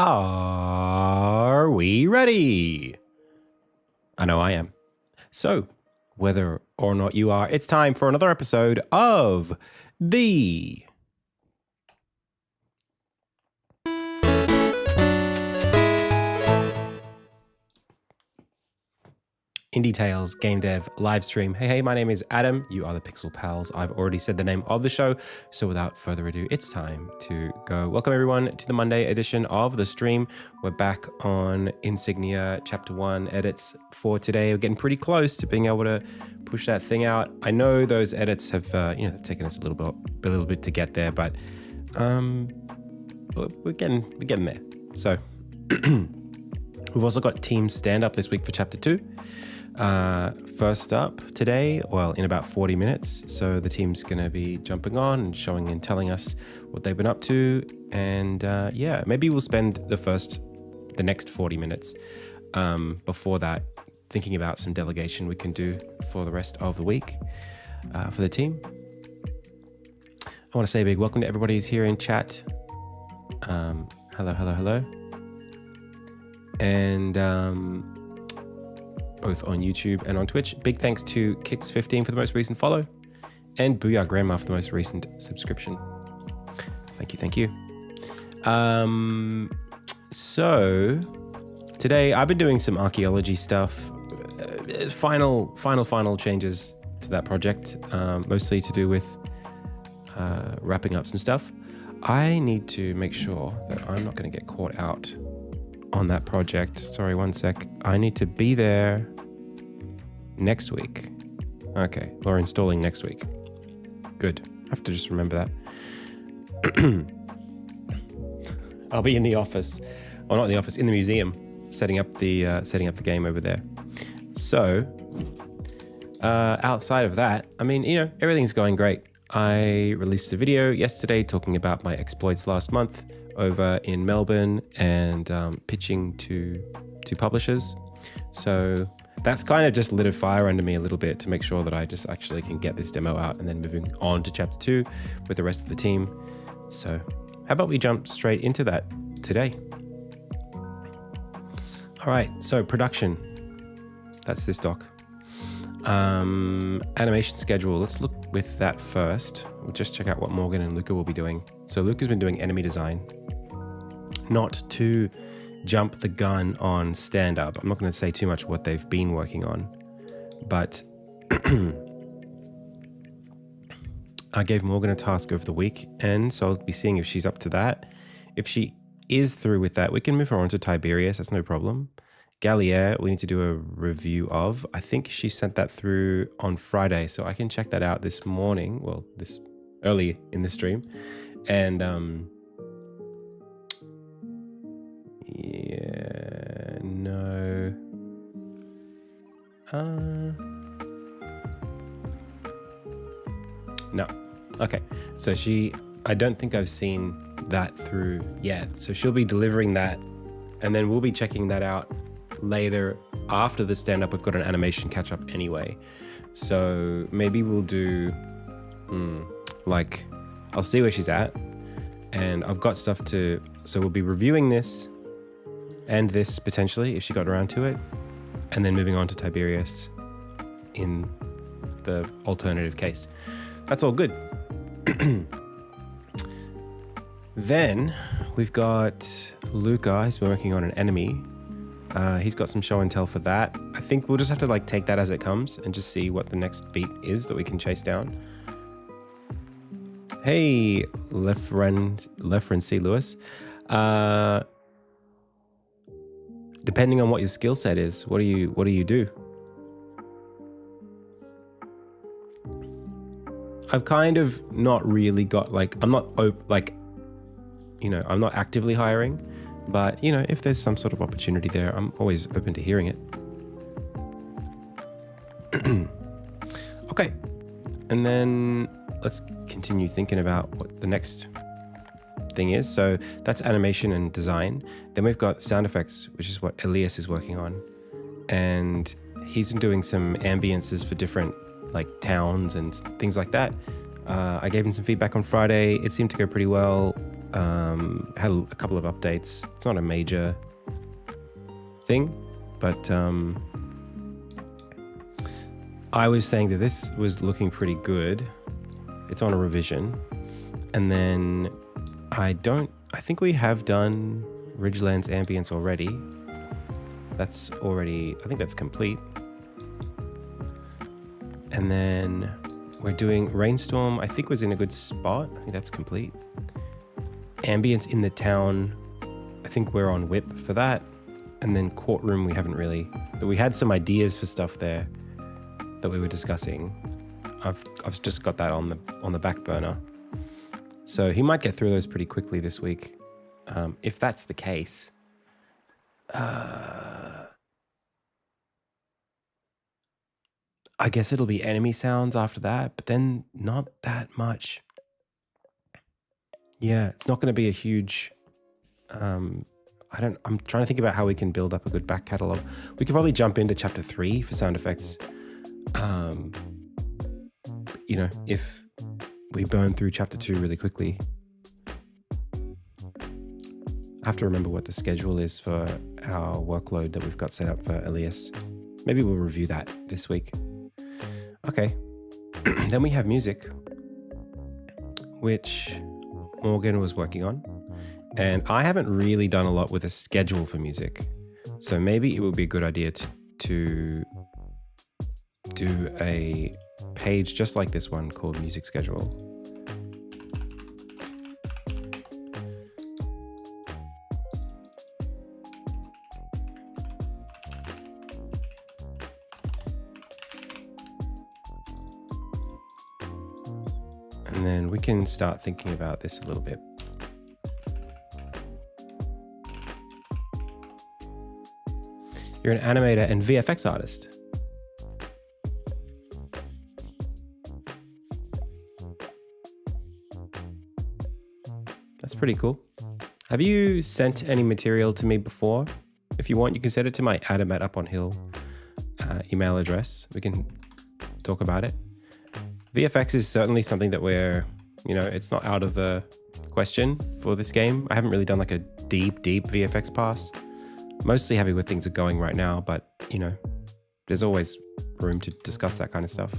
Are we ready? I know I am. So, whether or not you are, it's time for another episode of the Indie Tales Game Dev live stream. Hey, my name is Adam. You are the Pixel Pals. I've already said the name of the show, so without further ado, it's time to go. Welcome everyone to the Monday edition of the stream. We're back on Insignia Chapter 1 edits for today. We're getting pretty close to being able to push that thing out. I know those edits have taken us a little bit to get there, but we're getting there. So we've also got team stand up this week for Chapter 2. First up today, well, in about 40 minutes. So the team's going to be jumping on and showing and telling us what they've been up to. And maybe we'll spend the next 40 minutes before that thinking about some delegation we can do for the rest of the week for the team. I want to say a big welcome to everybody who's here in chat. Hello. And both on YouTube and on Twitch. Big thanks to Kix15 for the most recent follow, and Booyah Grandma for the most recent subscription. Thank you. So today I've been doing some archaeology stuff. Final changes to that project, mostly to do with wrapping up some stuff. I need to make sure that I'm not going to get caught out on that project. Sorry, one sec. I need to be there next week. Okay, we're installing next week. Good. I have to just remember that. I'll be in the office, or not in the office, in the museum, setting up the game over there. So, outside of that, I mean, everything's going great. I released a video yesterday talking about my exploits last month over in Melbourne and pitching to publishers. So that's kind of just lit a fire under me a little bit to make sure that I just actually can get this demo out and then moving on to Chapter 2 with the rest of the team. So how about we jump straight into that today? All right, so production. That's this doc. Animation schedule. Let's look with that first. We'll just check out what Morgan and Luca will be doing. So Luca's been doing enemy design. Not to jump the gun on stand-up. I'm not going to say too much what they've been working on, but I gave Morgan a task over the weekend, so I'll be seeing if she's up to that. If she is through with that, we can move her on to Tiberius. That's no problem. Gallier, we need to do a review of. I think she sent that through on Friday, so I can check that out this morning. Well, this early in the stream. And no. Okay, so I don't think I've seen that through yet. So she'll be delivering that, and then we'll be checking that out later after the stand-up. We've got an animation catch-up anyway. So maybe we'll do, I'll see where she's at, and I've got stuff so we'll be reviewing this and this potentially if she got around to it, and then moving on to Tiberius in the alternative case. That's all good. Then we've got Luca. He's been working on an enemy. He's got some show and tell for that. I think we'll just have to take that as it comes and just see what the next beat is that we can chase down. Hey, Lefren C. Lewis. Depending on what your skill set is, what do you do? I've kind of not really got I'm not I'm not actively hiring, but if there's some sort of opportunity there, I'm always open to hearing it. Okay, and then let's continue thinking about what the next thing is. So that's animation and design. Then we've got sound effects, which is what Elias is working on, and he's been doing some ambiences for different towns and things like that. I gave him some feedback on Friday. It seemed to go pretty well. Had a couple of updates. It's not a major thing, but I was saying that this was looking pretty good. It's on a revision. And then I think we have done Ridgeland's ambience already. That's already, I think that's complete. And then we're doing Rainstorm, I think was in a good spot. I think that's complete. Ambience in the town, I think we're on whip for that. And then Courtroom, we haven't really, but we had some ideas for stuff there that we were discussing. I've just got that on the back burner. So he might get through those pretty quickly this week. If that's the case. I guess it'll be enemy sounds after that, but then not that much. Yeah, it's not going to be a huge... I'm trying to think about how we can build up a good back catalog. We could probably jump into chapter 3 for sound effects. You know, if we burn through chapter 2 really quickly. I have to remember what the schedule is for our workload that we've got set up for Elias. Maybe we'll review that this week. Okay. Then we have music, which Morgan was working on. And I haven't really done a lot with a schedule for music. So maybe it would be a good idea to do a page just like this one called Music Schedule. And then we can start thinking about this a little bit. You're an animator and VFX artist. That's pretty cool. Have you sent any material to me before? If you want, you can send it to my adam@uponhill email address. We can talk about it. VFX is certainly something that we're, it's not out of the question for this game. I haven't really done like a deep VFX pass. Mostly happy with things are going right now, but, there's always room to discuss that kind of stuff.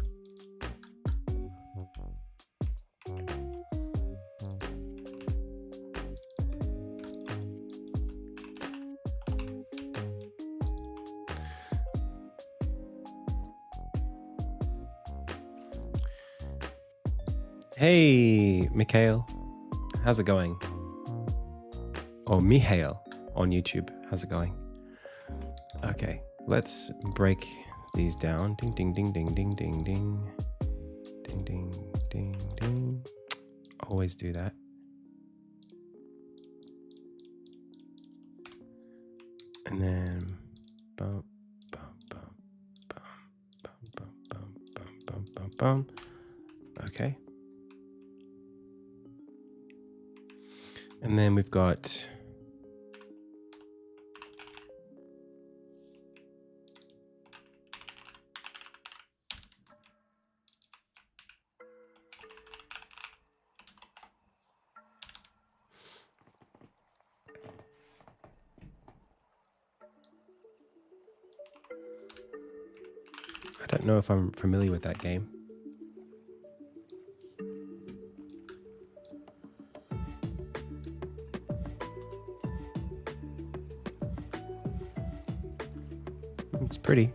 Hey, Mikhail. How's it going? Or Mihail on YouTube. How's it going? Okay, let's break these down. Ding, ding, ding, ding, ding, ding, ding. Ding, ding, ding, ding. Always do that. And then bum, bum, bum, bum, bum, bum, bum, bum, bum, bum, bum. Okay. And then we've got I don't know if I'm familiar with that game. It's pretty.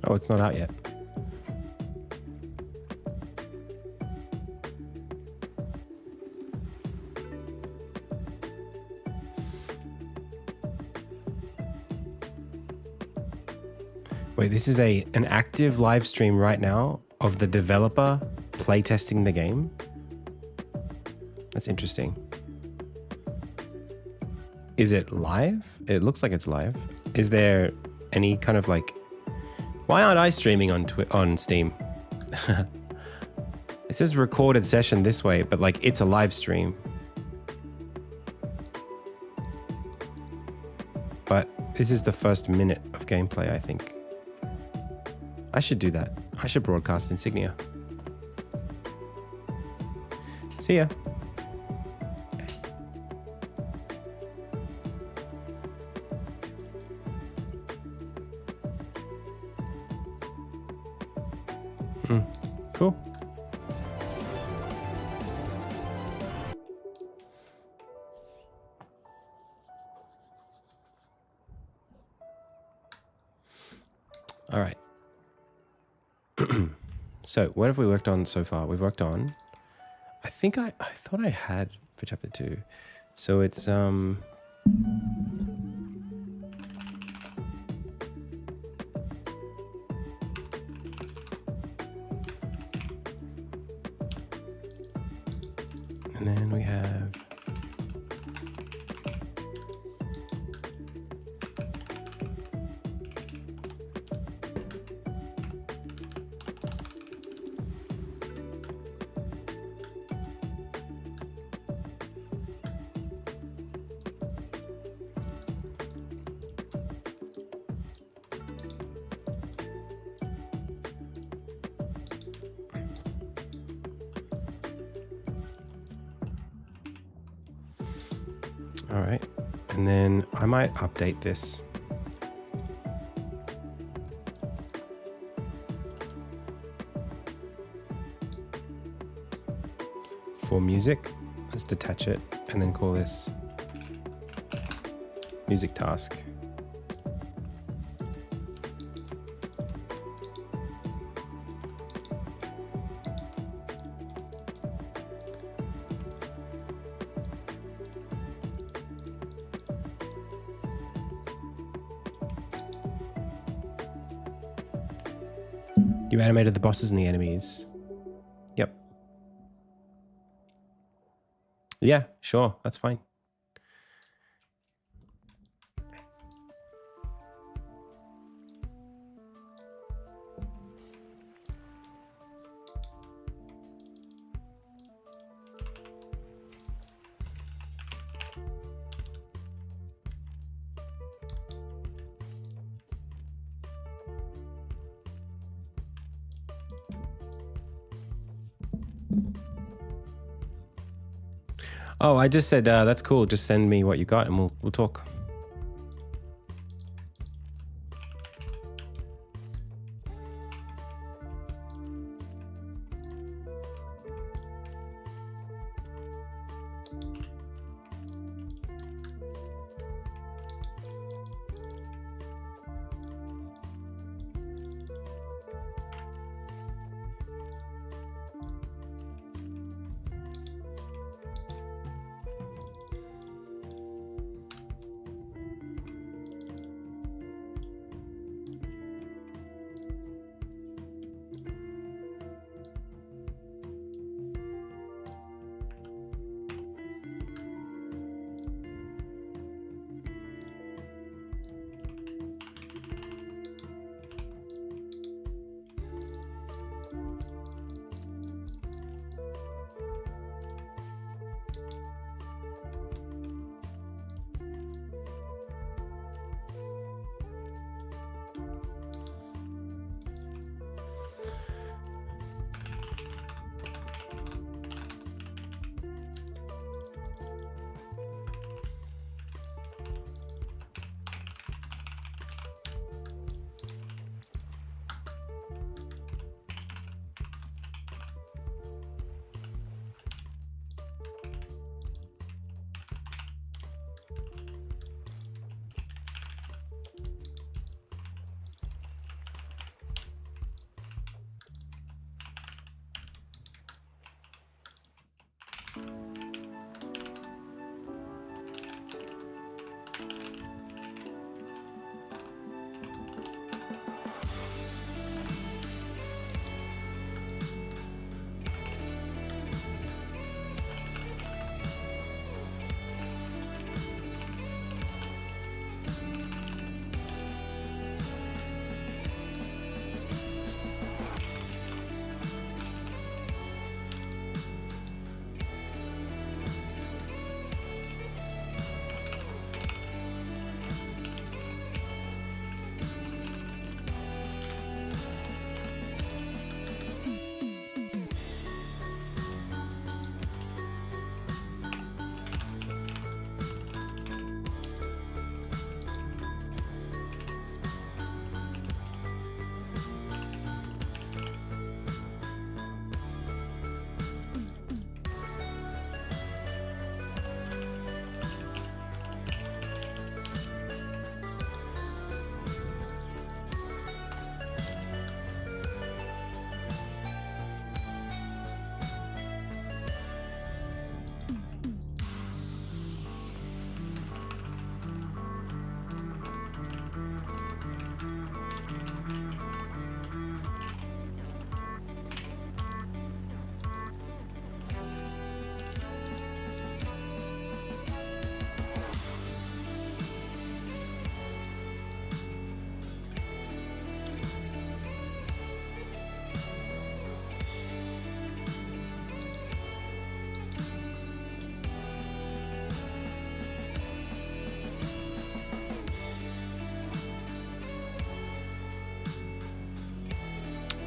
Oh, it's not out yet. Wait, this is an active live stream right now of the developer playtesting the game? That's interesting. Is it live? It looks like it's live. Is there any kind of like... Why aren't I streaming on Steam? It says recorded session this way, but like it's a live stream. But this is the first minute of gameplay, I think. I should do that. I should broadcast Insignia. See ya. Cool. All right. So what have we worked on so far? We've worked on, I thought I had for chapter 2. So it's and then we have all right. And then I might update this. For music, let's detach it and then call this music task. You animated the bosses and the enemies. Yep. Yeah, sure. That's fine. Oh, I just said, that's cool. Just send me what you got and we'll talk.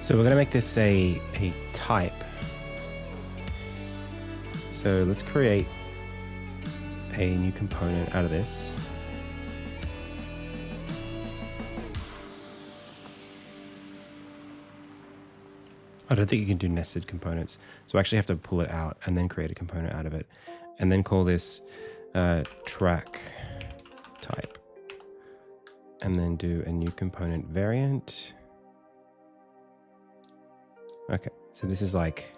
So we're going to make this a type. So let's create a new component out of this. I don't think you can do nested components. So I actually have to pull it out and then create a component out of it. And then call this track type. And then do a new component variant. Okay, so this is like...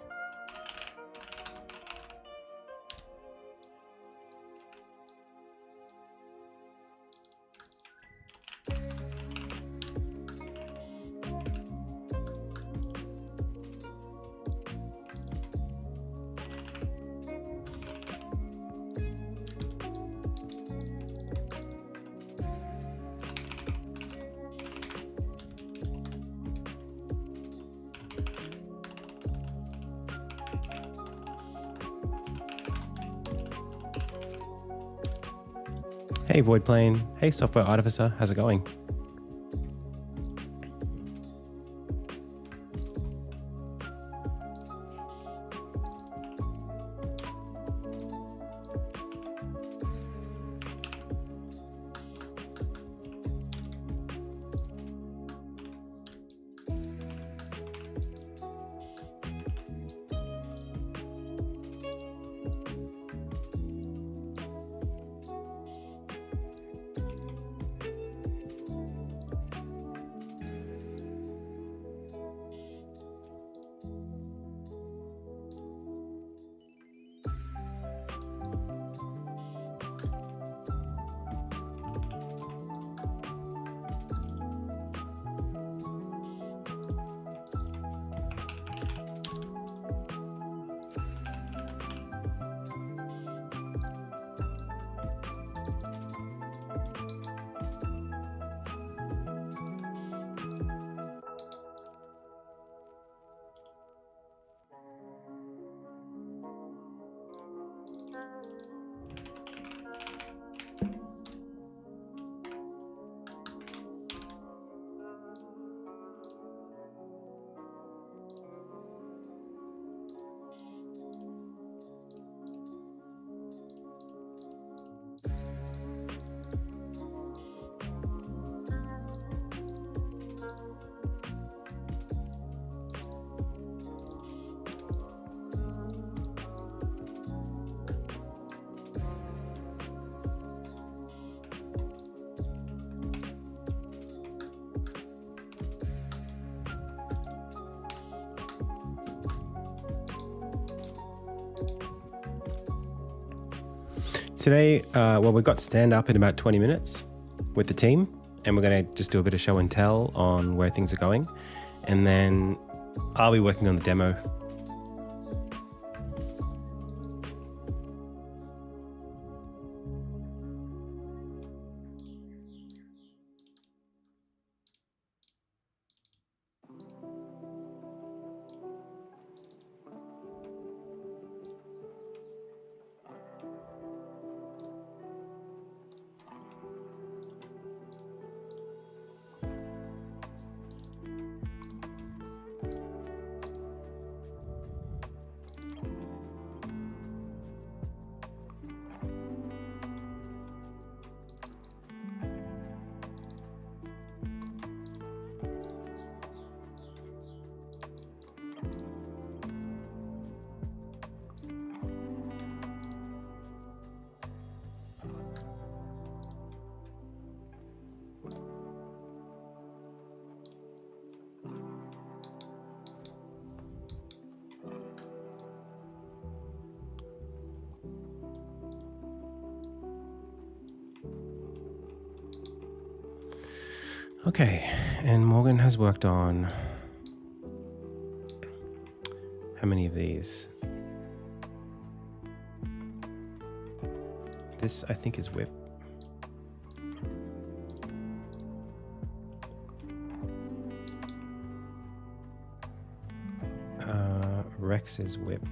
Hey Void Plane, hey Software Artificer, how's it going? Today, well, we've got stand up in about 20 minutes with the team, and we're going to just do a bit of show and tell on where things are going. And then I'll be working on the demo. Okay, and Morgan has worked on how many of these? This, I think, is whip. Rex is whip.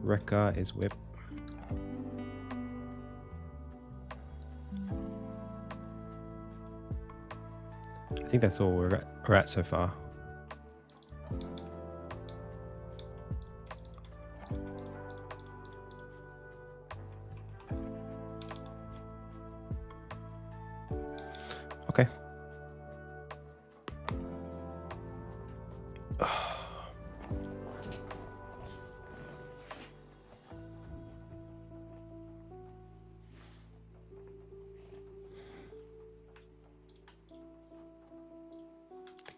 Rekka is whip. I think that's all we're at so far. Okay.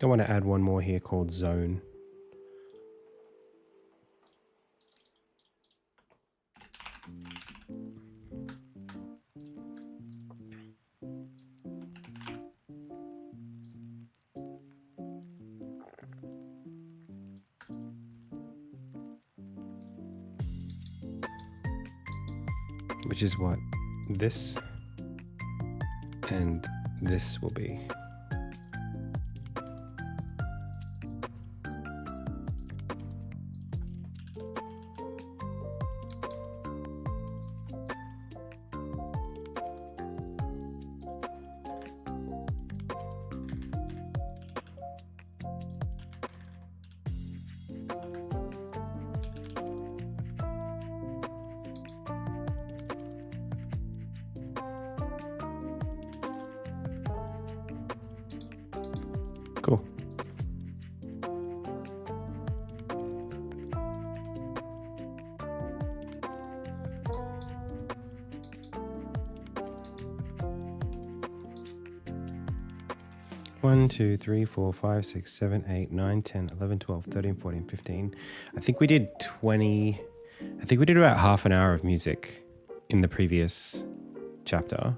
I want to add one more here called zone. Which is what this and this will be. Cool. One, 2, 3, 4, 5, 6, 7, 8, 9, 10, 11, 12, 13, 14, 15. I think we did 20. I think we did about half an hour of music in the previous chapter.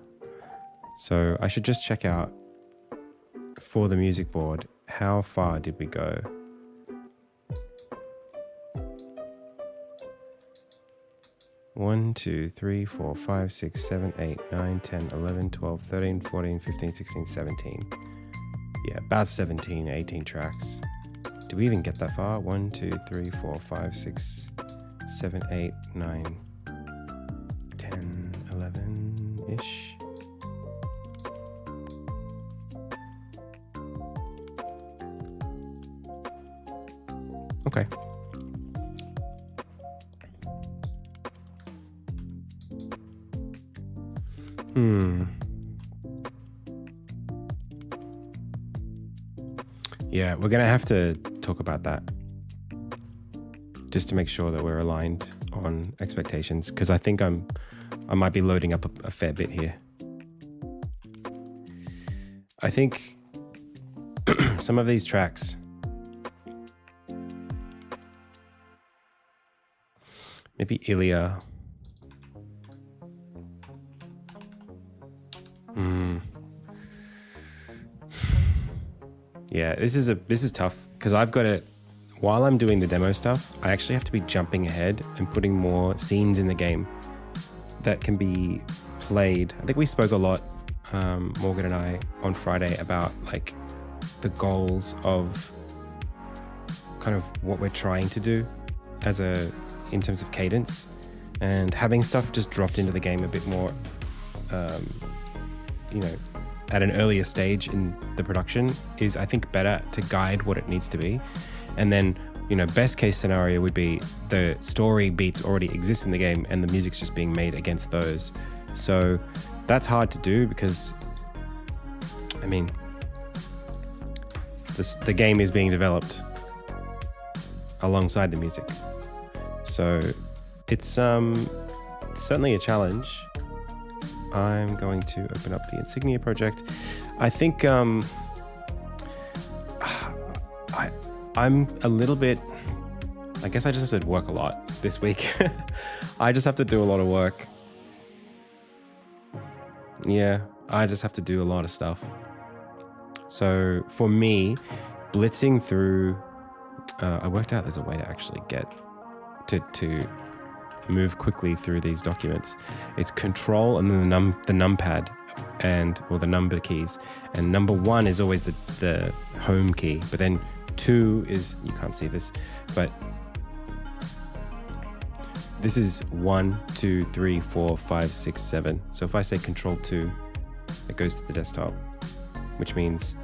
So I should just check out for the music board, how far did we go? One, 2, 3, 4, 5, 6, 7, 8, 9, 10, 11, 12, 13, 14, 15, 16, 17. Yeah, about 17, 18 tracks. Did we even get that far? 1, 2, 3, 4, 5, 6, 7, 8, 9, 10, 11-ish. Okay. Yeah, we're going to have to talk about that just to make sure that we're aligned on expectations, because I think I might be loading up a fair bit here. I think some of these tracks maybe Ilya. Yeah, this is tough because I've got to, while I'm doing the demo stuff, I actually have to be jumping ahead and putting more scenes in the game that can be played. I think we spoke a lot, Morgan and I, on Friday about like the goals of kind of what we're trying to do in terms of cadence, and having stuff just dropped into the game a bit more, at an earlier stage in the production is, I think, better to guide what it needs to be. And then, best case scenario would be the story beats already exist in the game and the music's just being made against those. So that's hard to do because, the game is being developed alongside the music. So it's certainly a challenge. I'm going to open up the Insignia project. I think I'm a little bit, I guess I just have to work a lot this week. I just have to do a lot of work. Yeah, I just have to do a lot of stuff. So for me, blitzing through, I worked out there's a way to actually get to move quickly through these documents. It's control and then the numpad or the number keys. And number 1 is always the home key, but then 2 is, you can't see this, but this is 1, 2, 3, 4, 5, 6, 7. So if I say control 2, it goes to the desktop, which means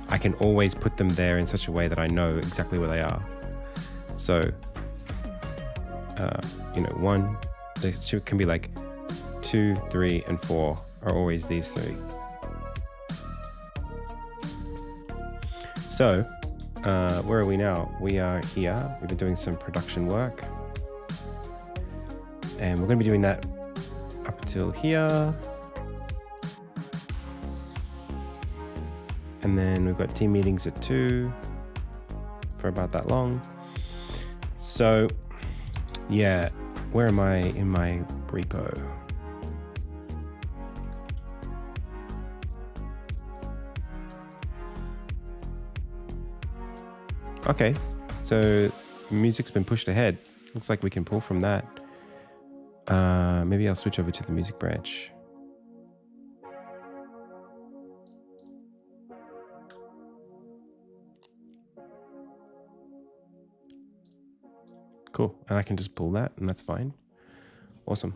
I can always put them there in such a way that I know exactly where they are. So, one, this can be like 2, 3, and 4 are always these 3. So, where are we now? We are here. We've been doing some production work. And we're going to be doing that up until here. And then we've got team meetings at 2 for about that long. So, yeah, where am I in my repo? Okay, so music's been pushed ahead. Looks like we can pull from that. Maybe I'll switch over to the music branch. Cool, and I can just pull that, and that's fine. Awesome.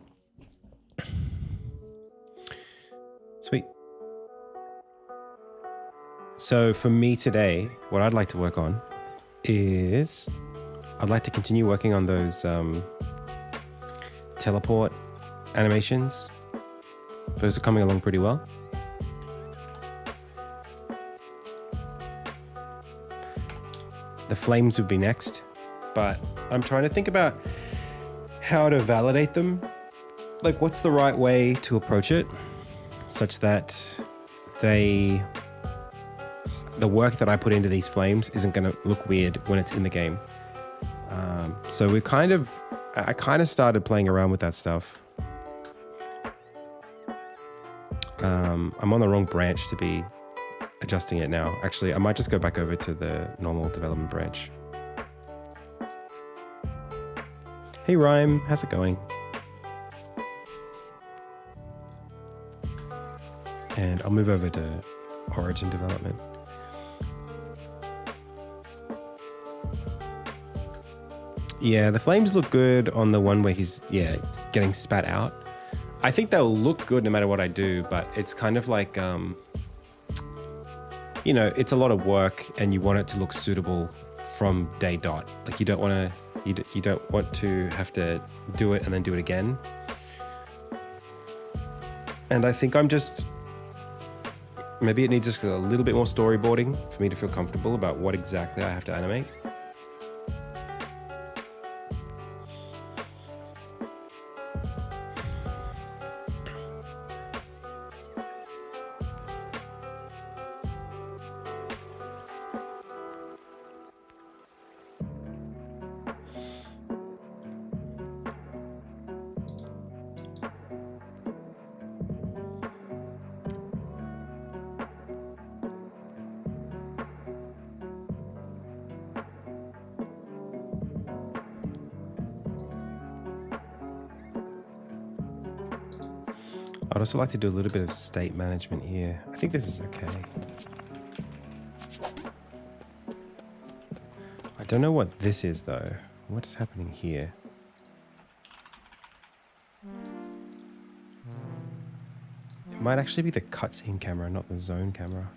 Sweet. So for me today, what I'd like to work on is I'd like to continue working on those teleport animations. Those are coming along pretty well. The flames would be next, but I'm trying to think about how to validate them. Like, what's the right way to approach it such that the work that I put into these flames isn't going to look weird when it's in the game. So I kind of started playing around with that stuff. I'm on the wrong branch to be adjusting it now. Actually, I might just go back over to the normal development branch. Hey Rhyme, how's it going? And I'll move over to Origin development. Yeah, the flames look good on the one where he's, getting spat out. I think they'll look good no matter what I do, but it's kind of like, it's a lot of work and you want it to look suitable from day dot. Like you don't want to have to do it and then do it again. And I think maybe it needs just a little bit more storyboarding for me to feel comfortable about what exactly I have to animate. I'd also like to do a little bit of state management here. I think this is okay. I don't know what this is though. What is happening here? It might actually be the cutscene camera, not the zone camera.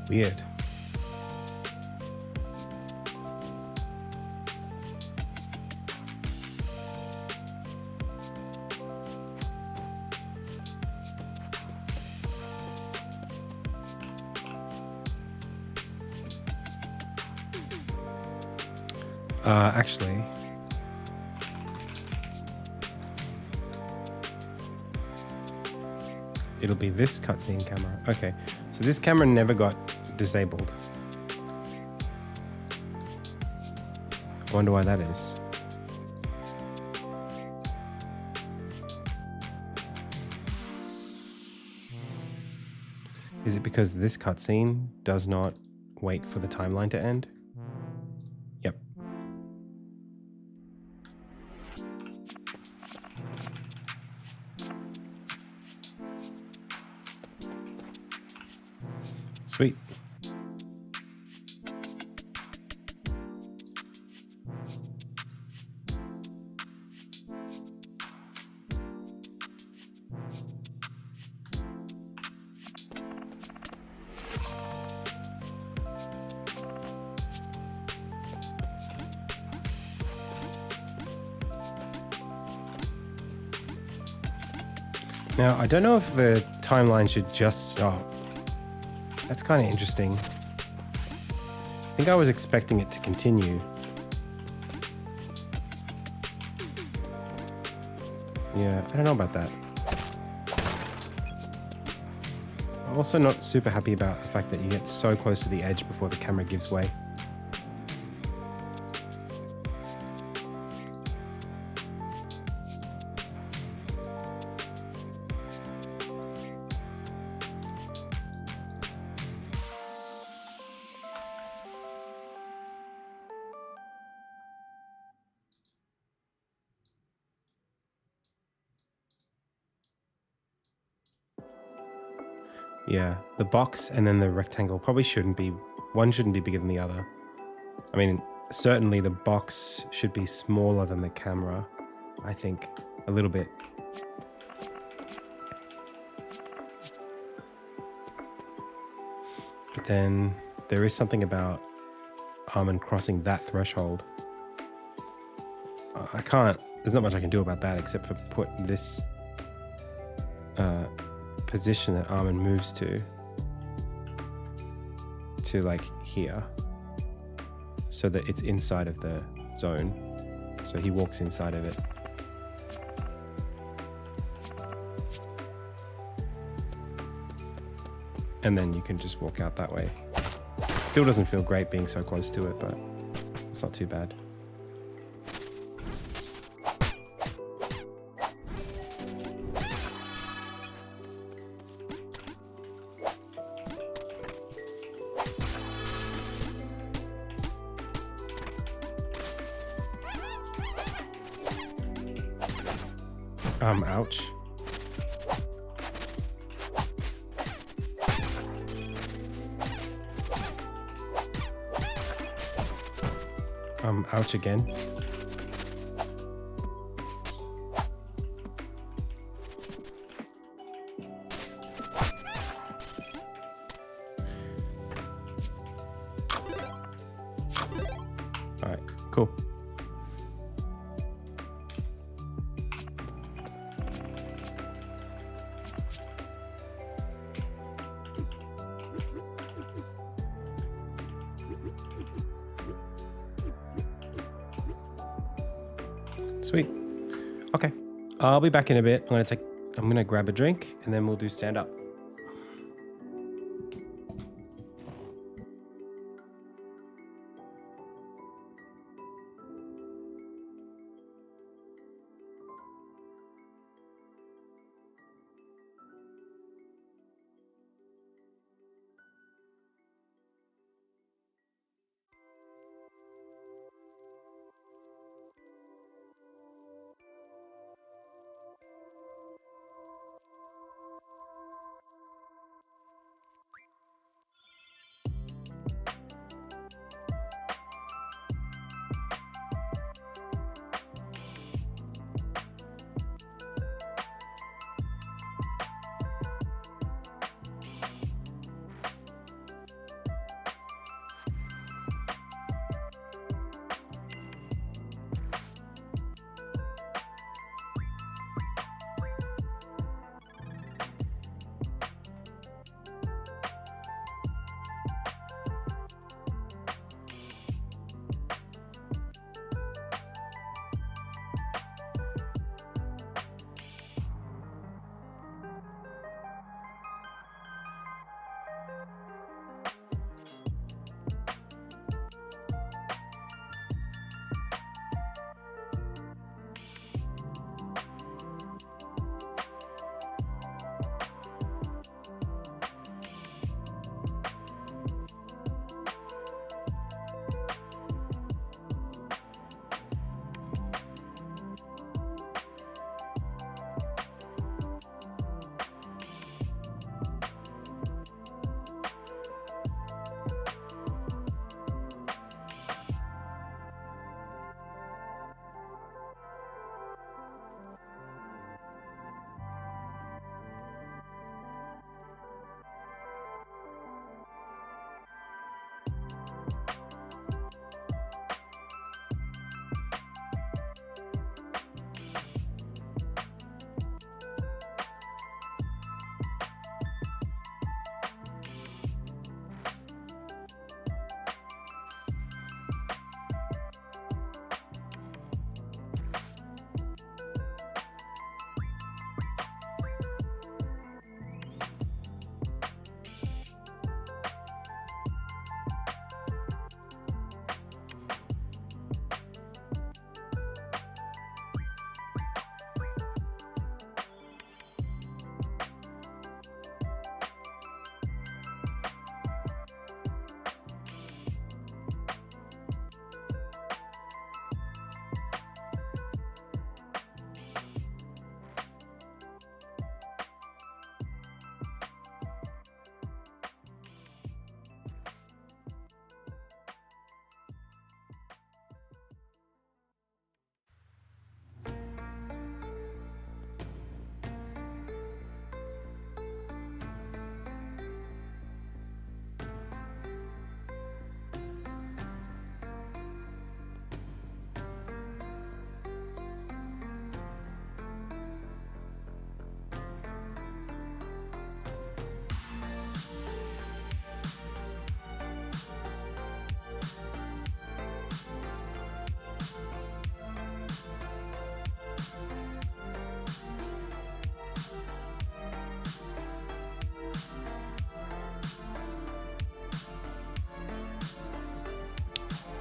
Weird. Actually, it'll be this cutscene camera. Okay, so this camera never got disabled. I wonder why that is. Is it because this cutscene does not wait for the timeline to end? Yep. Sweet. Now, I don't know if the timeline should just stop. That's kind of interesting. I think I was expecting it to continue. Yeah, I don't know about that. I'm also not super happy about the fact that you get so close to the edge before the camera gives way. Yeah, the box and then the rectangle probably shouldn't be, one shouldn't be bigger than the other. I mean, certainly the box should be smaller than the camera, I think, a little bit. But then there is something about Armin crossing that threshold. I can't, there's not much I can do about that except for put this position that Armin moves to like here, so that it's inside of the zone. So he walks inside of it. And then you can just walk out that way. Still doesn't feel great being so close to it, but it's not too bad. Ouch. Ouch again. All right, cool. Sweet. Okay. I'll be back in a bit. I'm gonna grab a drink and then we'll do stand up.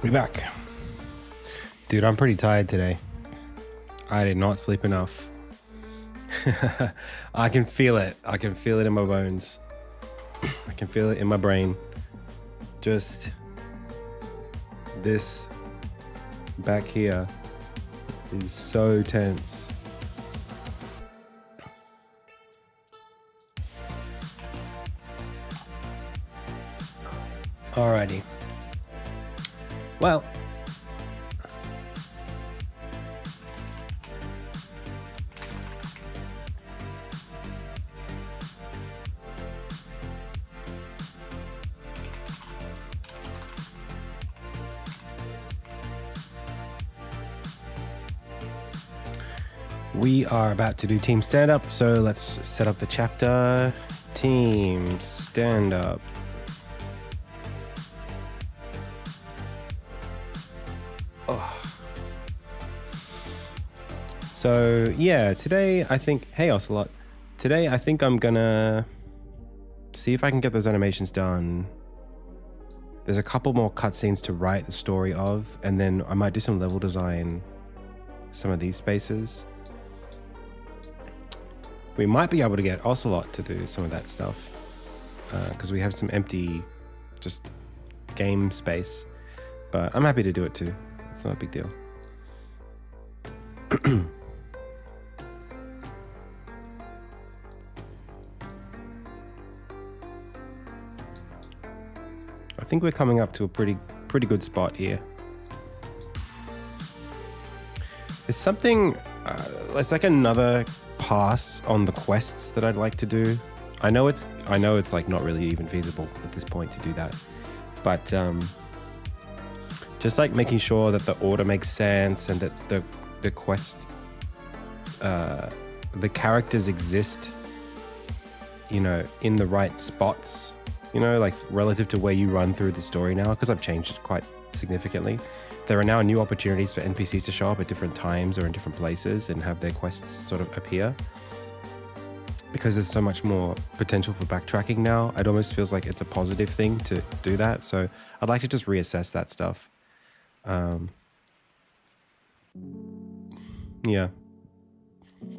We're back. Dude, I'm pretty tired today. I did not sleep enough. I can feel it. I can feel it in my bones. I can feel it in my brain. Just this back here is so tense. Alrighty. Well, we are about to do team stand-up, so let's set up the chapter. Team stand-up. Oh. So yeah, today I think, hey Ocelot, today I think I'm gonna see if I can get those animations done. There's a couple more cutscenes to write the story of, and then I might do some level design, some of these spaces. We might be able to get Ocelot to do some of that stuff because we have some empty just game space, but I'm happy to do it too. It's not a big deal. I think we're coming up to a pretty good spot here. There's something, it's like another pass on the quests that I'd like to do. I know it's like not really even feasible at this point to do that, but just like making sure that the order makes sense and that the quest, the characters exist, you know, in the right spots, you know, like relative to where you run through the story now, because I've changed quite significantly. There are now new opportunities for NPCs to show up at different times or in different places and have their quests sort of appear. Because there's so much more potential for backtracking now, it almost feels like it's a positive thing to do that. So I'd like to just reassess that stuff. Yeah.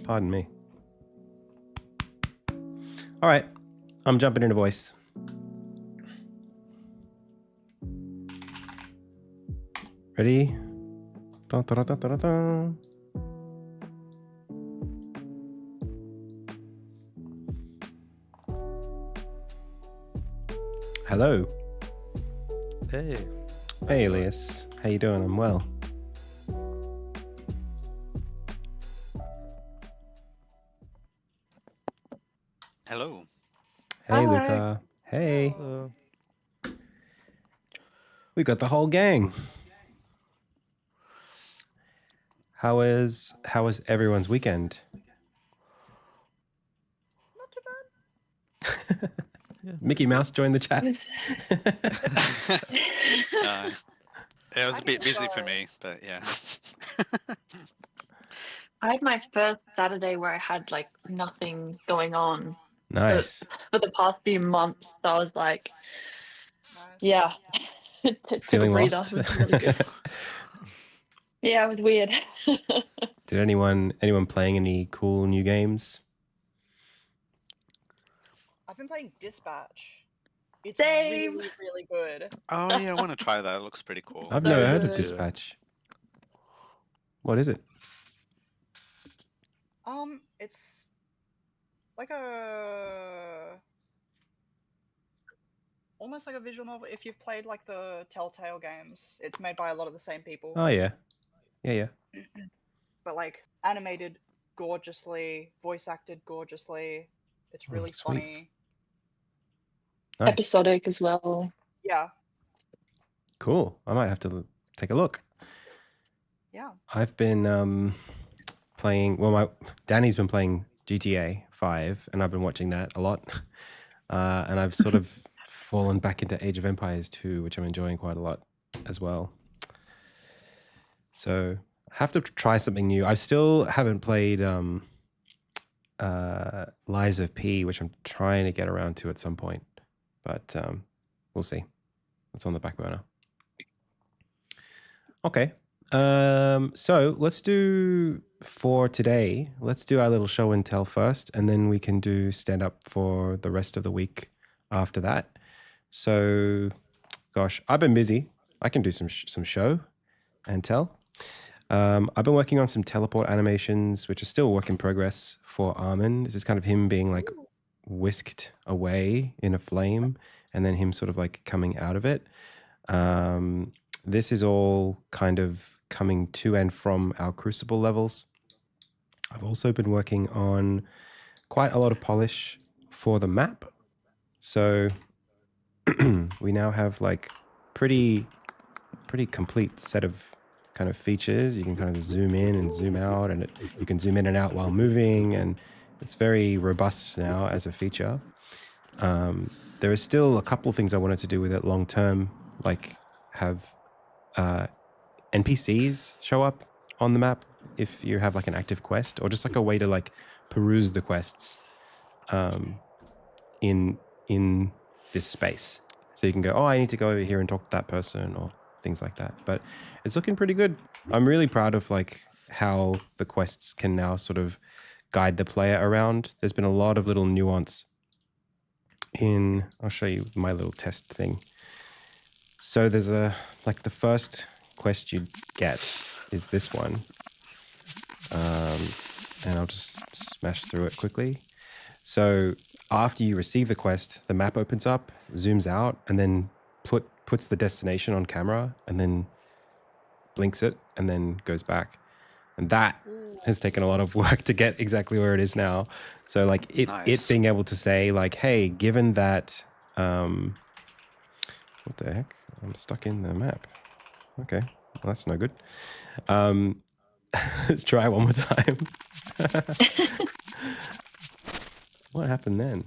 Pardon me. All right. I'm jumping into voice. Ready? Dun, dun, dun, dun, dun. Hello. Hey. Hey, Elias. How you doing? I'm well. Hello. Hey, Hi. Luca. Hey. Hello. We got the whole gang. How was everyone's weekend? Not too bad. Yeah. Mickey Mouse joined the chat. It was, It was I a bit can busy for go. me, but yeah. I had my first Saturday where I had like nothing going on Nice. for the past few months. So I was like, Nice. yeah, took Feeling a breather. lost? It was really good. Yeah, it was weird. Did anyone playing any cool new games? I've been playing Dispatch. It's Same. really, really good. Oh yeah, I want to try that. It looks pretty cool. I've So never heard of good. Dispatch. What is it? It's like a almost like a visual novel. If you've played like the Telltale games, it's made by a lot of the same people, Oh yeah. Yeah. but like animated gorgeously, voice acted gorgeously. It's really sweet. funny. Nice. Episodic as well. Yeah, Cool. I might have to take a look. yeah. I've been playing. Well, Danny's been playing GTA 5, and I've been watching that a lot. And I've sort of fallen back into Age of Empires 2, which I'm enjoying quite a lot as well. So I have to try something new. I still haven't played Lies of P, which I'm trying to get around to at some point, but we'll see. It's on the back burner. Okay. So let's do for today. Let's do our little show and tell first, and then we can do stand up for the rest of the week after that. So, gosh, I've been busy. I can do some show and tell. I've been working on some teleport animations, which are still a work in progress for Armin. This is kind of him being like whisked away in a flame, and then him sort of like coming out of it. This is all kind of coming to and from our Crucible levels. I've also been working on quite a lot of polish for the map. So we now have like pretty complete set of kind of features. You can kind of zoom in and zoom out, and you can zoom in and out while moving, and it's very robust now as a feature. There is still a couple of things I wanted to do with it long term, like have NPCs show up on the map if you have like an active quest, or just like a way to like peruse the quests in this space. So you can go, oh, I need to go over here and talk to that person, or things like that. But it's looking pretty good. I'm really proud of like how the quests can now sort of guide the player around. There's been a lot of little nuance in, I'll show you my little test thing. So there's like the first quest you get is this one. And I'll just smash through it quickly. So after you receive the quest, the map opens up, zooms out, and then puts the destination on camera, and then blinks it, and then goes back. And that has taken a lot of work to get exactly where it is now. So like it being able to say like, hey, given that, what the heck? I'm stuck in the map. Okay, well, that's no good. Let's try one more time. What happened then?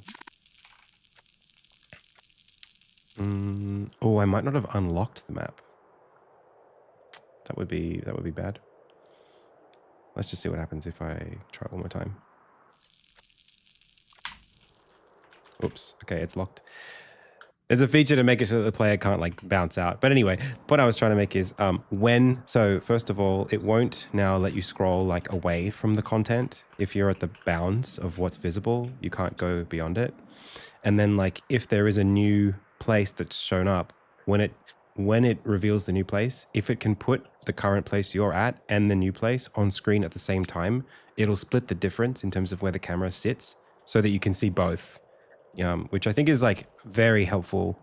Oh, I might not have unlocked the map. That would be bad. Let's just see what happens if I try one more time. Oops. Okay, it's locked. There's a feature to make it so that the player can't like bounce out. But anyway, what I was trying to make is so first of all, it won't now let you scroll like away from the content. If you're at the bounds of what's visible, you can't go beyond it. And then like if there is a new place that's shown up, when it reveals the new place, if it can put the current place you're at and the new place on screen at the same time, it'll split the difference in terms of where the camera sits so that you can see both. Which I think is like very helpful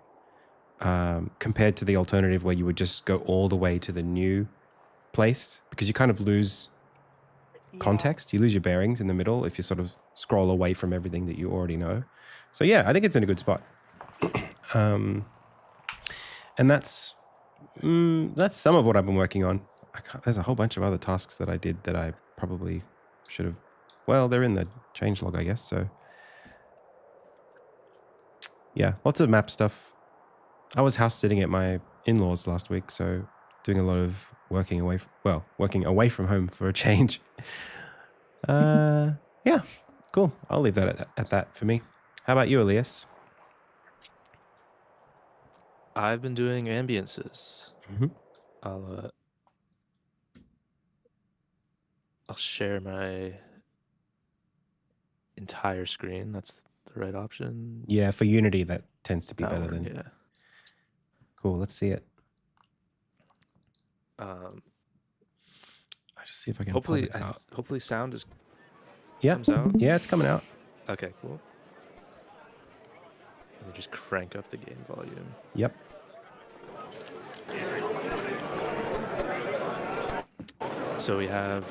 compared to the alternative where you would just go all the way to the new place, because you kind of lose context. You lose your bearings in the middle if you sort of scroll away from everything that you already know. So yeah, I think it's in a good spot. And that's some of what I've been working on. There's a whole bunch of other tasks that I did that I probably should have. Well, they're in the changelog, I guess. So yeah, lots of map stuff. I was house sitting at my in-laws last week, so doing a lot of working away from home for a change. Yeah, cool. I'll leave that at that for me. How about you, Elias? I've been doing ambiences. Mm-hmm. I'll share my entire screen. That's the right option. Yeah, for Unity, that tends to be better than. Yeah. Cool. Let's see it. I just see if I can. Hopefully sound is. Yeah. Comes out. Yeah, it's coming out. Okay, cool. And then just crank up the game volume. Yep. So we have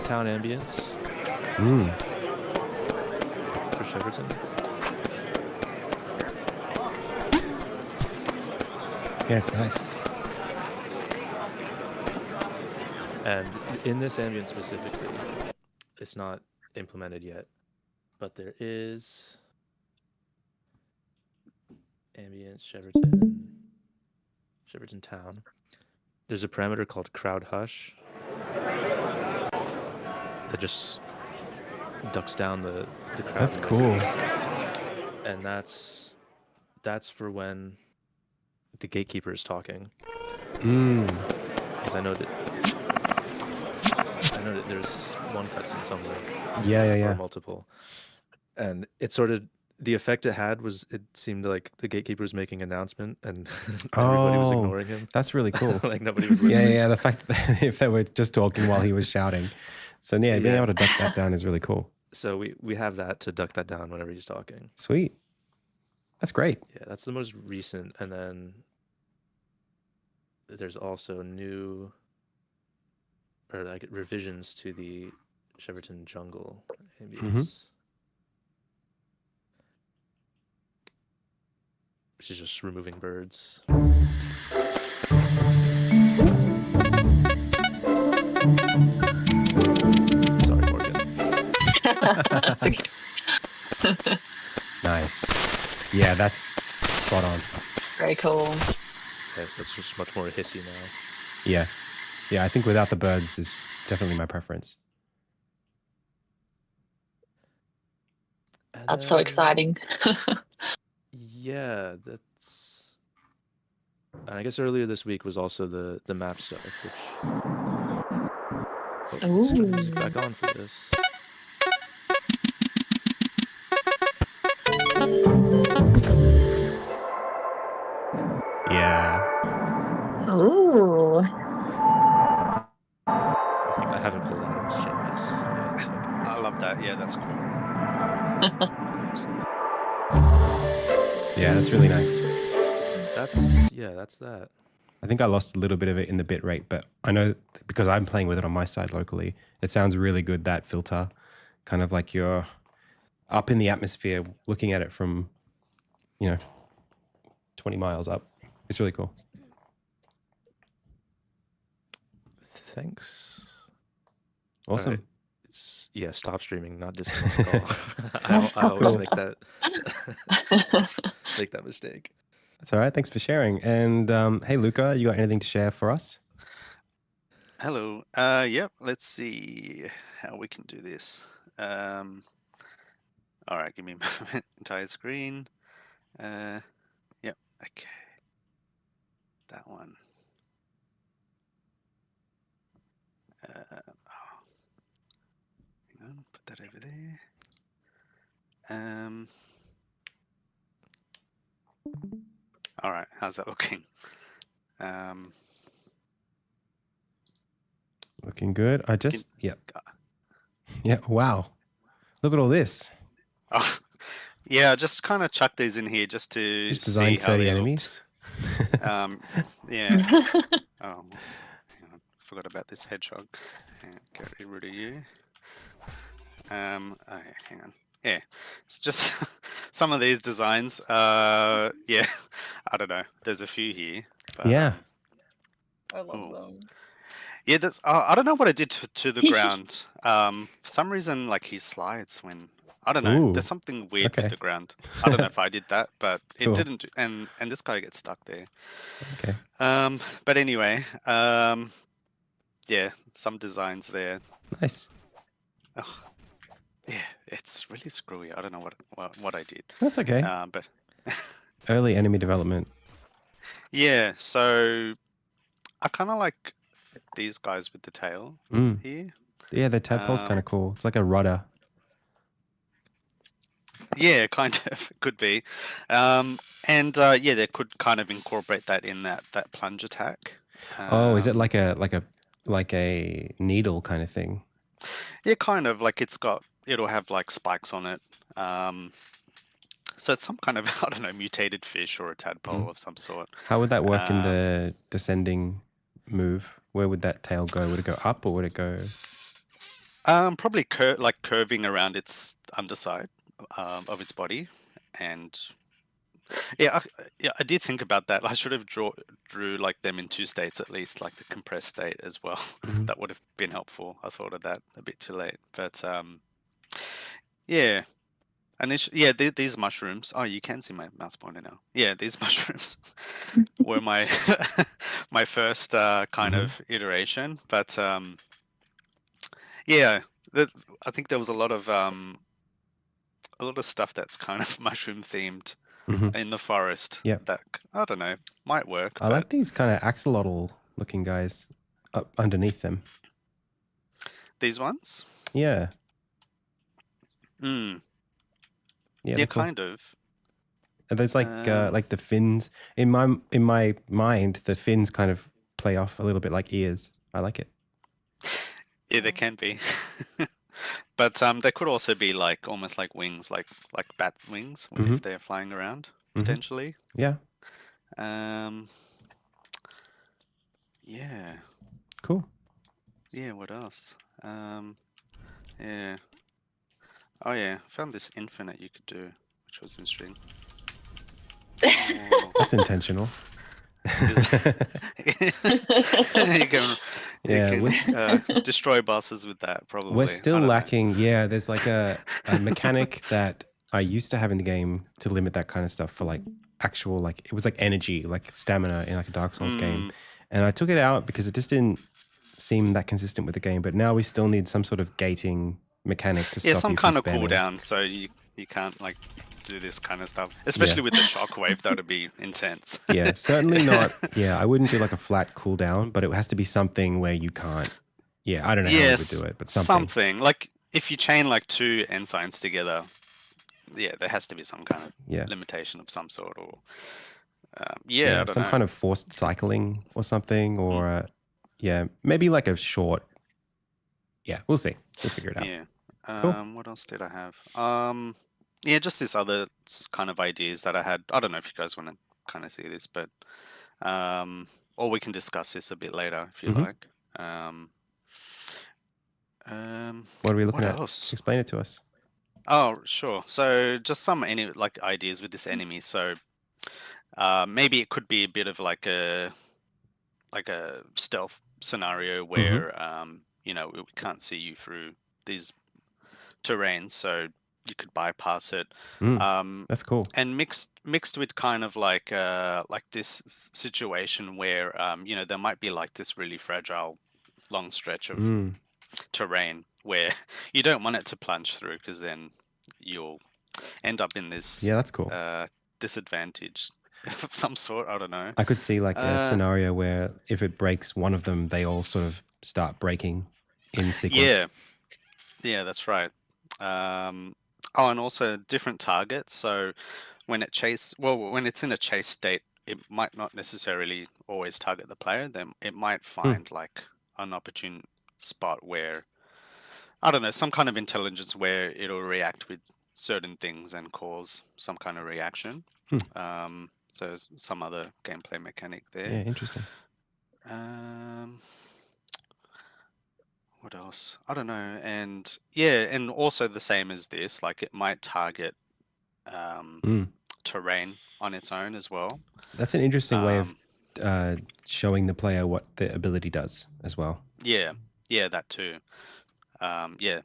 town ambience for Shepperton. Yeah, it's nice. And in this ambience specifically, it's not implemented yet, but there is ambience Shepperton town. There's a parameter called crowd hush that just ducks down the crowd. That's cool. And that's for when the gatekeeper is talking. Mm. because I know that there's one cutscene somewhere Yeah, or yeah. multiple, and it sort of the effect it had was it seemed like the gatekeeper was making an announcement and everybody was Oh, ignoring him. that's really cool. Like nobody was Yeah, listening. yeah. The fact that if they were just talking while he was shouting. So yeah, being Yeah. able to duck that down is really cool. So we have that to duck that down whenever he's talking. Sweet. That's great. Yeah, that's the most recent, and then there's also new or like revisions to the Cheverton Jungle ambience, which is just removing birds. Sorry, Morgan. That's okay. Nice. Yeah, that's spot on. Very cool. Okay, so it's just much more hissy now. Yeah. Yeah, I think without the birds is definitely my preference. And That's so then- exciting. Yeah, that's. And I guess earlier this week was also the map stuff, which. Oh, let's turn the music back on for this. Yeah. Ooh. I haven't pulled out of changes yet. So I love that. Yeah, that's cool. Yeah, that's really nice. that's that. I think I lost a little bit of it in the bit rate, but I know because I'm playing with it on my side locally, it sounds really good, that filter. Kind of like you're up in the atmosphere looking at it from, 20 miles up. It's really cool. Thanks. Awesome. Alright. Yeah, stop streaming, not disconnect the call. I always Cool. make that mistake. That's all right. Thanks for sharing. And hey, Luca, you got anything to share for us? Hello. Yep. Let's see how we can do this. All right. Give me a moment. Entire screen. Yep. Okay. That one. Hang on. Put that over there. All right. How's that looking? Looking good. Yeah. Wow. Look at all this. Oh, yeah. Just kind of chuck these in here just to Just see designed how 30 they enemies. Yeah. Oh, whoops. Hang on. Forgot about this hedgehog. Get rid of you. Okay, hang on. Yeah, it's just some of these designs. Yeah, I don't know. There's a few here. But, Yeah. I love Ooh. them. Yeah, that's. I don't know what I did to the ground. For some reason, like he slides when. I don't know. Ooh, There's something weird okay. with the ground. I don't know if I did that, but it Cool. didn't. And this guy gets stuck there. Okay. But anyway, yeah, some designs there. Nice. Oh, yeah, it's really screwy. I don't know what I did. That's okay. But Early enemy development. yeah, so I kind of like these guys with the tail Mm. here. Yeah, the tadpole's kind of cool. It's like a rudder. Yeah, kind of could be. Yeah, they could kind of incorporate that in that plunge attack. Oh, is it like a needle kind of thing? Yeah, kind of like it'll have like spikes on it. So it's some kind of I don't know mutated fish or a tadpole of some sort. How would that work in the descending move? Where would that tail go? Would it go up or would it go? Probably curving around its underside of its body, and yeah, I did think about that. I should have drew like them in two states at least, like the compressed state as well. Mhm. That would have been helpful. I thought of that a bit too late, but yeah. And these mushrooms. Oh, you can see my mouse pointer now. Yeah, these mushrooms were my my first kind of iteration. But yeah, I think there was a lot of stuff that's kind of mushroom themed Mhm. in the forest. Yep. That I don't know might work. I like these kind of axolotl looking guys up underneath them. these ones. Yeah. Mm, Yeah, yeah, they're cool. kind of. And there's Um, like the fins in my mind. The fins kind of play off a little bit like ears. I like it. Yeah, they can be. But they could also be like almost like wings, like bat wings Mhm. if they're flying around Mhm. potentially. Yeah. Yeah. Cool. Yeah. What else? Yeah. Oh yeah, found this infinite you could do, which was interesting. Oh, That's intentional. you can Yeah, destroy bosses with that probably. we're I still don't know. lacking. Yeah, there's like a mechanic that I used to have in the game to limit that kind of stuff for like actual like it was like energy, like stamina in like a Dark Souls game, and I took it out because it just didn't seem that consistent with the game. But now we still need some sort of gating mechanic to Yeah, stop some you from kind of spamming. cooldown, so you can't like do this kind of stuff, especially with the shockwave. That'd be intense. Yeah, certainly not. Yeah, I wouldn't do like a flat cooldown, but it has to be something where you can't. Yeah, I don't know how we would do it, but something. Like if you chain like two ensigns together, yeah, there has to be some kind of limitation of some sort, or I don't some know. kind of forced cycling or something, or maybe like a short. Yeah, we'll see. We'll figure it out. Yeah. Cool. What else did I have? Yeah, just this other kind of ideas that I had. I don't know if you guys want to kind of see this, but or we can discuss this a bit later if you like. What are we looking what at? else? Explain it to us. Oh, sure. So just some like ideas with this enemy. So maybe it could be a bit of like a stealth scenario where we can't see you through these terrains, so you could bypass it. That's cool. And mixed with kind of like this situation where there might be like this really fragile long stretch of terrain where you don't want it to plunge through because then you'll end up in this that's cool. disadvantage of some sort. I don't know. I could see like a scenario where if it breaks one of them, they all sort of start breaking in sequence. Yeah, that's right. Oh, and also different targets. So when it's in a chase state, it might not necessarily always target the player. Then it might find like an opportune spot where, I don't know, some kind of intelligence where it'll react with certain things and cause some kind of reaction. So some other gameplay mechanic there. Yeah, interesting. What else? I don't know. And and also the same as this, like it might target terrain on its own as well. That's an interesting way of showing the player what the ability does as well. Yeah, that too. Yeah,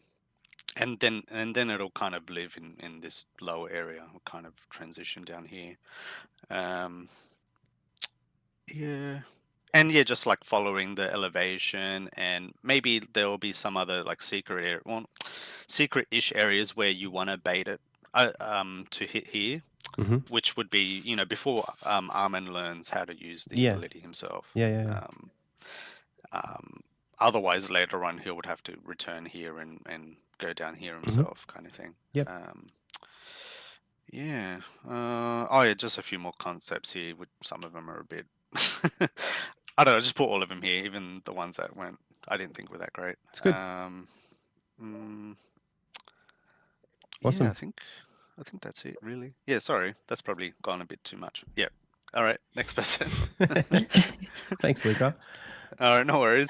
and then it'll kind of live in this lower area, will kind of transition down here. Yeah, and just like following the elevation, and maybe there will be some other like secret-ish areas where you want to bait it to hit here. Which would be, before Armin learns how to use the ability himself. Yeah. Otherwise, later on, he would have to return here and go down here himself, kind of thing. Yep. Just a few more concepts here. Some of them are a bit. I don't know. Just put all of them here, even the ones that I didn't think were that great. It's good. Awesome. Yeah, I think that's it, really. Yeah, sorry. That's probably gone a bit too much. Yeah. All right. Next person. Thanks, Luca. All right. No worries.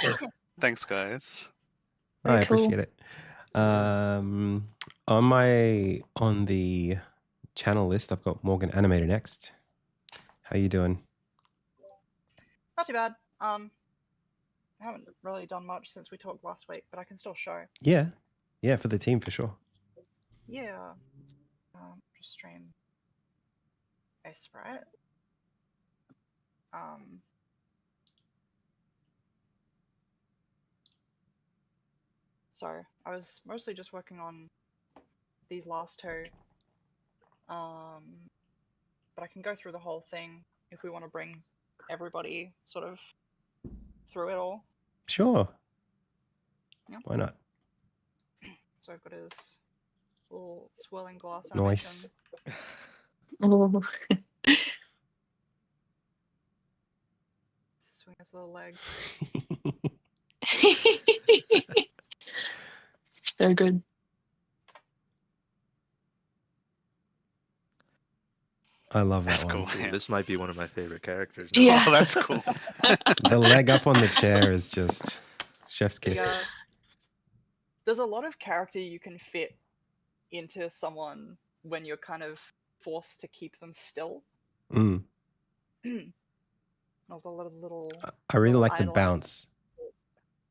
Thanks, guys. I Very cool. appreciate it. On the channel list, I've got Morgan Animator next. How you doing? Not too bad. I haven't really done much since we talked last week, but I can still show. Yeah, for the team for sure. Yeah. Just stream a sprite. So I was mostly just working on these last two. but I can go through the whole thing if we want to bring everybody sort of through it all. Sure. Yeah. Why not? So I've got his little swirling glass Nice. animation. Oh. Swing his little leg. So good. I love that That's one. cool. Ooh, Yeah. this might be one of my favorite characters. Yeah. Oh, that's cool. The leg up on the chair is just chef's kiss. Yeah. There's a lot of character you can fit into someone when you're kind of forced to keep them still. Mm. Of a lot of little. I really little like the idling. bounce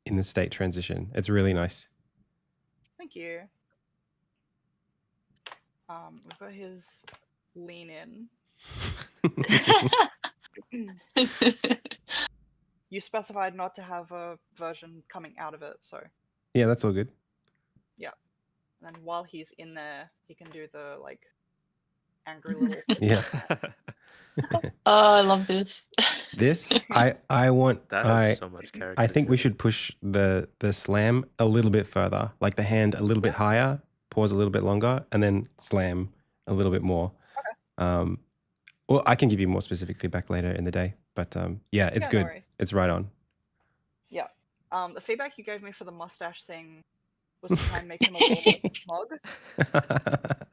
in the state transition. It's really nice. Thank you. We've got his lean in. You specified not to have a version coming out of it, so. Yeah, that's all good. And then while he's in there, he can do the like angry little. Yeah. Oh, I love this. This I want That has so much character. I think to we it. should push the slam a little bit further, like the hand a little bit higher, pause a little bit longer, and then slam a little bit more. Well, I can give you more specific feedback later in the day, but yeah, it's Yeah, no good. worries. It's right on. Yeah. The feedback you gave me for the mustache thing was to try and make him a little more smug.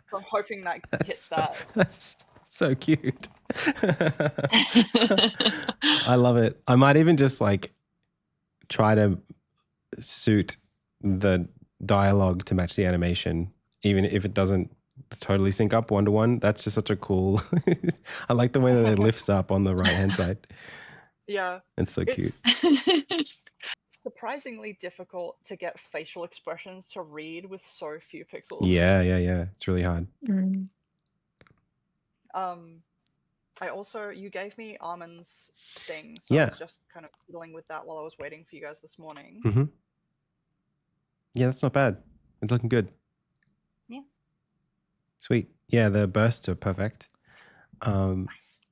So I'm hoping that hits that. That's so cute. I love it. I might even just like try to suit the dialogue to match the animation, even if it doesn't totally sync up one to one. That's just such a cool. I like the way that it lifts up on the right hand side. Yeah. It's so cute. It's surprisingly difficult to get facial expressions to read with so few pixels. Yeah. It's really hard. Mm. I also, you gave me Armin's thing, so I Yeah. was just kind of fiddling with that while I was waiting for you guys this morning. Mm-hmm. Yeah, that's not bad. It's looking good. Yeah. Sweet. Yeah, the bursts are perfect. Nice.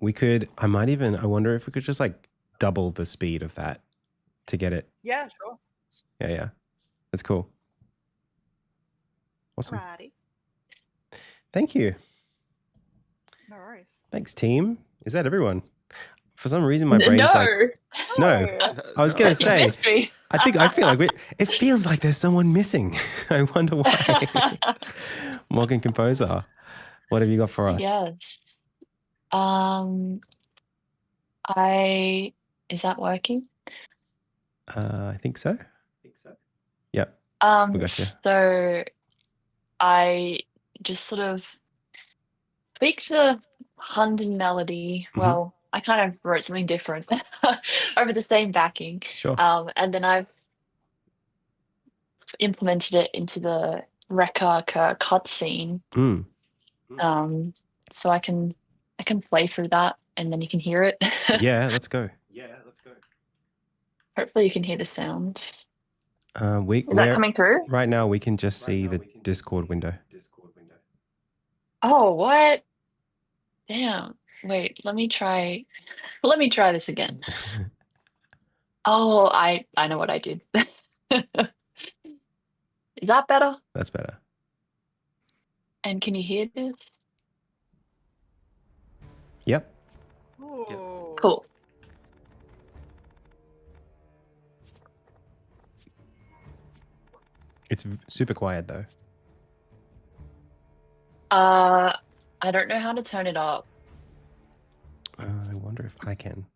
We could, I wonder if we could just like double the speed of that to get it. Yeah, sure. Yeah. That's cool. Awesome. Alrighty. Thank you. No worries. Thanks, team. Is that everyone? For some reason, my brain's like, no. I was going to You say, missed me. I feel like it feels like there's someone missing. I wonder why. Morgan Composer, what have you got for us? Yes. Is that working? I think so. Yep. We got you. So I just sort of tweaked the Hunden melody. Mhm. Well, I kind of wrote something different over the same backing. Sure. And then I've implemented it into the Rekka cutscene. So I can play through that and then you can hear it. Yeah, let's go. Hopefully you can hear the sound. Is that We're- coming through? Right now, we can just see the Discord window. Oh, what? Damn. Wait, let me try this again. Oh, I know what I did. Is that better? That's better. And can you hear this? Yep. Ooh. Cool. It's super quiet though. I don't know how to turn it up. I wonder if I can.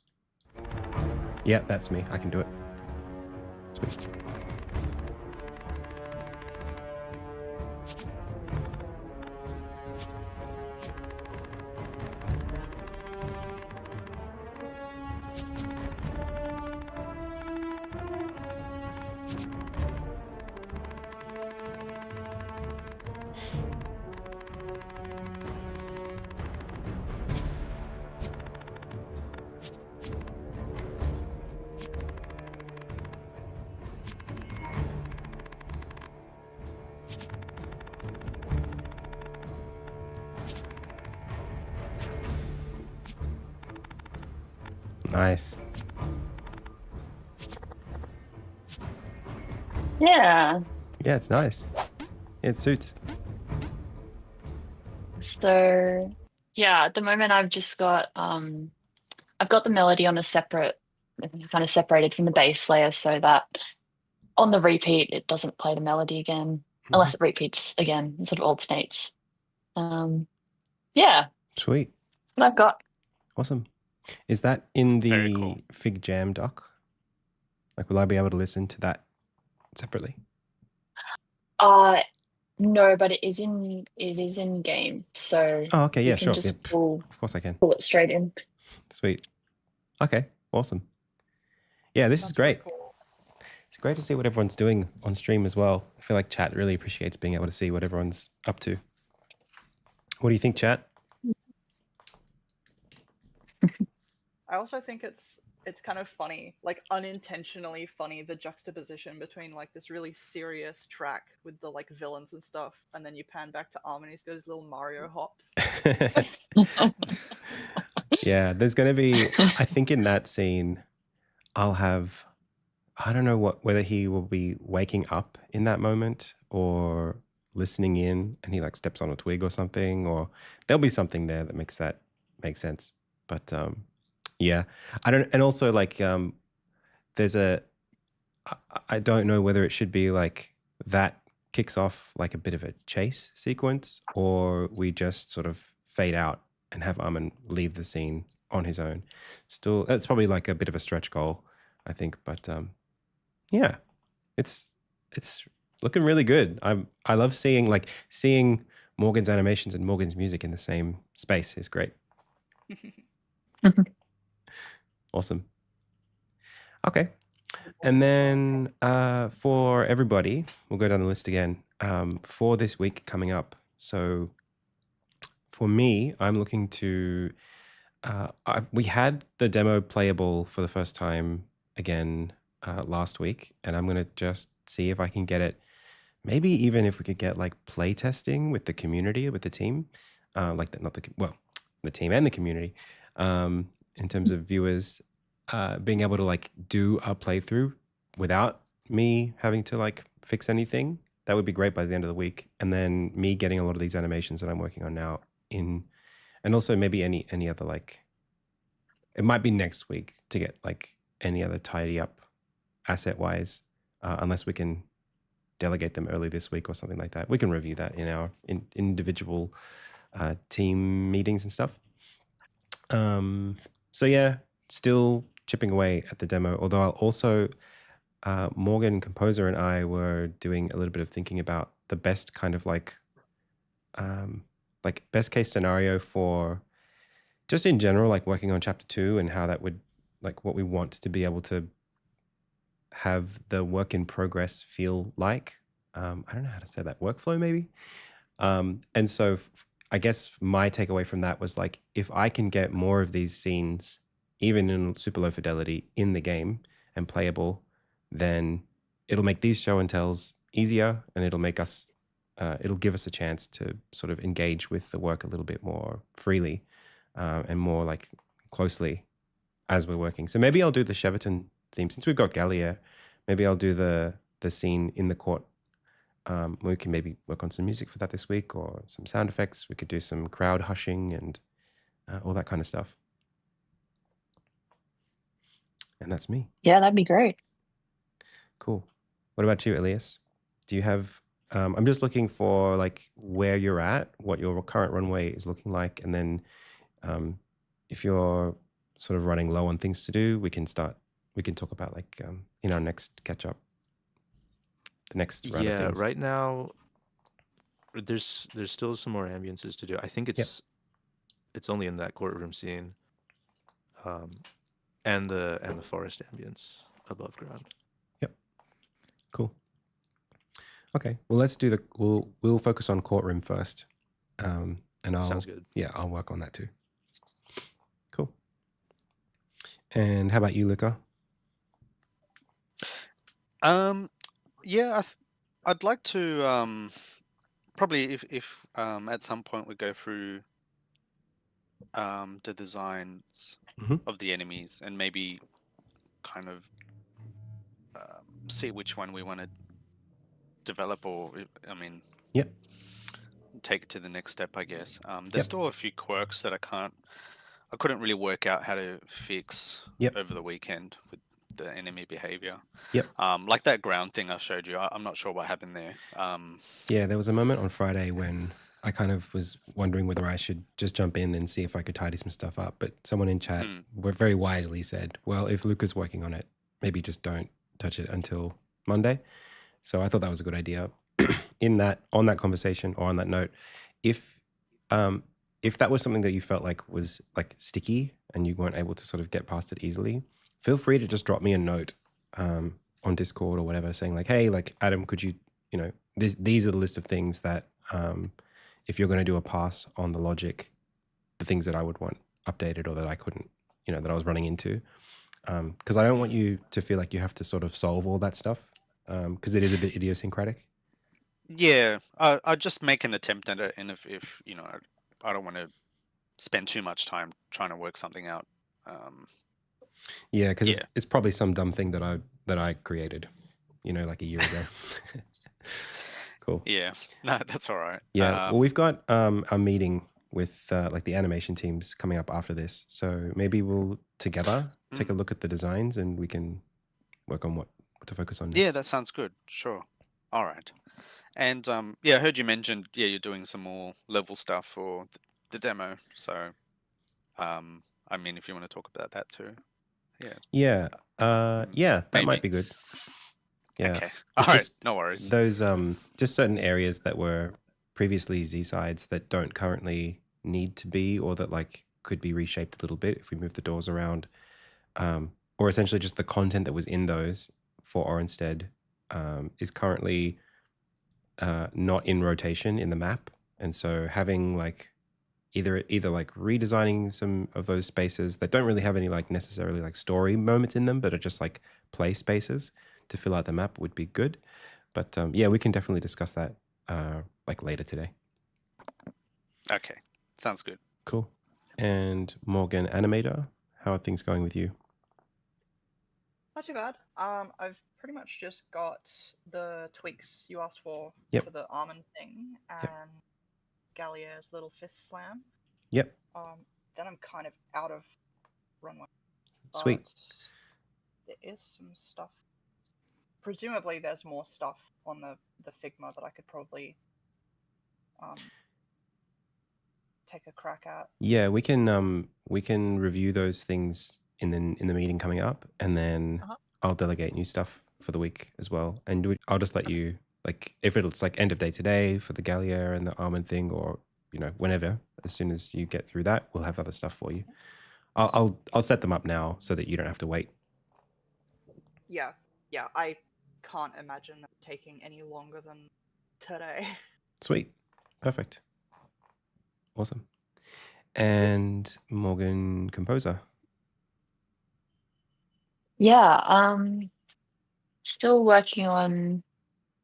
Yeah, that's me. I can do it. Sweet. Nice. Yeah. Yeah, it's nice. It suits. So yeah, at the moment I've just got I've got the melody on a separate, kind of separated from the bass layer so that on the repeat it doesn't play the melody again unless it repeats again. It sort of alternates. Yeah, Sweet. that's what I've got. Awesome. Is that in Very the cool. Fig Jam doc? Like, will I be able to listen to that separately? No, but it is in game, so Oh, okay. you Yeah, can sure. just Yeah, pull of course I can. it straight in. Sweet. Okay. Awesome. Yeah, this is That's really great. cool. It's great to see what everyone's doing on stream as well. I feel like chat really appreciates being able to see what everyone's up to. What do you think, chat? I also think it's kind of funny, like unintentionally funny, the juxtaposition between like this really serious track with the like villains and stuff, and then you pan back to Arm and he's got his little Mario hops. Yeah, there's going to be, I think in that scene, I'll have, I don't know whether he will be waking up in that moment or listening in and he like steps on a twig or something, or there'll be something there that makes that make sense. But yeah, I don't, and also like there's I don't know whether it should be like that kicks off like a bit of a chase sequence or we just sort of fade out and have Armin leave the scene on his own. Still, that's probably like a bit of a stretch goal, I think. But yeah, it's looking really good. I love seeing Morgan's animations and Morgan's music in the same space is great. Awesome. Okay. And then for everybody, we'll go down the list again for this week coming up. So for me, I'm looking to, we had the demo playable for the first time again last week, and I'm going to just see if I can get it. Maybe even if we could get like play testing with the community, with the team, like that, not the, well, the team and the community in terms of viewers being able to like do a playthrough without me having to like fix anything. That would be great by the end of the week. And then me getting a lot of these animations that I'm working on now in, and also maybe any other like, it might be next week to get like any other tidy up asset wise, unless we can delegate them early this week or something like that. We can review that in our individual team meetings and stuff. So yeah, still chipping away at the demo, although I'll also, Morgan, composer, and I were doing a little bit of thinking about the best kind of like best case scenario for just in general, like working on chapter 2 and how that would, like what we want to be able to have the work in progress feel like. I don't know how to say that, workflow maybe. And so I guess my takeaway from that was like, if I can get more of these scenes, even in super low fidelity in the game and playable, then it'll make these show and tells easier, and it'll make us, it'll give us a chance to sort of engage with the work a little bit more freely and more like closely as we're working. So maybe I'll do the Cheverton theme since we've got Gallia. Maybe I'll do the scene in the court. We can maybe work on some music for that this week or some sound effects. We could do some crowd hushing and all that kind of stuff. And that's me. Yeah, that'd be great. Cool. What about you, Elias? Do you have, I'm just looking for like where you're at, what your current runway is looking like. And then if you're sort of running low on things to do, we can talk about like in our next catch up. The next round of Yeah, things. right now there's still some more ambiences to do. I think it's only in that courtroom scene, and the forest ambience above ground. Yep. Cool. Okay. Well, let's do we'll focus on courtroom first, and Sounds good. Yeah, I'll work on that too. Cool. And how about you, Luca? Yeah, I'd like to probably if at some point we go through the designs Mhm. of the enemies, and maybe kind of see which one we want to develop, or I mean, Yep. take it to the next step, I guess. There's Yep. still a few quirks that I couldn't really work out how to fix Yep. over the weekend with the enemy behavior. Yep. Like that ground thing I showed you. I'm not sure what happened there. Yeah, there was a moment on Friday when I kind of was wondering whether I should just jump in and see if I could tidy some stuff up. But someone in chat very wisely said, well, if Luca's working on it, maybe just don't touch it until Monday. So I thought that was a good idea. On that conversation or on that note, if that was something that you felt like was like sticky and you weren't able to sort of get past it easily, feel free to just drop me a note on Discord or whatever, saying like, hey, like Adam, could you, these are the list of things that if you're going to do a pass on the logic, the things that I would want updated or that I couldn't, that I was running into. Because I don't want you to feel like you have to sort of solve all that stuff because it is a bit idiosyncratic. Yeah, I'll just make an attempt at it, and if I don't want to spend too much time trying to work something out. Yeah, because it's probably some dumb thing that I created, like a year ago. Cool. Yeah, no, that's all right. Yeah, well, we've got a meeting with like the animation teams coming up after this, so maybe we'll together take a look at the designs and we can work on what to focus on next. Yeah, that sounds good. Sure. All right. And I heard you mentioned you're doing some more level stuff for the demo. So, I mean, if you want to talk about that too. Yeah. That might be good. Yeah. Okay. All right. No worries. Those just certain areas that were previously Z sides that don't currently need to be, or that like could be reshaped a little bit if we move the doors around, or essentially just the content that was in those for Orenstead is currently not in rotation in the map, and so having like either like redesigning some of those spaces that don't really have any like necessarily like story moments in them, but are just like play spaces to fill out the map would be good. But we can definitely discuss that like later today. Okay, sounds good. Cool. And Morgan, animator, how are things going with you? Not too bad. I've pretty much just got the tweaks you asked for for the almond thing and Gallia's little fist slam. Yep. Then I'm kind of out of runway. Sweet. There is some stuff. Presumably, there's more stuff on the Figma that I could probably take a crack at. Yeah, we can review those things in the meeting coming up, and then I'll delegate new stuff for the week as well. And I'll just let you, like, if it's like end of day today for the Gallia and the almond thing, or whenever, as soon as you get through that, we'll have other stuff for you. I'll set them up now so that you don't have to wait. Yeah, I can't imagine them taking any longer than today. Sweet. Perfect. Awesome. And Morgan, composer. Yeah, still working on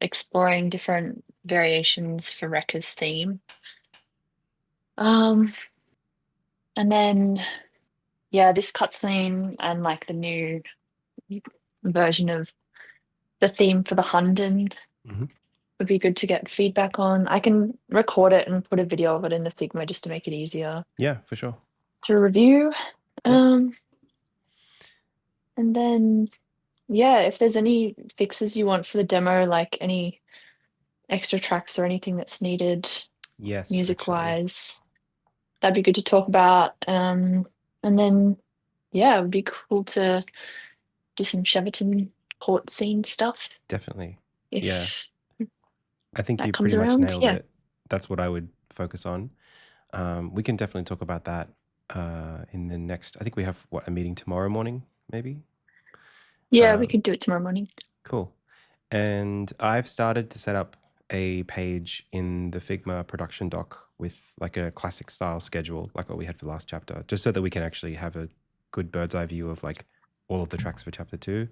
exploring different variations for Rekka's theme. And then this cutscene and like the new version of the theme for the Hunden would be good to get feedback on. I can record it and put a video of it in the Figma just to make it easier. Yeah, for sure. To review. And then, if there's any fixes you want for the demo, like any extra tracks or anything that's needed, music-wise, that'd be good to talk about. And then, it would be cool to do some Cheverton court scene stuff. Definitely. If I think you pretty much nailed it. That's what I would focus on. We can definitely talk about that in the next, I think we have a meeting tomorrow morning, maybe? Yeah, we could do it tomorrow morning. Cool. And I've started to set up a page in the Figma production doc with like a classic style schedule, like what we had for last chapter, just so that we can actually have a good bird's eye view of like all of the tracks for chapter 2.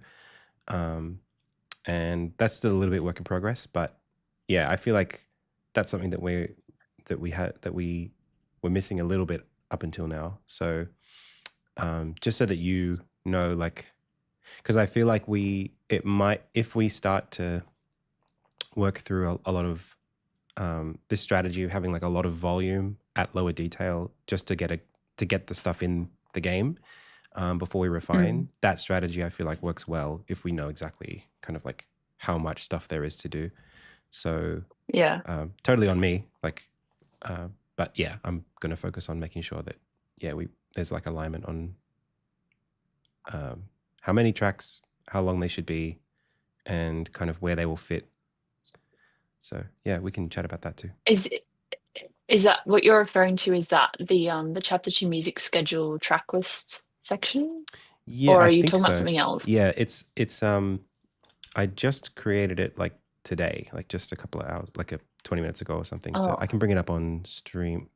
And that's still a little bit work in progress, but I feel like that's something that we were missing a little bit up until now. So just so that you know, like, because I feel like if we start to work through a lot of this strategy of having like a lot of volume at lower detail just to get the stuff in the game before we refine, that strategy I feel like works well if we know exactly kind of like how much stuff there is to do. So Yeah. totally on me, like, but yeah, I'm going to focus on making sure that there's like alignment on how many tracks, how long they should be, and kind of where they will fit. So yeah, we can chat about that too. Is that what you're referring to? Is that the chapter 2 music schedule track list section? Yeah, or are I you think talking about so. something else? Yeah, it's I just created it like today, like just a couple of hours, like 20 minutes ago or something. So I can bring it up on stream,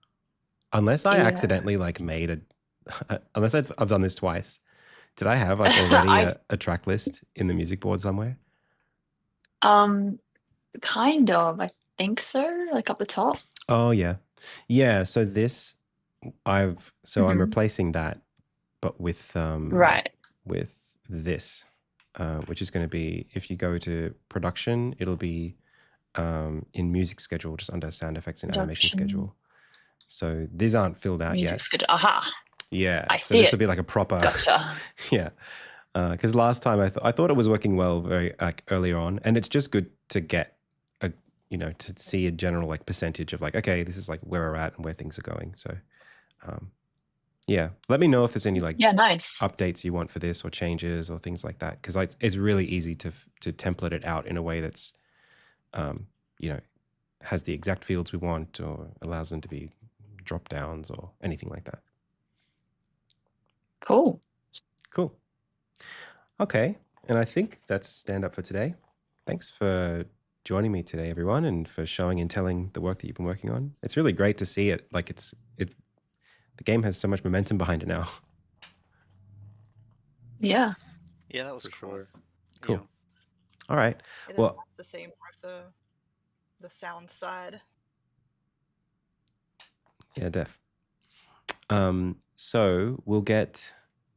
unless I Yeah. accidentally like made unless I've done this twice. Did I have like already a track list in the music board somewhere? Kind of. I think so. Like up the top. Oh yeah, yeah. So this, I'm replacing that, but with Right. with this, which is going to be, if you go to production, it'll be in music schedule, just under sound effects and animation Production. schedule. So these aren't filled out Music yet. schedule. Aha. Yeah. I So see this it. will be like a proper. Gotcha. Yeah. Because last time I thought it was working well very like earlier on, and it's just good to get to see a general like percentage of like, okay, this is like where we're at and where things are going. So yeah, let me know if there's any like nice. updates you want for this or changes or things like that, because it's really easy to template it out in a way that's has the exact fields we want or allows them to be drop downs or anything like that. Cool. Okay, and I think that's stand up for today. Thanks for joining me today, everyone, and for showing and telling the work that you've been working on. It's really great to see it. Like the game has so much momentum behind it now. Yeah. Yeah, that was For cool. sure. Cool. Yeah. All right. It is Well, nice to see more of the sound side. yeah, def. So we'll get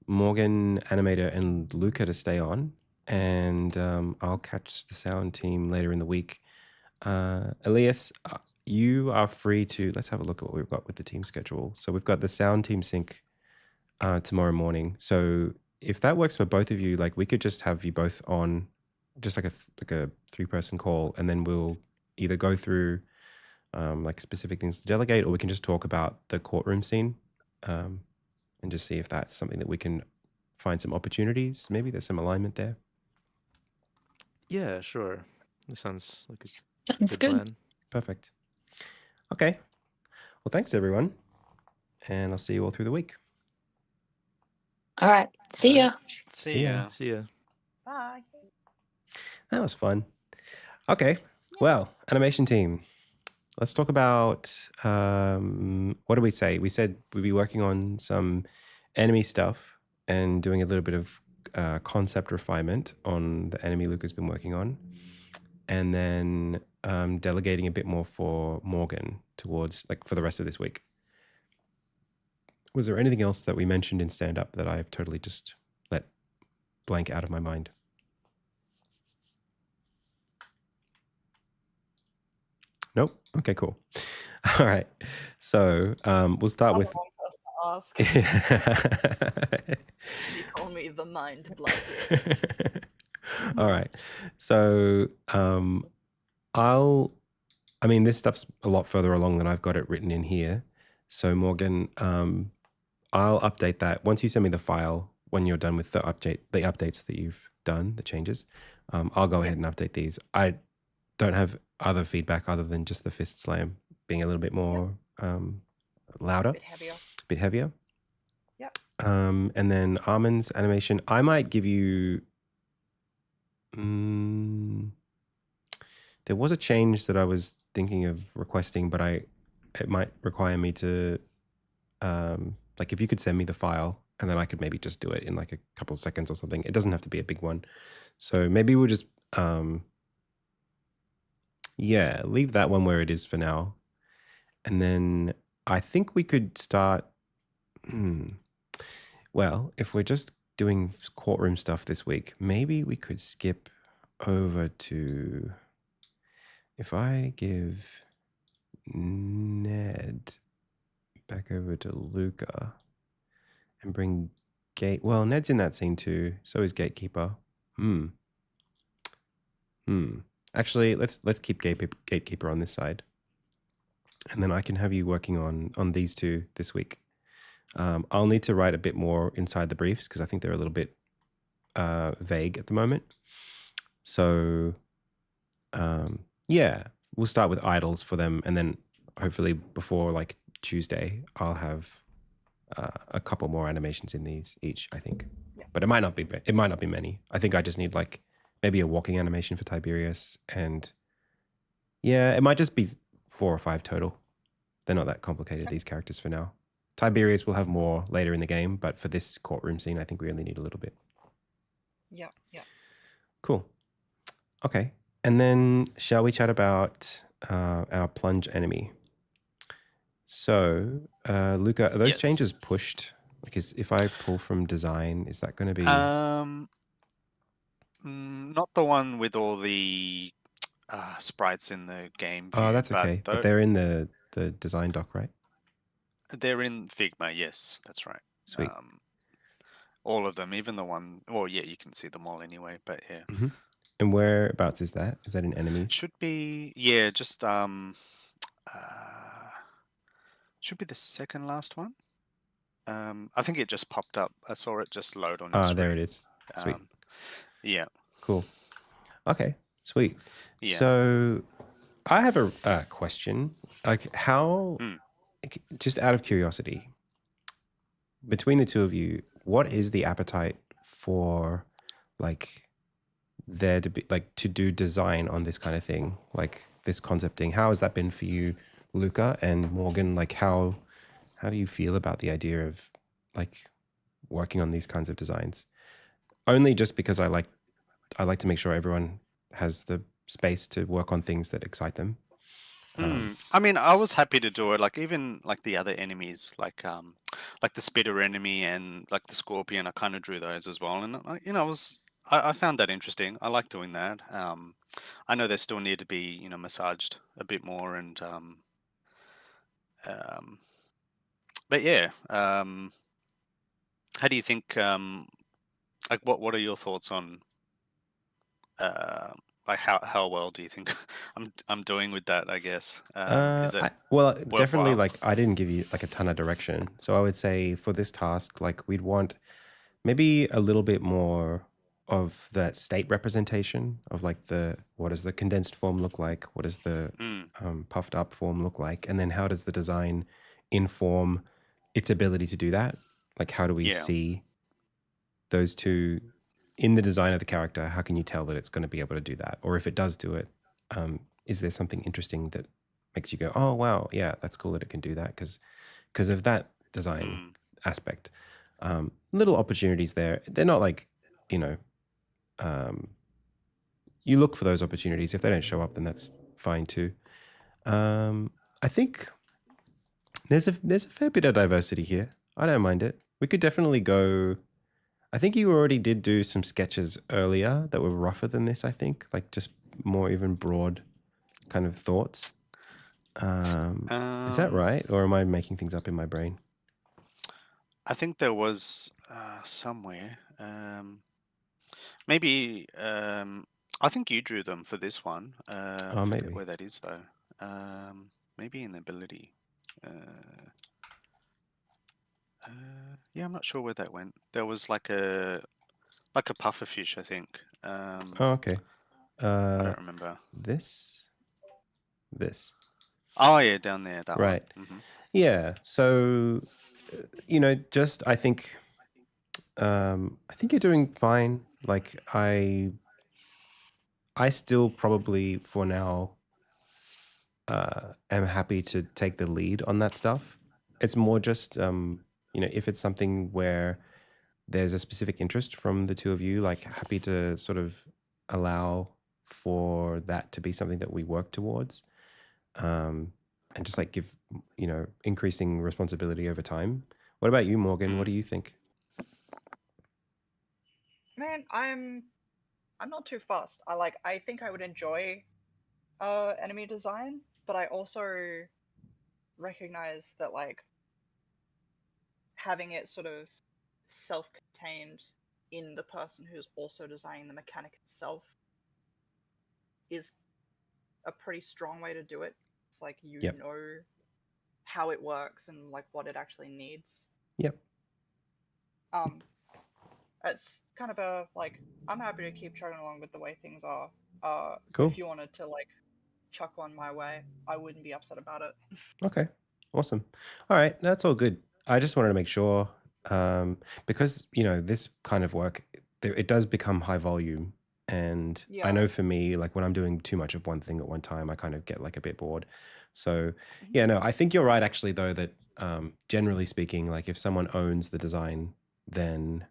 Morgan, Animator, and Luca to stay on, and I'll catch the sound team later in the week. Elias, you are free to, let's have a look at what we've got with the team schedule. So we've got the sound team sync tomorrow morning. So if that works for both of you, like we could just have you both on, just like a 3-person call, and then we'll either go through like specific things to delegate, or we can just talk about the courtroom scene and just see if that's something that we can find some opportunities. Maybe there's some alignment there. Yeah, sure. This sounds like a Sounds good good. plan. Perfect. Okay. Well, thanks everyone, and I'll see you all through the week. All right. See ya. See ya. See ya. Bye. That was fun. Okay. Well, animation team. Let's talk about what did we say? We said we'd be working on some enemy stuff and doing a little bit of concept refinement on the enemy Luca's been working on, and then delegating a bit more for Morgan towards like for the rest of this week. Was there anything else that we mentioned in stand up that I've totally just let blank out of my mind? Nope. Okay, cool. All right. So we'll start I'm with. the wrong person to ask. You call me the mind blank. All right. So this stuff's a lot further along than I've got it written in here. So Morgan, I'll update that once you send me the file. When you're done with the updates that you've done, the changes, I'll go ahead and update these. I don't have other feedback other than just the fist slam being a little bit more louder, A bit heavier. Yep. And then Armin's animation, I might give you. There was a change that I was thinking of requesting, but it might require me to, like, if you could send me the file and then I could maybe just do it in like a couple of seconds or something. It doesn't have to be a big one. So maybe we'll just, leave that one where it is for now. And then I think we could start, Well, if we're just doing courtroom stuff this week, maybe we could skip over to. If I give Ned back over to Luca and bring Gate. Well, Ned's in that scene too. So is Gatekeeper. Actually, let's keep Gatekeeper on this side, and then I can have you working on these two this week. I'll need to write a bit more inside the briefs because I think they're a little bit vague at the moment. So, yeah, we'll start with idols for them, and then hopefully before like Tuesday, I'll have a couple more animations in these each. I think, but it might not be many. I think I just need like maybe a walking animation for Tiberius, and yeah, it might just be 4 or 5 total. They're not that complicated, these characters for now. Tiberius will have more later in the game, but for this courtroom scene, I think we only need a little bit. Yeah. Cool. Okay. And then shall we chat about our plunge enemy? So, Luca, are those changes pushed? Like, if I pull from design, is that going to be... Not the one with all the sprites in the game view. Oh, that's okay. But they're in the design doc, right? They're in Figma, yes, that's right. Sweet. All of them, even the one... Well, yeah, you can see them all anyway, but yeah. Mm-hmm. And whereabouts is that? Is that in enemies? Should be, yeah, just... should be the second last one. I think it just popped up. I saw it just load on your screen. There it is. Sweet. Yeah. Cool. Okay, sweet. Yeah. So I have a question. Like how, just out of curiosity, between the two of you, what is the appetite for like there to be like to do design on this kind of thing, like this concepting? How has that been for you, Luca and Morgan? Like how do you feel about the idea of like working on these kinds of designs? Only just because I like to make sure everyone has the space to work on things that excite them. I mean, I was happy to do it. Like even like the other enemies, like the spitter enemy and like the scorpion. I kind of drew those as well, and I found that interesting. I like doing that. I know they still need to be massaged a bit more, and but yeah. How do you think? Like what are your thoughts on? Like how well do you think I'm doing with that? I guess is it definitely. worthwhile? Like I didn't give you like a ton of direction, so I would say for this task, like we'd want maybe a little bit more of that state representation of like what does the condensed form look like? What does the puffed up form look like? And then how does the design inform its ability to do that? Like how do we see those two in the design of the character? How can you tell that it's going to be able to do that? Or if it does do it, is there something interesting that makes you go, oh, wow, yeah, that's cool that it can do that because of that design aspect. Little opportunities there. They're not like, you look for those opportunities. If they don't show up, then that's fine too. I think there's a fair bit of diversity here. I don't mind it. We could definitely go... I think you already did do some sketches earlier that were rougher than this, I think. Like just more even broad kind of thoughts. Is that right? Or am I making things up in my brain? I think there was somewhere. Maybe I think you drew them for this one. I maybe forget where that is though. Maybe in ability. Yeah, I'm not sure where that went. There was like a pufferfish, I think. okay. I don't remember. This. Oh yeah, down there. That right. one. Mm-hmm. Yeah. So, just I think you're doing fine. Like I still probably for now am happy to take the lead on that stuff. It's more just if it's something where there's a specific interest from the two of you, like happy to sort of allow for that to be something that we work towards, and just like give increasing responsibility over time. What about you, Morgan? What do you think? Man, I'm not too fussed. I think I would enjoy enemy design, but I also recognize that like having it sort of self-contained in the person who's also designing the mechanic itself is a pretty strong way to do it. It's like you Yep. know how it works and like what it actually needs. Yep. It's kind of a like I'm happy to keep chugging along with the way things are. Cool. If you wanted to like chuck one my way, I wouldn't be upset about it. Okay. Awesome. All right. That's all good. I just wanted to make sure because, this kind of work, it does become high volume. And I Yeah. know for me, like when I'm doing too much of one thing at one time, I kind of get like a bit bored. So, Mhm. yeah, no, I think you're right actually, though, that generally speaking, like if someone owns the design, then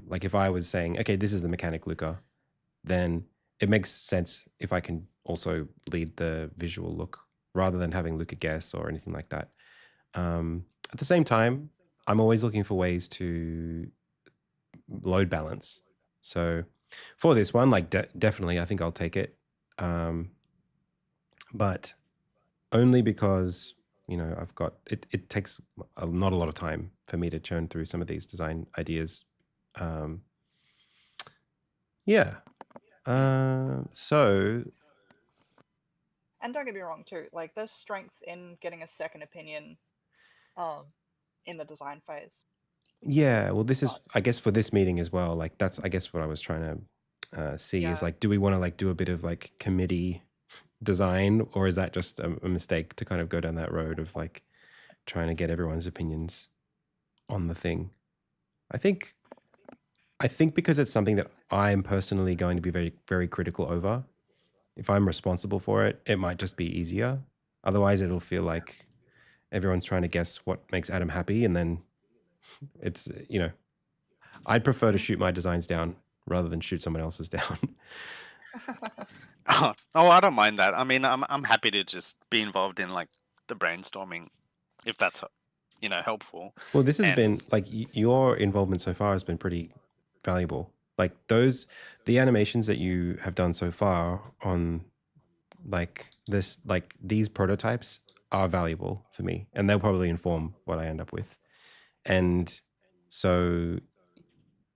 like if I was saying, okay, this is the mechanic, Luca, then it makes sense if I can also lead the visual look rather than having Luca guess or anything like that. At the same time, I'm always looking for ways to load balance. So for this one, like definitely, I think I'll take it. But only because, I've got it. It takes not a lot of time for me to churn through some of these design ideas. Yeah. So And don't get me wrong too, like there's strength in getting a second opinion in the design phase. yeah, well, this is, But I guess, for this meeting as well. Like that's, I guess, what I was trying to see is yeah. like, do we want to like do a bit of like committee design, or is that just a mistake to kind of go down that road of like trying to get everyone's opinions on the thing? I think because it's something that I'm personally going to be very, very critical over. If I'm responsible for it, it might just be easier. Otherwise, it'll feel like everyone's trying to guess what makes Adam happy, and then it's I'd prefer to shoot my designs down rather than shoot someone else's down. Oh, I don't mind that. I mean, I'm happy to just be involved in like the brainstorming, if that's helpful. Well, this has And been like your involvement so far has been pretty valuable. Like the animations that you have done so far on like these prototypes are valuable for me, and they'll probably inform what I end up with. And so,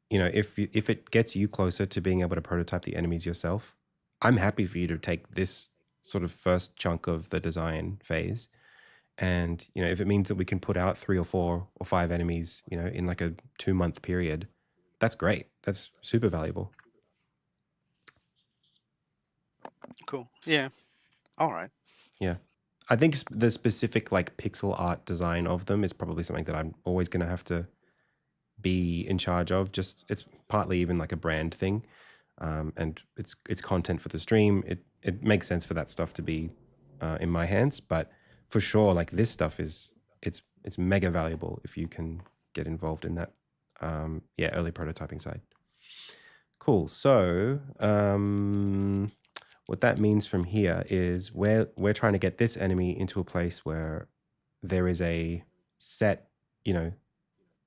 if it gets you closer to being able to prototype the enemies yourself, I'm happy for you to take this sort of first chunk of the design phase. And, if it means that we can put out 3 or 4 or 5 enemies, in like a 2-month period, that's great. That's super valuable. cool. Yeah. All right. Yeah. I think the specific like pixel art design of them is probably something that I'm always going to have to be in charge of. Just it's partly even like a brand thing, and it's content for the stream. It makes sense for that stuff to be in my hands, but for sure, like this stuff is it's mega valuable if you can get involved in that. Early prototyping side. Cool. So what that means from here is we're trying to get this enemy into a place where there is a set, an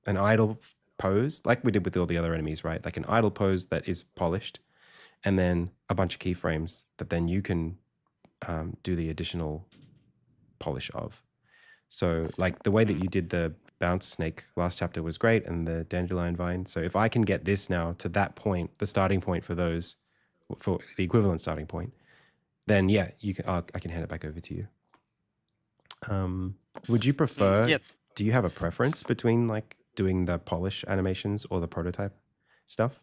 idle pose, like we did with all the other enemies, right? Like an idle pose that is polished, and then a bunch of keyframes that then you can do the additional polish of. So like the way that you did the bounce snake last chapter was great, and the dandelion vine. So if I can get this now to that point, the starting point for those, for the equivalent starting point, then yeah, you can. I can hand it back over to you. Would you prefer? Yeah. Do you have a preference between like doing the polish animations or the prototype stuff?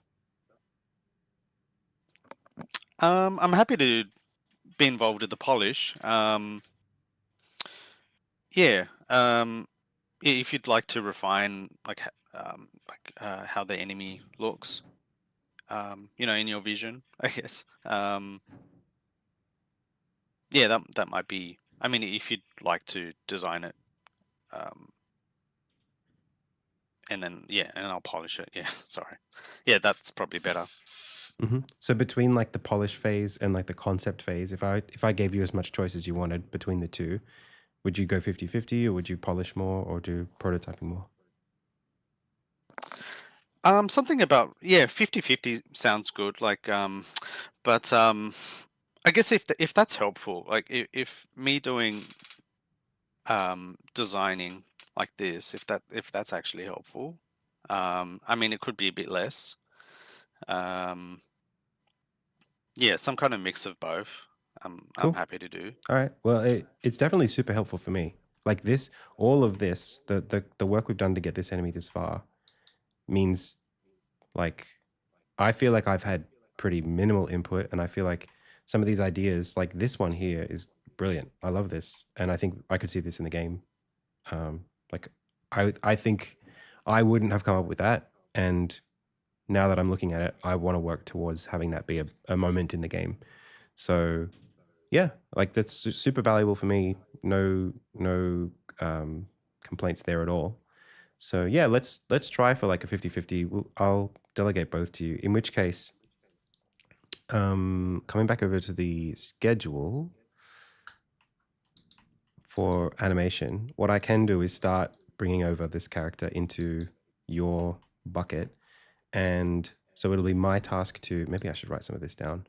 I'm happy to be involved with the polish. Yeah. If you'd like to refine how the enemy looks, in your vision, I guess. Yeah, that might be. I mean, if you'd like to design it, and then and I'll polish it. Yeah, sorry. Yeah, that's probably better. Mm-hmm. So between like the polish phase and like the concept phase, if I gave you as much choice as you wanted between the two, would you go 50-50, or would you polish more or do prototyping more? Something about 50-50 sounds good. Like but I guess if that's helpful, like if me doing designing like this, if that's actually helpful, I mean it could be a bit less. Um, yeah, some kind of mix of both. I'm Cool. happy to do. All right. Well, it's definitely super helpful for me. Like this, all of this, the work we've done to get this enemy this far means like I feel like I've had pretty minimal input, and I feel like some of these ideas, like this one here, is brilliant. I love this, and I think I could see this in the game. Like I think I wouldn't have come up with that, and now that I'm looking at it, I want to work towards having that be a moment in the game. So yeah, like that's super valuable for me. No complaints there at all. So yeah, let's try for like a 50-50. I'll delegate both to you. In which case, coming back over to the schedule for animation, what I can do is start bringing over this character into your bucket. And so it'll be my task to, maybe I should write some of this down.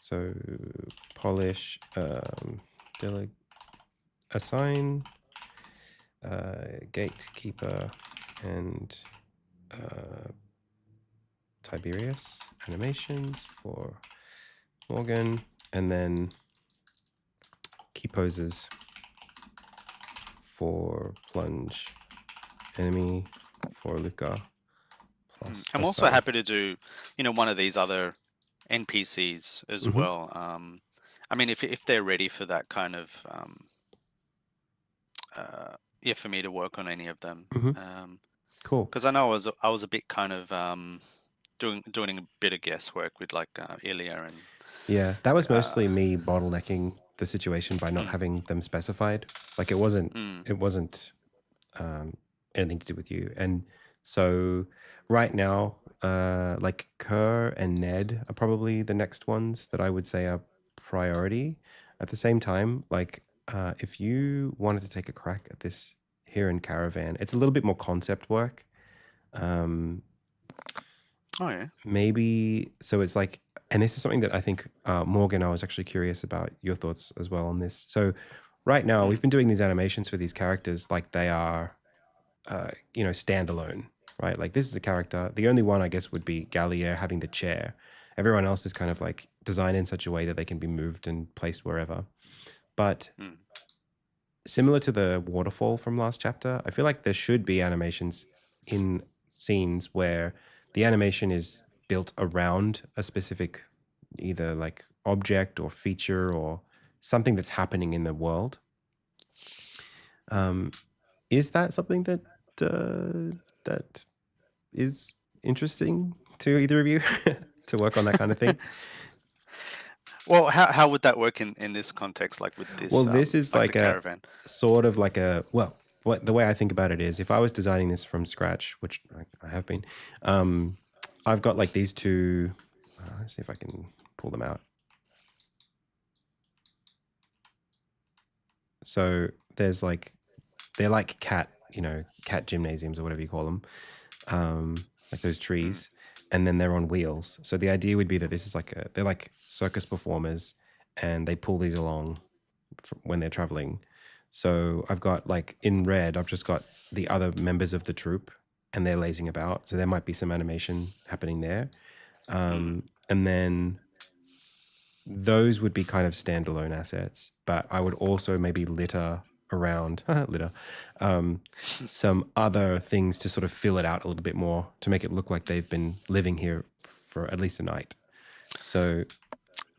So polish, assign gatekeeper and Tiberius animations for Morgan, and then key poses for plunge enemy for Luca. Plus I'm also assign. happy to do, one of these other NPCs as Mhm. well. I mean, if they're ready for that kind of, for me to work on any of them. Mhm. Cool. Because I know I was a bit kind of doing a bit of guesswork with like Ilya and Yeah, that was mostly me bottlenecking the situation by not Mm. having them specified. Like it wasn't mm, anything to do with you. And so right now, like Kerr and Ned are probably the next ones that I would say are priority. At the same time, like if you wanted to take a crack at this here in Caravan, it's a little bit more concept work. oh yeah. Maybe so it's like, and this is something that I think Morgan, I was actually curious about your thoughts as well on this. So right now we've been doing these animations for these characters like they are standalone, right? Like this is a character. The only one I guess would be Gallier having the chair. Everyone else is kind of like designed in such a way that they can be moved and placed wherever. But Mm. similar to the waterfall from last chapter, I feel like there should be animations in scenes where the animation is built around a specific either like object or feature or something that's happening in the world. Is that something that that is interesting to either of you to work on that kind of thing? Well, how would that work in this context, like with this? Well, this is like the like a caravan. sort of like a, well, what the way I think about it is if I was designing this from scratch, which I have been, I've got like these two, let's see if I can pull them out. So there's like, they're like cat gymnasiums or whatever you call them, like those trees, and then they're on wheels. So the idea would be that this is like they're like circus performers, and they pull these along when they're traveling. So I've got like in red, I've just got the other members of the troupe, and they're lazing about. So there might be some animation happening there, and then those would be kind of standalone assets. But I would also maybe litter around some other things to sort of fill it out a little bit more to make it look like they've been living here for at least a night. So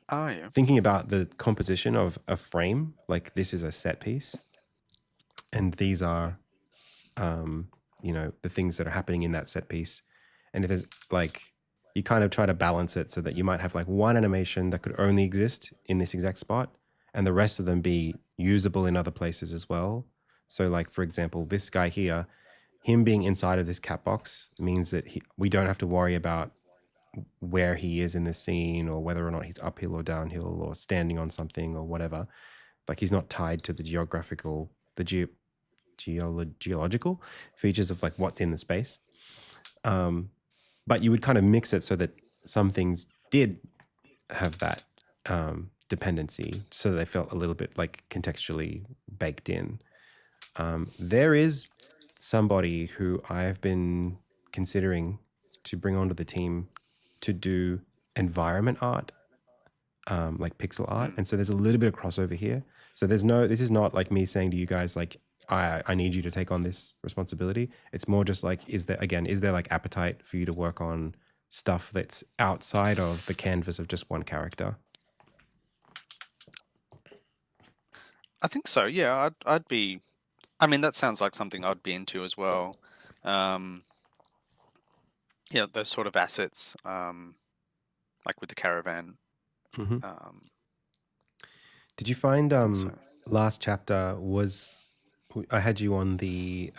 Oh yeah. thinking about the composition of a frame, like this is a set piece, and these are the things that are happening in that set piece. And if there's like, you kind of try to balance it so that you might have like one animation that could only exist in this exact spot and the rest of them be usable in other places as well. So like, for example, this guy here, him being inside of this cat box means that we don't have to worry about where he is in the scene or whether or not he's uphill or downhill or standing on something or whatever. Like he's not tied to the geological features of like what's in the space. But you would kind of mix it so that some things did have that dependency, so they felt a little bit like contextually baked in. There is somebody who I've been considering to bring onto the team to do environment art, like pixel art. And so there's a little bit of crossover here. So this is not like me saying to you guys, like, I need you to take on this responsibility. It's more just like, is there like appetite for you to work on stuff that's outside of the canvas of just one character? I think so. Yeah, I'd be. I mean, that sounds like something I'd be into as well. Yeah, those sort of assets, like with the caravan. Mhm. Did you find So. last chapter I had you on the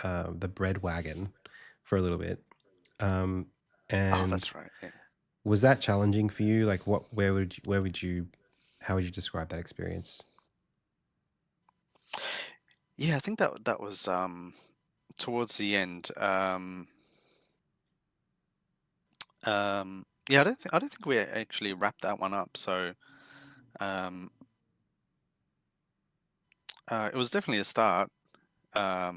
bread wagon for a little bit, Oh, and that's right. Yeah. was that challenging for you? Like, how would you describe that experience? Yeah, I think that was towards the end. Yeah, I don't think we actually wrapped that one up. So, it was definitely a start. But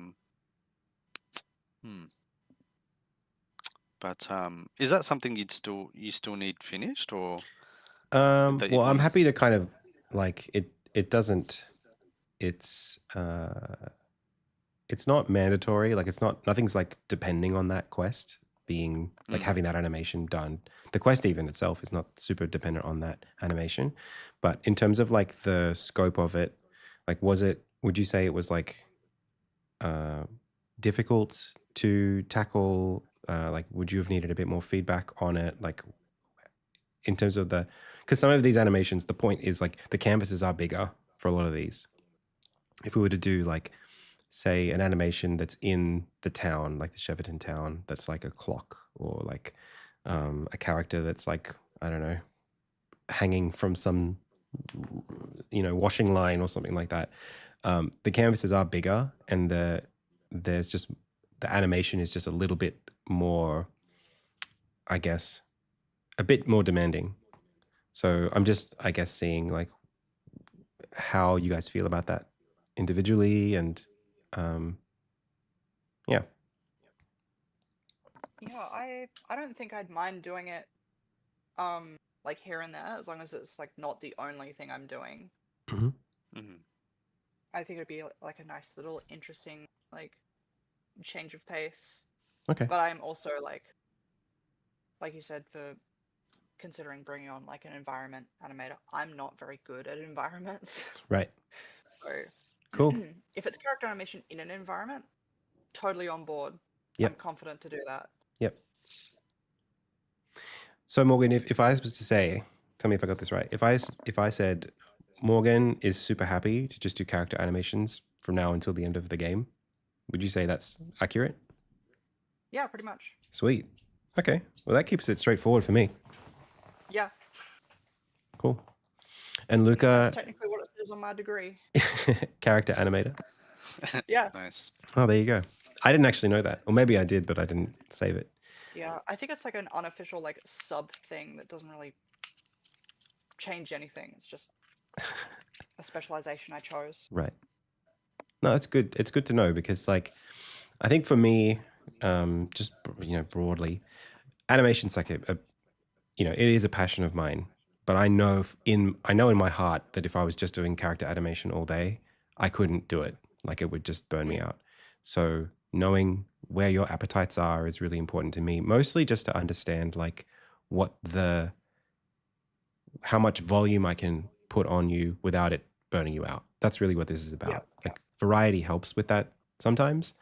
is that something you still need finished, or that you'd Well, I'm want? happy to kind of like it. It doesn't. It's not mandatory. Like, nothing's like depending on that quest being like having that animation done. The quest even itself is not super dependent on that animation. But in terms of like the scope of it, like, would you say it was like difficult to tackle? Like, would you have needed a bit more feedback on it? Like, in terms of because some of these animations, the point is like the canvases are bigger for a lot of these. If we were to do like, say, an animation that's in the town, like the Cheverton town, that's like a clock, or like a character that's like, I don't know, hanging from some, washing line or something like that. The canvases are bigger, and there's just the animation is just a little bit more, I guess, a bit more demanding. So I'm just, I guess, seeing like how you guys feel about that individually, and yeah. Yeah, I don't think I'd mind doing it like here and there, as long as it's like not the only thing I'm doing. I think it'd be like a nice little interesting like change of pace. Okay. But I'm also like you said, for considering bringing on like an environment animator, I'm not very good at environments. Right. So Cool. if it's character animation in an environment, totally on board. Yep. I'm confident to do that. Yep. So Morgan, if I was to say, tell me if I got this right. If I said Morgan is super happy to just do character animations from now until the end of the game, would you say that's accurate? Yeah, pretty much. Sweet. Okay. Well, that keeps it straightforward for me. Yeah. Cool. And Luca, That's technically what it says on my degree. character animator. Yeah. Nice. Oh, there you go. I didn't actually know that, or maybe I did, but I didn't save it. Yeah, I think it's like an unofficial like sub thing that doesn't really change anything. It's just a specialization I chose. Right. No, it's good. It's good to know, because like, I think for me, just broadly, animation's like it is a passion of mine. But I know in my heart that if I was just doing character animation all day, I couldn't do it. Like, it would just burn me out. So knowing where your appetites are is really important to me, mostly just to understand like how much volume I can put on you without it burning you out. That's really what this is about. Yeah. Like, variety helps with that sometimes.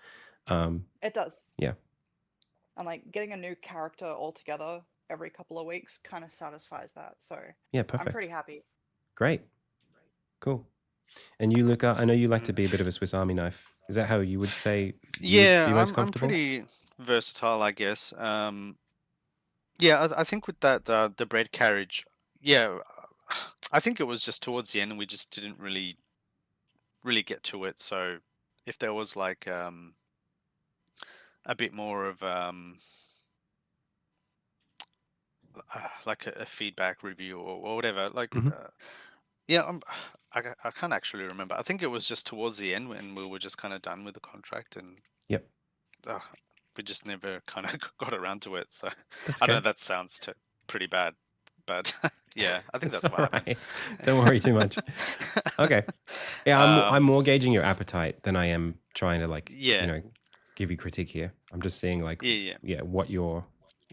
It does. Yeah. And like getting a new character altogether every couple of weeks kind of satisfies that. So Yeah, perfect. I'm pretty happy. Great. Cool. And you, Luca, I know you like to be a bit of a Swiss Army knife. Is that how you would say Yeah, you're most I'm comfortable? pretty versatile, I guess. Yeah, I think with that the bread carriage, yeah, I think it was just towards the end, and we just didn't really get to it. So if there was like a bit more of like a feedback review or whatever. Like, Mhm. yeah, I can't actually remember. I think it was just towards the end when we were just kind of done with the contract, and Yep. we just never kind of got around to it. So That's I know okay. that sounds pretty bad, but yeah, I think That's that's what all happened. right. Don't worry too much. Okay. Yeah, I'm more gauging your appetite than I am trying to like, Yeah, give you critique here. I'm just seeing like, yeah, yeah. what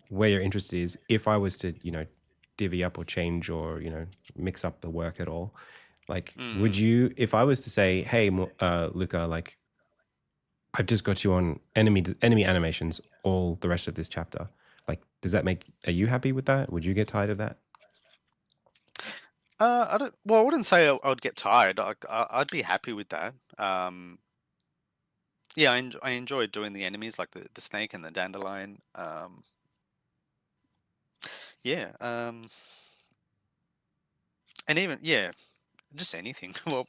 where your interest is. If I was to, divvy up or change or, mix up the work at all, like, would Mm. you, if I was to say, hey, Luca, like, I've just got you on enemy animations all the rest of this chapter. Like, are you happy with that? Would you get tired of that? I don't. Well, I wouldn't say I would get tired. I'd be happy with that. Yeah, I enjoy doing the enemies like the snake and the dandelion. Yeah. And even just anything. Well,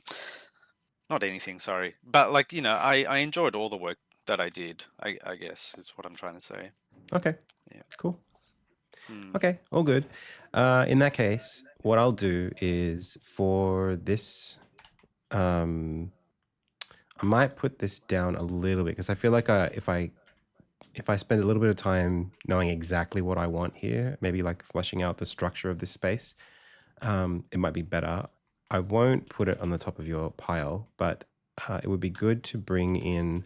not anything. Sorry, but like I enjoyed all the work that I did. I guess is what I'm trying to say. Okay. Yeah. Cool. Mm. Okay, all good. In that case, what I'll do is for this, I might put this down a little bit because I feel like if I spend a little bit of time knowing exactly what I want here, maybe like fleshing out the structure of this space, it might be better. I won't put it on the top of your pile, but it would be good to bring in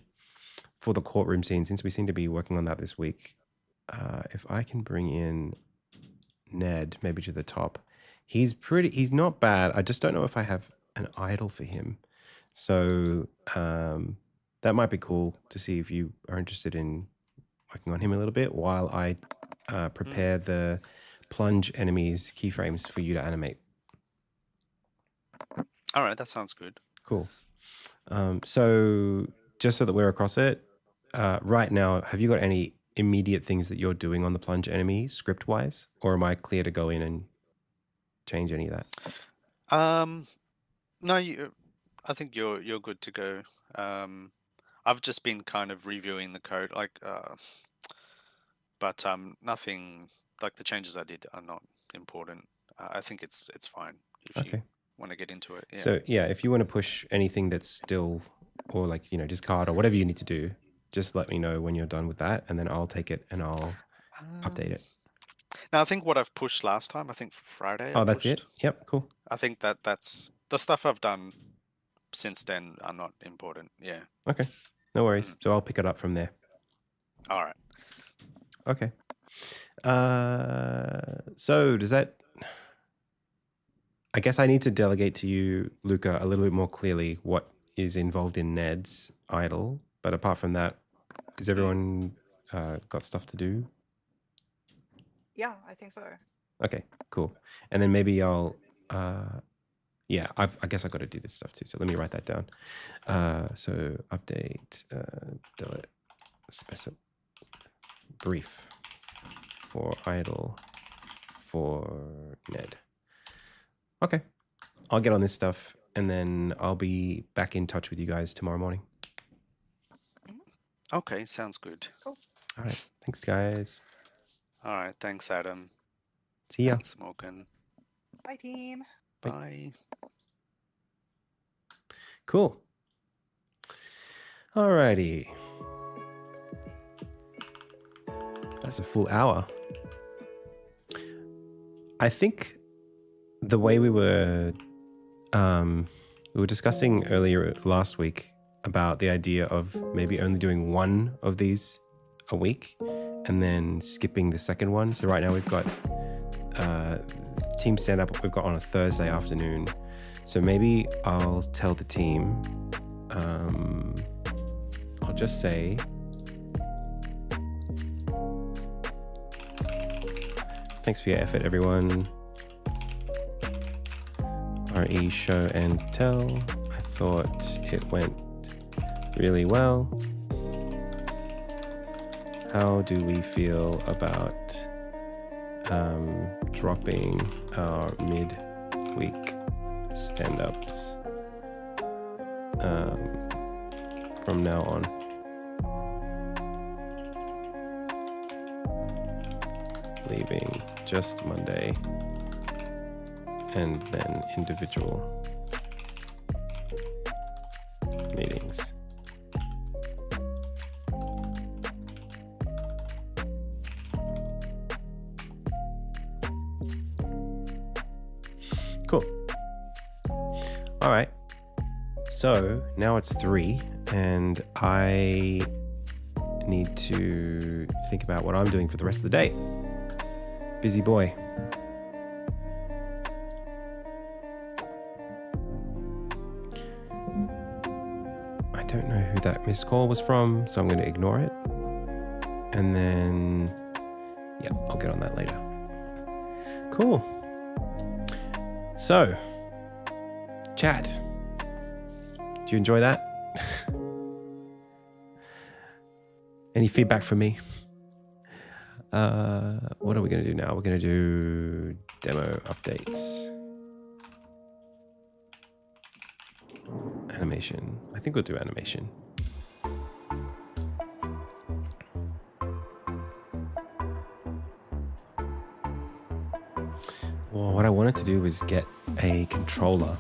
for the courtroom scene, since we seem to be working on that this week. If I can bring in Ned maybe to the top. He's not bad. I just don't know if I have an idol for him. So that might be cool to see if you are interested in working on him a little bit while I prepare the plunge enemies keyframes for you to animate. All right, that sounds good. Cool. So just so that we're across it, right now, have you got any immediate things that you're doing on the plunge enemy script wise, or am I clear to go in and change any of that? No, I think you're good to go. I've just been kind of reviewing the code, like, but nothing like the changes I did are not important. I think it's fine if you Okay. want to get into it. Yeah. So yeah, if you want to push anything that's still, or like, discard or whatever you need to do, just let me know when you're done with that, and then I'll take it and I'll update it. Now I think what I've pushed last time, I think Friday. Oh, that's it? Yep, cool. I think that's the stuff I've done since then are not important. Yeah. Okay, no worries. So I'll pick it up from there. All right. Okay. So does that... I guess I need to delegate to you, Luca, a little bit more clearly what is involved in Ned's idol. But apart from that, is everyone got stuff to do? Yeah, I think so. Okay, cool. And then maybe I'll... yeah, I guess I've got to do this stuff too. So let me write that down. So update, delete, brief for idle for Ned. Okay, I'll get on this stuff and then I'll be back in touch with you guys tomorrow morning. Okay, sounds good. Cool. All right, thanks guys. All right, thanks, Adam. See ya. Thanks, Morgan. Bye, team. Bye. Cool. Alrighty. That's a full hour. I think the way we were discussing earlier last week about the idea of maybe only doing one of these a week and then skipping the second one. So right now we've got team stand-up we've got on a Thursday afternoon. So maybe I'll tell the team, I'll just say, thanks for your effort, everyone. RE show and tell. I thought it went really well. How do we feel about dropping our mid-week stand-ups? from now on. Leaving just Monday and then individual meetings. Cool. All right. So now it's 3 and I need to think about what I'm doing for the rest of the day. Busy boy. I don't know who that missed call was from, so I'm going to ignore it. And then, yeah, I'll get on that later. Cool. So, chat. Do you enjoy that? Any feedback from me? What are we going to do now? We're going to do demo updates. Animation. I think we'll do animation. Well, what I wanted to do was get a controller.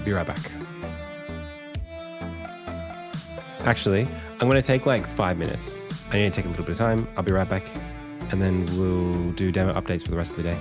Be right back. Actually, I'm going to take like 5 minutes. I need to take a little bit of time. I'll be right back. And then we'll do demo updates for the rest of the day.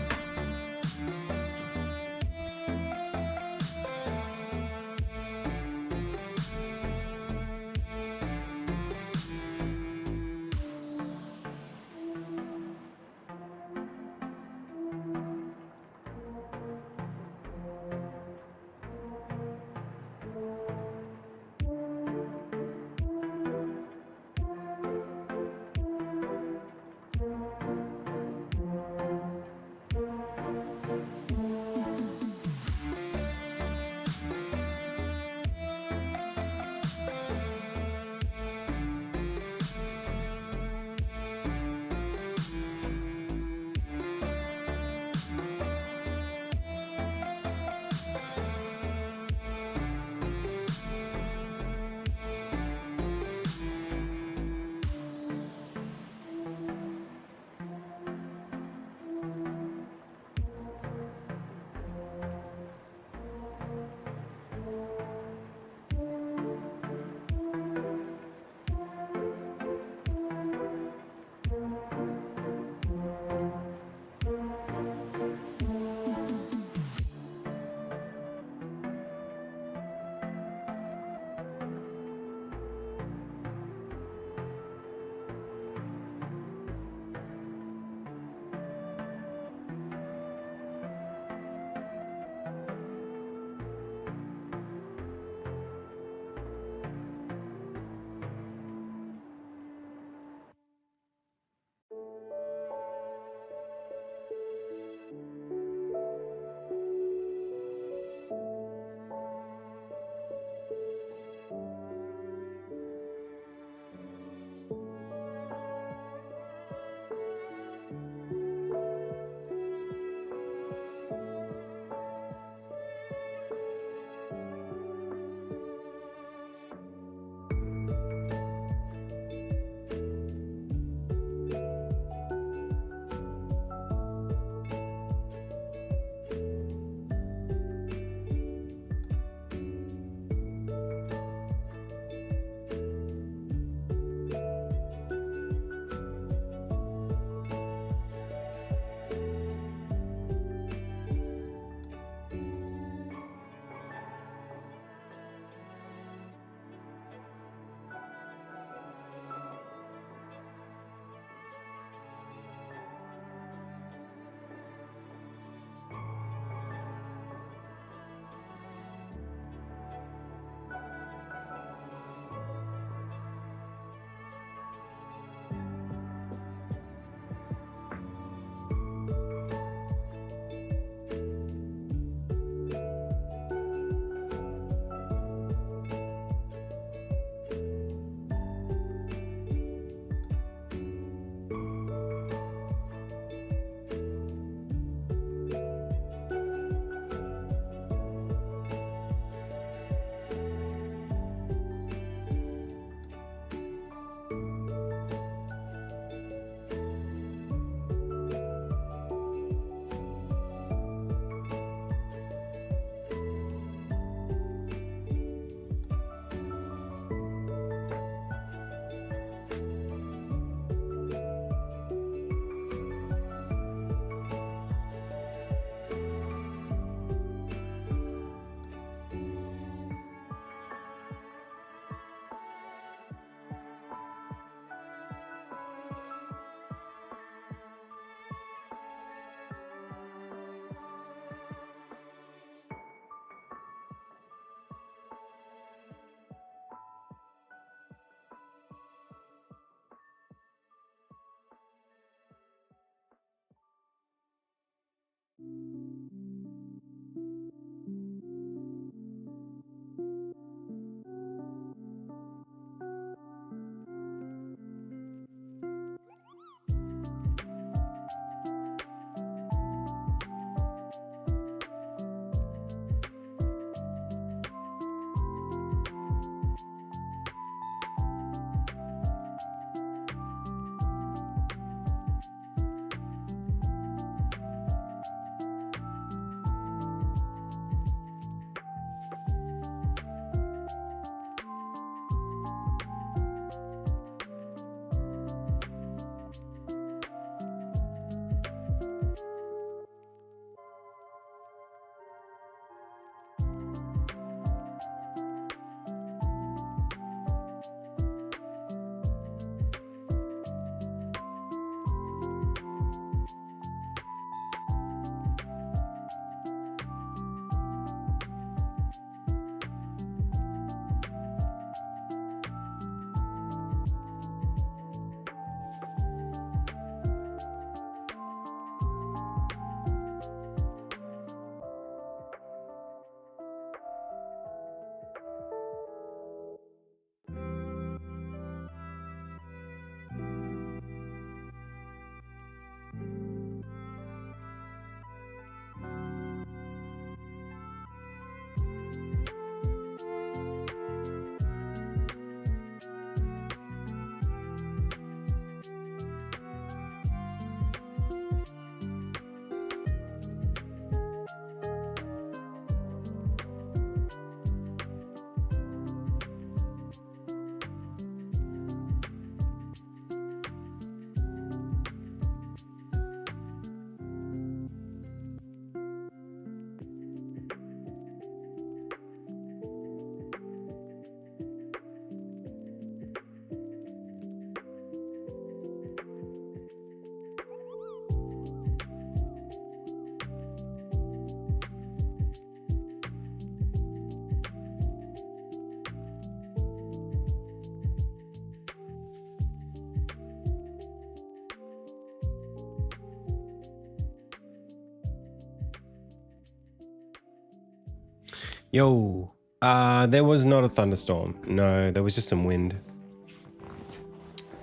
Yo, there was not a thunderstorm. No, there was just some wind.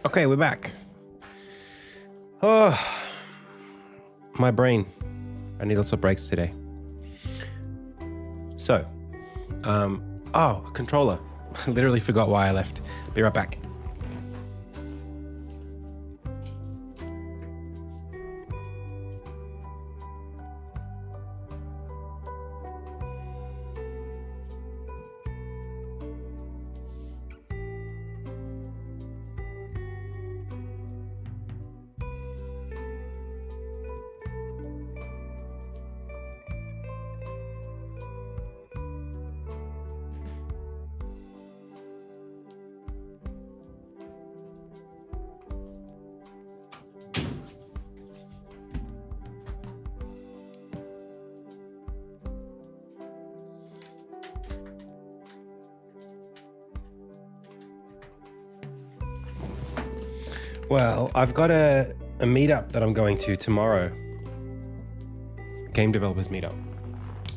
Okay, we're back. Oh, my brain. I need lots of breaks today. So, a controller. I literally forgot why I left. Be right back. Well, I've got a meetup that I'm going to tomorrow. Game developers meetup.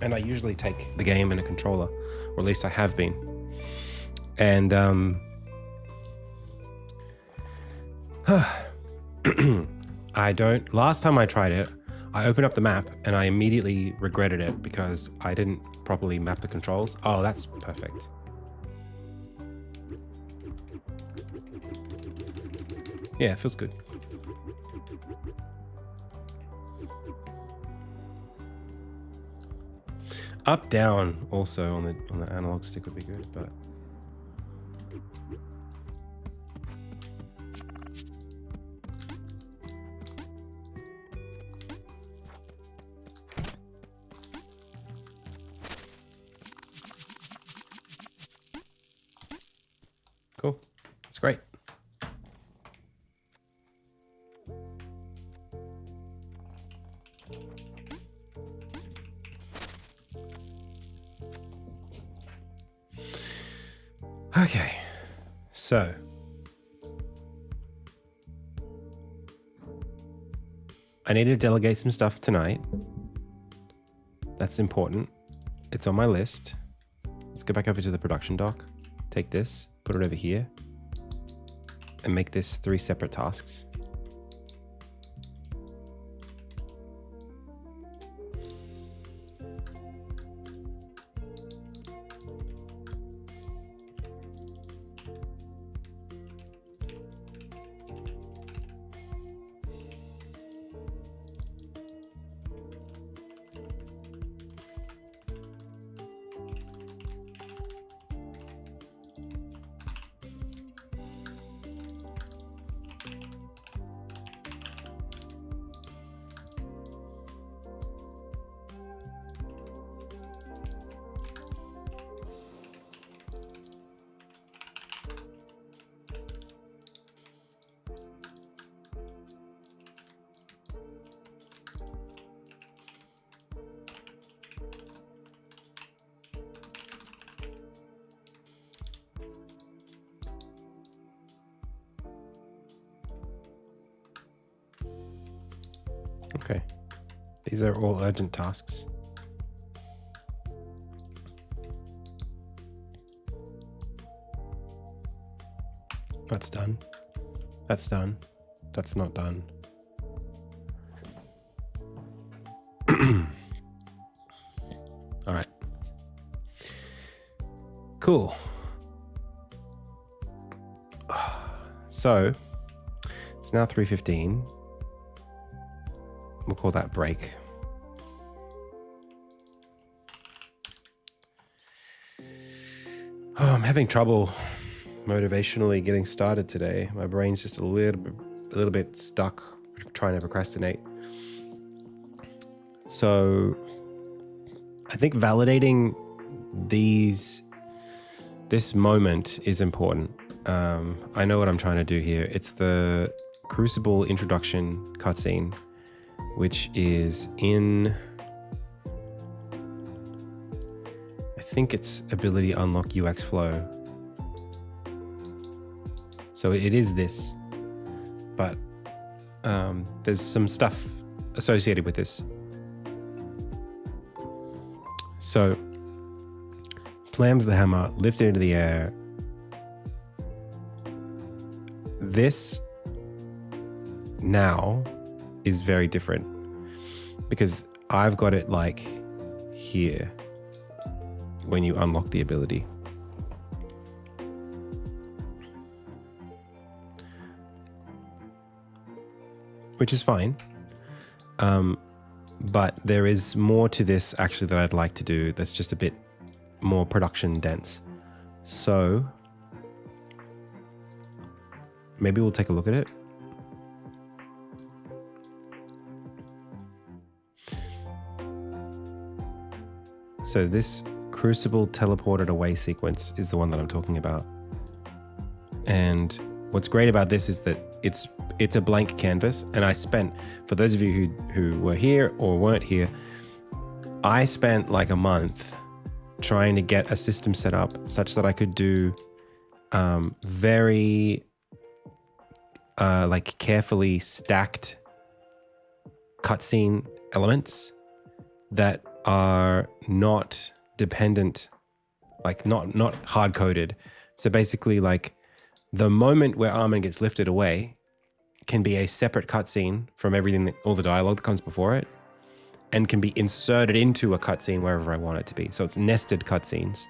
And I usually take the game and a controller, or at least I have been. And last time I tried it, I opened up the map and I immediately regretted it because I didn't properly map the controls. Oh, that's perfect. Yeah, it feels good. Up, down also on the analog stick would be good, but cool. It's great. Okay, so I need to delegate some stuff tonight. That's important. It's on my list. Let's go back over to the production dock. Take this, put it over here, and make this 3 separate tasks. Okay, these are all urgent tasks. That's done. That's done. That's not done. All right. Cool. So it's now 3:15. We'll call that break. Oh, I'm having trouble motivationally getting started today. My brain's just a little bit stuck trying to procrastinate. So I think validating this moment is important. I know what I'm trying to do here. It's the Crucible introduction cutscene, which is in, I think it's ability unlock UX flow. So it is this, but there's some stuff associated with this. So slams the hammer, lifts it into the air. This now is very different because I've got it like here when you unlock the ability. Which is fine. But there is more to this actually that I'd like to do that's just a bit more production dense. So maybe we'll take a look at it. So this Crucible teleported away sequence is the one that I'm talking about. And what's great about this is that it's a blank canvas, and I spent, for those of you who were here or weren't here, I spent like a month trying to get a system set up such that I could do very like carefully stacked cutscene elements that are not dependent, like not hard coded. So basically, like the moment where Armin gets lifted away can be a separate cutscene from everything, all the dialogue that comes before it, and can be inserted into a cutscene wherever I want it to be. So it's nested cutscenes,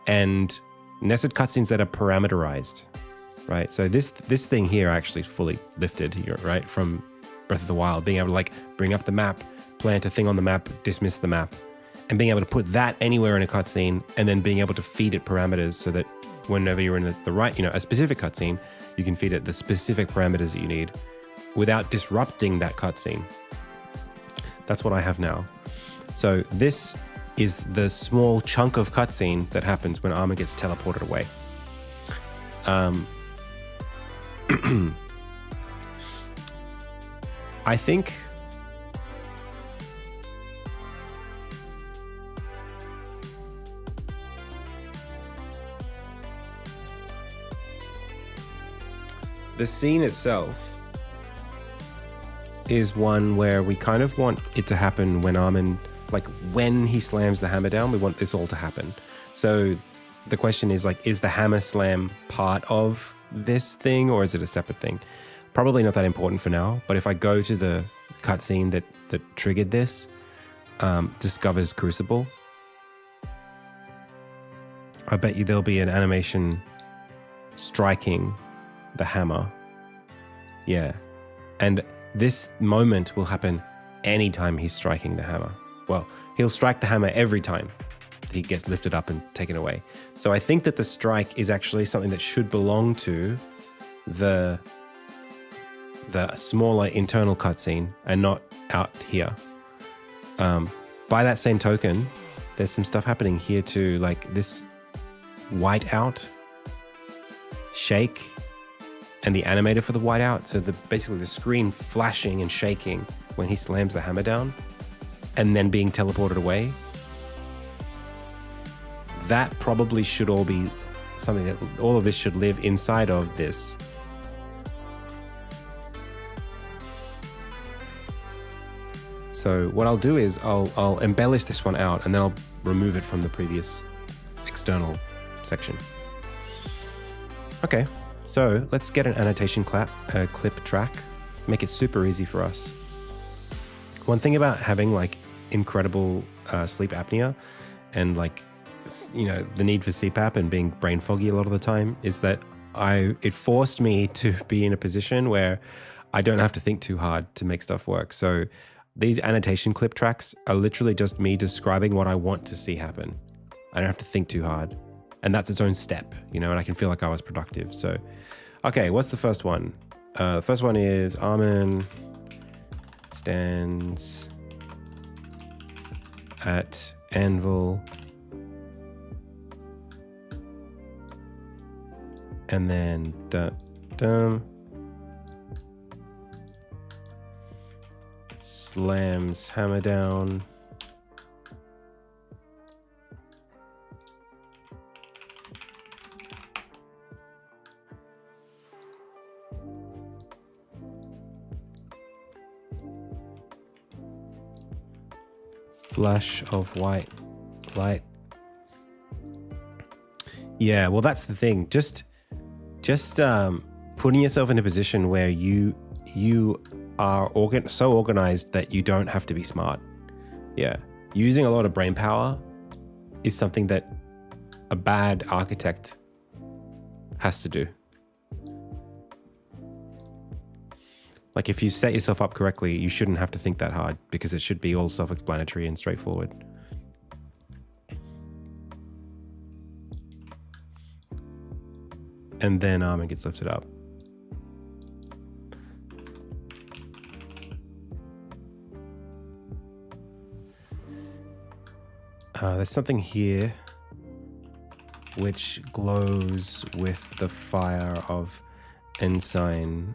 and nested cutscenes that are parameterized, right? So this thing here actually fully lifted here, right, from Breath of the Wild, being able to like bring up the map, plant a thing on the map, dismiss the map, and being able to put that anywhere in a cutscene, and then being able to feed it parameters so that whenever you're in the right, a specific cutscene, you can feed it the specific parameters that you need without disrupting that cutscene. That's what I have now. So this is the small chunk of cutscene that happens when Armin gets teleported away. I think the scene itself is one where we kind of want it to happen when Armin, like when he slams the hammer down, we want this all to happen. So the question is like, is the hammer slam part of this thing or is it a separate thing? Probably not that important for now, but if I go to the cutscene that triggered this, discovers Crucible, I bet you there'll be an animation striking the hammer. Yeah. And this moment will happen anytime he's striking the hammer. Well, he'll strike the hammer every time he gets lifted up and taken away. So I think that the strike is actually something that should belong to the smaller internal cutscene and not out here. By that same token, there's some stuff happening here too, like this whiteout, shake, and the animator for the whiteout. So basically the screen flashing and shaking when he slams the hammer down and then being teleported away. That probably should all be something that all of this should live inside of this. So what I'll do is I'll embellish this one out and then I'll remove it from the previous external section. Okay, so let's get an annotation clip track, make it super easy for us. One thing about having like incredible sleep apnea and like, the need for CPAP and being brain foggy a lot of the time is that it forced me to be in a position where I don't have to think too hard to make stuff work. So these annotation clip tracks are literally just me describing what I want to see happen. I don't have to think too hard. And that's its own step, and I can feel like I was productive. So, okay, what's the first one? The first one is Armin stands at anvil and then slams hammer down. Flash of white light. Yeah, well, that's the thing. Just putting yourself in a position where you are so organized that you don't have to be smart. Yeah, using a lot of brain power is something that a bad architect has to do. Like if you set yourself up correctly, you shouldn't have to think that hard because it should be all self-explanatory and straightforward. And then it gets lifted up. There's something here which glows with the fire of ensign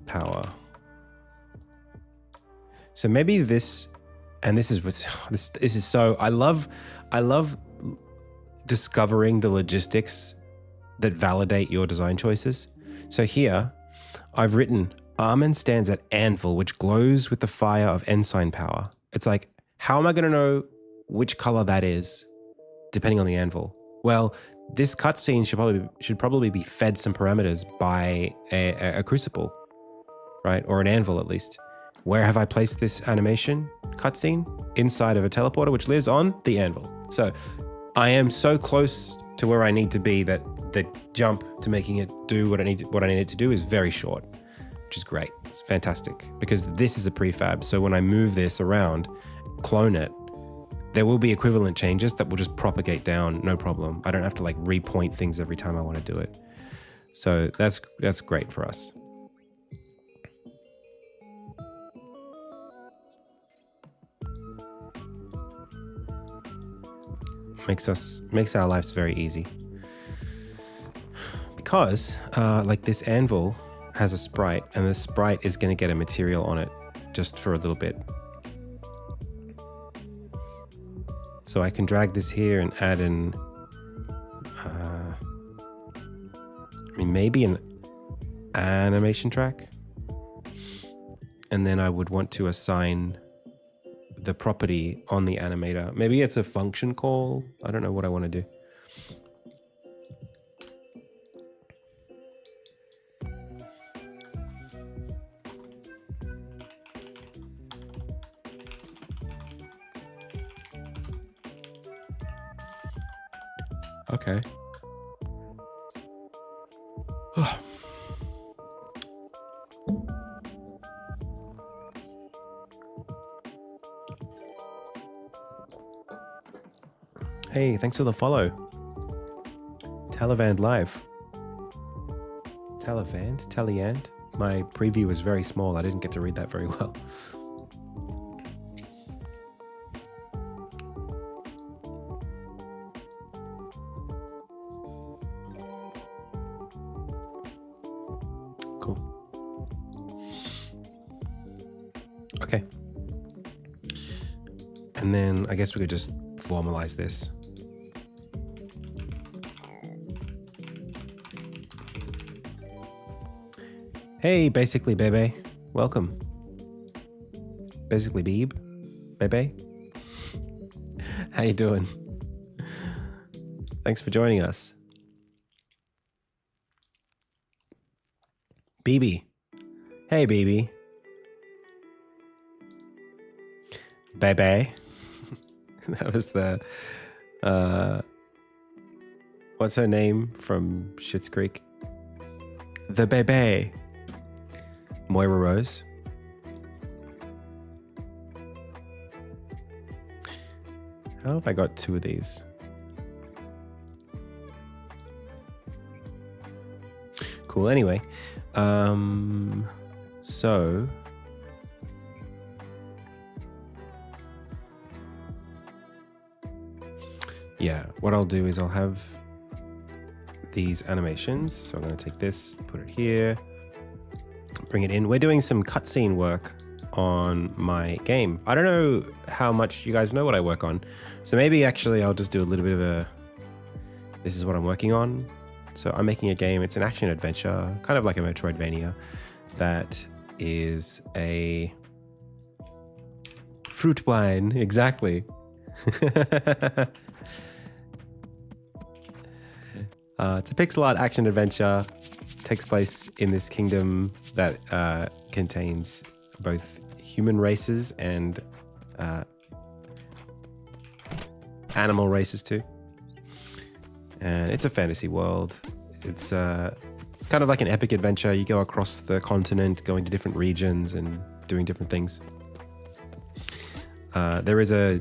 power. So maybe this, and this is what's this is so I love discovering the logistics that validate your design choices. So here I've written Armin stands at anvil which glows with the fire of ensign power. It's like, how am I going to know which color that is depending on the anvil? Well, this cutscene should probably be fed some parameters by a crucible, right? Or an anvil at least. Where have I placed this animation cutscene? Inside of a teleporter which lives on the anvil. So I am so close to where I need to be that the jump to making it do what I need it to do is very short, which is great. It's fantastic because this is a prefab. So when I move this around, clone it, there will be equivalent changes that will just propagate down, no problem. I don't have to like repoint things every time I want to do it. So that's great for us. Makes our lives very easy. Because like this anvil has a sprite, and the sprite is going to get a material on it just for a little bit. So I can drag this here and add an, maybe an animation track. And then I would want to assign the property on the animator. Maybe it's a function call. I don't know what I want to do. Okay. Hey, thanks for the follow. Talivand Live. Talliand? My preview was very small. I didn't get to read that very well. Cool. Okay. And then I guess we could just formalize this. Hey, basically Bebe, welcome. Basically Beeb, Bebe. How you doing? Thanks for joining us. BB. Hey, BB. Bebe. That was the, what's her name from Schitt's Creek? The Bebe. Moira Rose. How have I got two of these? Cool. Anyway, so yeah, what I'll do is I'll have these animations. So I'm going to take this, put it here, bring it in. We're doing some cutscene work on my game. I don't know how much you guys know what I work on. So maybe actually I'll just do a little bit of a, this is what I'm working on. So I'm making a game. It's an action adventure, kind of like a Metroidvania, that is a fruit wine. Exactly. It's a pixel art action adventure. Takes place in this kingdom that contains both human races and animal races too. And it's a fantasy world. It's kind of like an epic adventure. You go across the continent, going to different regions and doing different things. There is a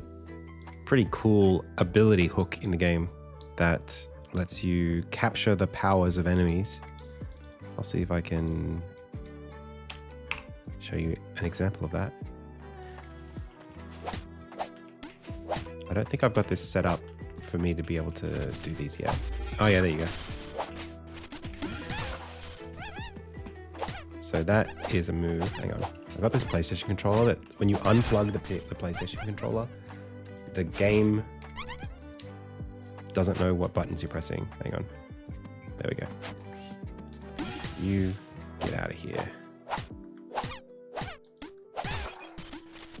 pretty cool ability hook in the game that lets you capture the powers of enemies. I'll see if I can show you an example of that. I don't think I've got this set up for me to be able to do these yet. Oh yeah, there you go. So that is a move. Hang on. I've got this PlayStation controller that when you unplug the PlayStation controller, the game doesn't know what buttons you're pressing. Hang on. There we go. You get out of here.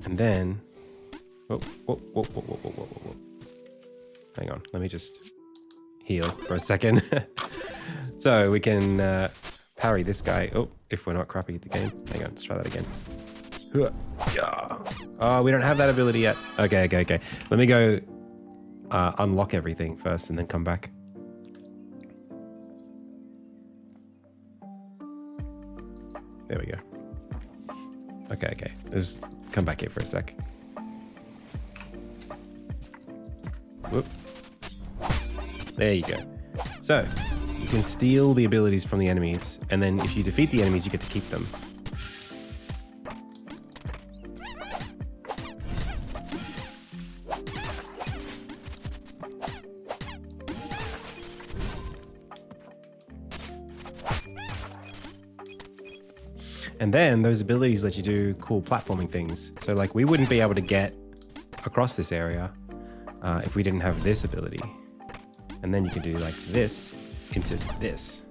And then... Whoa. Hang on. Let me just heal for a second. So we can parry this guy. Oh, if we're not crappy at the game. Hang on. Let's try that again. Oh, we don't have that ability yet. Okay. Let me go unlock everything first and then come back. There we go. Okay. Let's come back here for a sec. Whoop. There you go. So, you can steal the abilities from the enemies, and then if you defeat the enemies, you get to keep them. And then those abilities let you do cool platforming things. So like we wouldn't be able to get across this area if we didn't have this ability. And then you can do like this into this.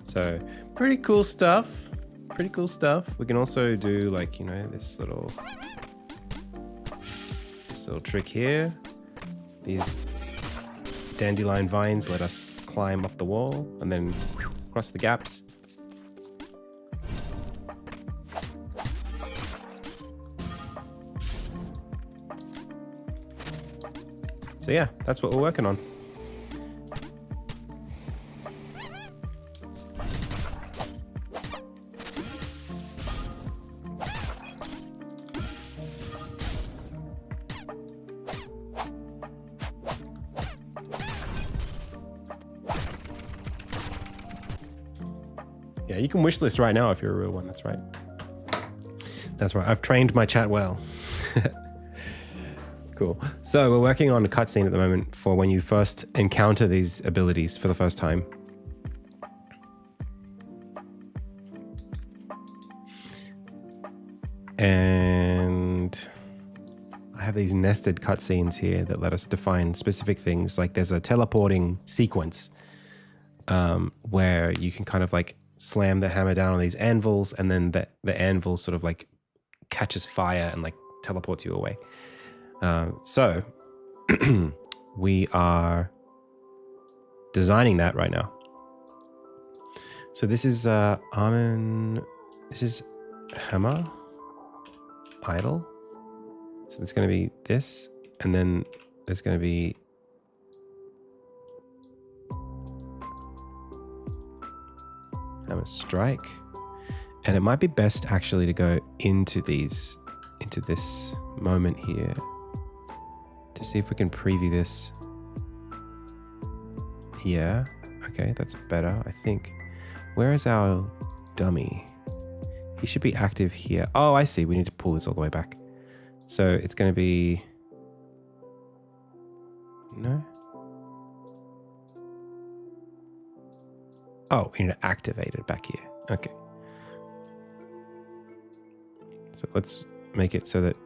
So pretty cool stuff. We can also do like, you know, this little trick here. These dandelion vines let us climb up the wall and then across the gaps. So yeah, that's what we're working on. Yeah, you can wishlist right now if you're a real one. That's right. That's right. I've trained my chat well. Cool. So we're working on a cutscene at the moment for when you first encounter these abilities for the first time. And I have these nested cutscenes here that let us define specific things. Like there's a teleporting sequence where you can kind of like slam the hammer down on these anvils, and then the anvil sort of like catches fire and like teleports you away. So we are designing that right now. So this is Armin. This is hammer idle. So there's going to be this, and then there's going to be hammer strike. And it might be best actually to go into this moment here to see if we can preview this. Yeah, okay, that's better, I think. Where is our dummy? He should be active here. Oh, I see. We need to pull this all the way back. So it's going to be... No? Oh, we need to activate it back here. Okay. So let's make it so that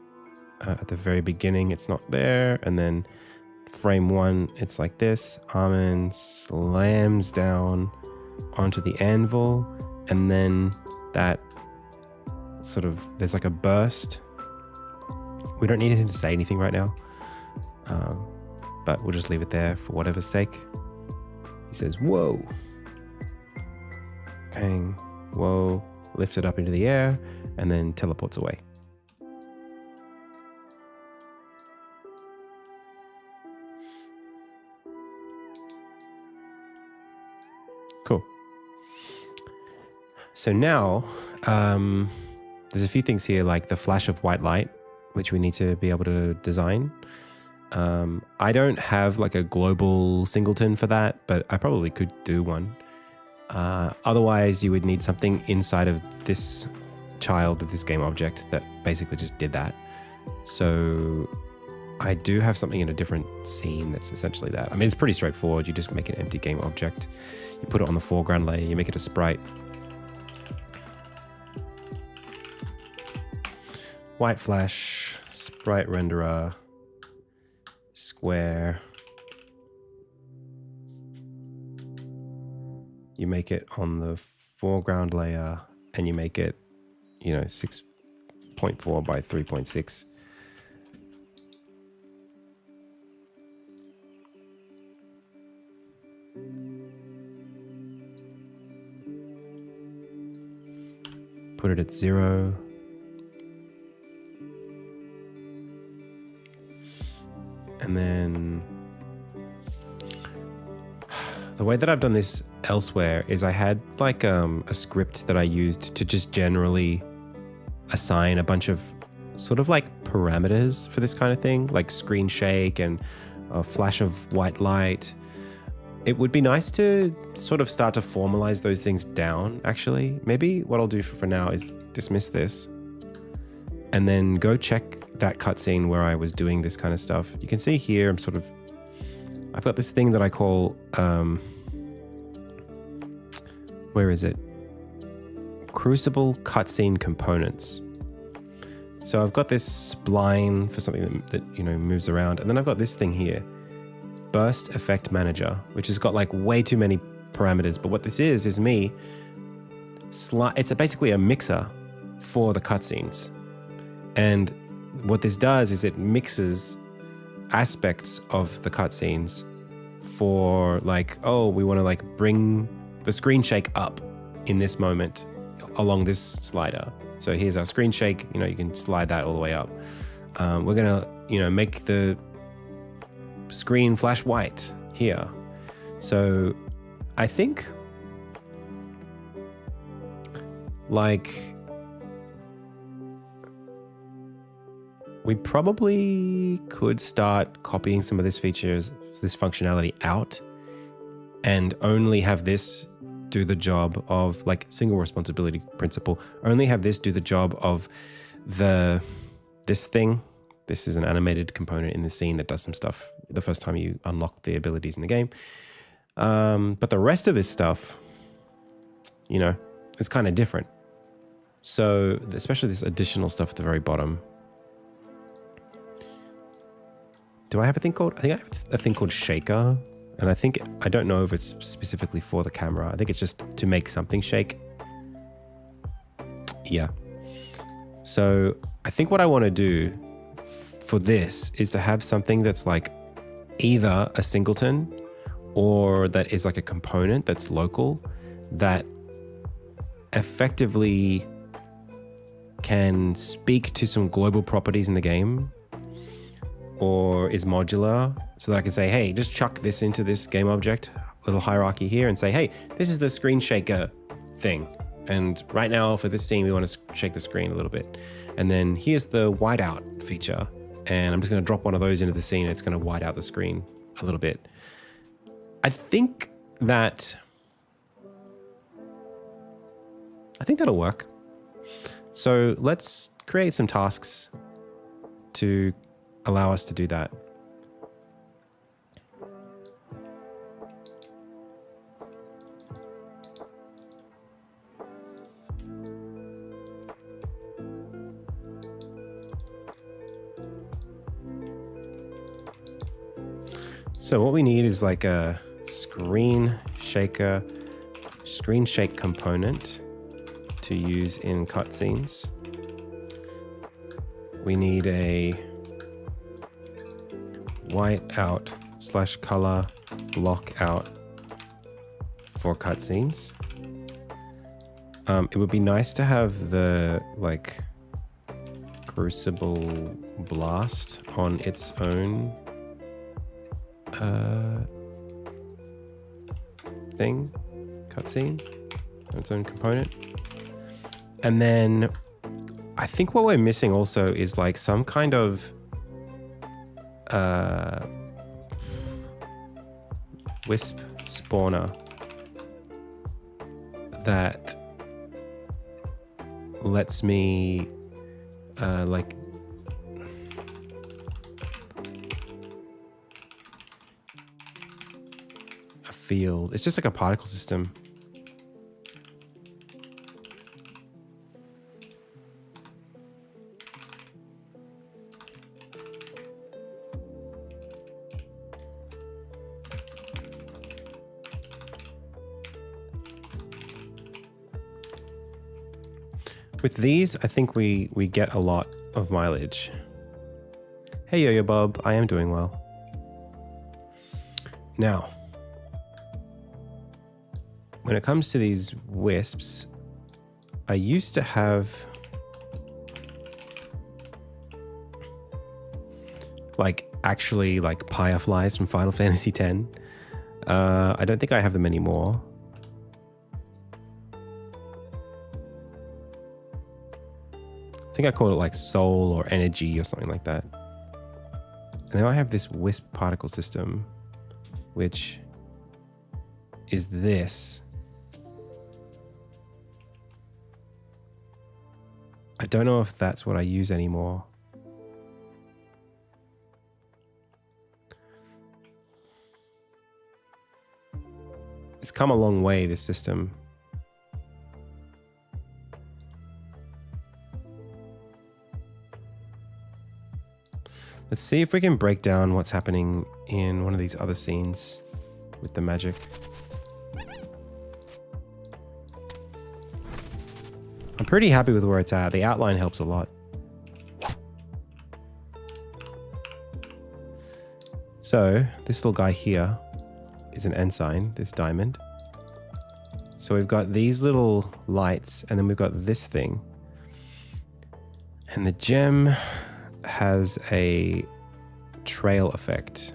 at the very beginning it's not there, and then frame one it's like this. Armin slams down onto the anvil, and then that sort of, there's like a burst. We don't need him to say anything right now. but we'll just leave it there for whatever's sake. He says, whoa. Bang, whoa, lift it up into the air, and then teleports away. Cool. So now, there's a few things here, like the flash of white light, which we need to be able to design. I don't have like a global singleton for that, but I probably could do one. Otherwise, you would need something inside of this child of this game object that basically just did that. So I do have something in a different scene that's essentially that. I mean, it's pretty straightforward. You just make an empty game object. You put it on the foreground layer. You make it a sprite. White flash, sprite renderer, square. You make it on the foreground layer and you make it, 6.4 by 3.6. Put it at 0. And then the way that I've done this elsewhere is I had like a script that I used to just generally assign a bunch of sort of like parameters for this kind of thing, like screen shake and a flash of white light. It would be nice to sort of start to formalize those things down, actually. Maybe what I'll do for now is dismiss this and then go check that cutscene where I was doing this kind of stuff. You can see here I've got this thing that I call, where is it? Crucible cutscene components. So I've got this spline for something that moves around, and then I've got this thing here, Burst Effect Manager, which has got like way too many parameters. But what this is me. It's basically a mixer for the cutscenes, and what this does is it mixes aspects of the cutscenes for like, oh, we want to like bring the screen shake up in this moment along this slider. So here's our screen shake. You can slide that all the way up. We're gonna, make the screen flash white here. So I think like we probably could start copying some of this functionality out and only have this do the job of like single responsibility principle, only have this do the job of this thing. This is an animated component in the scene that does some stuff the first time you unlock the abilities in the game. But the rest of this stuff, is kind of different. So especially this additional stuff at the very bottom. Do I have a thing called? I think I have a thing called Shaker. And I don't know if it's specifically for the camera. I think it's just to make something shake. Yeah. So I think what I want to do for this is to have something that's like either a singleton or that is like a component that's local that effectively can speak to some global properties in the game or is modular, so that I can say, hey, just chuck this into this game object, little hierarchy here, and say, hey, this is the screen shaker thing. And right now for this scene, we want to shake the screen a little bit. And then here's the whiteout feature. And I'm just going to drop one of those into the scene. It's going to white out the screen a little bit. I think that'll work. So let's create some tasks to allow us to do that. So what we need is like a screen shake component to use in cutscenes. We need a whiteout /color lockout for cutscenes. It would be nice to have the like Crucible Blast on its own cutscene, its own component. And then I think what we're missing also is like some kind of wisp spawner that lets me like a field. It's just like a particle system. With these, I think we get a lot of mileage. Hey Yo-Yo Bob, I am doing well. Now, when it comes to these wisps, I used to have like actually like fireflies from Final Fantasy X. I don't think I have them anymore. I think I called it like soul or energy or something like that. And now I have this wisp particle system, which is this. I don't know if that's what I use anymore. It's come a long way, this system. Let's see if we can break down what's happening in one of these other scenes with the magic. I'm pretty happy with where it's at. The outline helps a lot. So this little guy here is an ensign, this diamond. So we've got these little lights and then we've got this thing. And the gem has a trail effect.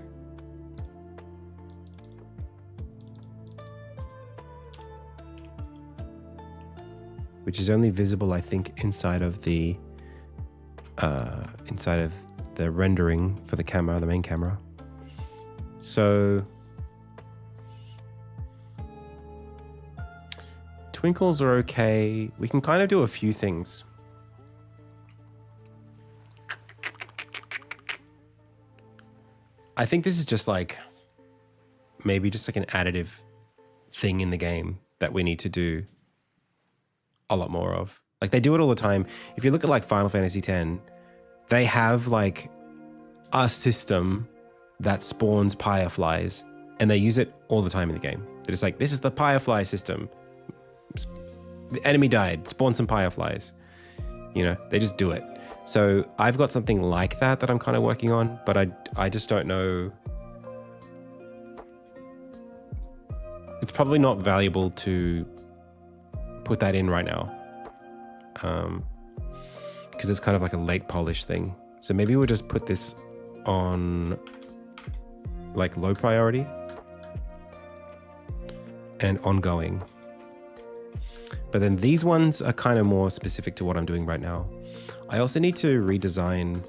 Which is only visible, I think, inside of the rendering for the camera, the main camera. So twinkles are okay. We can kind of do a few things. I think this is just like maybe just like an additive thing in the game that we need to do a lot more of. Like they do it all the time. If you look at like Final Fantasy X, they have like a system that spawns fireflies and they use it all the time in the game. They're just like, this is the firefly system. The enemy died, spawn some fireflies. You know, they just do it. So I've got something like that I'm kind of working on, but I just don't know. It's probably not valuable to put that in right now. Because it's kind of like a late polish thing. So maybe we'll just put this on like low priority and ongoing. But then these ones are kind of more specific to what I'm doing right now. I also need to redesign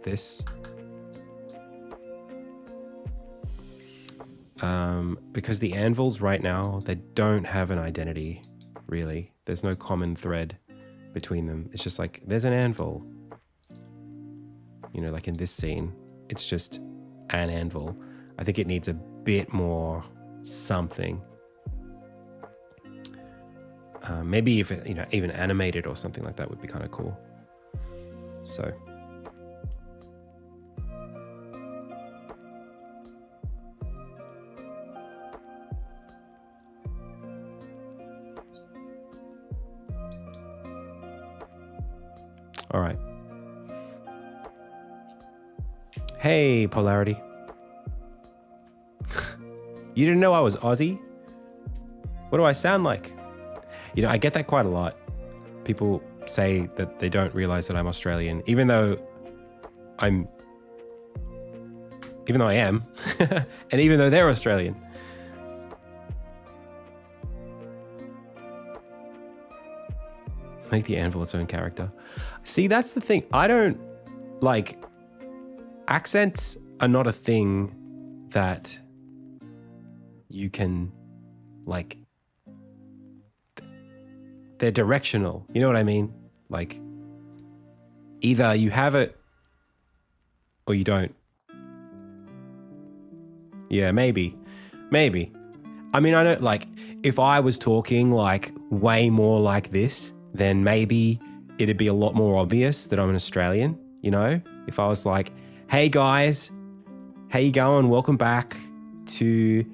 this. Because the anvils right now, they don't have an identity, really. There's no common thread between them. It's just like, there's an anvil. You know, like in this scene, it's just an anvil. I think it needs a bit more something. Maybe if it, you know, even animated or something like that would be kind of cool. So. All right. Hey, Polarity. You didn't know I was Aussie? What do I sound like? You know, I get that quite a lot. People say that they don't realize that I'm Australian, even though I am, and even though they're Australian. Make the anvil its own character. See, that's the thing. I don't like accents are not a thing that you can like, they're directional. You know what I mean? Like either you have it or you don't. Yeah, maybe. I mean, I don't like, if I was talking like way more like this, then maybe it'd be a lot more obvious that I'm an Australian, you know? If I was like, hey guys, how you going? Welcome back to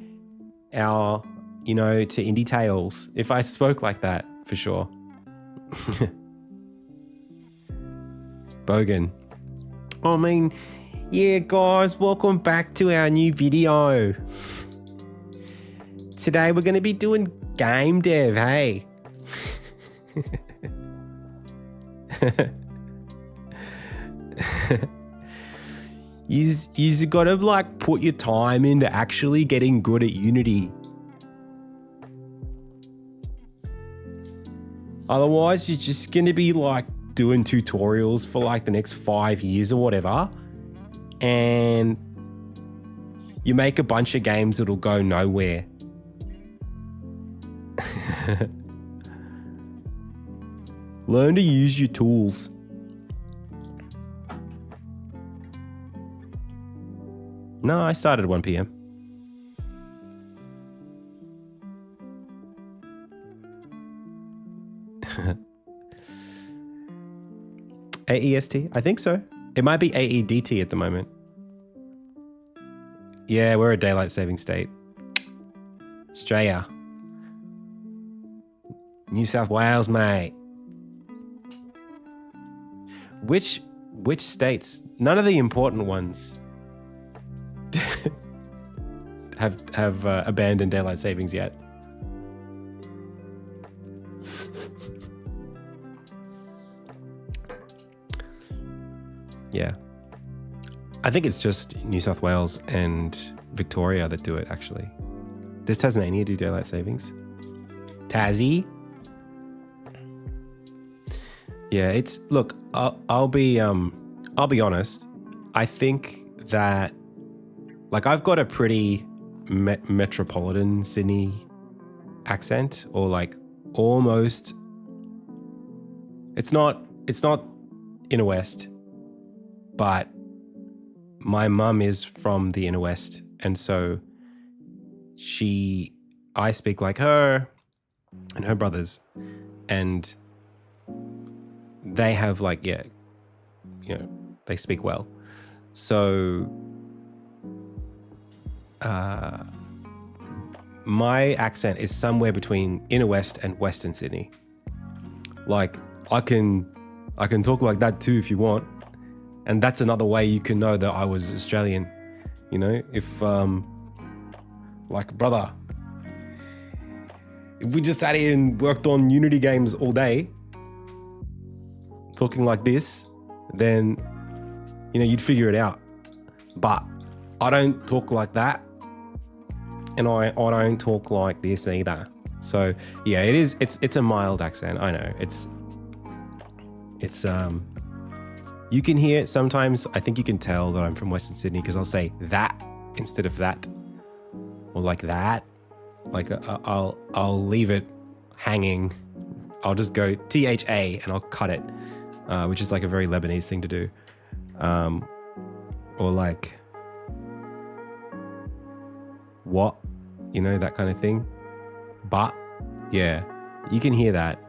our, you know, to Indie Tales. If I spoke like that, for sure. Bogan. I mean, yeah guys, welcome back to our new video. Today we're going to be doing game dev, hey? You gotta like put your time into actually getting good at Unity. Otherwise, you're just gonna be like doing tutorials for like the next 5 years or whatever. And you make a bunch of games that'll go nowhere. Learn to use your tools. No, I started at 1 p.m. AEST? I think so. It might be AEDT at the moment. Yeah, we're a daylight saving state. Australia. New South Wales, mate. Which states? None of the important ones have abandoned daylight savings yet. Yeah. I think it's just New South Wales and Victoria that do it, actually. Does Tasmania do daylight savings? Tassie? Yeah, it's, look, I'll be honest. I think that, like, I've got a pretty metropolitan Sydney accent, or like almost. It's not inner west, but my mum is from the inner west, and so I speak like her and her brothers, and they have like, yeah, you know, they speak well. So my accent is somewhere between inner west and western Sydney. Like I can talk like that too if you want. And that's another way you can know that I was Australian. You know, if like, brother, if we just sat here and worked on Unity games all day, talking like this, then, you know, you'd figure it out. But I don't talk like that, and I don't talk like this either. So yeah, it's a mild accent. I know it's you can hear it sometimes. I think you can tell that I'm from Western Sydney because I'll say that instead of that, or like that. Like I'll leave it hanging. I'll just go THA and I'll cut it, which is like a very Lebanese thing to do. Or like, what, you know, that kind of thing. But yeah, you can hear that.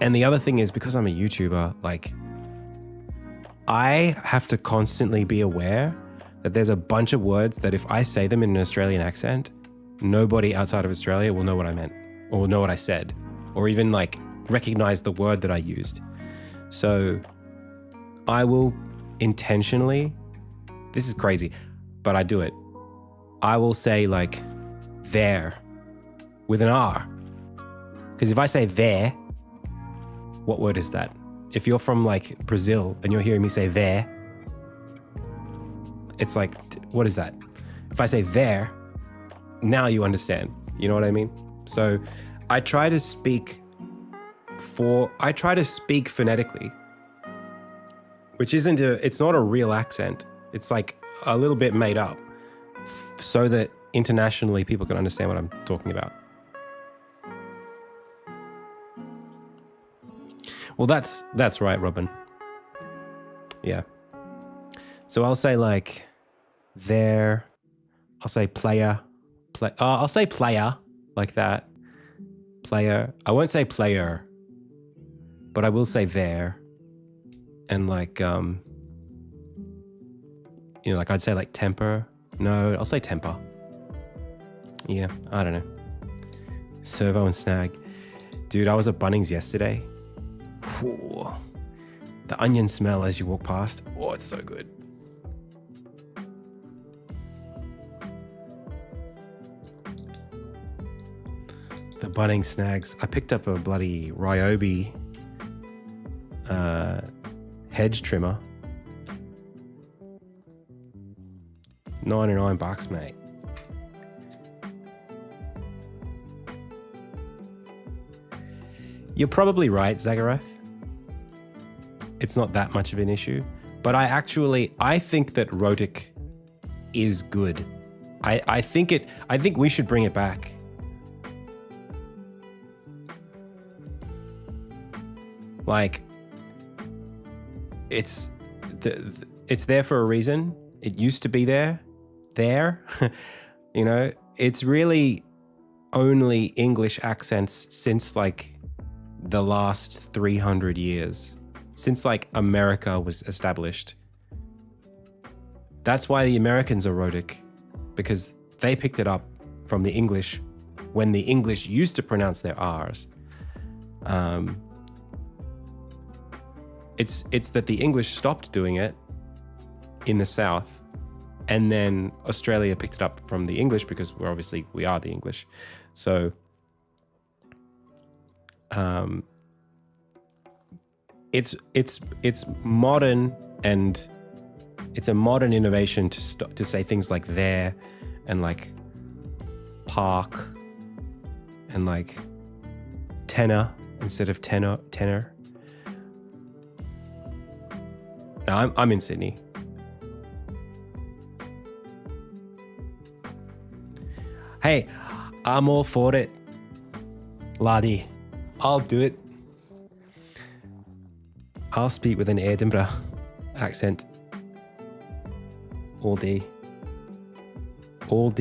And the other thing is, because I'm a YouTuber, like, I have to constantly be aware that there's a bunch of words that if I say them in an Australian accent, nobody outside of Australia will know what I meant, or know what I said, or even like recognize the word that I used. So I will intentionally, this is crazy, but I do it. I will say like there with an R. Because if I say there, what word is that? If you're from like Brazil and you're hearing me say there, it's like, what is that? If I say there, now you understand. You know what I mean? So I try to speak phonetically, which it's not a real accent. It's like a little bit made up so that internationally people can understand what I'm talking about. Well, that's right, Robin. Yeah. So I'll say like there. I'll say player. I'll say player like that. Player. I won't say player, but I will say there. And like like I'd say like temper. No, I'll say temper. Yeah, I don't know. Servo and snag. Dude, I was at Bunnings yesterday. Whew. The onion smell as you walk past. Oh, it's so good. The Bunnings snags. I picked up a bloody Ryobi hedge trimmer. $99, mate. You're probably right, Zagarath. It's not that much of an issue, but I think that Rhotic is good. I think we should bring it back. Like, it's there for a reason. It used to be there. It's really only English accents since like the last 300 years, since like America was established. That's why the Americans are rhotic, because they picked it up from the English when the English used to pronounce their R's. It's that the English stopped doing it in the South, and then Australia picked it up from the English because we are the English. So it's modern, and it's a modern innovation to say things like there and like park and like tenor instead of tenor. Now I'm in Sydney. Hey, I'm all for it, laddie. I'll do it. I'll speak with an Edinburgh accent all day, all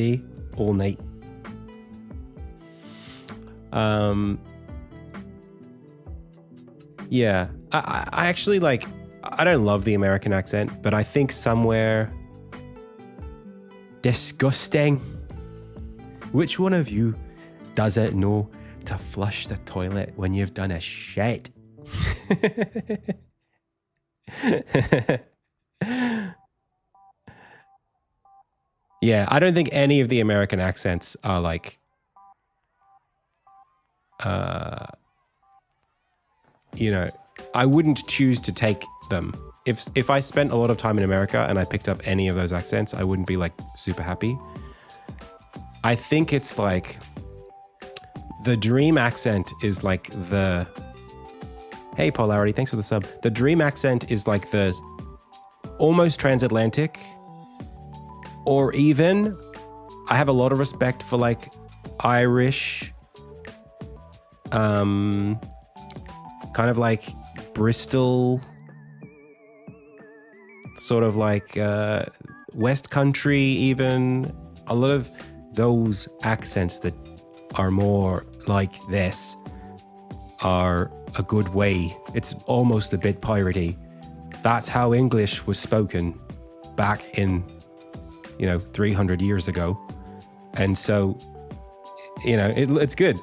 night. Yeah, I actually like, I don't love the American accent, but I think somewhere disgusting. Which one of you doesn't know to flush the toilet when you've done a shit? Yeah, I don't think any of the American accents are like, I wouldn't choose to take them. If I spent a lot of time in America and I picked up any of those accents, I wouldn't be like super happy. I think it's like the dream accent is like the, hey Polarity, thanks for the sub. The dream accent is like the almost transatlantic, or even I have a lot of respect for like Irish, kind of like Bristol, sort of like West Country even. A lot of those accents that are more like this are a good way. It's almost a bit piratey. That's how English was spoken back in, 300 years ago. And so, it's good.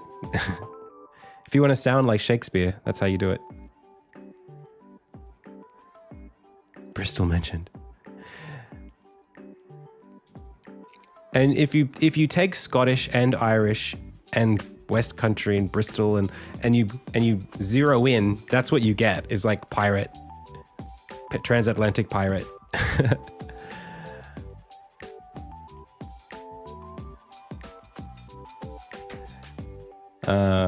If you want to sound like Shakespeare, that's how you do it. Bristol mentioned. And if you take Scottish and Irish and West Country and Bristol and you zero in, that's what you get is like pirate, transatlantic pirate.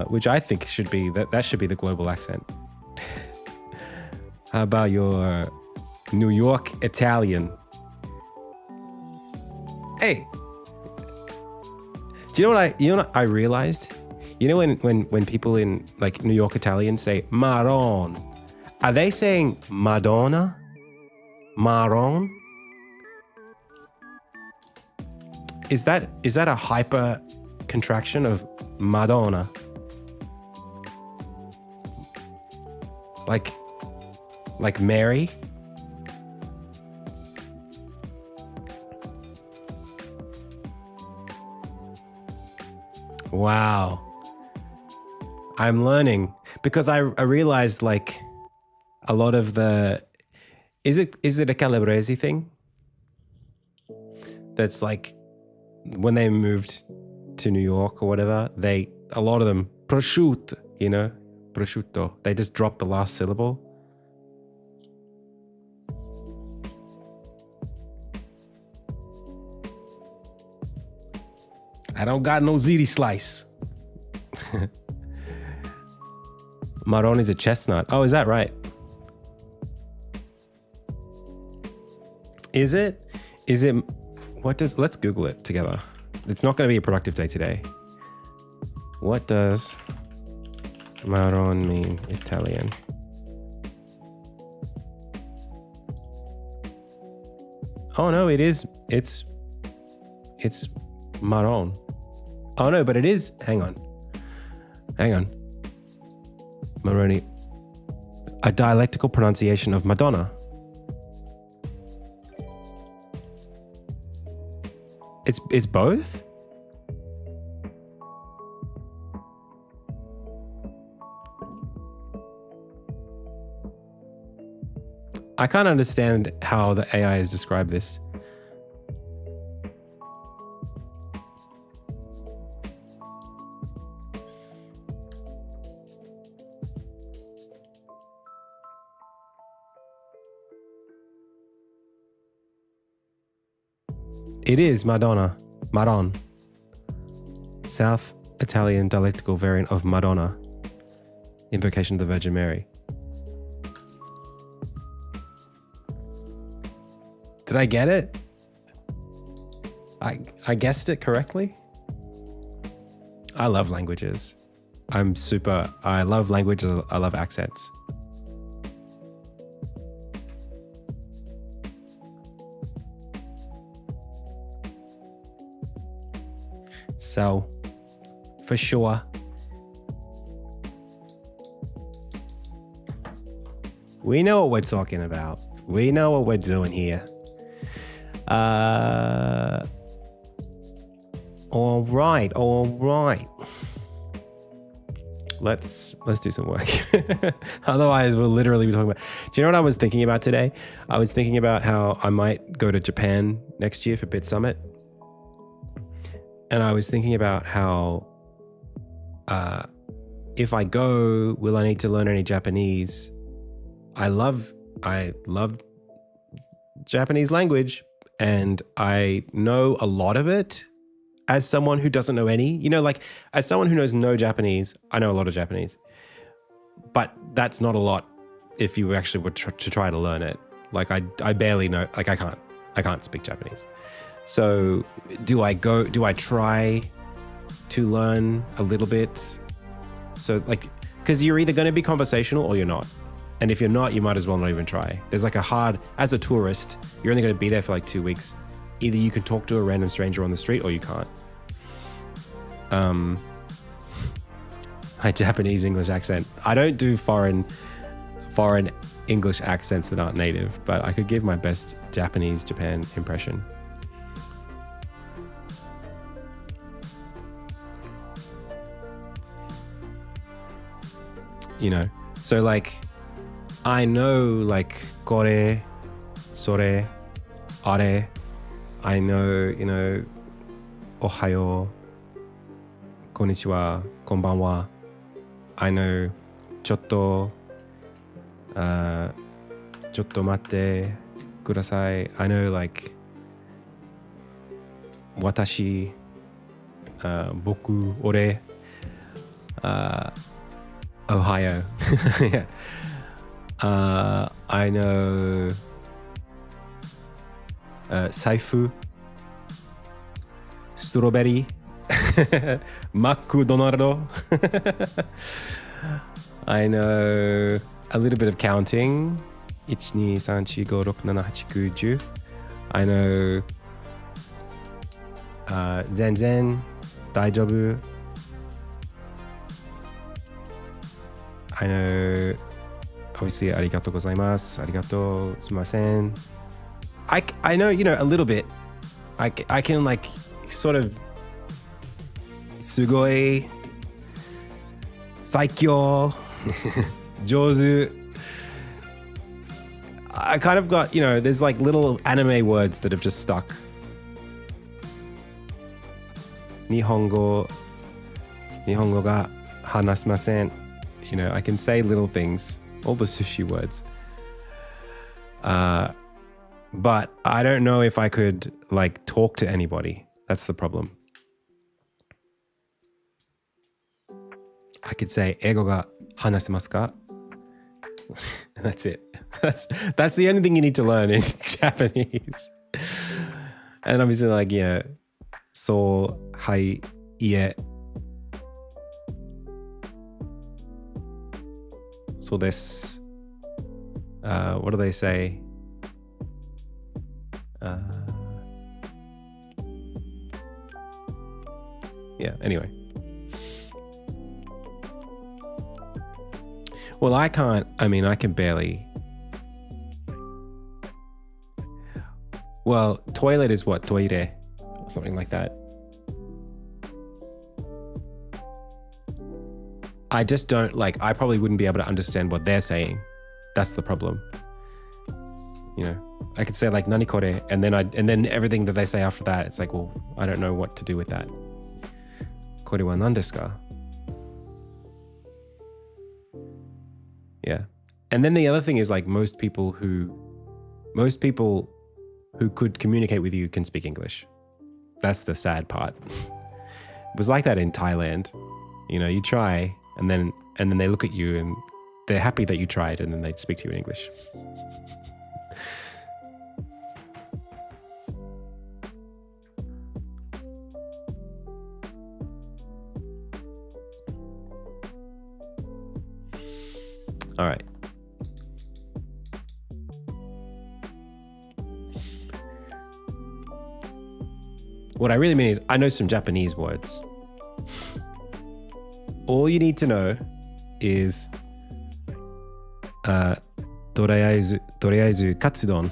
Which I think should be that should be the global accent. How about your New York Italian? Hey, do you know what I realized? You know when people in like New York Italian say marron, are they saying Madonna? Marron? Is that a hyper contraction of Madonna? Like Mary? Wow. I'm learning because I realized like a lot of the is it a Calabrese thing? That's like when they moved to New York or whatever, a lot of them prosciutto, prosciutto. They just dropped the last syllable. I don't got no ziti slice. Marron is a chestnut. Oh, is that right? Is it? Let's Google it together. It's not going to be a productive day today. What does marron mean Italian? Oh no, it's marron. Oh no, but it is, hang on. Maroni, a dialectical pronunciation of Madonna. It's both? I can't understand how the AI has described this. It is Madonna. Maron. South Italian dialectical variant of Madonna. Invocation of the Virgin Mary. Did I get it? I guessed it correctly? I love languages. I love languages. I love accents. So, for sure. We know what we're talking about. We know what we're doing here. All right. Let's do some work. Otherwise, we'll literally be talking about. Do you know what I was thinking about today? I was thinking about how I might go to Japan next year for Bit Summit. And I was thinking about how if I go, will I need to learn any Japanese? I love Japanese language, and I know a lot of it as someone who doesn't know any. Like as someone who knows no Japanese, I know a lot of Japanese. But that's not a lot if you actually were to try to learn it. Like I barely know, like I can't speak Japanese. So do I try to learn a little bit? So like, because you're either going to be conversational or you're not. And if you're not, you might as well not even try. There's like as a tourist, you're only going to be there for like 2 weeks. Either you can talk to a random stranger on the street or you can't. My Japanese English accent. I don't do foreign English accents that aren't native, but I could give my best Japanese Japan impression. So like, I know like kore, sore, are. I know, ohayo, konnichiwa, konbanwa. I know, chotto matte kudasai. I know, like, watashi, boku, ore, Ohio. Yeah. I know saifu, strawberry, McDonald's. I know a little bit of counting. 1, 2, 3, 4, 5, 6, 7, 8, 9, 10. I know zenzen, daijoubu. I know, obviously, arigatou gozaimasu, arigatou, sumimasen. I know, a little bit. I can, like, sort of, sugoi, saikyo, jozu. I kind of got, there's like little anime words that have just stuck. Nihongo ga hanasimasen. I can say little things, all the sushi words. But I don't know if I could, like, talk to anybody. That's the problem. I could say, Eigo ga hanasimasu ka? That's it. That's the only thing you need to learn in Japanese. And obviously, like, so, hai, ie. So this, what do they say? Yeah, anyway. Well, I can barely. Well, toilet is what? Toire, or something like that. I just don't, like, I probably wouldn't be able to understand what they're saying. That's the problem. I could say, like, nani kore, and then everything that they say after that, it's like, well, I don't know what to do with that. Kore wa nan desu ka? Yeah. And then the other thing is, like, most people who could communicate with you can speak English. That's the sad part. It was like that in Thailand. You try, and then they look at you and they're happy that you tried, and then they speak to you in English. All right. What I really mean is, I know some Japanese words. All you need to know is とりあえずカツ丼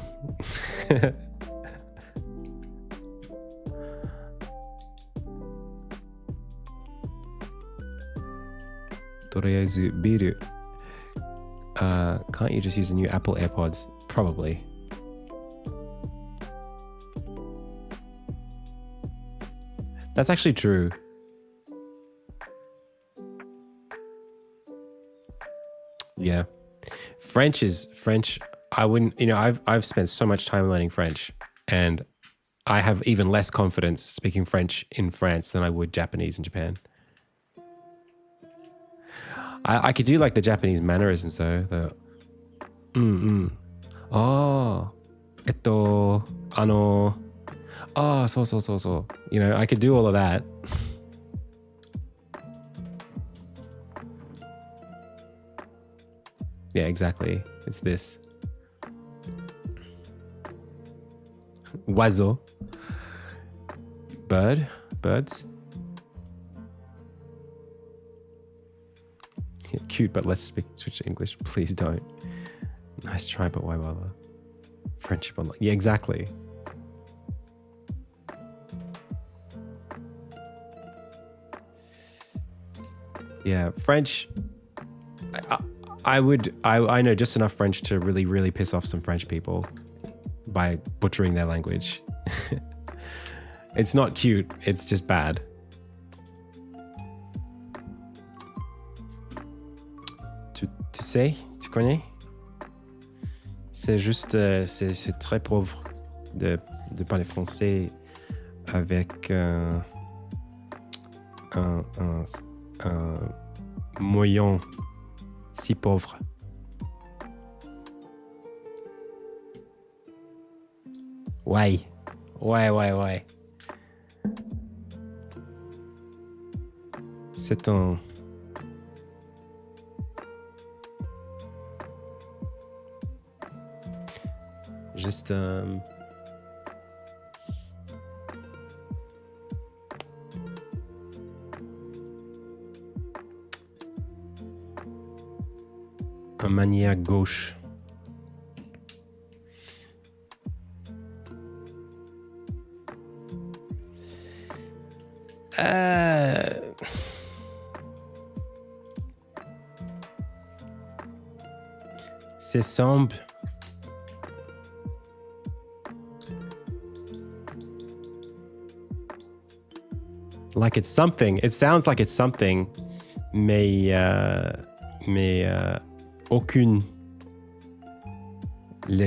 とりあえずビール can't you just use the new Apple AirPods? Probably. That's actually true. Yeah. French. I wouldn't, I've spent so much time learning French, and I have even less confidence speaking French in France than I would Japanese in Japan. I could do, like, the Japanese mannerisms though. Oh, so. I could do all of that. Yeah, exactly. It's this. Oiseau. Birds. Yeah, cute, but let's switch to English. Please don't. Nice try, but why bother? Friendship online. Yeah, exactly. Yeah, French. I know just enough French to really, really piss off some French people. by butchering their language. It's not cute, it's just bad. Tu sais, tu connais? C'est juste, c'est très pauvre de parler français avec un moyen si pauvre. Ouais. C'est un... Juste une manière gauche. C'est sombre. Like it's something. It sounds like it's something, mais aucune how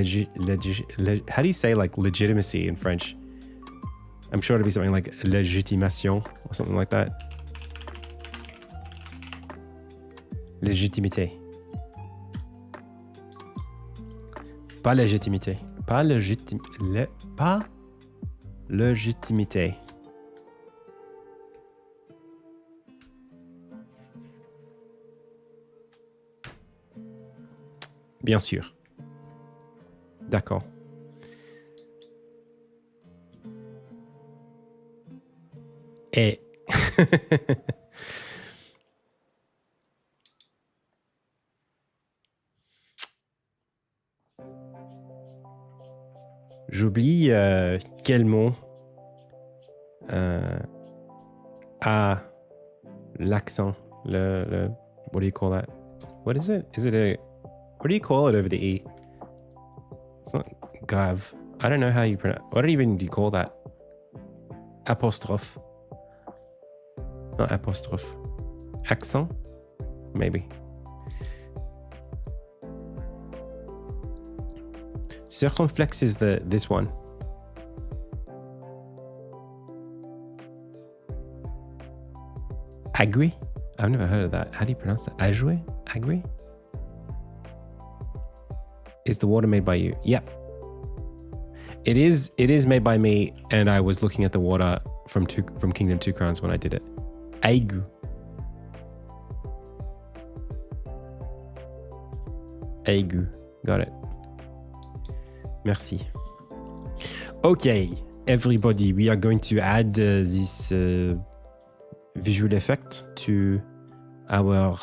do you say like legitimacy in French? I'm sure it'd be something like légitimation or something like that. Légitimité. Pas légitimité. Pas légitimité. Bien sûr. D'accord. Et j'oublie quel mot a l'accent. Le what do you call that? What is it? Is it a what do you call it over the E? It's not grave. I don't know how you pronounce. What even do you call that? Apostrophe. Not apostrophe. Accent? Maybe. Circumflex is this one. Agui? I've never heard of that. How do you pronounce that? Agui? Agui? Is the water made by you? Yep. It is made by me, and I was looking at the water from Kingdom 2 Crowns when I did it. Aigu. Aigu. Got it. Merci. Okay, everybody, we are going to add this visual effect to our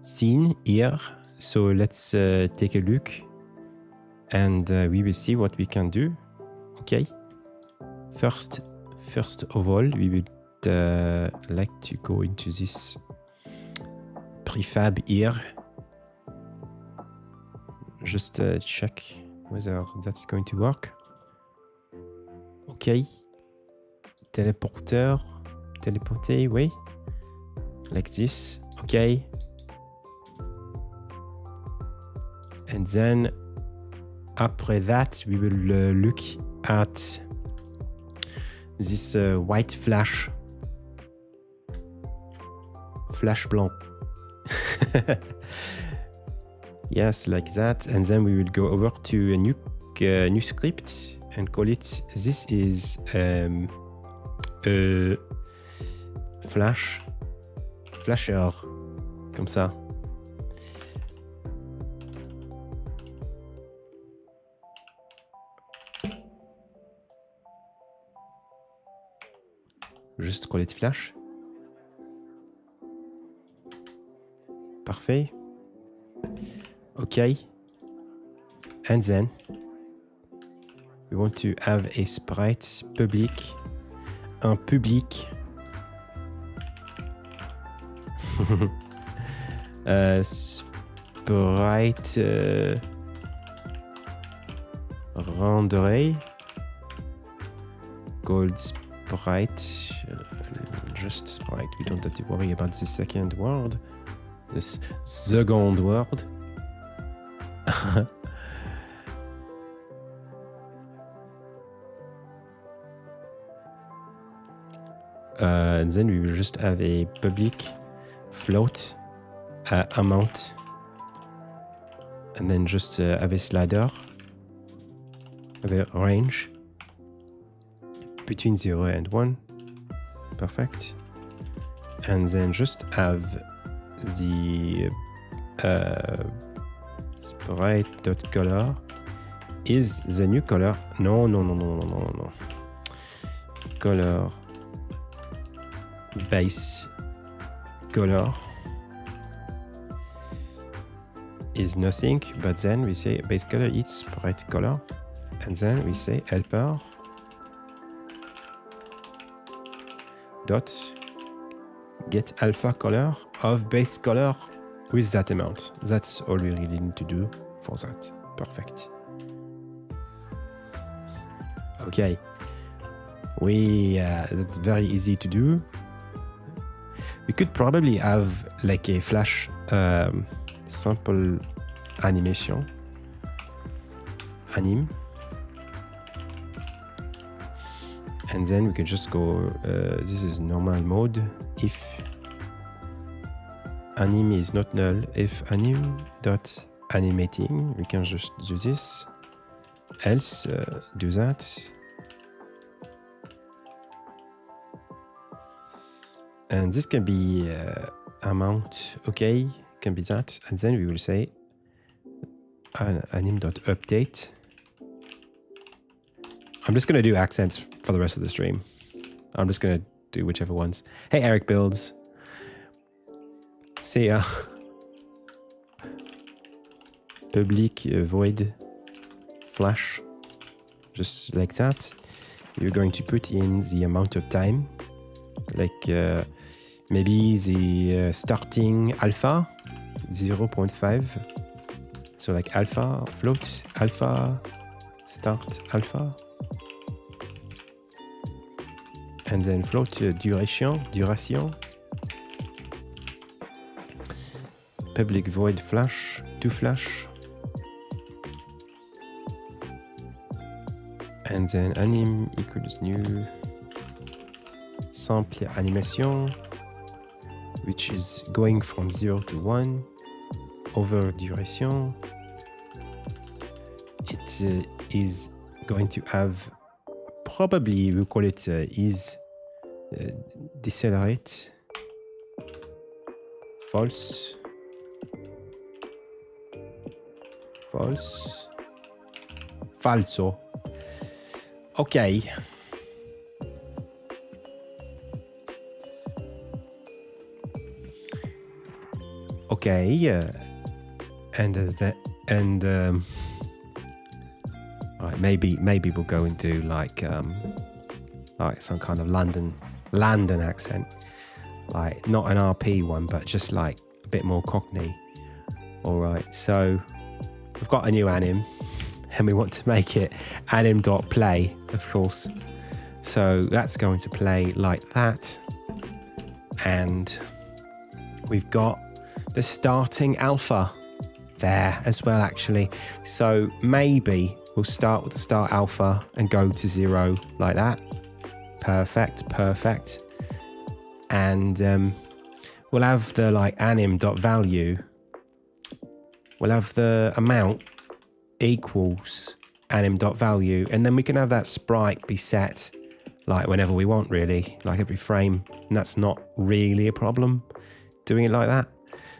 scene here. So let's take a look and we will see what we can do. Okay. First of all, we would like to go into this prefab here. Just check whether that's going to work. Okay. Teleporter. Teleporter, oui. Like this. Okay. And then after that, we will look at this white flash. Flash blanc. Yes, like that. And then we will go over to a new script and call it, this is flasher, comme ça. Juste call it flash. Parfait. Okay. And then we want to have a sprite public. Un public. Sprite renderer gold sprite, just sprite. We don't have to worry about the second word. This second word. And then we will just have a public float amount, and then just have a slider, have a range between 0 and 1. Perfect. And then just have the sprite.color is the new color. No. Color base color is nothing, but then we say base color is sprite color, and then we say helper dot get alpha color of base color with that amount. That's all we really need to do for that. Perfect. Okay. That's very easy to do. We could probably have like a flash sample animation. Anim. And then we can just go, this is normal mode. If anim is not null, if anim dot animating, we can just do this. Else, do that. And this can be amount, okay, can be that. And then we will say anim.update. I'm just going to do accents for the rest of the stream. I'm just going to do whichever ones. Hey, Eric Builds. See ya. Public void flash. Just like that. You're going to put in the amount of time. Like maybe the starting alpha 0.5. So like alpha float, alpha start alpha. And then float duration. Public void flash to flash. And then anim equals new sample animation, which is going from 0 to 1 over duration. It is going to have, probably we'll call it is decelerate, false, falso. Okay. Okay, right, maybe we'll go into like some kind of London accent, like not an RP one, but just like a bit more Cockney. All right, so we've got a new anim, and we want to make it anim.play, of course. So that's going to play like that, and we've got the starting alpha there as well, actually. So maybe we'll start with the start alpha and go to 0 like that. Perfect. And we'll have the like anim.value. We'll have the amount equals anim.value, and then we can have that sprite be set like whenever we want, really, like every frame, and that's not really a problem doing it like that.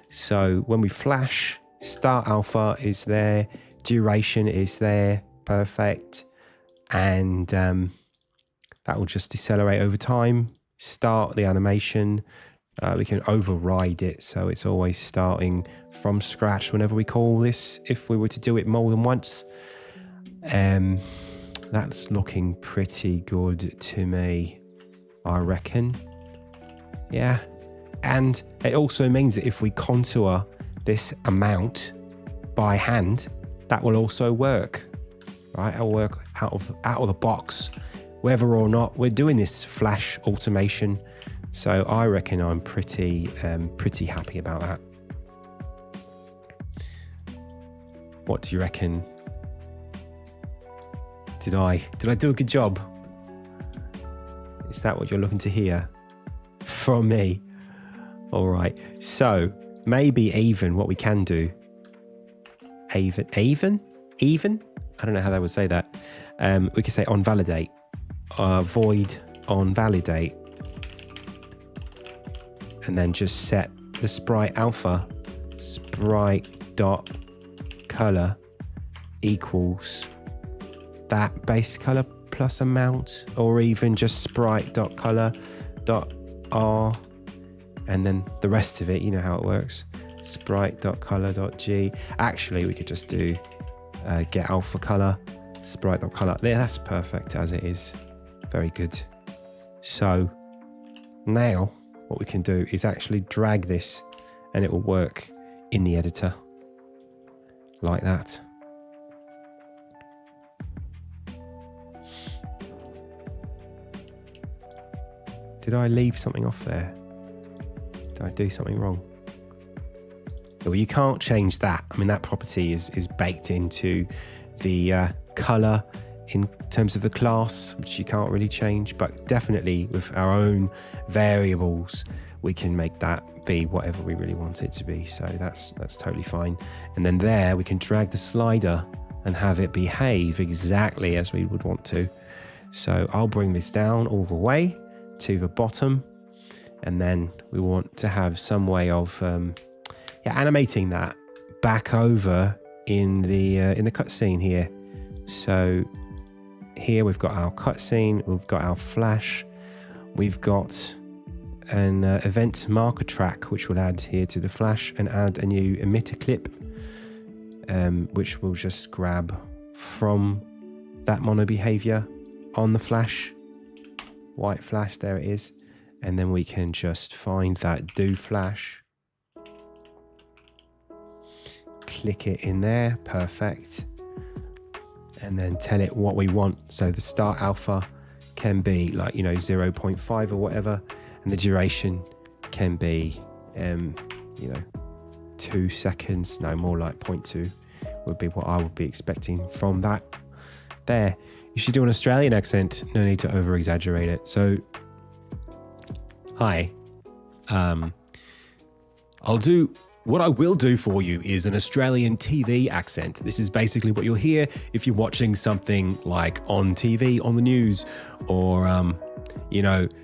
So when we flash, start alpha is there, duration is there, perfect, and that will just decelerate over time. Start the animation, we can override it so it's always starting from scratch whenever we call this, if we were to do it more than once. That's looking pretty good to me, I reckon. Yeah. And it also means that if we contour this amount by hand, that will also work. right? I'll work out of the box, whether or not we're doing this flash automation. So I reckon I'm pretty happy about that. What do you reckon? Did I do a good job? Is that what you're looking to hear from me? All right. So maybe even what we can do. Even? I don't know how they would say that. We could say on validate. Void on validate. And then just set the sprite alpha sprite dot color equals that base color plus amount, or even just sprite dot color dot r, and then the rest of it, you know how it works, sprite dot color dot g. Actually, we could just do get alpha color sprite dot color. There, that's perfect as it is. Very good. So now what we can do is actually drag this, and it will work in the editor like that. Did I leave something off there? Did I do something wrong? Well, you can't change that. I mean, that property is baked into the color in terms of the class, which you can't really change, but definitely with our own variables, we can make that be whatever we really want it to be. So that's totally fine. And then there we can drag the slider and have it behave exactly as we would want to. So I'll bring this down all the way to the bottom, and then we want to have some way of animating that back over in the cutscene here. So here we've got our cutscene, we've got our flash, we've got an event marker track which we'll add here to the flash, and add a new emitter clip, which we'll just grab from that mono behavior on the flash. White flash, there it is. And then we can just find that do flash, click it in there, perfect, and then tell it what we want. So the start alpha can be like, 0.5 or whatever, and the duration can be 2 seconds, no, more like 0.2 would be what I would be expecting from that. There, you should do an Australian accent, no need to over exaggerate it. So hi, what I will do for you is an Australian TV accent. This is basically what you'll hear if you're watching something like on TV, on the news, or,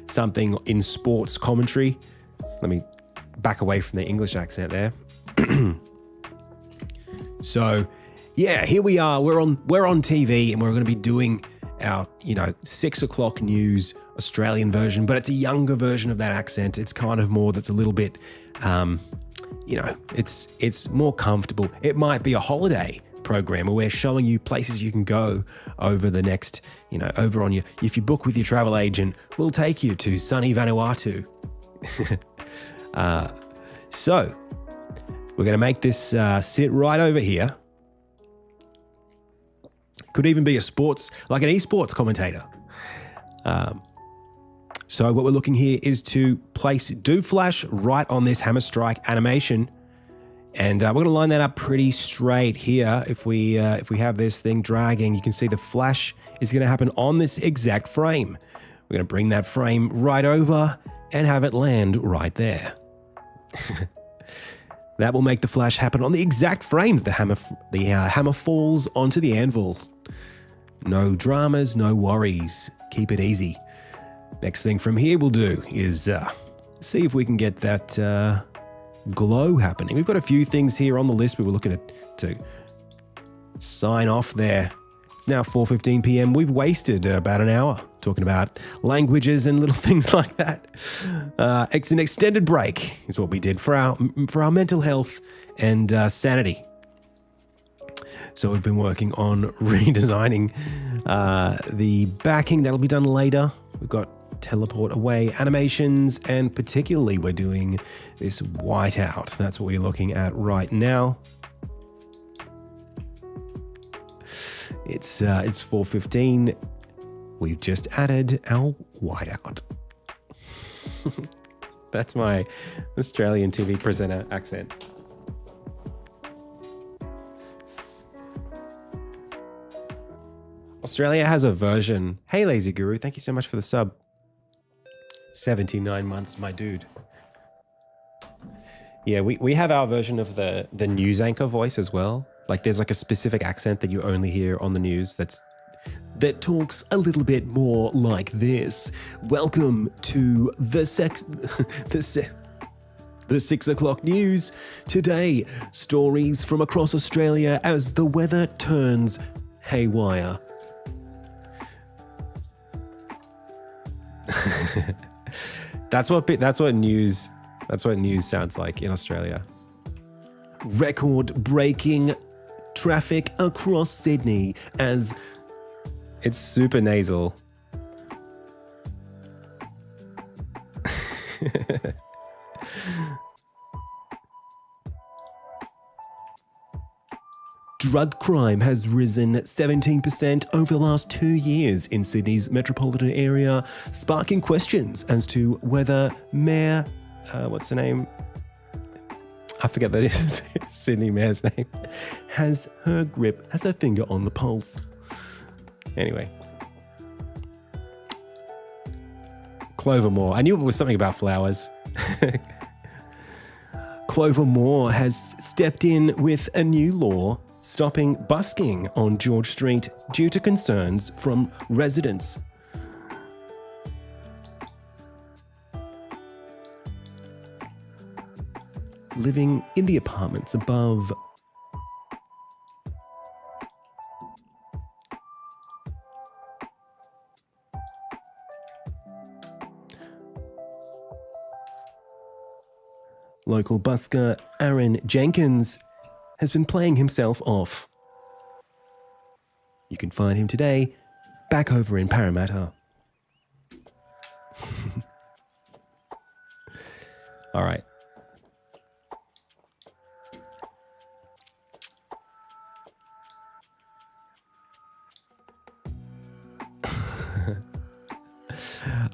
something in sports commentary. Let me back away from the English accent there. So, yeah, here we are. We're on TV, and we're going to be doing our, 6 o'clock news Australian version, but it's a younger version of that accent. It's kind of more, that's a little bit, it's more comfortable. It might be a holiday program where we're showing you places you can go over the next, over on if you book with your travel agent, we'll take you to sunny Vanuatu. So we're going to make this sit right over here. Could even be an esports commentator. So what we're looking here is to place do flash right on this hammer strike animation, and we're going to line that up pretty straight here. If we have this thing dragging, you can see the flash is going to happen on this exact frame. We're going to bring that frame right over and have it land right there. That will make the flash happen on the exact frame the hammer falls onto the anvil. No dramas, no worries. Keep it easy. Next thing from here we'll do is see if we can get that glow happening. We've got a few things here on the list we were looking to sign off there. It's now 4:15 p.m. We've wasted about an hour talking about languages and little things like that. It's an extended break is what we did for our mental health and sanity. So we've been working on redesigning the backing. That'll be done later. We've got teleport away animations, and particularly we're doing this whiteout. That's what we're looking at right now. It's 4:15. We've just added our whiteout. That's my Australian TV presenter accent. Australia has a version. Hey, Lazy Guru, thank you so much for the sub. 79 months, my dude. Yeah, we have our version of the news anchor voice as well. Like there's like a specific accent that you only hear on the news that talks a little bit more like this. Welcome to the 6 o'clock news. Today, stories from across Australia as the weather turns haywire. That's what news sounds like in Australia. Record-breaking traffic across Sydney as it's super nasal. Drug crime has risen 17% over the last 2 years in Sydney's metropolitan area, sparking questions as to whether Mayor, what's her name? I forget that is Sydney Mayor's name, has her finger on the pulse. Anyway. Clover Moore. I knew it was something about flowers. Clover Moore has stepped in with a new law stopping busking on George Street due to concerns from residents. Living in the apartments above. Local busker Aaron Jenkins has been playing himself off. You can find him today back over in Parramatta. All right.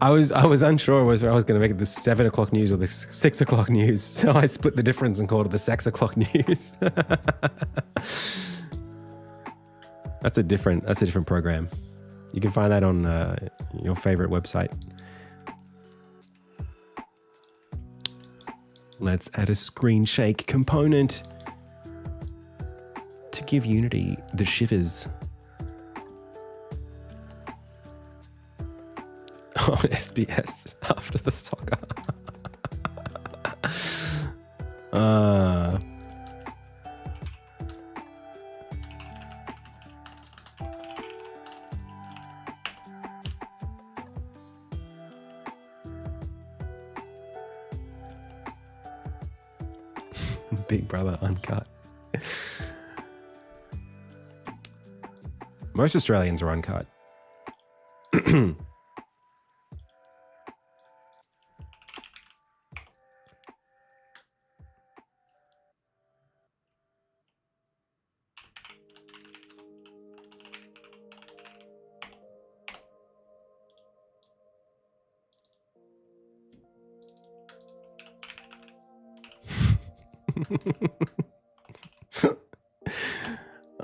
I was unsure whether I was going to make it the 7 o'clock news or the 6 o'clock news, so I split the difference and called it the 6 o'clock news. That's a different program. You can find that on your favorite website. Let's add a screen shake component to give Unity the shivers. On SBS after the soccer. Big Brother uncut. Most Australians are uncut.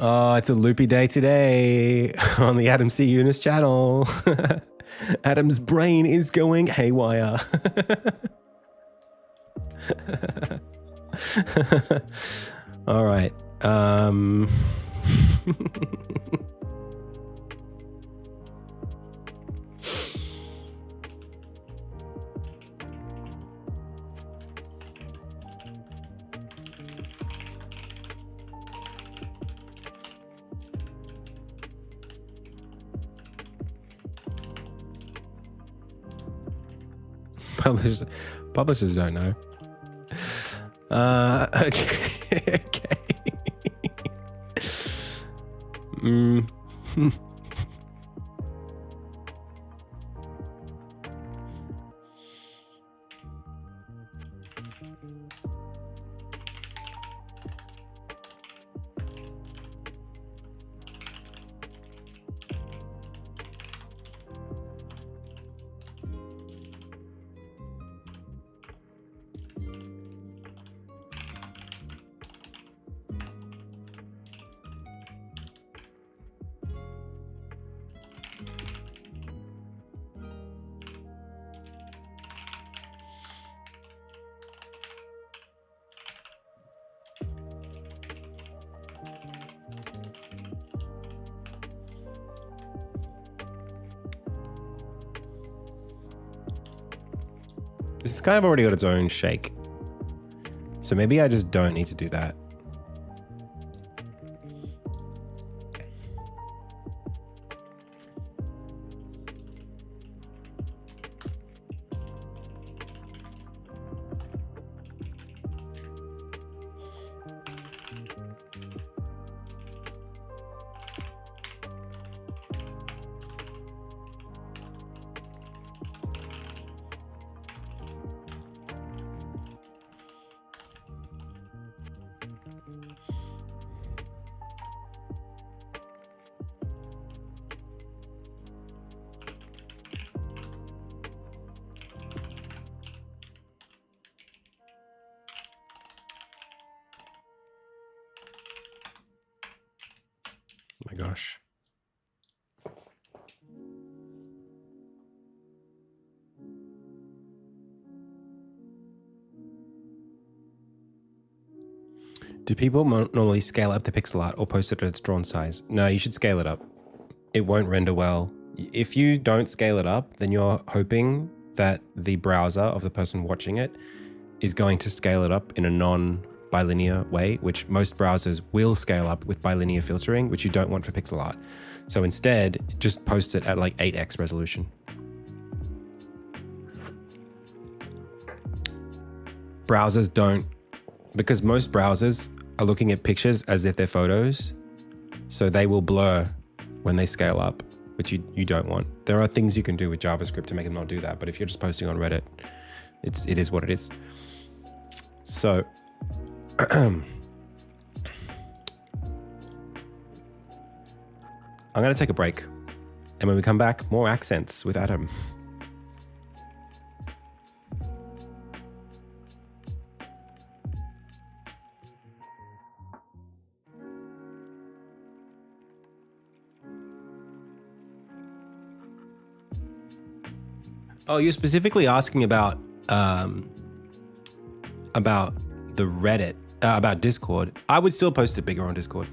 Oh, it's a loopy day today on the Adam C. Eunice channel. Adam's brain is going haywire. All right. Publishers don't know. Okay. It's kind of already got its own shake. So maybe I just don't need to do that. Oh my gosh. Do people normally scale up the pixel art or post it at its drawn size? No, you should scale it up. It won't render well. If you don't scale it up, then you're hoping that the browser of the person watching it is going to scale it up in a non-bilinear way, which most browsers will scale up with bilinear filtering, which you don't want for pixel art. So instead, just post it at like 8x resolution. Browsers don't, because most browsers are looking at pictures as if they're photos, so they will blur when they scale up, which you don't want. There are things you can do with JavaScript to make them not do that, but if you're just posting on Reddit, it is what it is. So I'm going to take a break, and when we come back, more accents with Adam. Oh, you're specifically asking about the Reddit, about Discord. I would still post it bigger on Discord.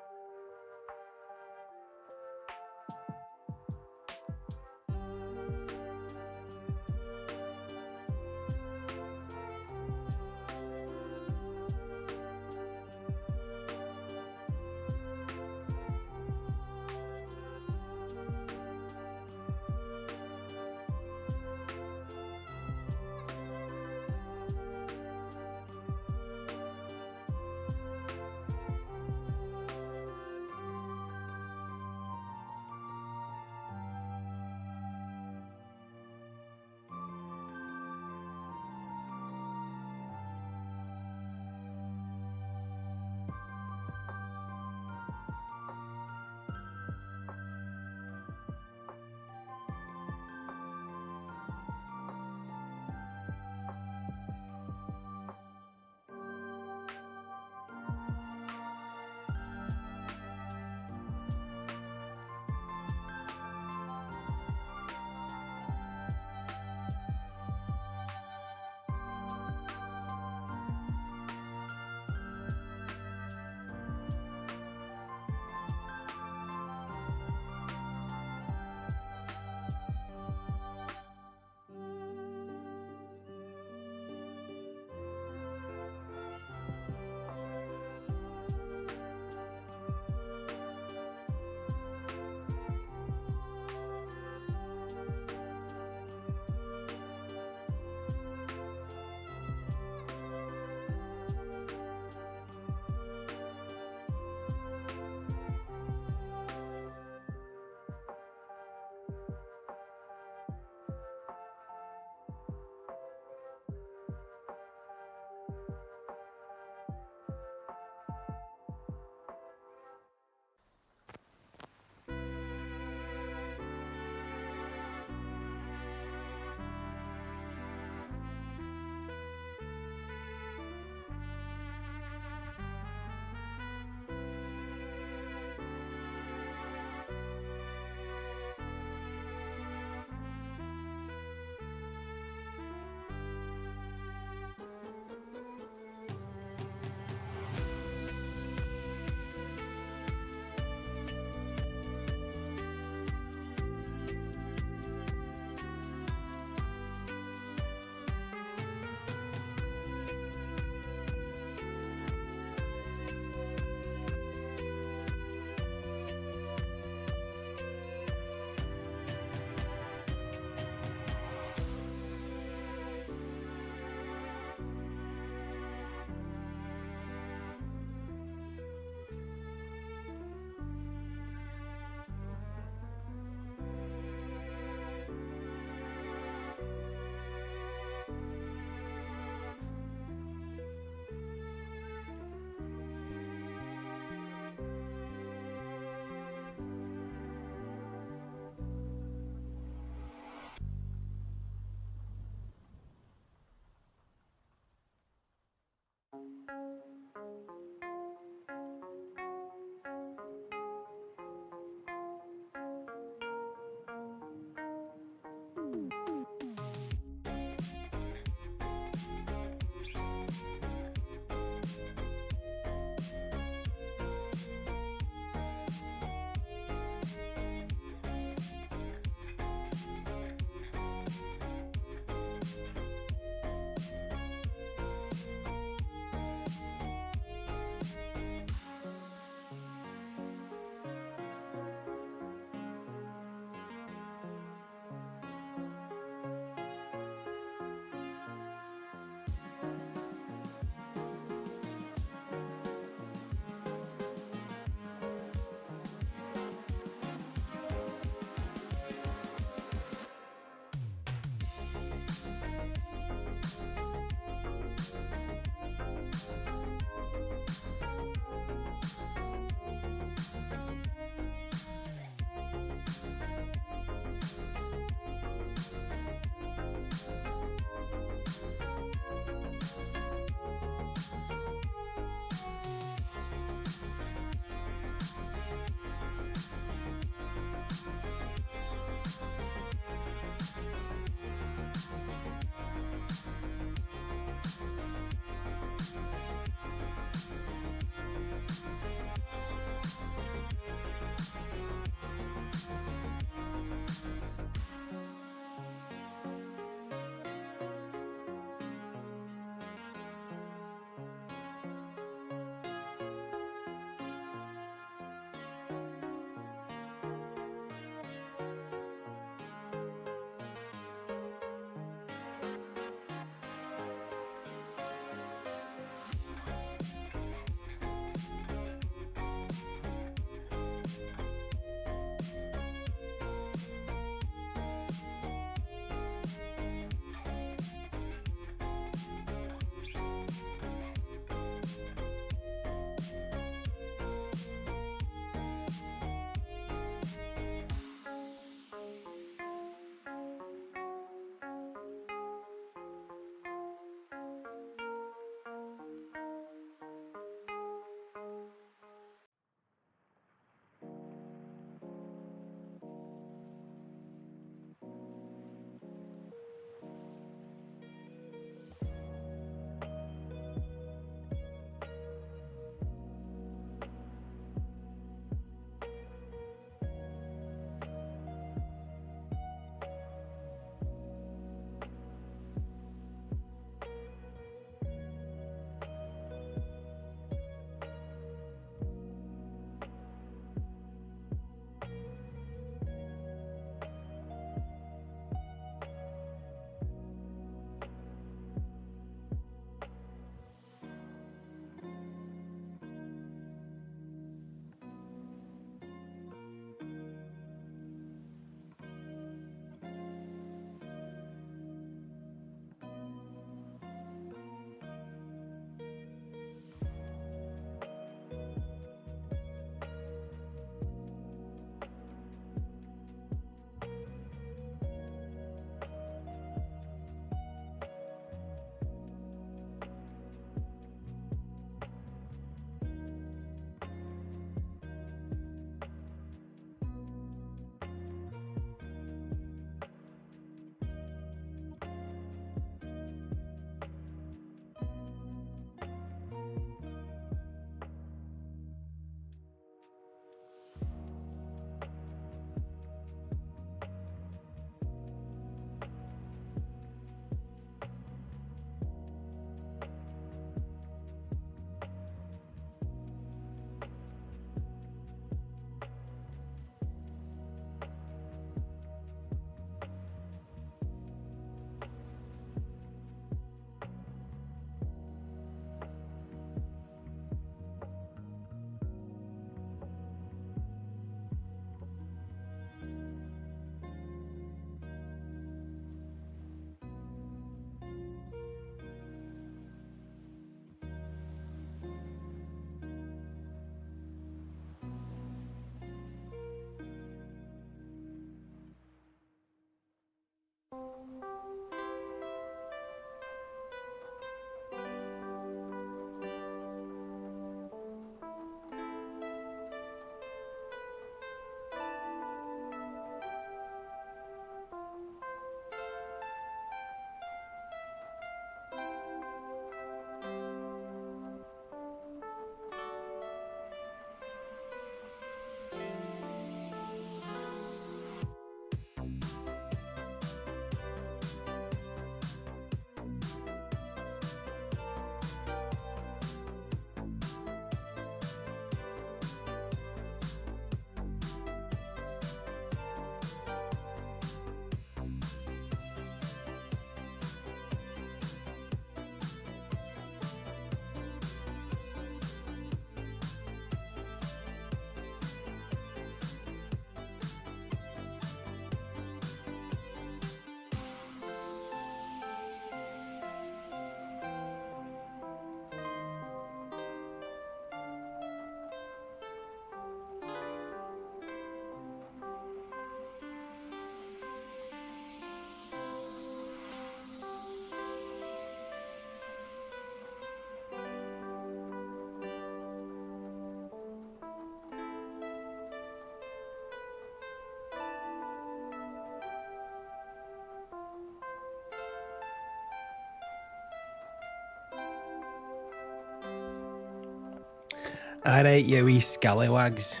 Alright, you wee scallywags.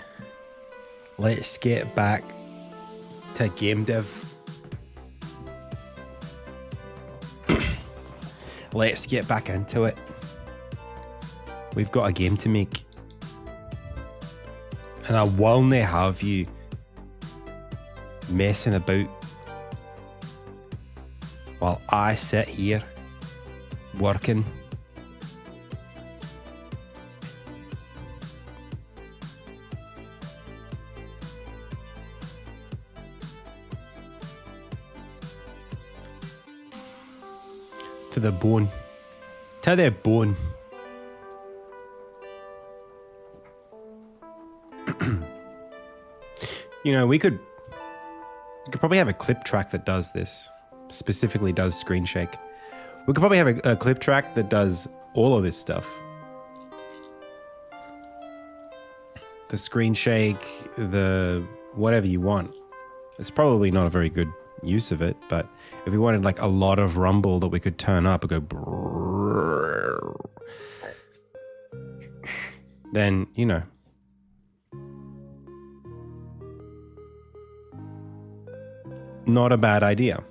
Let's get back to game dev. Let's get back into it. We've got a game to make. And I will not have you messing about while I sit here working. To the bone. To the bone. You know, we could probably have a clip track that does this. Specifically does screen shake. We could probably have a clip track that does all of this stuff. The screen shake, the whatever you want. It's probably not a very good use of it, but if we wanted like a lot of rumble that we could turn up and go brrrr, then, you know. Not a bad idea.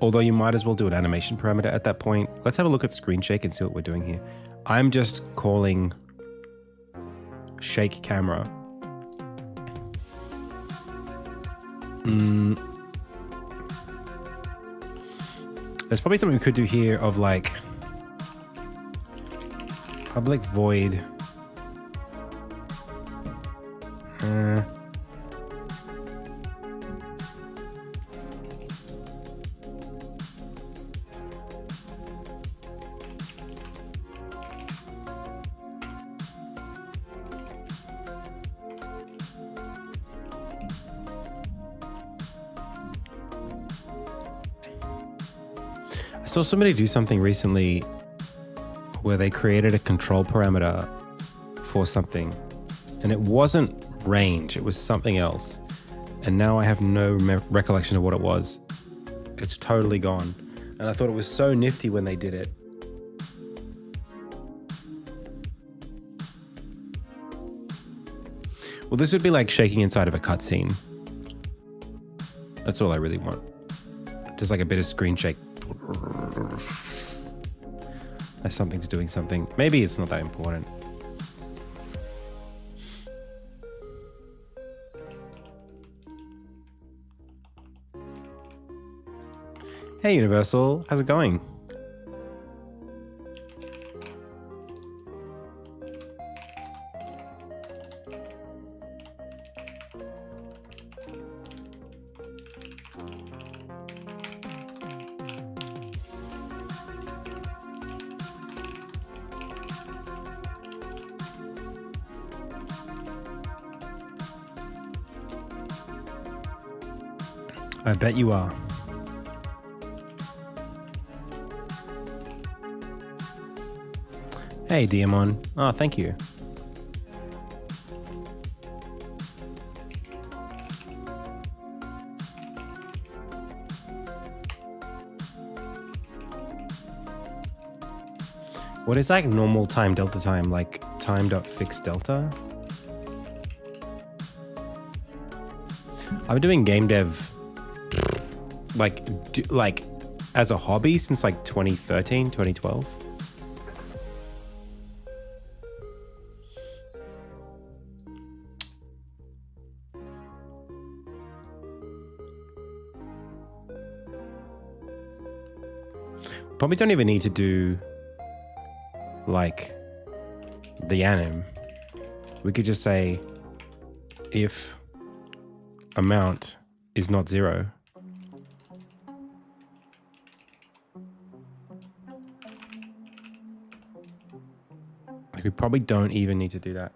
Although you might as well do an animation parameter at that point. Let's have a look at screen shake and see what we're doing here. I'm just calling shake camera. There's probably something we could do here of like public void. I saw somebody do something recently where they created a control parameter for something, and it wasn't range, it was something else. And now I have no recollection of what it was. It's totally gone. And I thought it was so nifty when they did it. Well, this would be like shaking inside of a cutscene. That's all I really want. Just like a bit of screen shake. As something's doing something. Maybe it's not that important. Hey Universal, how's it going? I bet you are. Hey, Diamond. Oh, thank you. What is like normal time delta time? Like time.fixed delta? I've been doing game dev like as a hobby since like 2013, 2012. Probably don't even need to do like the anim. We could just say if amount is not 0. Like we probably don't even need to do that.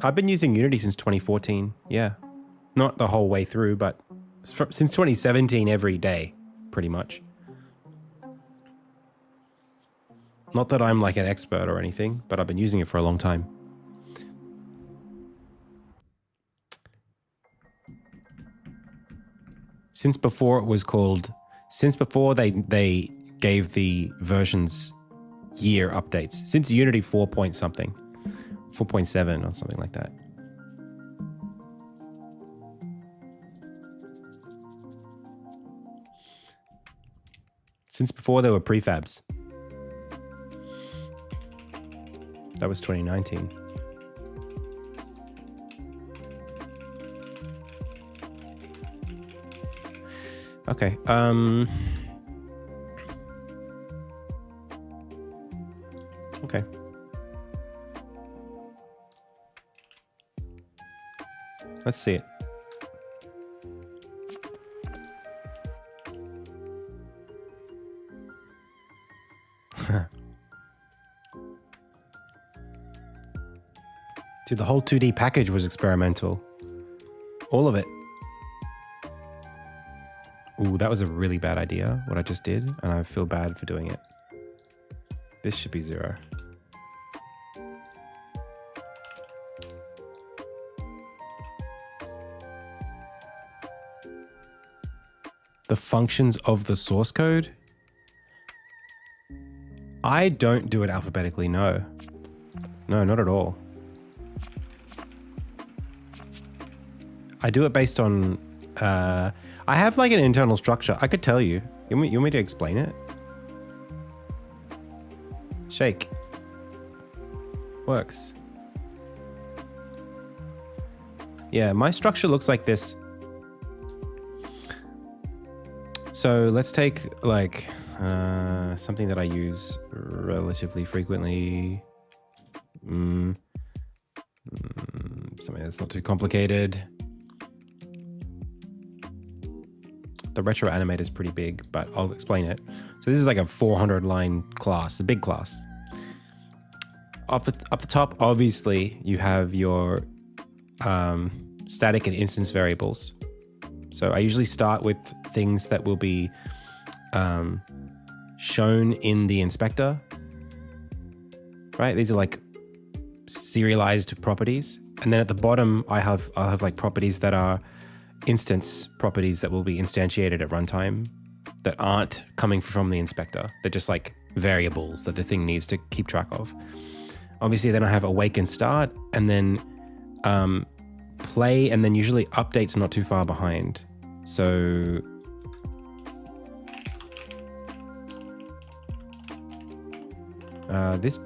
I've been using Unity since 2014. Yeah. Not the whole way through, but since 2017 every day, pretty much. Not that I'm like an expert or anything, but I've been using it for a long time. Since before they gave the versions year updates since Unity 4 point something, 4.7 or something like that. Since before there were prefabs. That was 2019. Okay. Okay. Let's see it. Dude, the whole 2D package was experimental. All of it. Ooh, that was a really bad idea, what I just did, and I feel bad for doing it. This should be 0. The functions of the source code? I don't do it alphabetically, no. No, not at all. I do it based on... I have like an internal structure. I could tell you. You want me to explain it? Shake. Works. Yeah, my structure looks like this. So let's take like something that I use relatively frequently. Something that's not too complicated. The retro animator is pretty big, but I'll explain it. So this is like a 400 line class, a big class. Up the top, obviously, you have your static and instance variables. So I usually start with things that will be shown in the inspector, right? These are like serialized properties. And then at the bottom, I'll have like properties that are instance properties that will be instantiated at runtime that aren't coming from the inspector. They're just like variables that the thing needs to keep track of. Obviously, then I have awake and start, and then play, and then usually updates not too far behind. So does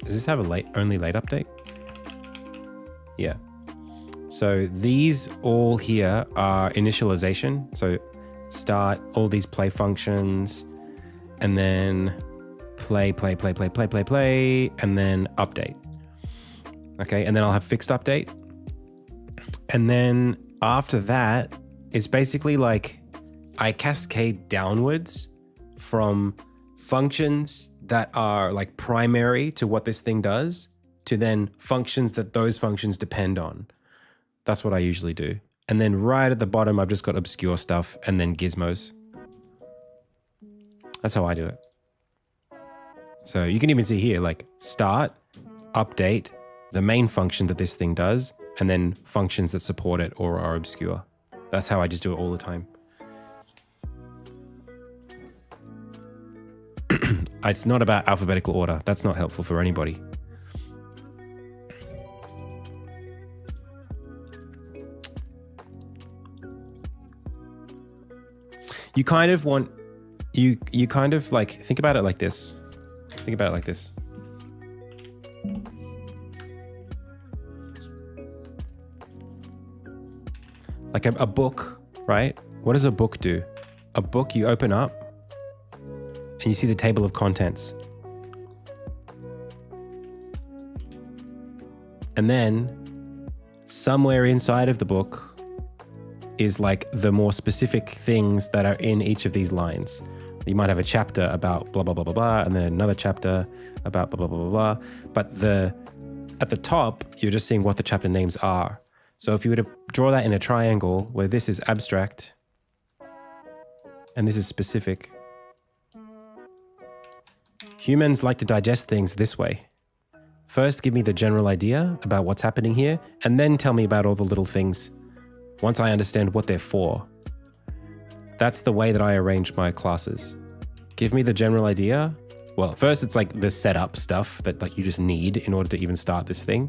this have a only late update? Yeah. So these all here are initialization. So start, all these play functions, and then play, and then update. Okay, and then I'll have fixed update. And then after that, it's basically like I cascade downwards from functions that are like primary to what this thing does to then functions that those functions depend on. That's what I usually do. And then right at the bottom, I've just got obscure stuff and then gizmos. That's how I do it. So you can even see here, like start, update, the main function that this thing does, and then functions that support it or are obscure. That's how I just do it all the time. It's not about alphabetical order. That's not helpful for anybody. You kind of want, you kind of like, think about it like this. Think about it like this. Like a book, right? What does a book do? A book you open up and you see the table of contents. And then somewhere inside of the book is like the more specific things that are in each of these lines. You might have a chapter about blah, blah, blah, blah, blah, and then another chapter about blah, blah, blah, blah, blah. But at the top, you're just seeing what the chapter names are. So if you were to draw that in a triangle where this is abstract and this is specific, humans like to digest things this way. First, give me the general idea about what's happening here, and then tell me about all the little things once I understand what they're for. That's the way that I arrange my classes. Give me the general idea, well, first it's like the setup stuff that like you just need in order to even start this thing.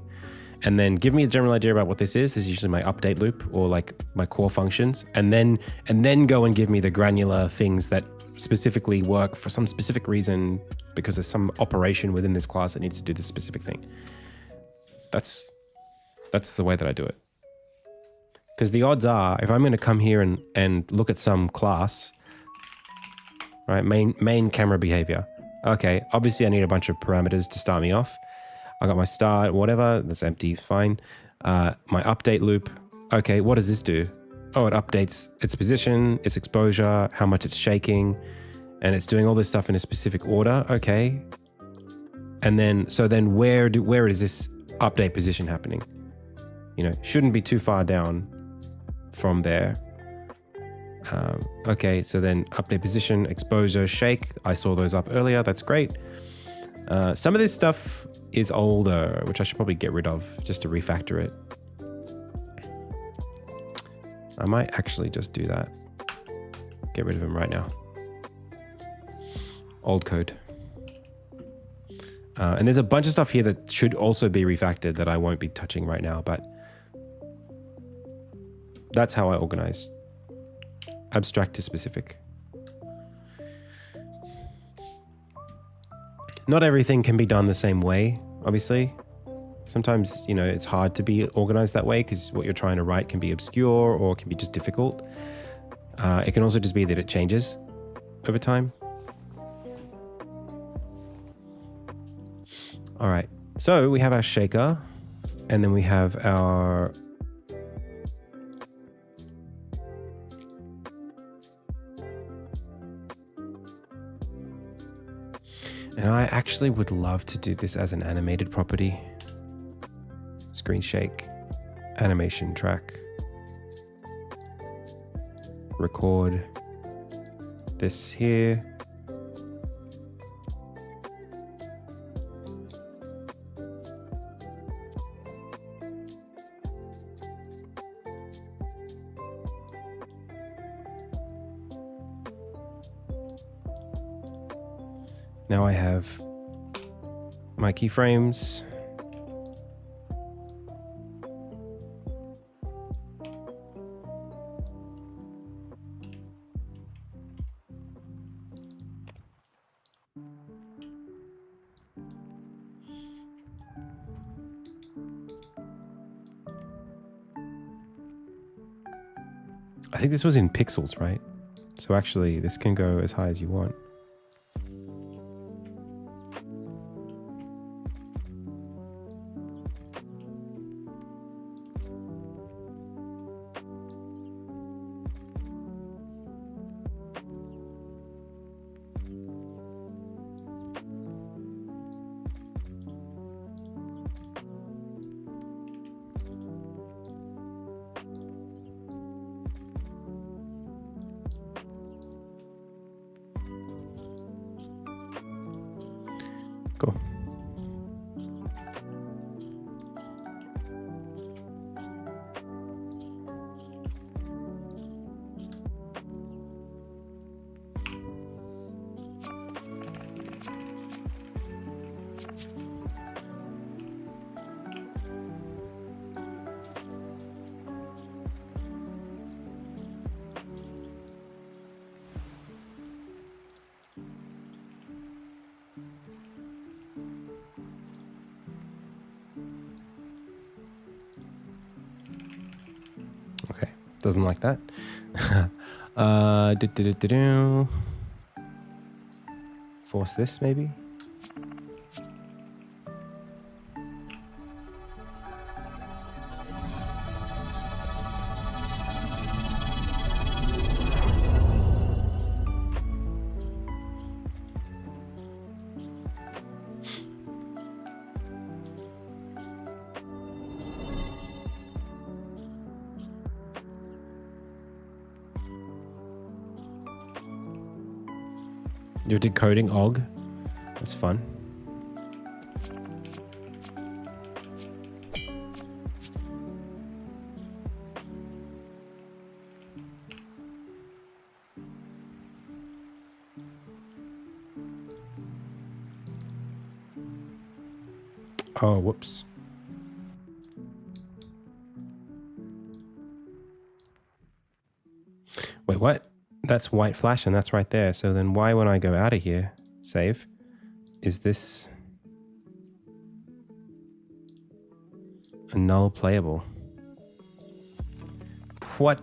And then give me a general idea about what this is. This is usually my update loop or like my core functions. And then go and give me the granular things that specifically work for some specific reason because there's some operation within this class that needs to do this specific thing. That's the way that I do it. Because the odds are, if I'm going to come here and look at some class, right, main camera behavior. Okay, obviously I need a bunch of parameters to start me off. I got my start, whatever, that's empty, fine. My update loop. Okay, what does this do? Oh, it updates its position, its exposure, how much it's shaking, and it's doing all this stuff in a specific order. Okay. And then where is this update position happening? You know, shouldn't be too far down from there. Okay, so then update position, exposure, shake. I saw those up earlier. That's great. Some of this stuff is older, which I should probably get rid of just to refactor it. I might actually just do that. Get rid of them right now. Old code. And there's a bunch of stuff here that should also be refactored that I won't be touching right now, but that's how I organize. Abstract to specific. Not everything can be done the same way, obviously. Sometimes, you know, it's hard to be organized that way because what you're trying to write can be obscure or can be just difficult. It can also just be that it changes over time. All right, so we have our shaker and then we have our and I actually would love to do this as an animated property. Screen shake, animation track, record this here. Now I have my keyframes. I think this was in pixels, right? So actually this can go as high as you want. Cool. Okay, doesn't like that. Force this maybe. You're decoding OGG. That's fun. Oh, whoops. Wait, what? That's white flash and that's right there. So then why when I go out of here, save, is this a null playable? What?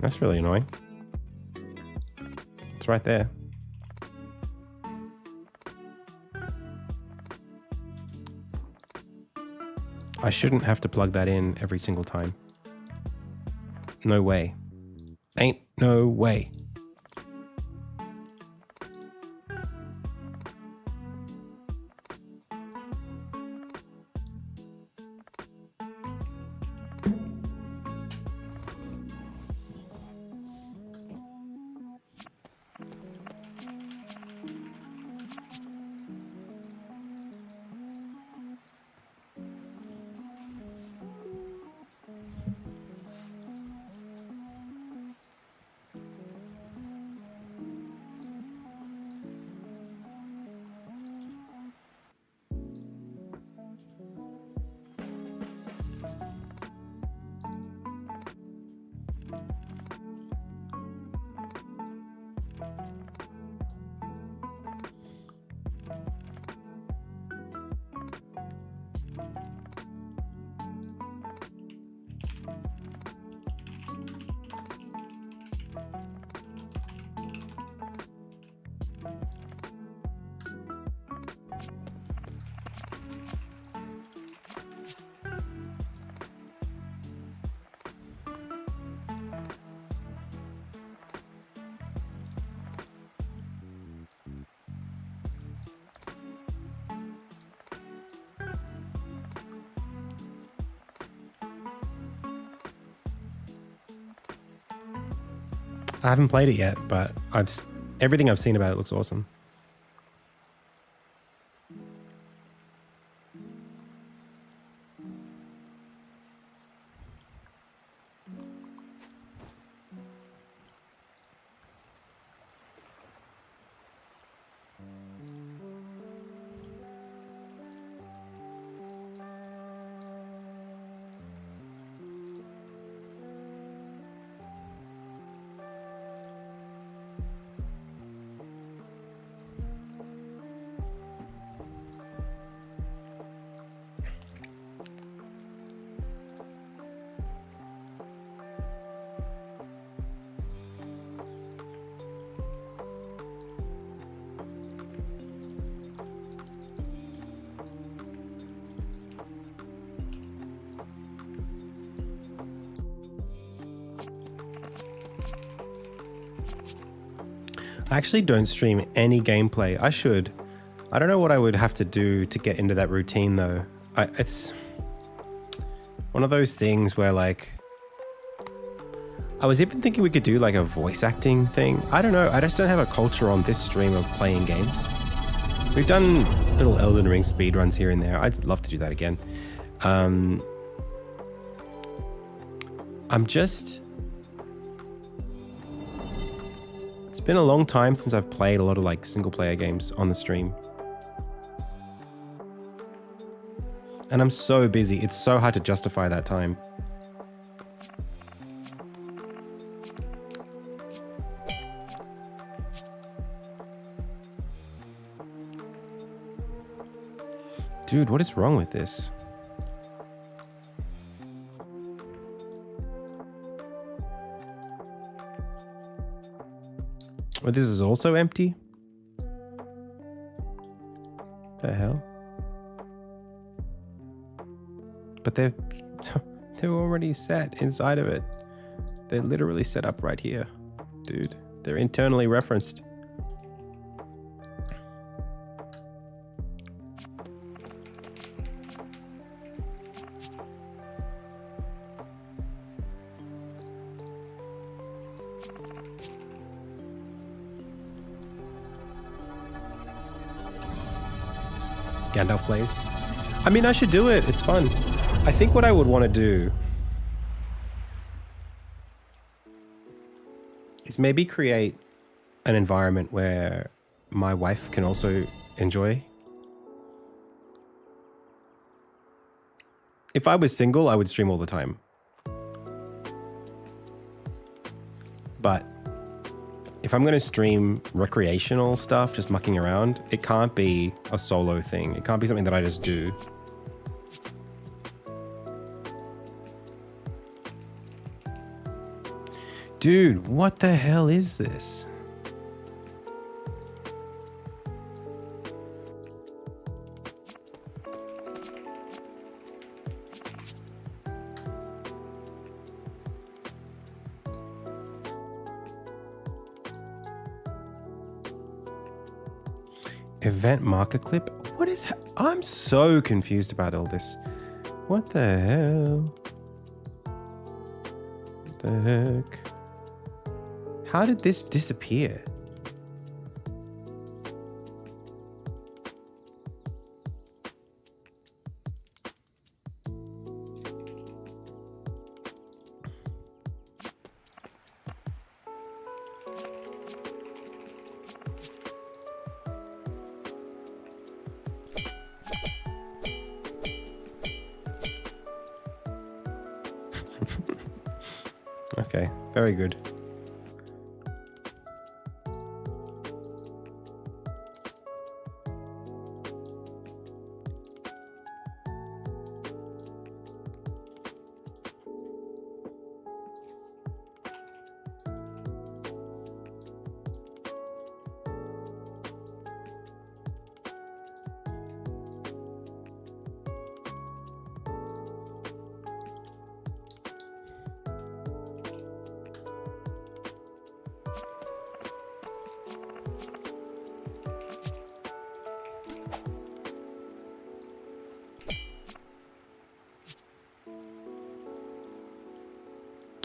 That's really annoying. It's right there. I shouldn't have to plug that in every single time. No way. Ain't no way. I haven't played it yet, but everything I've seen about it looks awesome. I actually don't stream any gameplay. I should. I don't know what I would have to do to get into that routine though. It's one of those things where like, I was even thinking we could do like a voice acting thing. I don't know. I just don't have a culture on this stream of playing games. We've done little Elden Ring speedruns here and there. I'd love to do that again. It's been a long time since I've played a lot of like single player games on the stream. And I'm so busy. It's so hard to justify that time. Dude, what is wrong with this? Oh, this is also empty? The hell? But they're already set inside of it. They're literally set up right here. Dude, they're internally referenced. Gandalf plays. I mean, I should do it. It's fun. I think what I would want to do is maybe create an environment where my wife can also enjoy. If I was single, I would stream all the time. But if I'm going to stream recreational stuff, just mucking around, it can't be a solo thing. It can't be something that I just do. Dude, what the hell is this? Event marker clip? What is... I'm so confused about all this. What the hell? What the heck? How did this disappear? Okay, very good.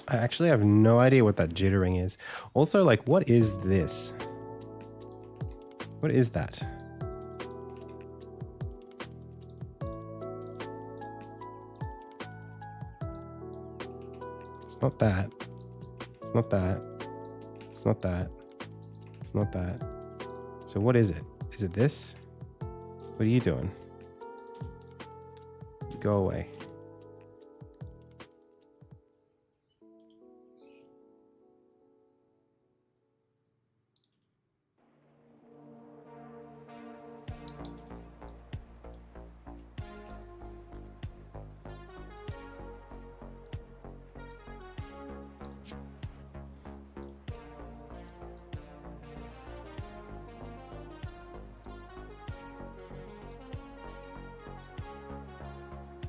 I actually have no idea what that jittering is. Also, like, what is this? What is that? It's not that. It's not that. It's not that. It's not that. So what is it? Is it this? What are you doing? Go away.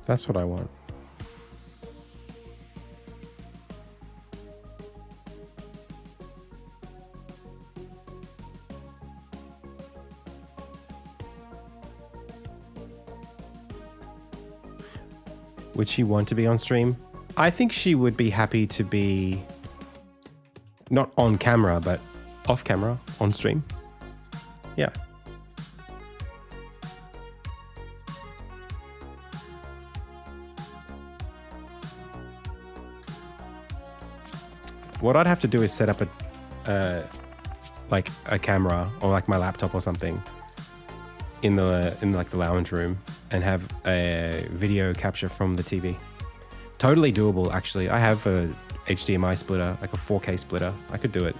That's what I want. Would she want to be on stream? I think she would be happy to be not on camera, but off camera, on stream. Yeah. What I'd have to do is set up like a camera or like my laptop or something in like the lounge room and have a video capture from the TV. Totally doable, actually. I have a HDMI splitter, like a 4K splitter. I could do it.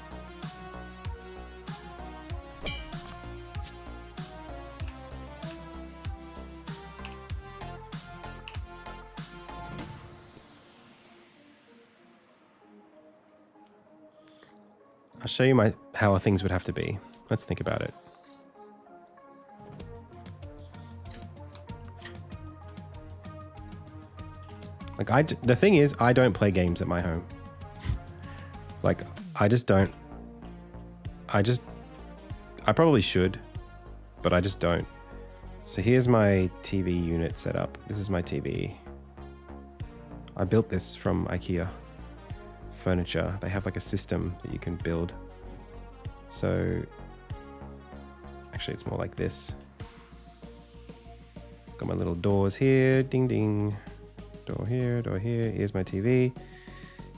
I'll show you how things would have to be. Let's think about it. Like the thing is, I don't play games at my home. Like, I just don't. I probably should, but I just don't. So here's my TV unit set up. This is my TV. I built this from IKEA furniture. They have like a system that you can build. So actually it's more like this. Got my little doors here. Ding, ding. Door here, door here. Here's my TV.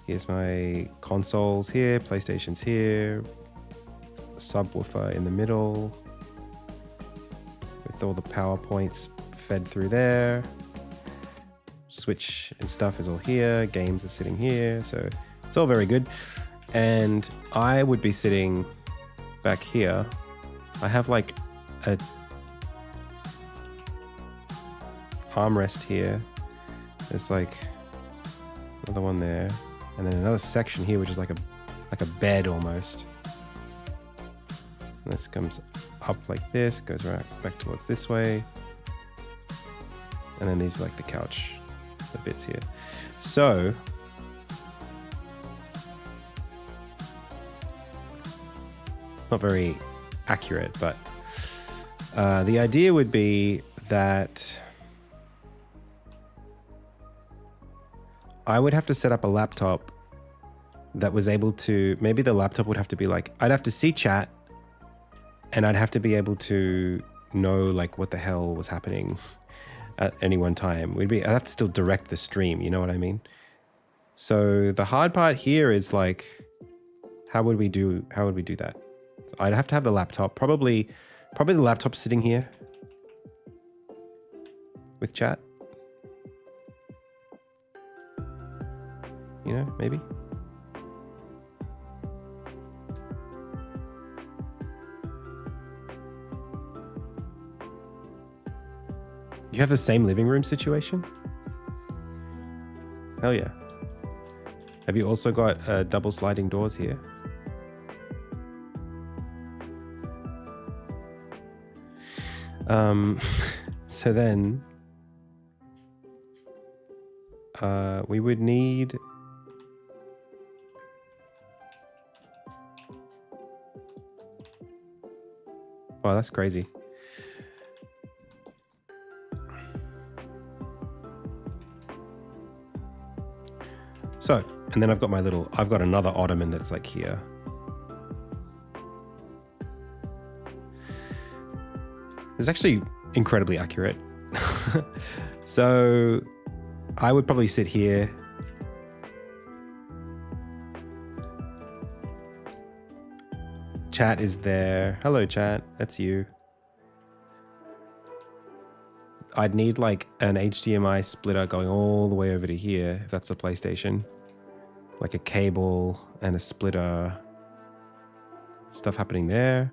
Here's my consoles here. PlayStation's here. Subwoofer in the middle. With all the power points fed through there. Switch and stuff is all here. Games are sitting here. So it's all very good. And I would be sitting back here. I have like a armrest here. There's like another one there. And then another section here, which is like a bed almost. And this comes up like this, goes right back towards this way. And then these are like the couch, the bits here. So not very accurate, but the idea would be that I would have to set up a laptop that was able to, maybe the laptop would have to be like, I'd have to see chat and I'd have to be able to know like what the hell was happening at any one time. I'd have to still direct the stream, you know what I mean? So the hard part here is like, how would we do that? So I'd have to have the laptop, probably the laptop sitting here with chat. You know, maybe. You have the same living room situation? Hell yeah. Have you also got double sliding doors here? So then we would need wow, that's crazy. So, and then I've got another ottoman that's like here. It's actually incredibly accurate. So I would probably sit here. Chat is there. Hello, chat. That's you. I'd need like an HDMI splitter going all the way over to here, if that's a PlayStation. Like a cable and a splitter. Stuff happening there.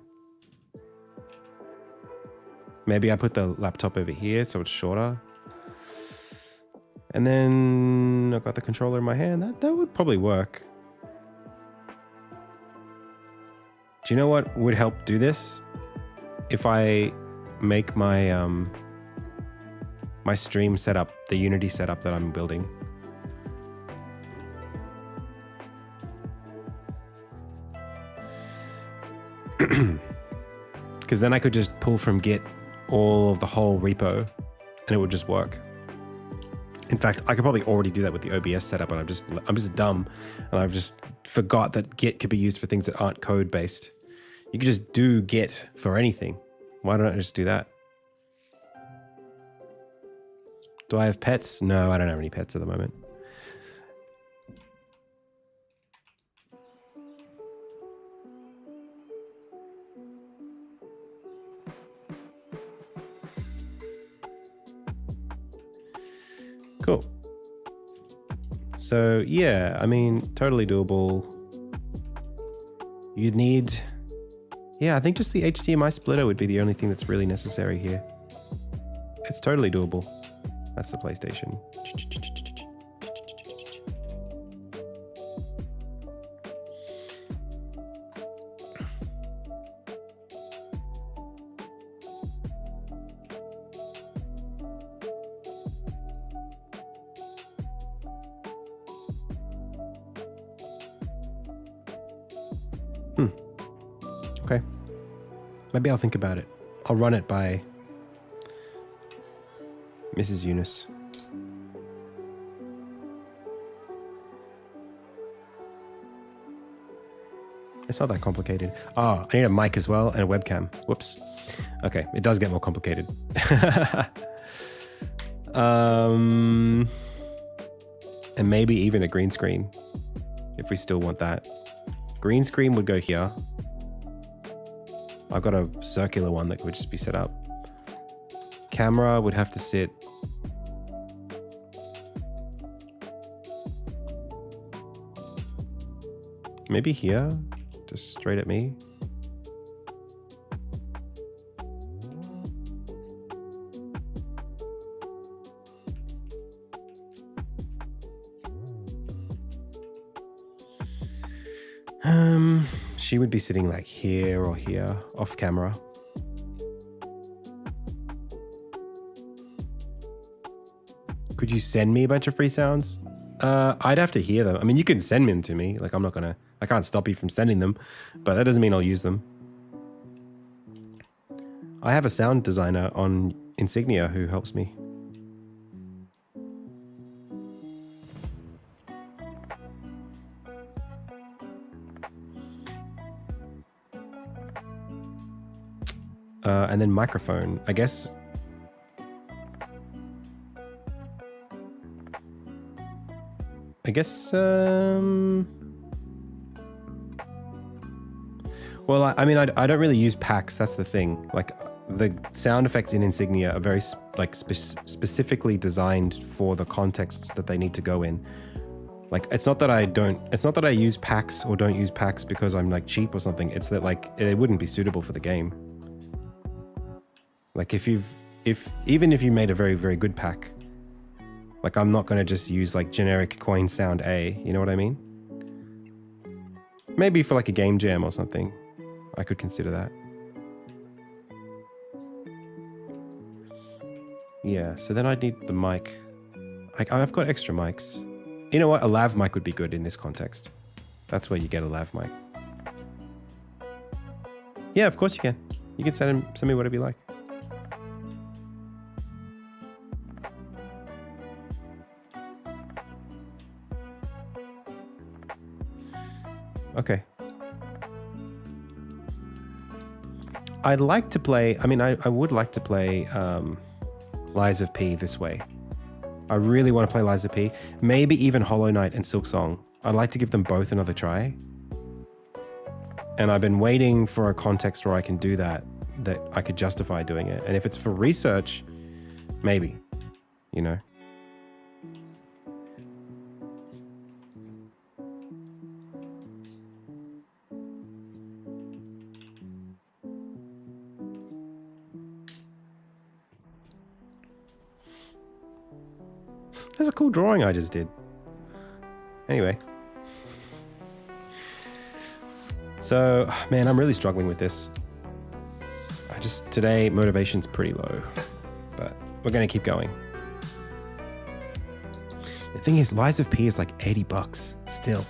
Maybe I put the laptop over here so it's shorter. And then I've got the controller in my hand. That would probably work. Do you know what would help do this? If I make my my stream setup, the Unity setup that I'm building. Because then I could just pull from Git all of the whole repo and it would just work. In fact, I could probably already do that with the OBS setup, and I'm just dumb, and I've just forgot that Git could be used for things that aren't code based. You could just do Git for anything. Why don't I just do that? Do I have pets? No, I don't have any pets at the moment. Cool. So yeah, I mean, totally doable. You'd need, yeah, I think just the HDMI splitter would be the only thing that's really necessary here. It's totally doable. That's the PlayStation. Okay. Maybe I'll think about it. I'll run it by Mrs. Eunice. It's not that complicated. Oh, I need a mic as well and a webcam. Whoops. Okay, it does get more complicated. And maybe even a green screen if we still want that. Green screen would go here. I've got a circular one that could just be set up. Camera would have to sit maybe here, just straight at me. She would be sitting like here or here, off camera. Could you send me a bunch of free sounds? I'd have to hear them. I mean, you can send them to me. Like, I can't stop you from sending them, but that doesn't mean I'll use them. I have a sound designer on Insignia who helps me. And then microphone, I guess. Well, I mean, I don't really use packs. That's the thing. Like, the sound effects in Insignia are very specifically designed for the contexts that they need to go in. Like, it's not that I use packs or don't use packs because I'm like cheap or something. It's that like they wouldn't be suitable for the game. Like, even if you made a very, very good pack, like, I'm not going to just use like generic coin sound A, you know what I mean? Maybe for like a game jam or something, I could consider that. Yeah, so then I'd need the mic. I've got extra mics. You know what? A lav mic would be good in this context. That's where you get a lav mic. Yeah, of course you can. You can send me whatever you like. Okay. I'd like to play, I mean, I would like to play Lies of P this way. I really want to play Lies of P. Maybe even Hollow Knight and Silksong. I'd like to give them both another try. And I've been waiting for a context where I can do that I could justify doing it. And if it's for research, maybe, you know. That's a cool drawing I just did. Anyway. So, man, I'm really struggling with this. Today, motivation's pretty low. But we're going to keep going. The thing is, Lies of P is like $80 still.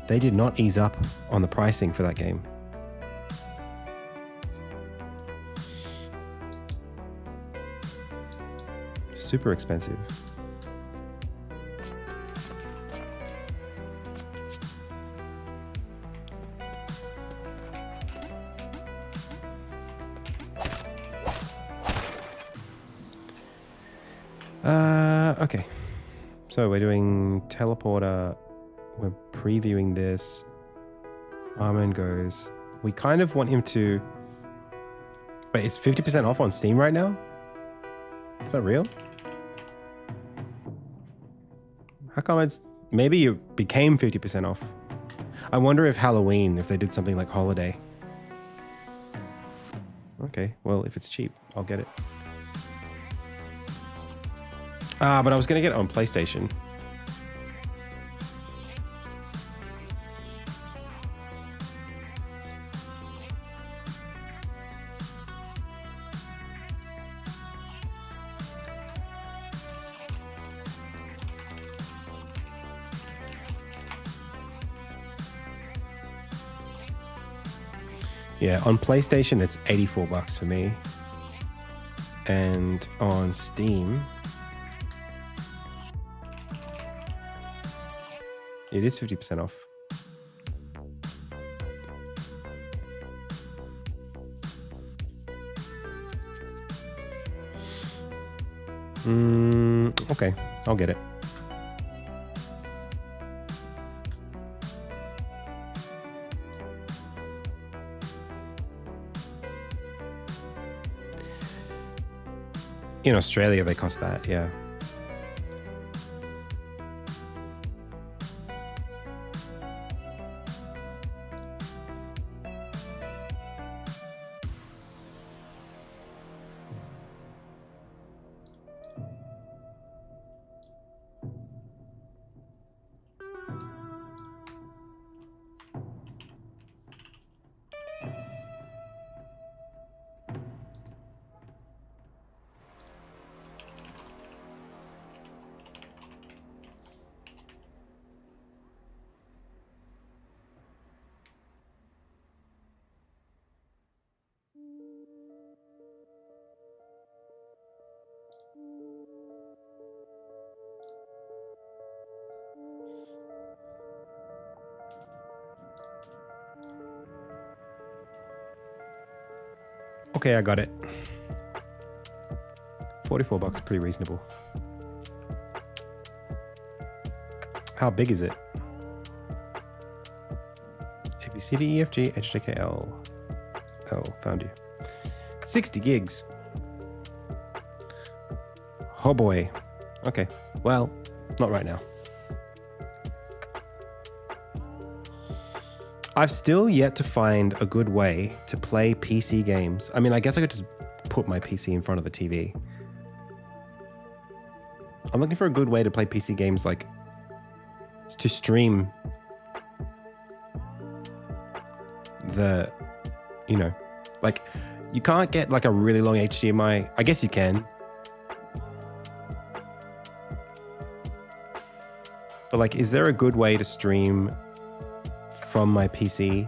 They did not ease up on the pricing for that game. Super expensive. Okay. So we're doing teleporter. We're previewing this. Armin goes. We kind of want him to... Wait, it's 50% off on Steam right now? Is that real? How come it's... Maybe it became 50% off. I wonder if Halloween, if they did something like Holiday. Okay, well, if it's cheap, I'll get it. But I was going to get it on PlayStation. Yeah, on PlayStation, it's $84 for me. And on Steam... It is 50% off. Okay, I'll get it. In Australia, they cost that, yeah. Okay, I got it. $44, pretty reasonable. How big is it? A, B, C, D, E, F, G, H, J, K, L. Oh, found you. 60 gigs. Oh boy. Okay, well, not right now. I've still yet to find a good way to play PC games. I mean, I guess I could just put my PC in front of the TV. I'm looking for a good way to play PC games, like to stream the, you know, like you can't get like a really long HDMI. I guess you can. But like, is there a good way to stream from my PC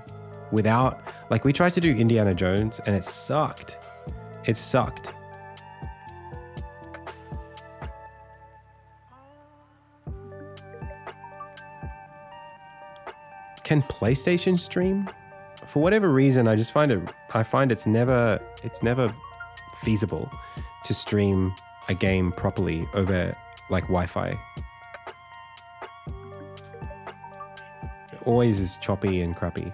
without, like we tried to do Indiana Jones and it sucked. It sucked. Can PlayStation stream? For whatever reason, I find it's never feasible to stream a game properly over like Wi-Fi. It always is choppy and crappy.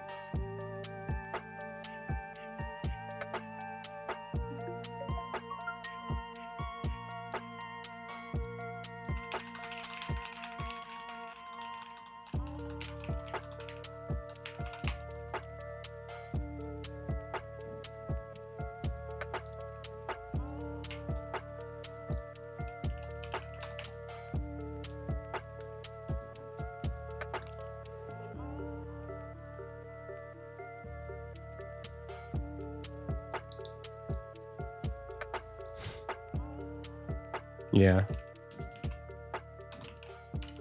Yeah.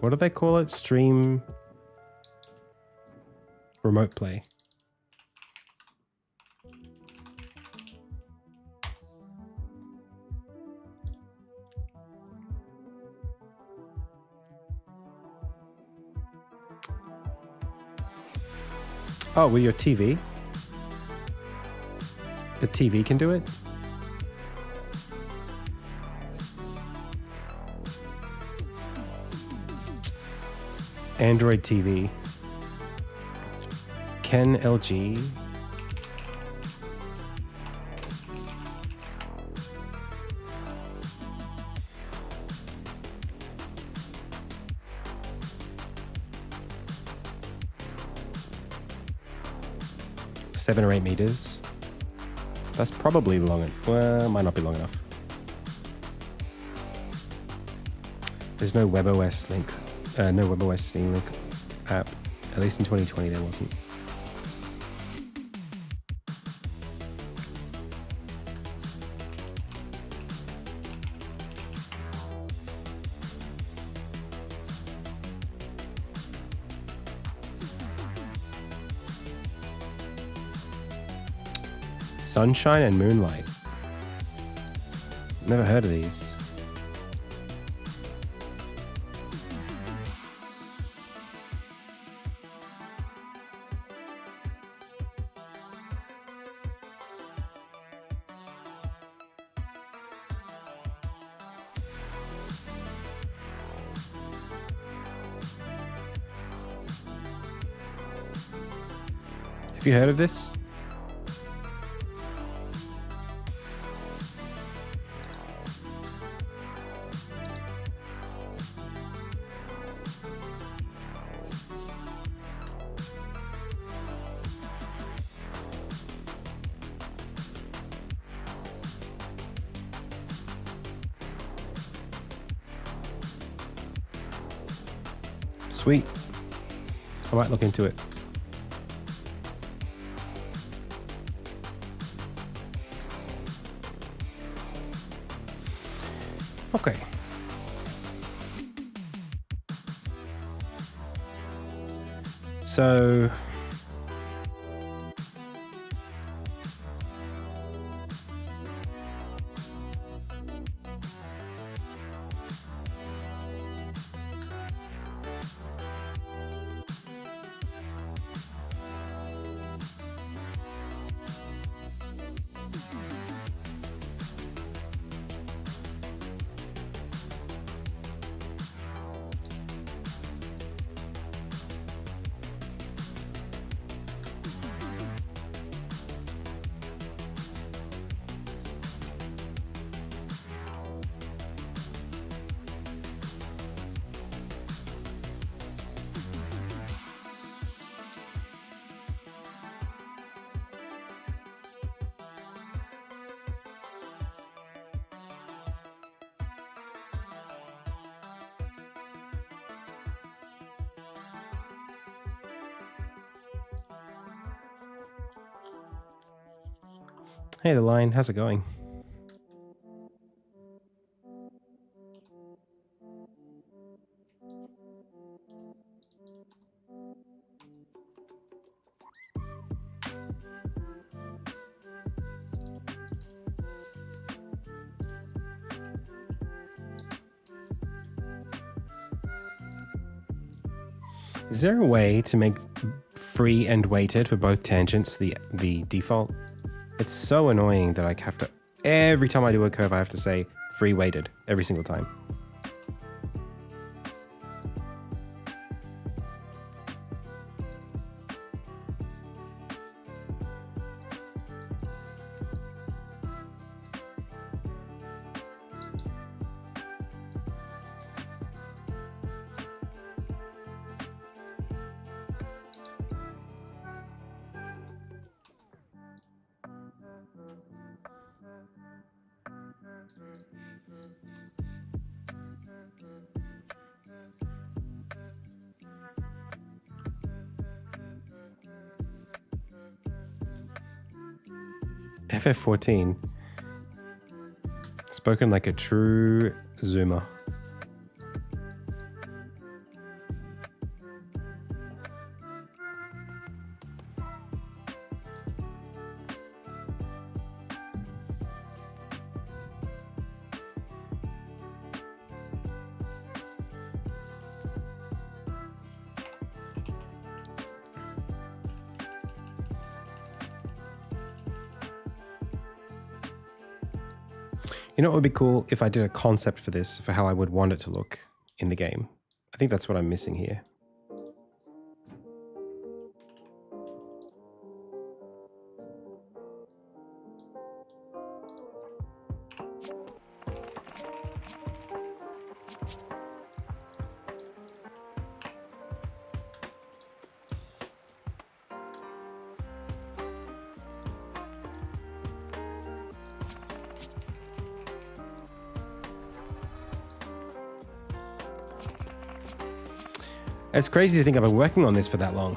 What do they call it? Stream remote play. Oh, with your TV? The TV can do it? Android TV. Can LG? Seven or 8 meters. That's probably long. Well, might not be long enough. There's no WebOS link. No WebOS Steam Link app. At least in 2020 there wasn't. Sunshine and Moonlight. Never heard of these. Have you heard of this? Sweet. I might look into it. Okay. So hey, the line, how's it going? Is there a way to make free and weighted for both tangents the default? It's so annoying that I have to, every time I do a curve, I have to say free weighted every single time. FF14. Spoken like a true Zoomer. You know what would be cool if I did a concept for this, for how I would want it to look in the game. I think that's what I'm missing here. It's crazy to think I've been working on this for that long.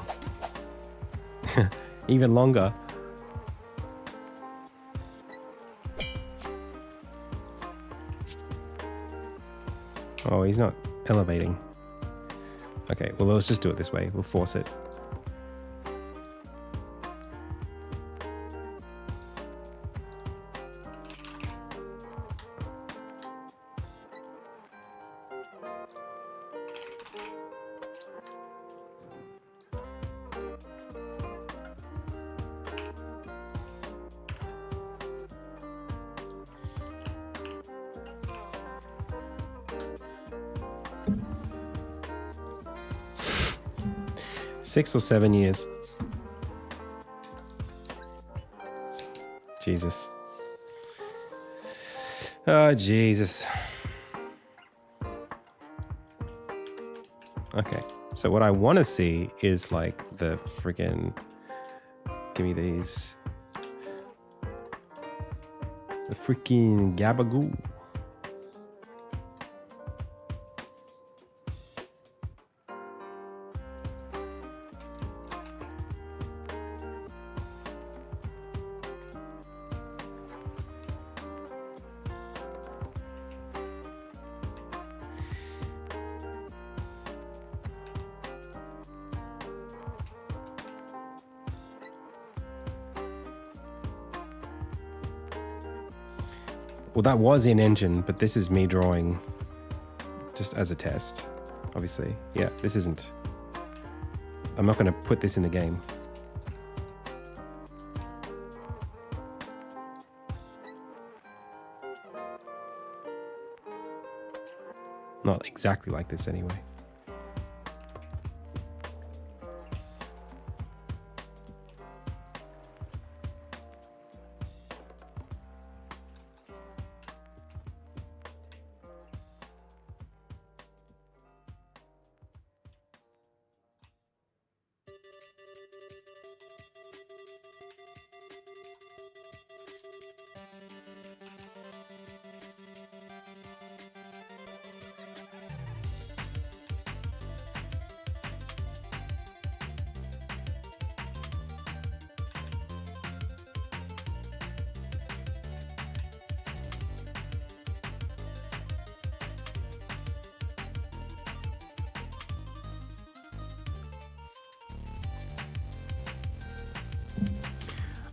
Even longer. Oh, he's not elevating. Okay, well, let's just do it this way. We'll force it. $6 or $7 years. Jesus. Oh, Jesus. Okay. So what I want to see is like the friggin'... Give me these. The freaking gabagoo. Well, that was in engine, but this is me drawing just as a test, obviously. Yeah, this isn't... I'm not going to put this in the game. Not exactly like this anyway.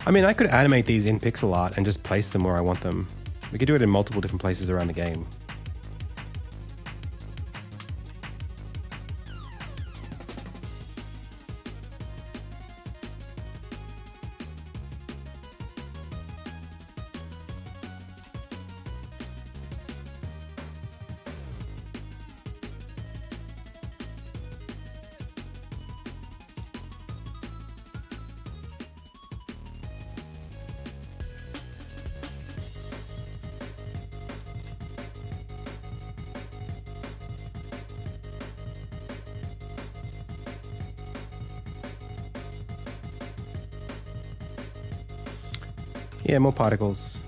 I mean, I could animate these in pixel art and just place them where I want them. We could do it in multiple different places around the game. Yeah, more particles.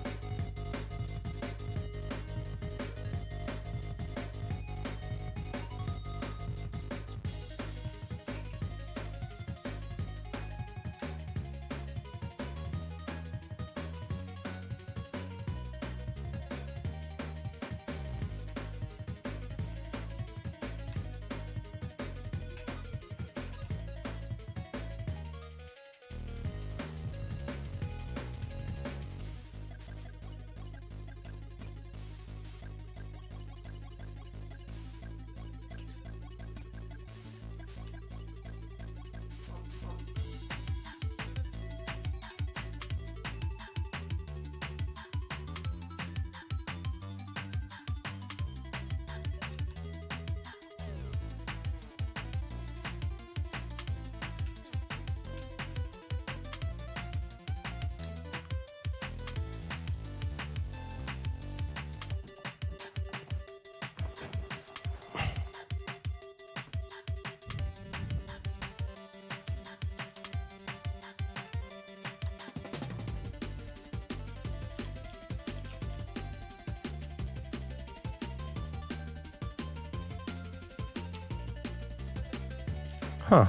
Huh.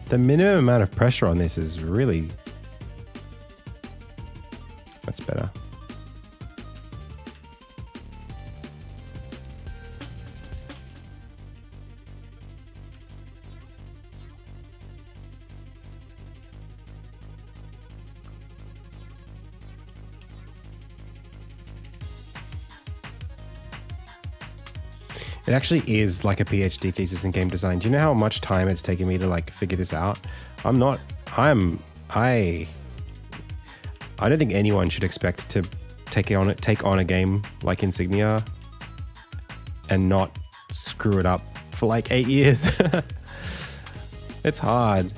The minimum amount of pressure on this is really... That's better. It actually is like a PhD thesis in game design. Do you know how much time it's taken me to like figure this out? I don't think anyone should expect to take on a game like Insignia and not screw it up for like 8 years. It's hard.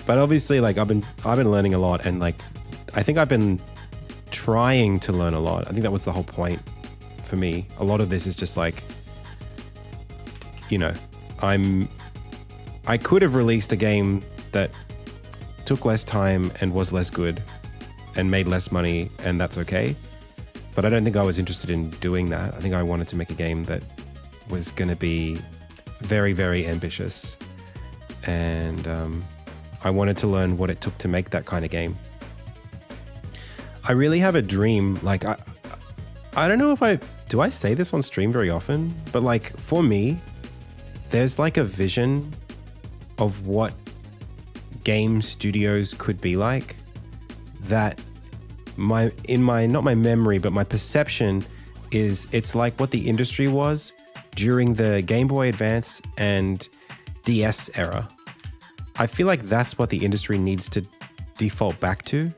But obviously like I've been learning a lot, and like I think I've been trying to learn a lot. I think that was the whole point for me. A lot of this is just like, you know, I could have released a game that took less time and was less good and made less money, and that's okay. But I don't think I was interested in doing that. I think I wanted to make a game that was going to be very, very ambitious. And I wanted to learn what it took to make that kind of game. I really have a dream. Like, I don't know if do I say this on stream very often? But like, for me, there's like a vision of what game studios could be like that not my memory, but my perception is it's like what the industry was during the Game Boy Advance and DS era. I feel like that's what the industry needs to default back to.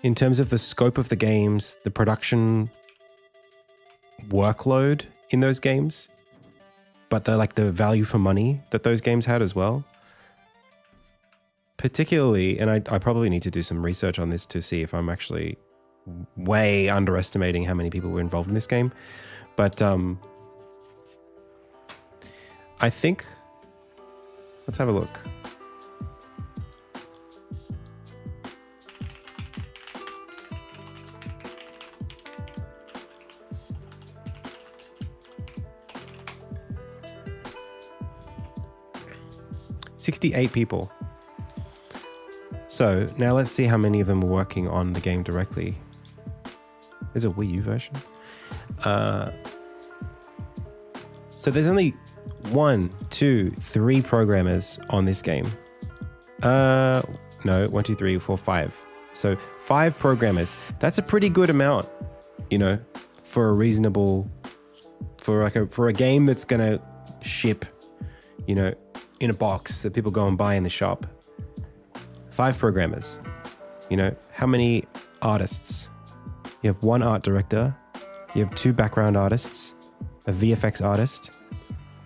In terms of the scope of the games, the production workload in those games, but the value for money that those games had as well. Particularly, and I probably need to do some research on this to see if I'm actually way underestimating how many people were involved in this game. But I think, let's have a look. $68 people. So now let's see how many of them were working on the game directly. There's a Wii U version. So there's only 1, 2, 3 programmers on this game. No, 1, 2, 3, 4, 5. So 5 programmers. That's a pretty good amount, you know, for a reasonable, for a game that's gonna ship, you know, in a box that people go and buy in the shop. 5 programmers. You know, how many artists? You have 1 art director. You have 2 background artists, a VFX artist,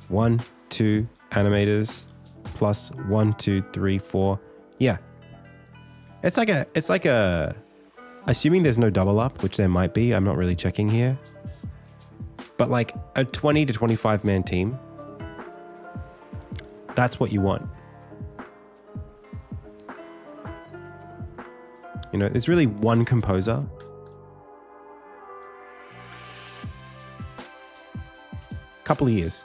1, 2 animators, plus 1, 2, 3, 4. Yeah. It's like a, assuming there's no double up, which there might be. I'm not really checking here. But like a 20 to 25 man team. That's what you want. You know, there's really 1 composer. Couple of years.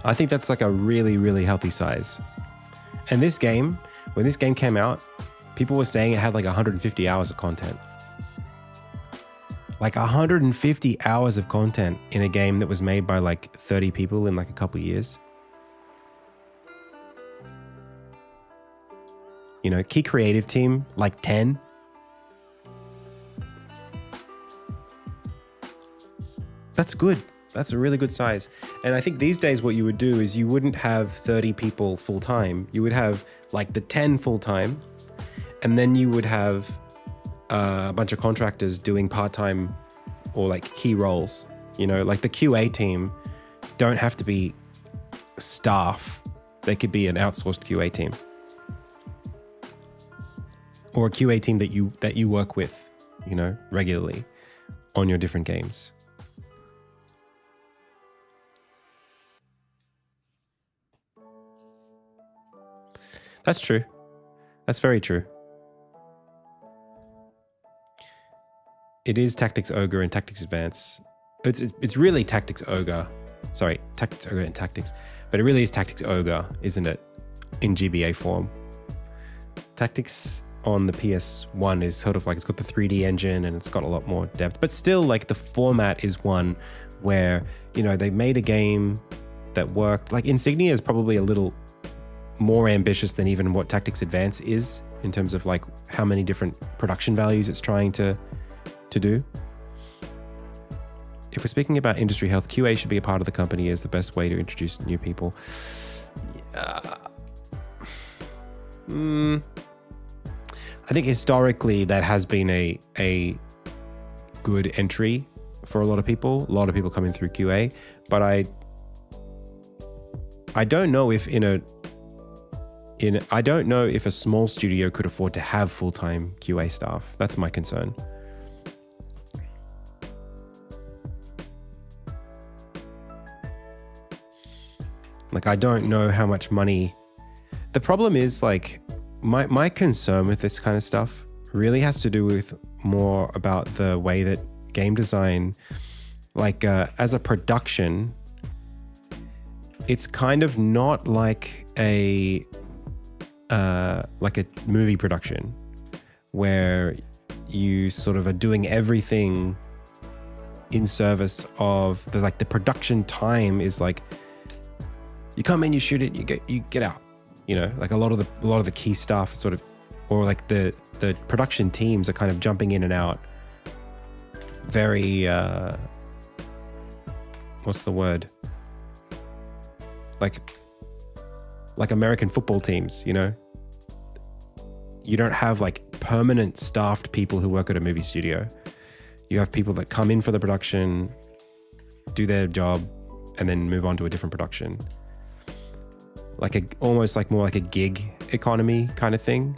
I think that's like a really, really healthy size. And this game, when this game came out, people were saying it had like 150 hours of content. Like 150 hours of content in a game that was made by like 30 people in like a couple years. You know, key creative team, like 10. That's good. That's a really good size. And I think these days what you would do is you wouldn't have 30 people full time. You would have like the 10 full time. And then you would have a bunch of contractors doing part-time or like key roles. You know, like the QA team don't have to be staff. They could be an outsourced QA team. Or a QA team that you work with, you know, regularly on your different games. That's true. That's very true. It is Tactics Ogre and Tactics Advance. It's really Tactics Ogre. Sorry, Tactics Ogre and Tactics. But it really is Tactics Ogre, isn't it? In GBA form. Tactics on the PS1 is sort of like, it's got the 3D engine and it's got a lot more depth, but still like the format is one where, you know, they made a game that worked. Like Insignia is probably a little more ambitious than even what Tactics Advance is in terms of like how many different production values it's trying to do. If we're speaking about industry health, QA should be a part of the company as the best way to introduce new people. I think historically that has been a good entry for a lot of people. A lot of people coming through QA, but I don't know if I don't know if a small studio could afford to have full-time QA staff. That's my concern. Like, I don't know how much money. The problem is, like, my concern with this kind of stuff really has to do with more about the way that game design, like as a production, it's kind of not like a movie production where you sort of are doing everything in service of the production time is like, you come in, you shoot it, you get out. You know, like a lot of the key stuff sort of, or like the production teams are kind of jumping in and out. Very, what's the word? Like American football teams, you know? You don't have like permanent staffed people who work at a movie studio. You have people that come in for the production, do their job, and then move on to a different production. Almost like more like a gig economy kind of thing.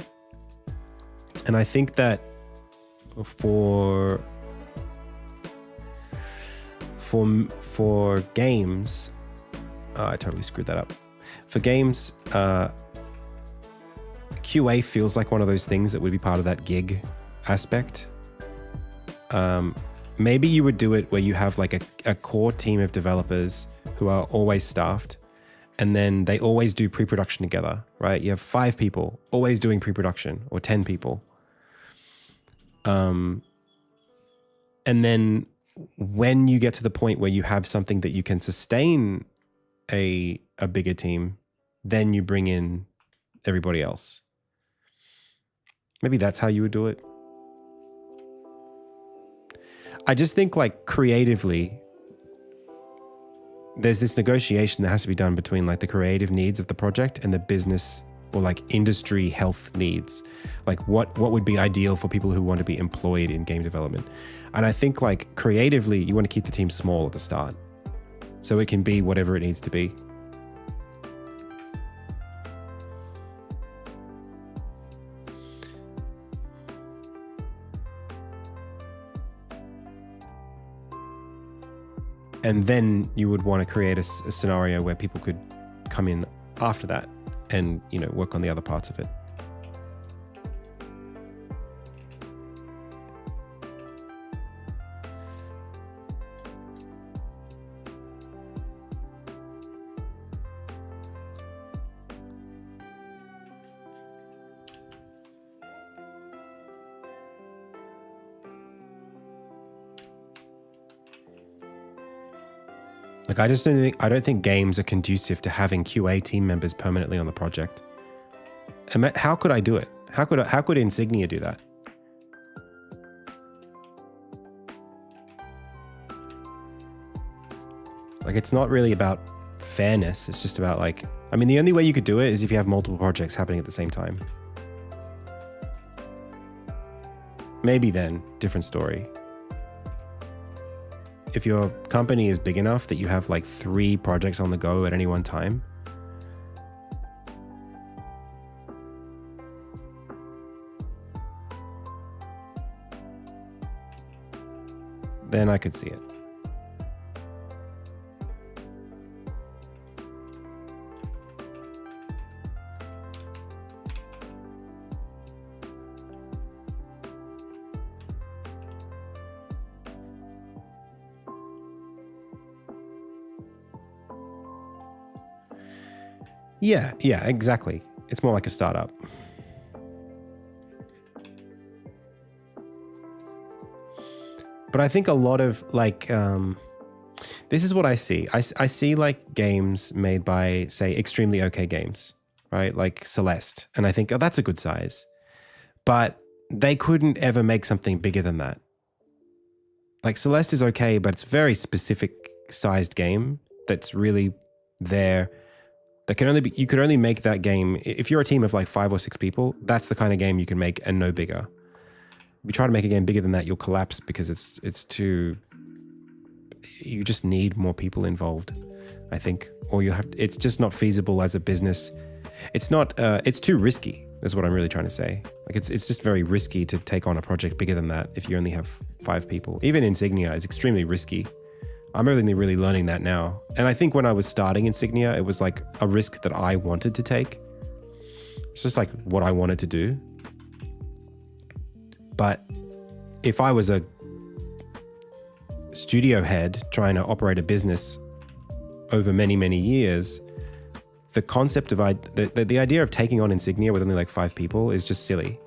And I think that for games, I totally screwed that up. For games, QA feels like one of those things that would be part of that gig aspect. Maybe you would do it where you have like a core team of developers who are always staffed, and then they always do pre-production together, right? You have 5 people always doing pre-production, or 10 people. And then when you get to the point where you have something that you can sustain a bigger team, then you bring in everybody else. Maybe that's how you would do it. I just think like creatively, there's this negotiation that has to be done between like the creative needs of the project and the business or like industry health needs. Like what would be ideal for people who want to be employed in game development. And I think like creatively, you want to keep the team small at the start so it can be whatever it needs to be. And then you would want to create a scenario where people could come in after that and, you know, work on the other parts of it. Like, I don't think games are conducive to having QA team members permanently on the project. How could I do it? How could Insignia do that? Like, it's not really about fairness. It's just about like, I mean, the only way you could do it is if you have multiple projects happening at the same time. Maybe then, different story. If your company is big enough that you have like 3 projects on the go at any one time, then I could see it. Yeah, exactly. It's more like a startup. But I think a lot of like, this is what I see. I see like games made by, say, extremely okay games, right? Like Celeste. And I think, oh, that's a good size. But they couldn't ever make something bigger than that. Like Celeste is okay, but it's a very specific sized game that's really there. That can only be, you could only make that game, if you're a team of like 5 or 6 people, that's the kind of game you can make and no bigger. If you try to make a game bigger than that, you'll collapse because it's too, you just need more people involved, I think. Or you have, it's just not feasible as a business. It's not, it's too risky. That's what I'm really trying to say. Like it's just very risky to take on a project bigger than that if you only have 5 people. Even Insignia is extremely risky. I'm really learning that now. And I think when I was starting Insignia, it was like a risk that I wanted to take. It's just like what I wanted to do. But if I was a studio head trying to operate a business over many years, the concept of the idea of taking on Insignia with only like 5 people is just silly.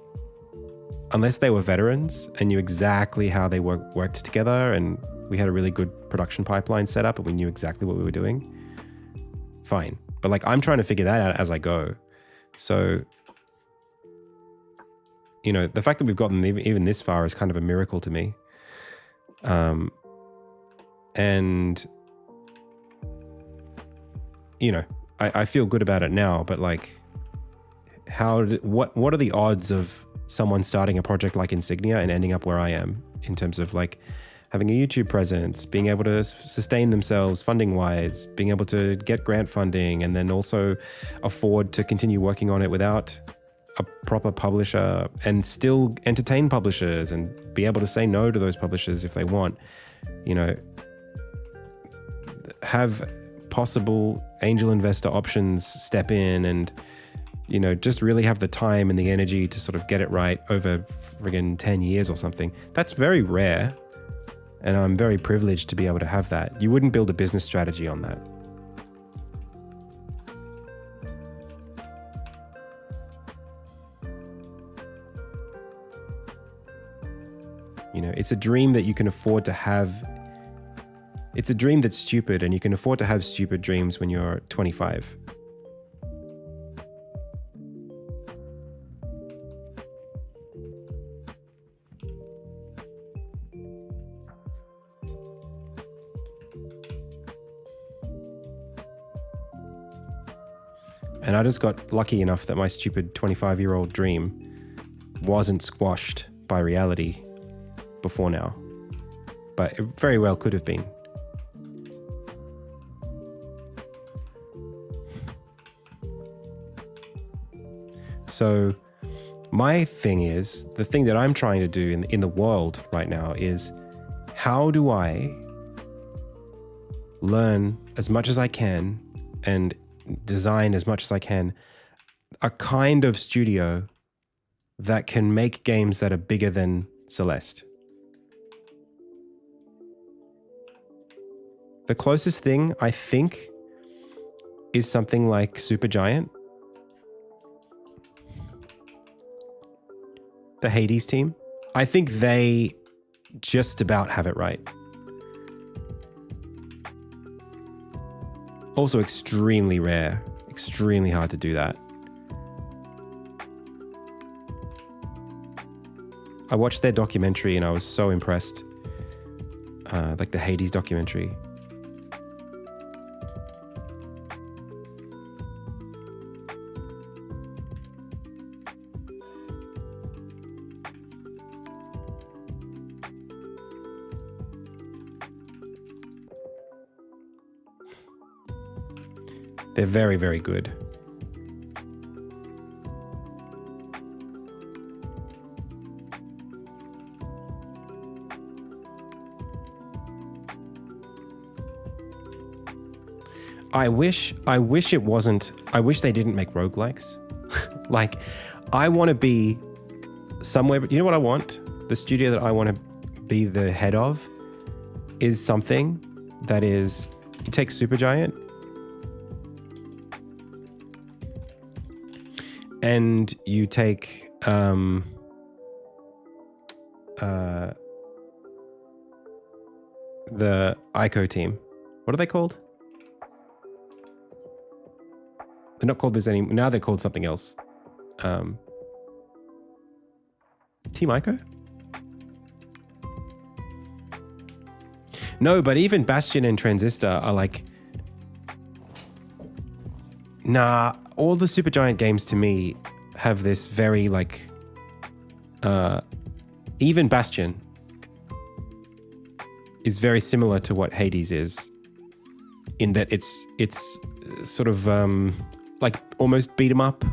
Unless they were veterans and knew exactly how they worked together, and we had a really good production pipeline set up and we knew exactly what we were doing, fine. But like, I'm trying to figure that out as I go. So, you know, the fact that we've gotten even this far is kind of a miracle to me. And, you know, I feel good about it now, but like, what are the odds of someone starting a project like Insignia and ending up where I am in terms of like having a YouTube presence, being able to sustain themselves funding wise, being able to get grant funding, and then also afford to continue working on it without a proper publisher and still entertain publishers and be able to say no to those publishers if they want, you know, have possible angel investor options step in and, you know, just really have the time and the energy to sort of get it right over friggin' 10 years or something. That's very rare. And I'm very privileged to be able to have that. You wouldn't build a business strategy on that. You know, it's a dream that you can afford to have. It's a dream that's stupid, and you can afford to have stupid dreams when you're 25. And I just got lucky enough that my stupid 25-year-old dream wasn't squashed by reality before now. But it very well could have been. So my thing is, the thing that I'm trying to do in the world right now is, how do I learn as much as I can and design as much as I can a kind of studio that can make games that are bigger than Celeste. The closest thing, I think, is something like Supergiant. The Hades team. I think they just about have it right. Also extremely rare, extremely hard to do that. I watched their documentary and I was so impressed. Like the Hades documentary. They're very, very good. I wish it wasn't, I wish they didn't make roguelikes. Like, I want to be somewhere, you know what I want? The studio that I want to be the head of is something that is, you take Supergiant, and you take the ICO team. What are they called? They're not called this anymore. Now they're called something else. Team ICO? No, but even Bastion and Transistor are like... Nah, all the Supergiant games to me have this very like... even Bastion is very similar to what Hades is, in that it's sort of like almost beat 'em up.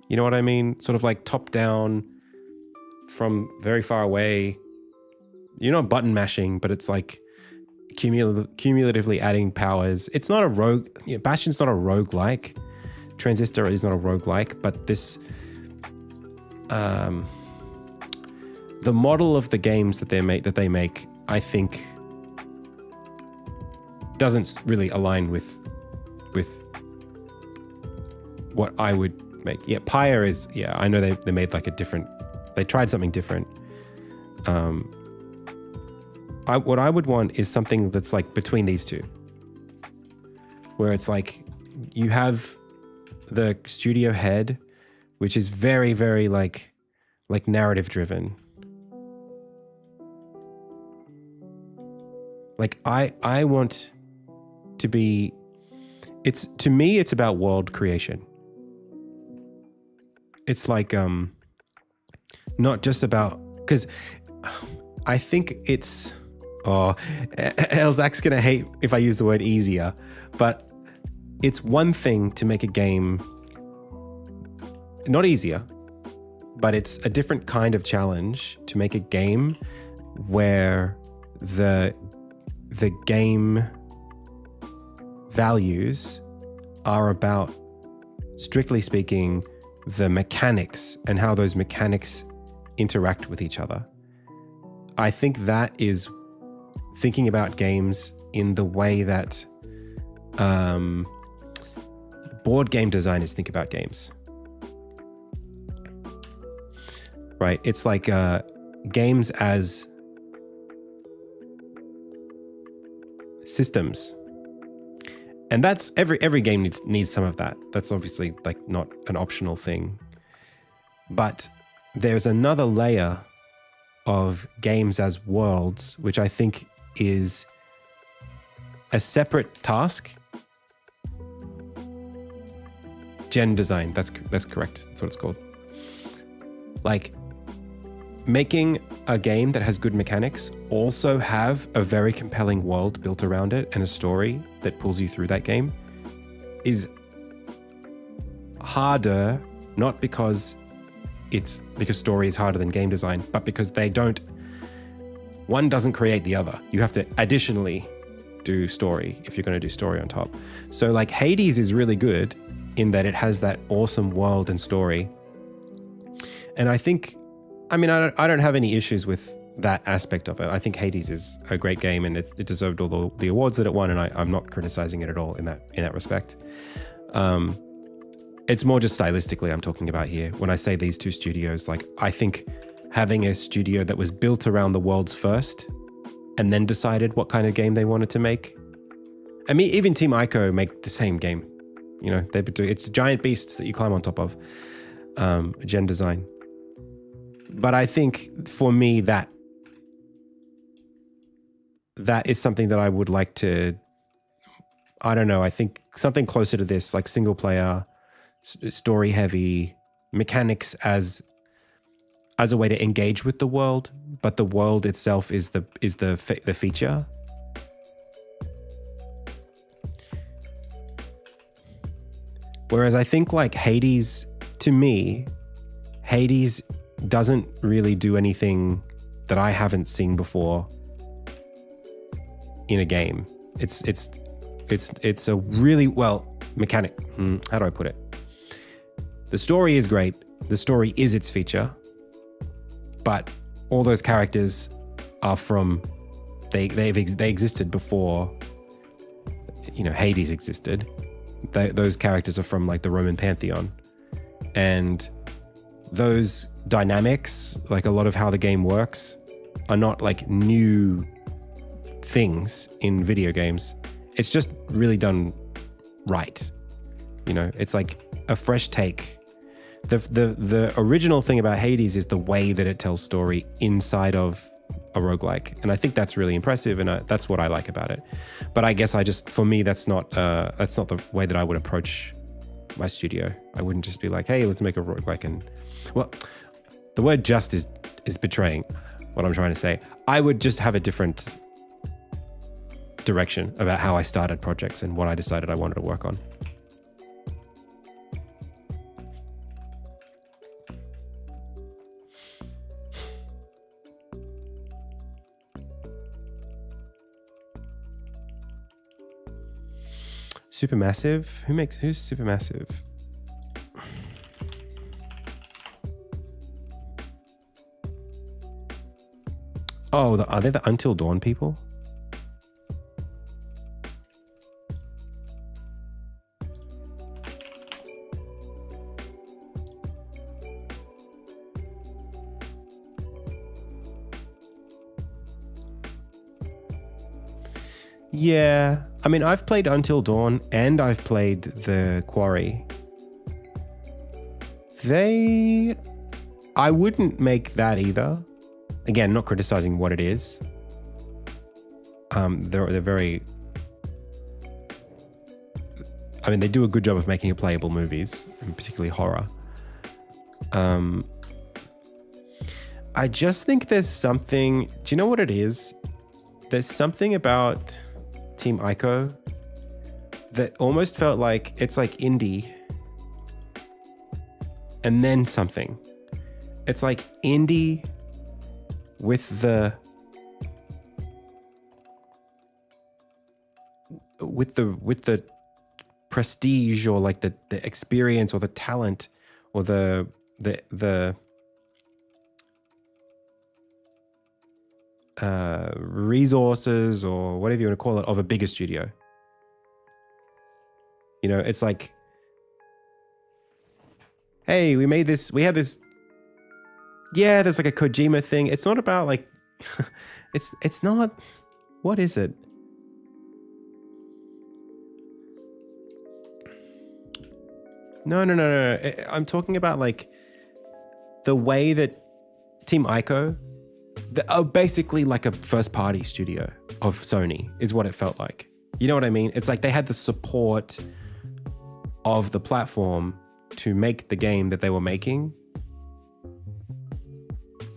You know what I mean? Sort of like top down from very far away. You're not button mashing, but it's like cumulatively adding powers. It's not a rogue. Bastion's not a roguelike. Transistor is not a roguelike, but this the model of the games that they make, I think, doesn't really align with what I would make. Yeah, Pyre is, yeah, I know they made like a different, they tried something different. What I would want is something that's like between these two, where it's like you have the studio head, which is very, very like narrative driven. Like I want to be, to me it's about world creation. It's like not just about, because I think it's, Elzac's gonna hate if I use the word easier, but it's one thing to make a game not easier, but it's a different kind of challenge to make a game where the game values are about, strictly speaking, the mechanics and how those mechanics interact with each other. I think that is thinking about games in the way that board game designers think about games. Right? It's like games as systems. And that's every game needs some of that. That's obviously like not an optional thing. But there's another layer of games as worlds, which I think is a separate task. Gen design, that's correct. That's what it's called. Like, making a game that has good mechanics also have a very compelling world built around it and a story that pulls you through that game is harder, not because story is harder than game design, but because one doesn't create the other. You have to additionally do story if you're going to do story on top. So like Hades is really good in that it has that awesome world and story. And I think, I mean, I don't have any issues with that aspect of it. I think Hades is a great game and it deserved all the awards that it won, and I'm not criticizing it at all in that respect. It's more just stylistically I'm talking about here. When I say these two studios, like I think having a studio that was built around the worlds first and then decided what kind of game they wanted to make. I mean, even Team Ico make the same game. You know, it's giant beasts that you climb on top of. Gen design. But I think for me that is something that I would like to, I don't know, I think something closer to this, like single player, story heavy, mechanics as a way to engage with the world, but the world itself is the feature. Whereas I think like Hades, to me, Hades doesn't really do anything that I haven't seen before in a game. It's a really mechanic. How do I put it? The story is great. The story is its feature, but all those characters are from they existed before, you know, Hades existed. Those characters are from like the Roman pantheon, and those dynamics, like a lot of how the game works, are not like new things in video games. It's just really done right. You know, it's like a fresh take. The original thing about Hades is the way that it tells story inside of a roguelike, and I think that's really impressive, and that's what I like about it. But I guess for me, that's not the way that I would approach my studio. I wouldn't just be like, hey, let's make a roguelike, and well, the word just is betraying what I'm trying to say. I would just have a different direction about how I started projects and what I decided I wanted to work on. Supermassive? Who's Supermassive? Oh, are they the Until Dawn people? Yeah, I mean, I've played Until Dawn and I've played The Quarry. I wouldn't make that either. Again, not criticizing what it is. They're very, I mean, they do a good job of making playable movies, and particularly horror. I just think there's something, do you know what it is? There's something about Team Ico that almost felt like it's like indie and then something. It's like indie with the prestige, or like the experience or the talent or the resources or whatever you want to call it of a bigger studio. You know, it's like, hey, we had this. Yeah, there's like a Kojima thing. It's not about like, it's not, what is it? No. I'm talking about like the way that Team Ico, are basically like a first party studio of Sony is what it felt like. You know what I mean? It's like they had the support of the platform to make the game that they were making.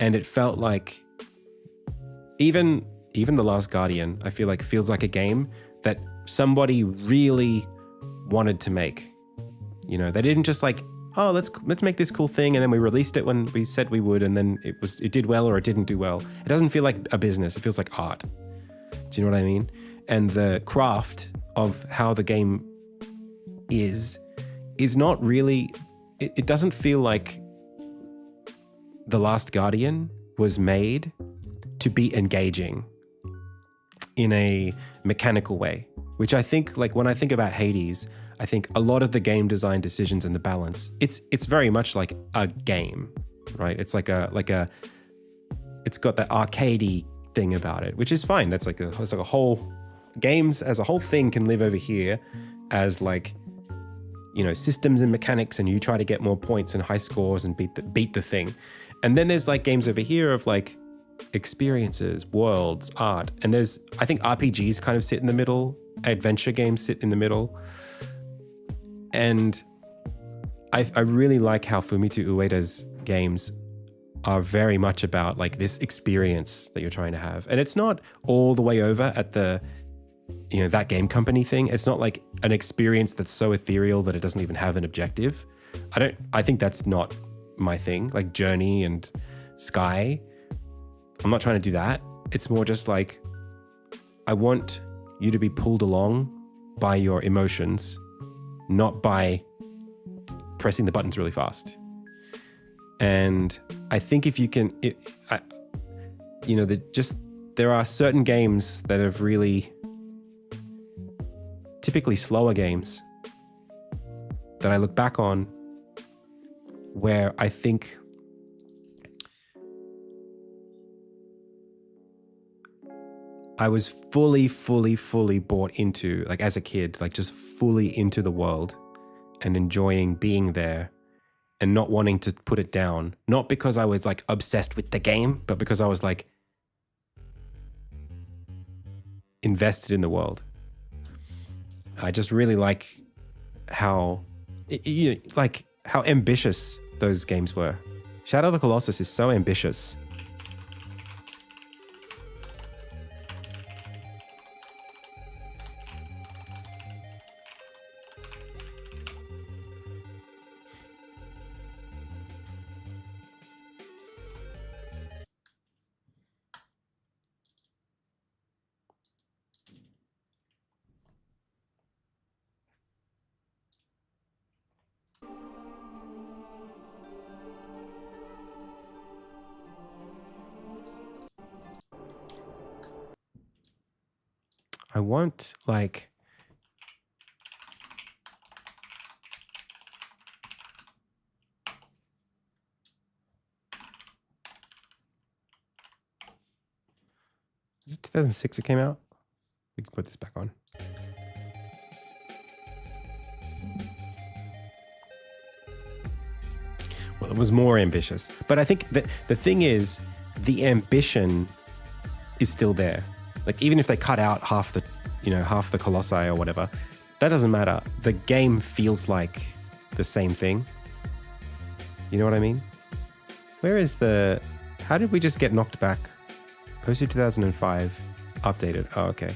And it felt like even The Last Guardian, I feel like feels like a game that somebody really wanted to make. You know, they didn't just like, oh, let's make this cool thing, and then we released it when we said we would, and then it did well or it didn't do well. It doesn't feel like a business. It feels like art. Do you know what I mean? And the craft of how the game is not really, it doesn't feel like The Last Guardian was made to be engaging in a mechanical way, which I think, like when I think about Hades, I think a lot of the game design decisions and the balance, it's very much like a game, right? It's like it's got that arcadey thing about it, which is fine. It's like a whole, games as a whole thing can live over here as like, you know, systems and mechanics, and you try to get more points and high scores and beat the thing. And then there's like games over here of like experiences, worlds, art. And I think RPGs kind of sit in the middle, adventure games sit in the middle. And I really like how Fumito Ueda's games are very much about like this experience that you're trying to have. And it's not all the way over at the, you know, that game company thing. It's not like an experience that's so ethereal that it doesn't even have an objective. I think that's not my thing, like Journey and Sky. I'm not trying to do that. It's more just like, I want you to be pulled along by your emotions, not by pressing the buttons really fast. And I think if you can, there are certain games that have really, typically slower games, that I look back on where I think I was fully bought into, like as a kid, like just fully into the world and enjoying being there and not wanting to put it down. Not because I was like obsessed with the game, but because I was like invested in the world. I just really like how, like how ambitious those games were. Shadow of the Colossus is so ambitious. I want like is it 2006 it came out? We can put this back on. Well, it was more ambitious. But I think that the thing is, the ambition is still there. Like even if they cut out half the Colossi or whatever, that doesn't matter. The game feels like the same thing. You know what I mean? Where is the... How did we just get knocked back? Posted 2005, updated. Oh, okay.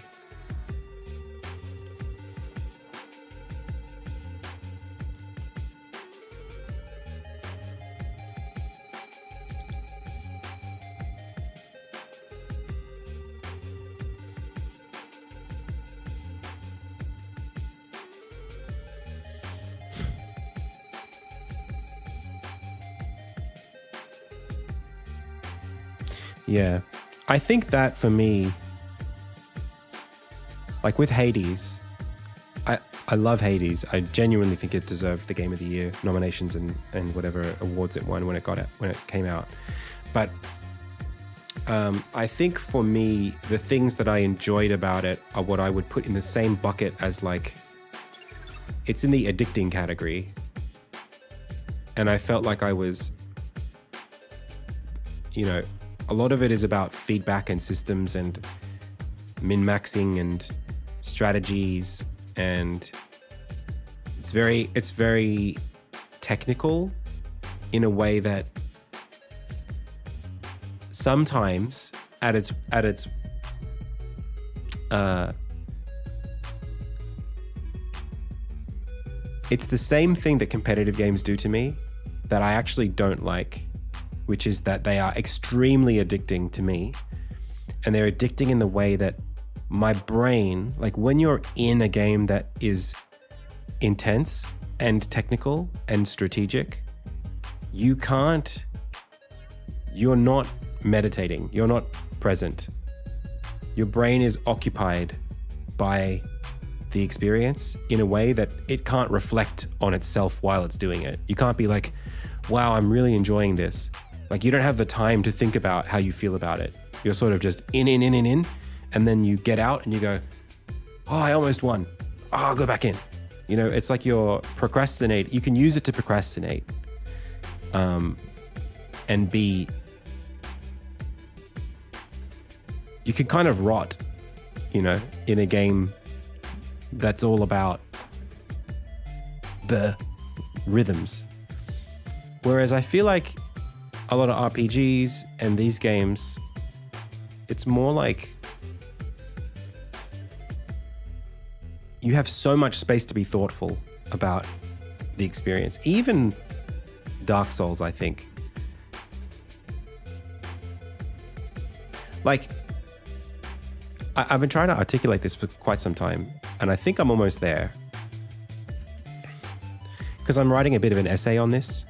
Yeah, I think that for me, like with Hades, I love Hades. I genuinely think it deserved the Game of the Year nominations and whatever awards it won when it came out. But I think for me, the things that I enjoyed about it are what I would put in the same bucket as like, it's in the addicting category. And I felt like I was, a lot of it is about feedback and systems and min-maxing and strategies, and it's very technical in a way that sometimes at its it's the same thing that competitive games do to me that I actually don't like, which is that they are extremely addicting to me. And they're addicting in the way that my brain, like when you're in a game that is intense and technical and strategic, you're not meditating, you're not present. Your brain is occupied by the experience in a way that it can't reflect on itself while it's doing it. You can't be like, wow, I'm really enjoying this. Like you don't have the time to think about how you feel about it. You're sort of just in, and then you get out and you go, oh, I almost won. Oh, I'll go back in. It's like you're procrastinate. You can use it to procrastinate, and be. You can kind of rot, in a game that's all about the rhythms. Whereas I feel like a lot of RPGs and these games, it's more like you have so much space to be thoughtful about the experience. Even Dark Souls, I think. Like, I've been trying to articulate this for quite some time, and I think I'm almost there. Because I'm writing a bit of an essay on this.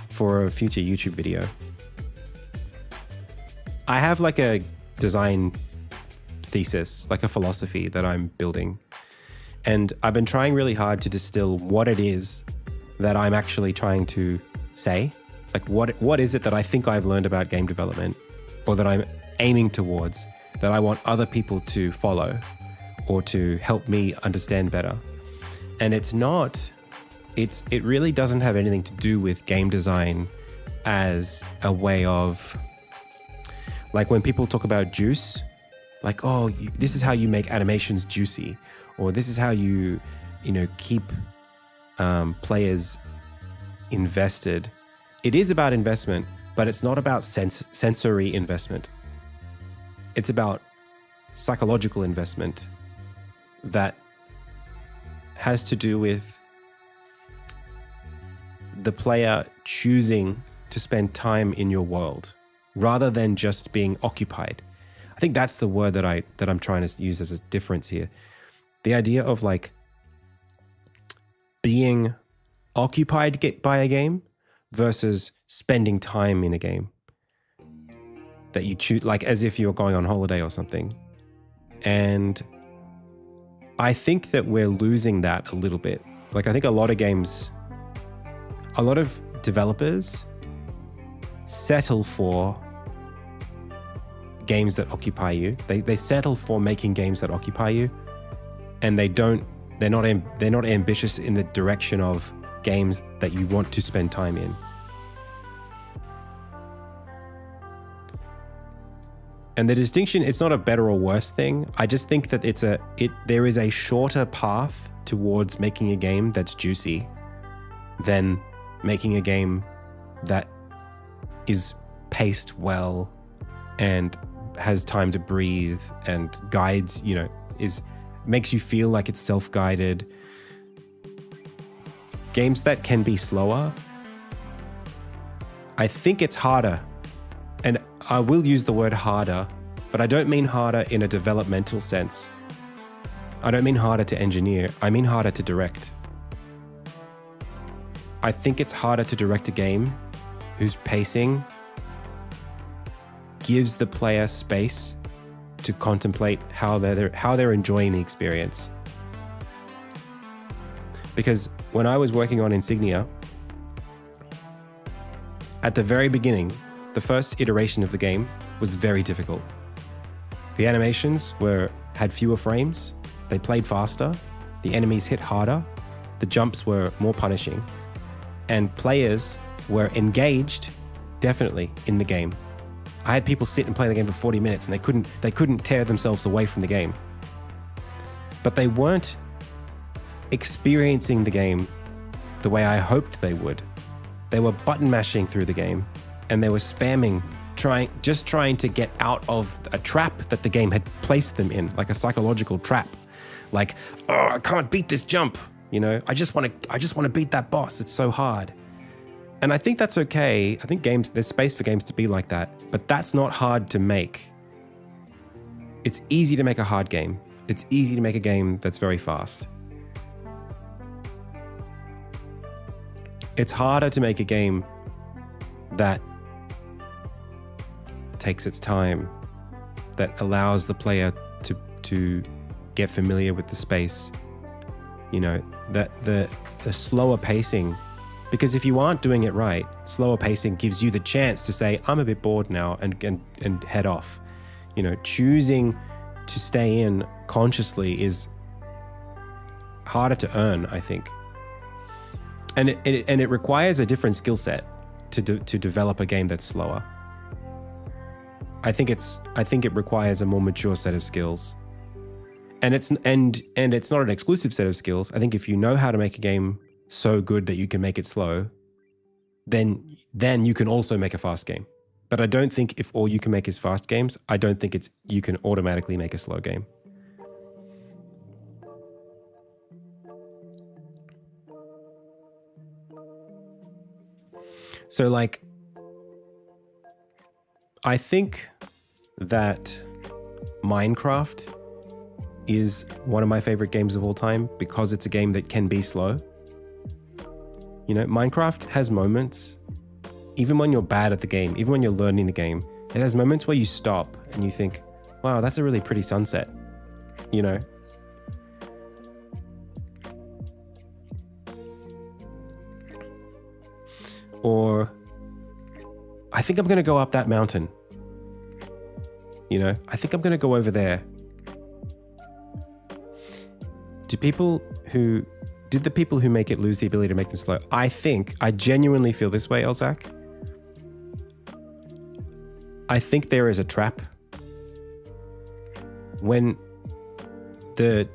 For a future YouTube video. I have like a design thesis, like a philosophy that I'm building. And I've been trying really hard to distill what it is that I'm actually trying to say. Like what is it that I think I've learned about game development, or that I'm aiming towards, that I want other people to follow or to help me understand better. And it really doesn't have anything to do with game design as a way of, like when people talk about juice, like, oh, this is how you make animations juicy, or this is how you keep players invested. It is about investment, but it's not about sensory investment. It's about psychological investment that has to do with the player choosing to spend time in your world rather than just being occupied. I think that's the word that I'm trying to use as a difference here. The idea of like being occupied by a game versus spending time in a game that you choose, like as if you're going on holiday or something. And I think that we're losing that a little bit. Like I think a lot of developers settle for games that occupy you. They settle for making games that occupy you, and they're not ambitious in the direction of games that you want to spend time in. And the distinction, it's not a better or worse thing. I just think that there is a shorter path towards making a game that's juicy than making a game that is paced well and has time to breathe and guides, makes you feel like it's self-guided. Games that can be slower, I think it's harder. And I will use the word harder, but I don't mean harder in a developmental sense. I don't mean harder to engineer. I mean harder to direct. I think it's harder to direct a game whose pacing gives the player space to contemplate how they're enjoying the experience. Because when I was working on Insignia, at the very beginning, the first iteration of the game was very difficult. The animations had fewer frames, they played faster, the enemies hit harder, the jumps were more punishing, and players were engaged, definitely, in the game. I had people sit and play the game for 40 minutes and they couldn't tear themselves away from the game. But they weren't experiencing the game the way I hoped they would. They were button mashing through the game, and they were spamming, trying to get out of a trap that the game had placed them in, like a psychological trap. Like, oh, I can't beat this jump. I just want to beat that boss. It's so hard. And I think that's okay. I think there's space for games to be like that, but that's not hard to make. It's easy to make a hard game. It's easy to make a game that's very fast. It's harder to make a game that takes its time, that allows the player to get familiar with the space. That the slower pacing, because if you aren't doing it right, slower pacing gives you the chance to say, I'm a bit bored now, and head off. Choosing to stay in consciously is harder to earn, I think. And it requires a different skill set to develop a game that's slower. I think it requires a more mature set of skills. And it's not an exclusive set of skills. I think if you know how to make a game so good that you can make it slow, then you can also make a fast game. But I don't think if all you can make is fast games, I don't think you can automatically make a slow game. So like, I think that Minecraft is one of my favorite games of all time because it's a game that can be slow. Minecraft has moments, even when you're bad at the game, even when you're learning the game, it has moments where you stop and you think, wow, that's a really pretty sunset, Or, I think I'm going to go up that mountain. You know, I think I'm going to go over there. Did the people who make it lose the ability to make them slow? I genuinely feel this way, Elzak. I think there is a trap. When the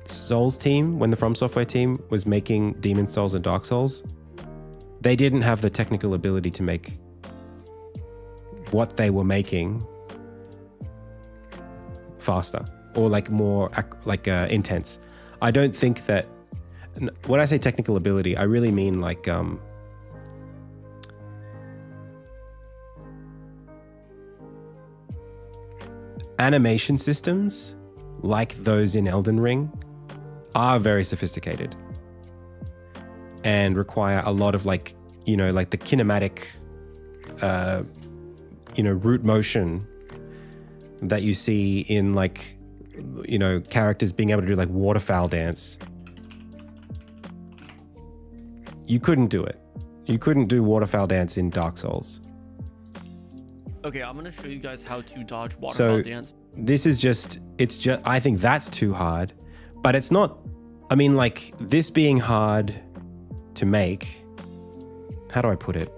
Souls team, when the From Software team was making Demon Souls and Dark Souls, they didn't have the technical ability to make what they were making faster or like more intense. I don't think that, when I say technical ability, I really mean like animation systems like those in Elden Ring are very sophisticated and require a lot of like the kinematic root motion that you see in like characters being able to do like waterfowl dance. You couldn't do it. You couldn't do waterfowl dance in Dark Souls. Okay, I'm gonna show you guys how to dodge waterfowl dance. This is I think that's too hard, but it's not. I mean, like, this being hard to make, how do I put it?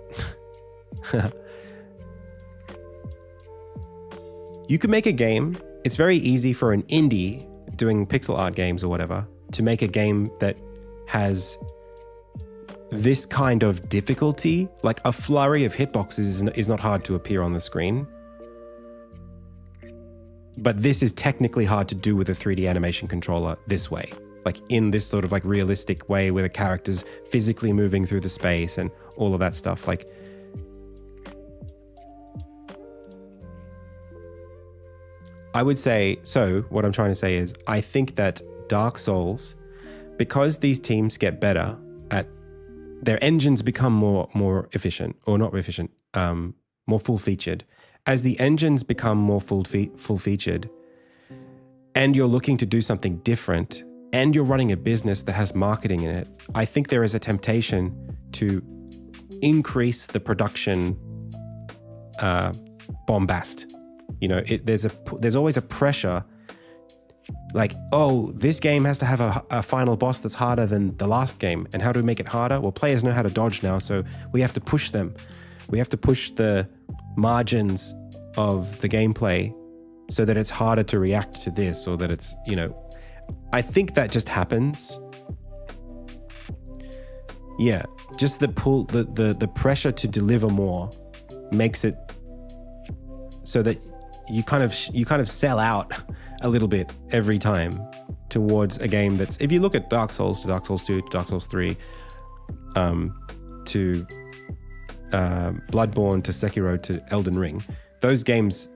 You could make a game. It's very easy for an indie doing pixel art games or whatever to make a game that has this kind of difficulty. Like, a flurry of hitboxes is not hard to appear on the screen. But this is technically hard to do with a 3D animation controller this way. Like, in this sort of like realistic way where the character's physically moving through the space and all of that stuff. Like, I would say, so what I'm trying to say is, I think that Dark Souls, because these teams get better at, their engines become more efficient, or not efficient, more full-featured. As the engines become more full-featured, and you're looking to do something different, and you're running a business that has marketing in it, I think there is a temptation to increase the production bombast. There's always a pressure, like, oh, this game has to have a final boss that's harder than the last game. And how do we make it harder? Well, players know how to dodge now, so we have to push them. We have to push the margins of the gameplay so that it's harder to react to this, or that it's, I think that just happens. Yeah, just the pull, the pressure to deliver more makes it so that you kind of sell out a little bit every time towards a game that's, if you look at Dark Souls to Dark Souls 2 to Dark Souls 3 to Bloodborne to Sekiro to Elden Ring, those games,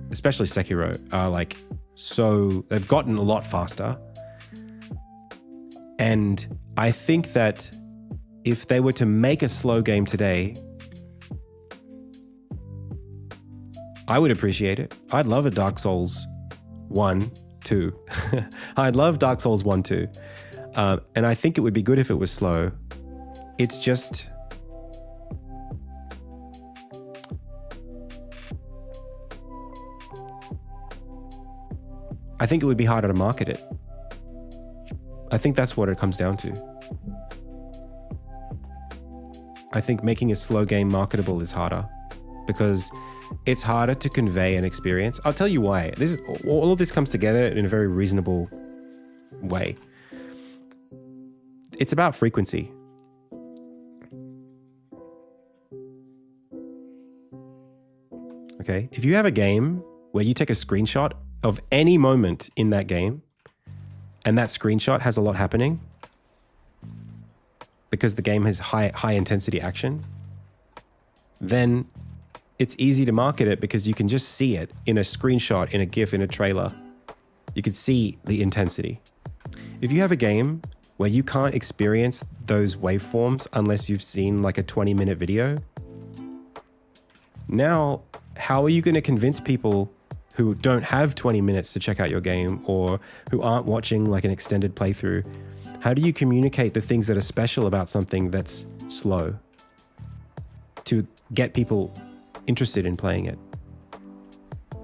especially Sekiro, are like, so they've gotten a lot faster. And I think that if they were to make a slow game today, I would appreciate it. I'd love a Dark Souls 1, 2. I'd love Dark Souls 1, 2. And I think it would be good if it was slow. It's just, I think it would be harder to market it. I think that's what it comes down to. I think making a slow game marketable is harder because it's harder to convey an experience. I'll tell you why. All of this comes together in a very reasonable way. It's about frequency. Okay? If you have a game where you take a screenshot of any moment in that game, and that screenshot has a lot happening because the game has high intensity action, then it's easy to market it because you can just see it in a screenshot, in a GIF, in a trailer. You can see the intensity. If you have a game where you can't experience those waveforms unless you've seen like a 20-minute video, now how are you going to convince people who don't have 20 minutes to check out your game, or who aren't watching like an extended playthrough? How do you communicate the things that are special about something that's slow to get people interested in playing it?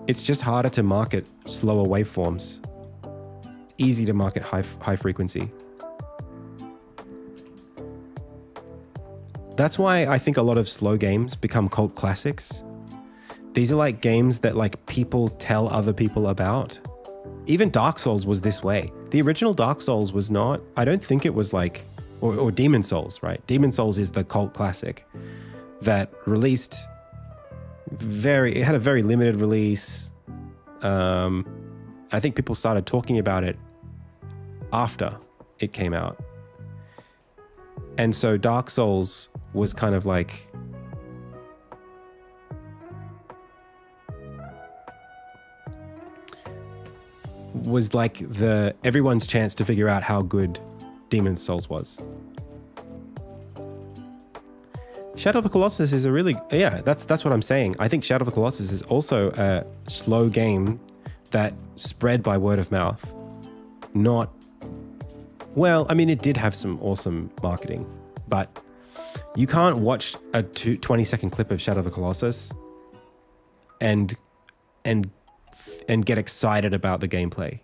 it's just harder to market slower waveforms. It's easy to market high frequency. That's why I think a lot of slow games become cult classics. These are like games that like people tell other people about. Even Dark Souls was this way. The original Dark Souls was not, I don't think it was like, or Demon Souls, right? Demon Souls is the cult classic that released it had a very limited release. I think people started talking about it after it came out. And so Dark Souls was kind of like, everyone's chance to figure out how good Demon Souls was. Shadow of the Colossus is that's what I'm saying. I think Shadow of the Colossus is also a slow game that spread by word of mouth. It did have some awesome marketing, but you can't watch a 20-second clip of Shadow of the Colossus and get excited about the gameplay.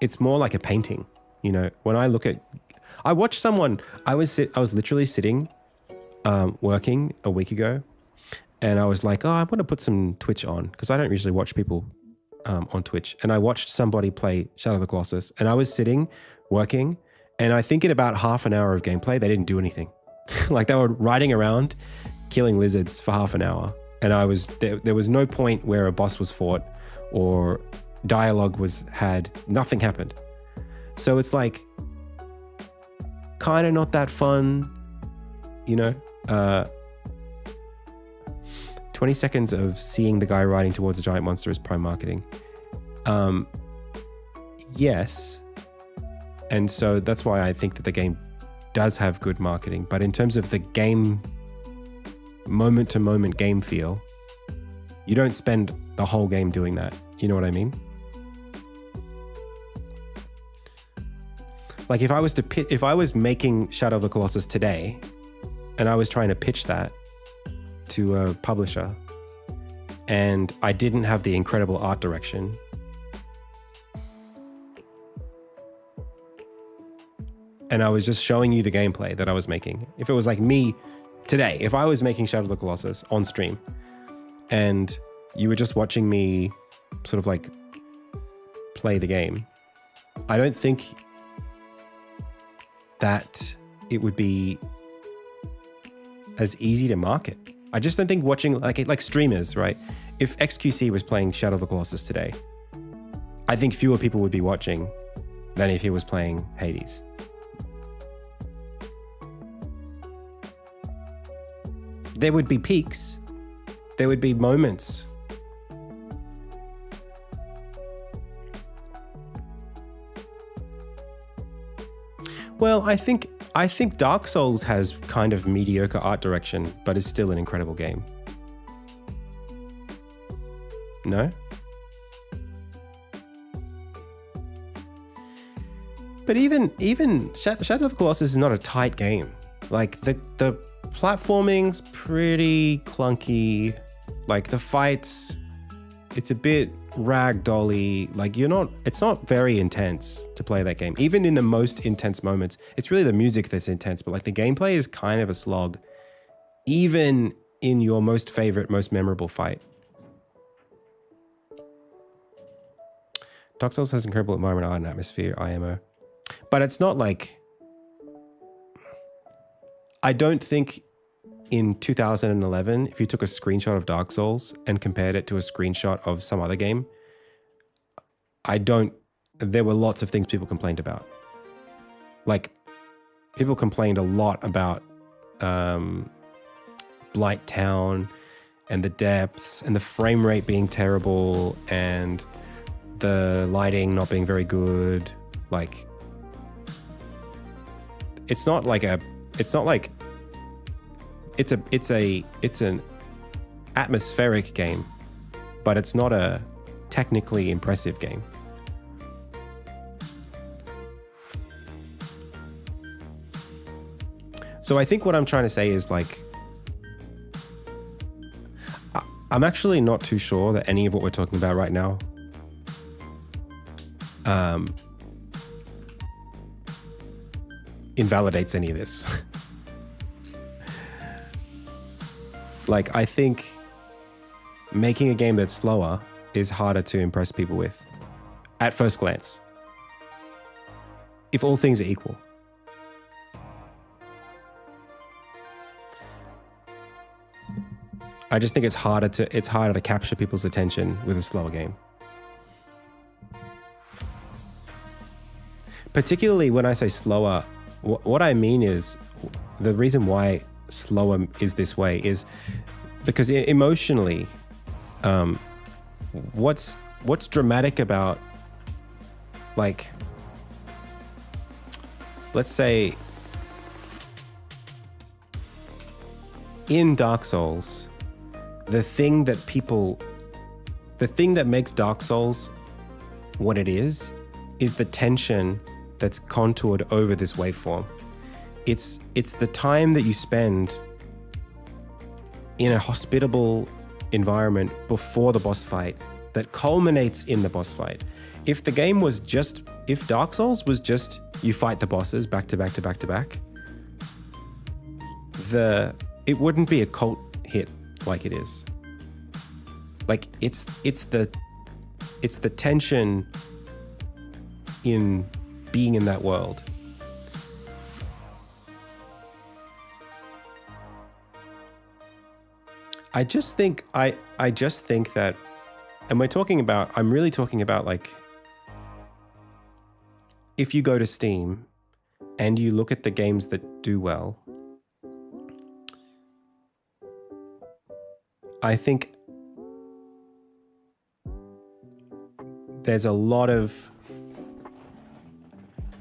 It's more like a painting, you know. When I was literally sitting working a week ago, and I was like, I want to put some Twitch on because I don't usually watch people on Twitch. And I watched somebody play Shadow of the Colossus, and I was sitting working, and I think in about half an hour of gameplay, they didn't do anything. Like they were riding around, killing lizards for half an hour, and there was no point where a boss was fought or dialogue was had. Nothing happened. So it's like kind of not that fun, you know. 20 seconds of seeing the guy riding towards a giant monster is prime marketing. Yes. And so that's why I think that the game does have good marketing. But in terms of the game, moment to moment game feel, you don't spend the whole game doing that. You know what I mean? Like if I was making Shadow of the Colossus today and I was trying to pitch that to a publisher and I didn't have the incredible art direction, and I was just showing you the gameplay that I was making. If it was like me today, if I was making Shadow of the Colossus on stream and you were just watching me sort of like play the game, I don't think that it would be as easy to market. I just don't think watching like streamers, right? If XQC was playing Shadow of the Colossus today, I think fewer people would be watching than if he was playing Hades. There would be peaks. There would be moments. Well, I think Dark Souls has kind of mediocre art direction, but is still an incredible game. No? But even Shadow of the Colossus is not a tight game. Like the platforming's pretty clunky. Like the fights, it's a bit ragdolly. Like it's not very intense to play that game. Even in the most intense moments, it's really the music that's intense, but like the gameplay is kind of a slog, even in your most favorite, most memorable fight. Dark Souls has incredible environment, art, and atmosphere, IMO. But it's not like, I don't think in 2011, if you took a screenshot of Dark Souls and compared it to a screenshot of some other game, there were lots of things people complained about. Like, people complained a lot about Blight Town and the depths and the frame rate being terrible and the lighting not being very good. Like, it's an atmospheric game, but it's not a technically impressive game. So I think what I'm trying to say is like, I'm actually not too sure that any of what we're talking about right now invalidates any of this. Like, I think making a game that's slower is harder to impress people with at first glance, if all things are equal. I just think it's harder to capture people's attention with a slower game. Particularly when I say slower, what I mean is the reason why slower is this way is because emotionally, what's dramatic about, like, let's say in Dark Souls, the thing that makes Dark Souls what it is the tension that's contoured over this waveform. It's the time that you spend in a hospitable environment before the boss fight that culminates in the boss fight. If Dark Souls was just you fight the bosses back to back to back to back, it wouldn't be a cult hit like it is. Like, it's the tension in being in that world. I just think that, and I'm really talking about, like, if you go to Steam and you look at the games that do well, I think there's a lot of,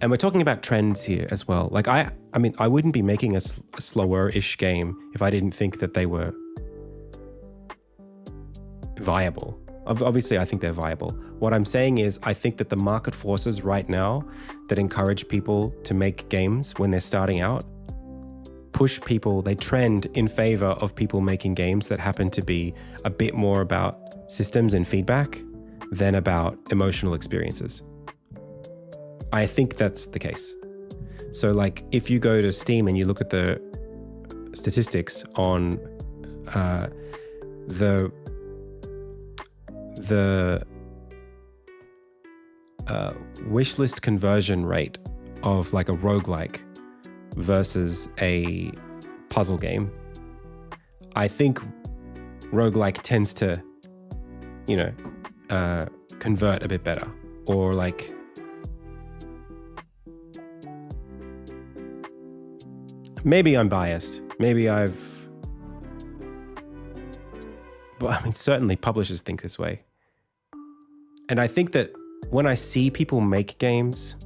and we're talking about trends here as well. Like, I mean, I wouldn't be making a slower-ish game if I didn't think that they were viable. Obviously, I think they're viable. What I'm saying is, I think that the market forces right now that encourage people to make games when they're starting out push people, they trend in favor of people making games that happen to be a bit more about systems and feedback than about emotional experiences. I think that's the case. So, like, if you go to Steam and you look at the statistics on the wishlist conversion rate of, like, a roguelike versus a puzzle game, I think roguelike tends to, convert a bit better. Or, like, maybe I'm biased. But I mean, certainly publishers think this way. And I think that when I see people make games,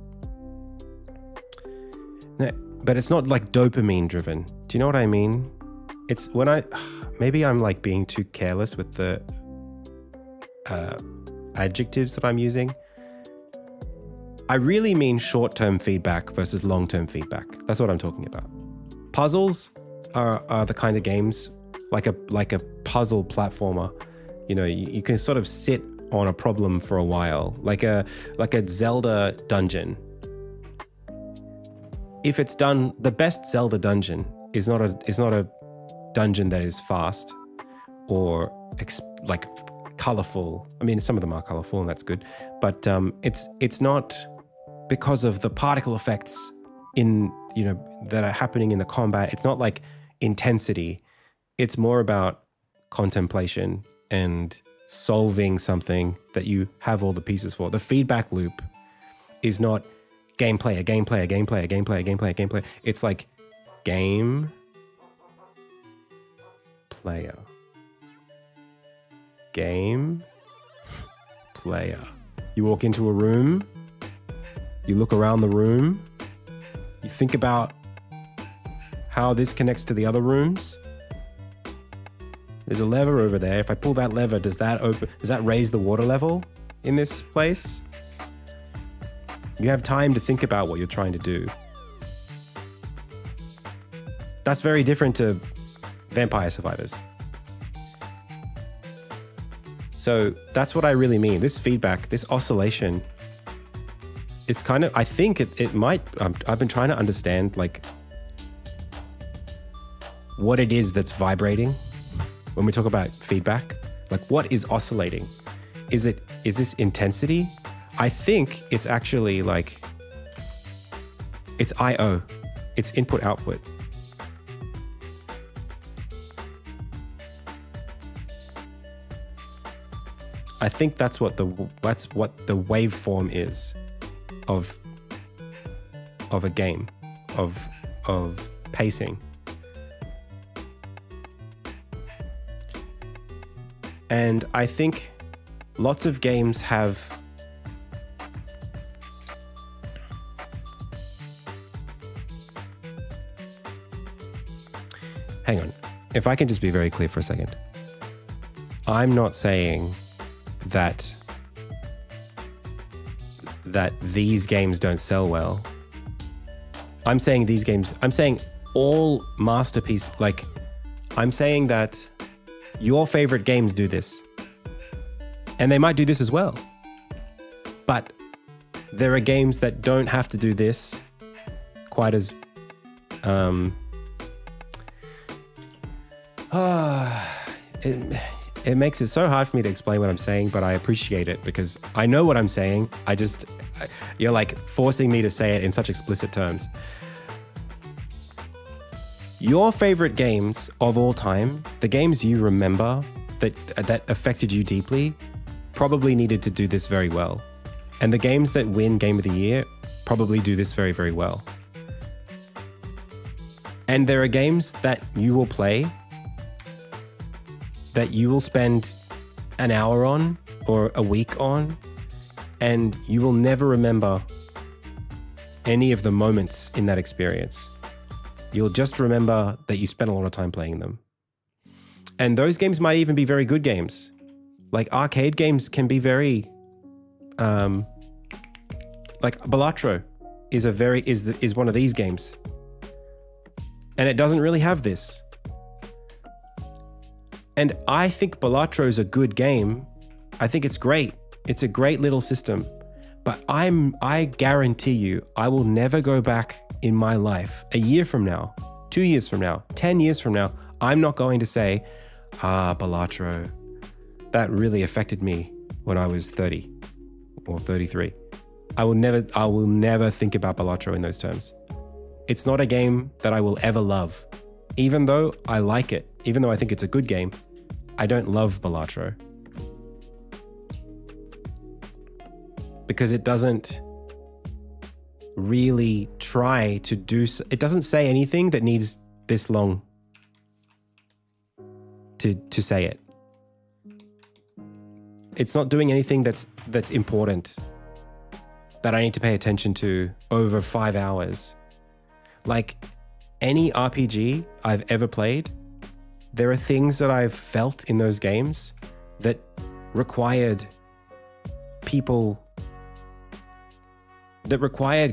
but it's not like dopamine driven. Do you know what I mean? It's when maybe I'm, like, being too careless with the adjectives that I'm using. I really mean short-term feedback versus long-term feedback. That's what I'm talking about. Puzzles are the kind of games, like a puzzle platformer. You can sort of sit on a problem for a while, like a Zelda dungeon. If it's done, the best Zelda dungeon is not a dungeon that is fast or like colorful. I mean, some of them are colorful and that's good, but it's not because of the particle effects that are happening in the combat. It's not like intensity. It's more about contemplation and solving something that you have all the pieces for. The feedback loop is not gameplay. It's like game, player, game, player. You walk into a room, you look around the room, you think about how this connects to the other rooms. There's a lever over there. If I pull that lever, does that raise the water level in this place? You have time to think about what you're trying to do. That's very different to Vampire Survivors. So that's what I really mean. This feedback, this oscillation, it's kind of, I think it might, I've been trying to understand like what it is that's vibrating when we talk about feedback. Like what is oscillating? Is this intensity? I think it's actually like, it's I/O, it's input output. I think that's what the waveform is of a game, of pacing. And I think lots of games have hang on. If I can just be very clear for a second. I'm not saying that these games don't sell well. I'm saying all masterpiece, like I'm saying that your favorite games do this. And they might do this as well. But there are games that don't have to do this quite as it makes it so hard for me to explain what I'm saying, but I appreciate it because I know what I'm saying. You're like forcing me to say it in such explicit terms. Your favorite games of all time, the games you remember that affected you deeply, probably needed to do this very well. And the games that win Game of the Year probably do this very, very well. And there are games that you will play that you will spend an hour on or a week on, and you will never remember any of the moments in that experience. You'll just remember that you spent a lot of time playing them. And those games might even be very good games. Like arcade games can be very, like Balatro is one of these games. And it doesn't really have this. And I think Balatro is a good game. I think it's great. It's a great little system. But I guarantee you, I will never go back in my life, a year from now, 2 years from now, 10 years from now, I'm not going to say, Balatro, that really affected me when I was 30 or 33. I will never think about Balatro in those terms. It's not a game that I will ever love. Even though I like it, even though I think it's a good game, I don't love Balatro. Because it doesn't really try to do... It doesn't say anything that needs this long to say it. It's not doing anything that's important that I need to pay attention to over 5 hours. Like any RPG I've ever played, there are things that I've felt in those games that required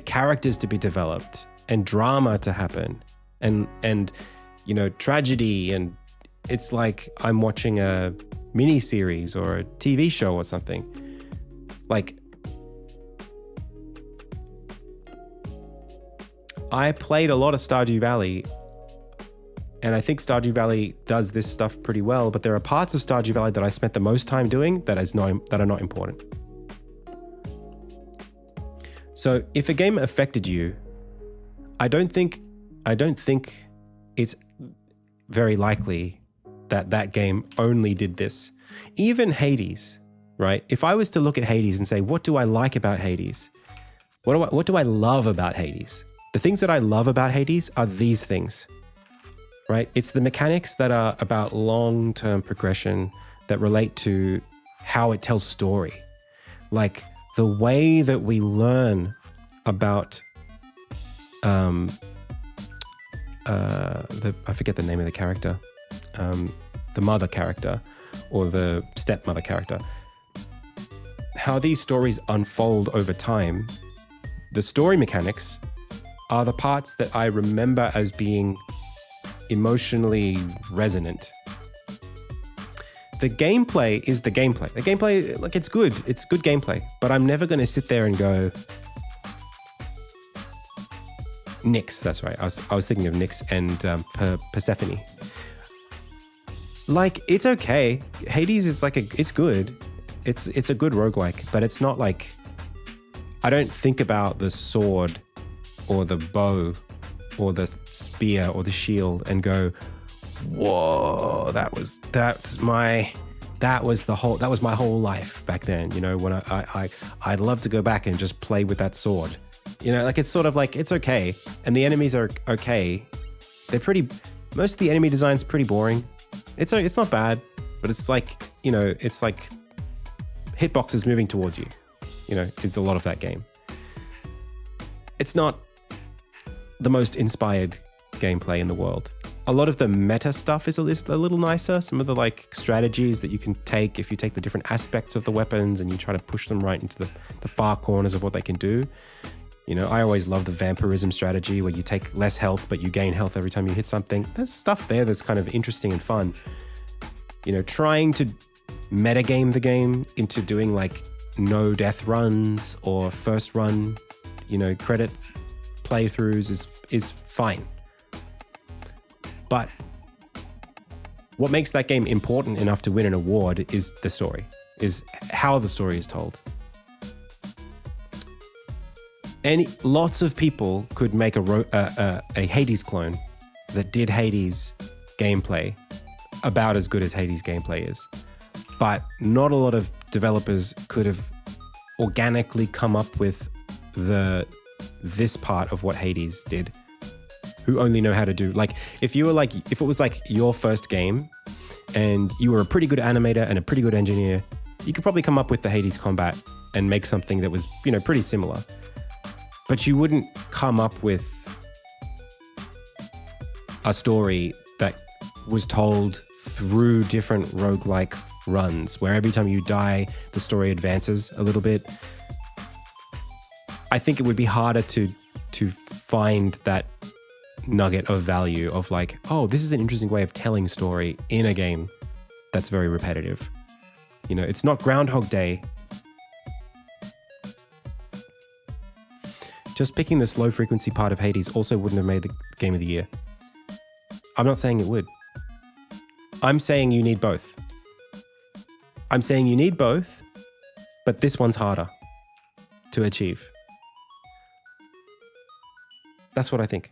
characters to be developed and drama to happen and you know, tragedy, and it's like I'm watching a mini series or a TV show or something. Like I played a lot of Stardew Valley, and I think Stardew Valley does this stuff pretty well, but there are parts of Stardew Valley that I spent the most time doing that are not important. So if a game affected you, I don't think it's very likely that game only did this. Even Hades, right? If I was to look at Hades and say, what do I like about Hades? What do I love about Hades? The things that I love about Hades are these things, right? It's the mechanics that are about long-term progression that relate to how it tells story. Like the way that we learn about I forget the name of the character, the mother character or the stepmother character, how these stories unfold over time. The story mechanics are the parts that I remember as being emotionally resonant. the gameplay is the gameplay. The gameplay, like, it's good. It's good gameplay. But I'm never going to sit there and go, Nyx, that's right. I was thinking of Nyx and Persephone. Like, it's okay. Hades is like it's good. It's a good roguelike, but it's not like, I don't think about the sword or the bow or the spear or the shield and go, whoa, that was my whole life back then. You know, when I'd love to go back and just play with that sword. You know, like, it's sort of like, it's okay. And the enemies are okay. Most of the enemy design's pretty boring. It's not bad, but it's like, you know, it's like hitboxes moving towards you. You know, it's a lot of that game. It's not the most inspired gameplay in the world. A lot of the meta stuff is a little nicer. Some of the like strategies that you can take, if you take the different aspects of the weapons and you try to push them right into the far corners of what they can do. You know, I always love the vampirism strategy where you take less health, but you gain health every time you hit something. There's stuff there that's kind of interesting and fun. You know, trying to metagame the game into doing like no death runs or first run, you know, credit playthroughs is fine. But what makes that game important enough to win an award is the story, is how the story is told. And lots of people could make a Hades clone that did Hades gameplay about as good as Hades gameplay is. But not a lot of developers could have organically come up with this part of what Hades did, who only know how to do, like, if it was like your first game and you were a pretty good animator and a pretty good engineer, you could probably come up with the Hades combat and make something that was, you know, pretty similar. But you wouldn't come up with a story that was told through different roguelike runs, where every time you die, the story advances a little bit. I think it would be harder to find that nugget of value of like, oh, this is an interesting way of telling story in a game that's very repetitive. You know, it's not Groundhog Day. Just picking the slow frequency part of Hades also wouldn't have made the game of the year. I'm not saying it would. I'm saying you need both. But this one's harder to achieve. That's what I think.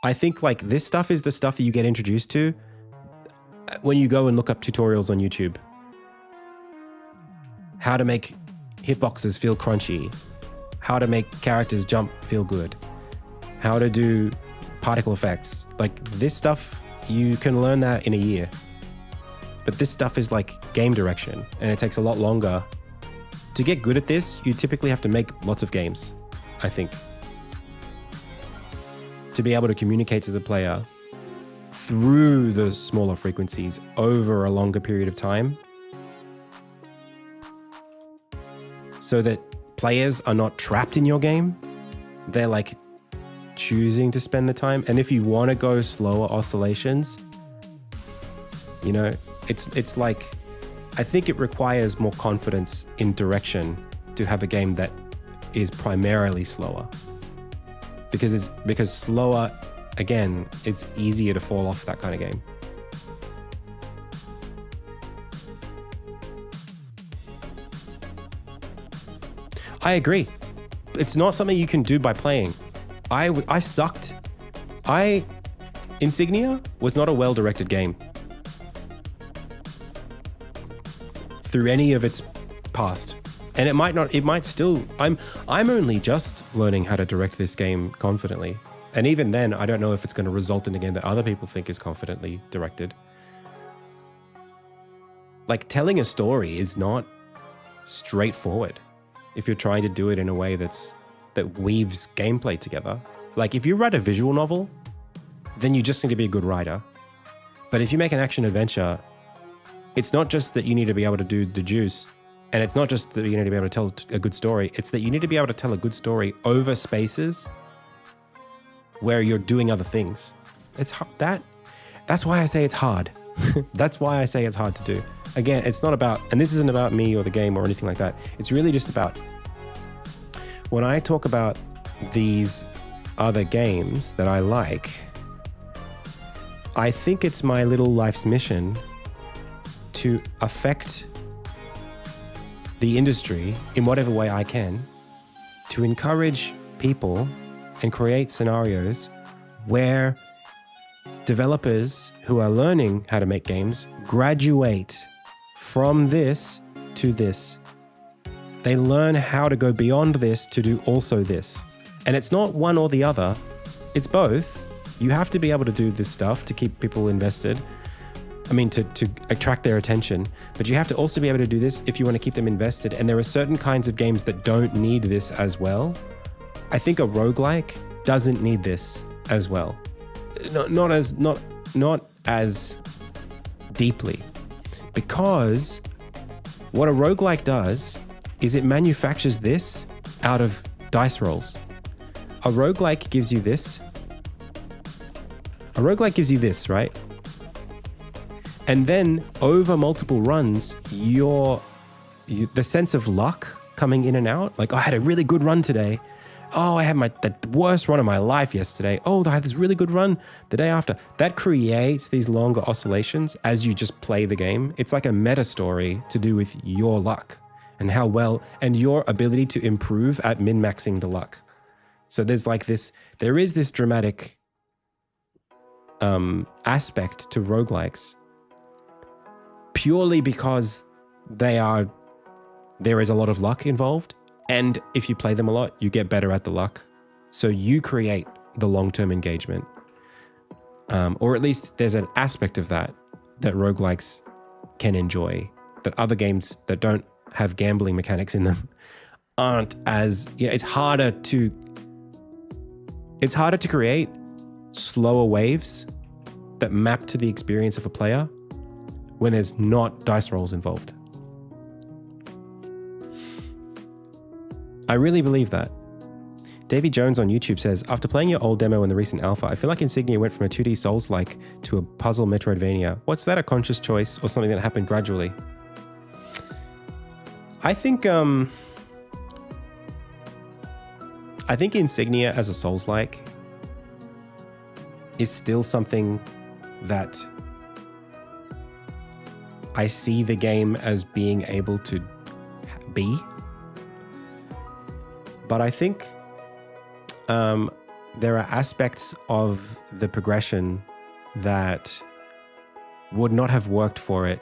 I think like this stuff is the stuff that you get introduced to when you go and look up tutorials on YouTube. How to make hitboxes feel crunchy. How to make characters jump feel good. How to do particle effects. Like this stuff, you can learn that in a year. But this stuff is like game direction, and it takes a lot longer. To get good at this, you typically have to make lots of games, I think. To be able to communicate to the player through the smaller frequencies over a longer period of time, so that players are not trapped in your game. They're like choosing to spend the time. And if you want to go slower oscillations, you know, it's like, I think it requires more confidence in direction to have a game that is primarily slower. Because slower, again, it's easier to fall off that kind of game. I agree. It's not something you can do by playing. I sucked. Insignia was not a well-directed game through any of its past. And it might still, I'm only just learning how to direct this game confidently. And even then, I don't know if it's going to result in a game that other people think is confidently directed. Like, telling a story is not straightforward if you're trying to do it in a way that weaves gameplay together. Like, if you write a visual novel, then you just need to be a good writer. But if you make an action adventure, it's not just that you need to be able to do the juice, and it's not just that you need to be able to tell a good story, it's that you need to be able to tell a good story over spaces where you're doing other things. It's hard. That's why I say it's hard. That's why I say it's hard to do. Again, it's not about, and this isn't about me or the game or anything like that. It's really just about, when I talk about these other games that I like, I think it's my little life's mission to affect the industry in whatever way I can, to encourage people and create scenarios where developers who are learning how to make games graduate from this to this. They learn how to go beyond this to do also this. And it's not one or the other, it's both. You have to be able to do this stuff to keep people invested. I mean, to attract their attention, but you have to also be able to do this if you want to keep them invested. And there are certain kinds of games that don't need this as well. I think a roguelike doesn't need this as well. Not as deeply, because what a roguelike does is it manufactures this out of dice rolls. A roguelike gives you this. A roguelike gives you this, right? And then over multiple runs, the sense of luck coming in and out, like, oh, I had a really good run today. Oh, I had the worst run of my life yesterday. Oh, I had this really good run the day after. That creates these longer oscillations as you just play the game. It's like a meta story to do with your luck and how well, and your ability to improve at min-maxing the luck. So there is this dramatic aspect to roguelikes, purely because there is a lot of luck involved. And if you play them a lot, you get better at the luck. So you create the long-term engagement. Or at least there's an aspect of that roguelikes can enjoy, that other games that don't have gambling mechanics in them aren't as, it's harder to create slower waves that map to the experience of a player when there's not dice rolls involved. I really believe that. Davy Jones on YouTube says, after playing your old demo in the recent alpha, I feel like Insignia went from a 2D Souls-like to a puzzle Metroidvania. What's that, a conscious choice or something that happened gradually? I think Insignia as a Souls-like is still something that I see the game as being able to be. But I think there are aspects of the progression that would not have worked for it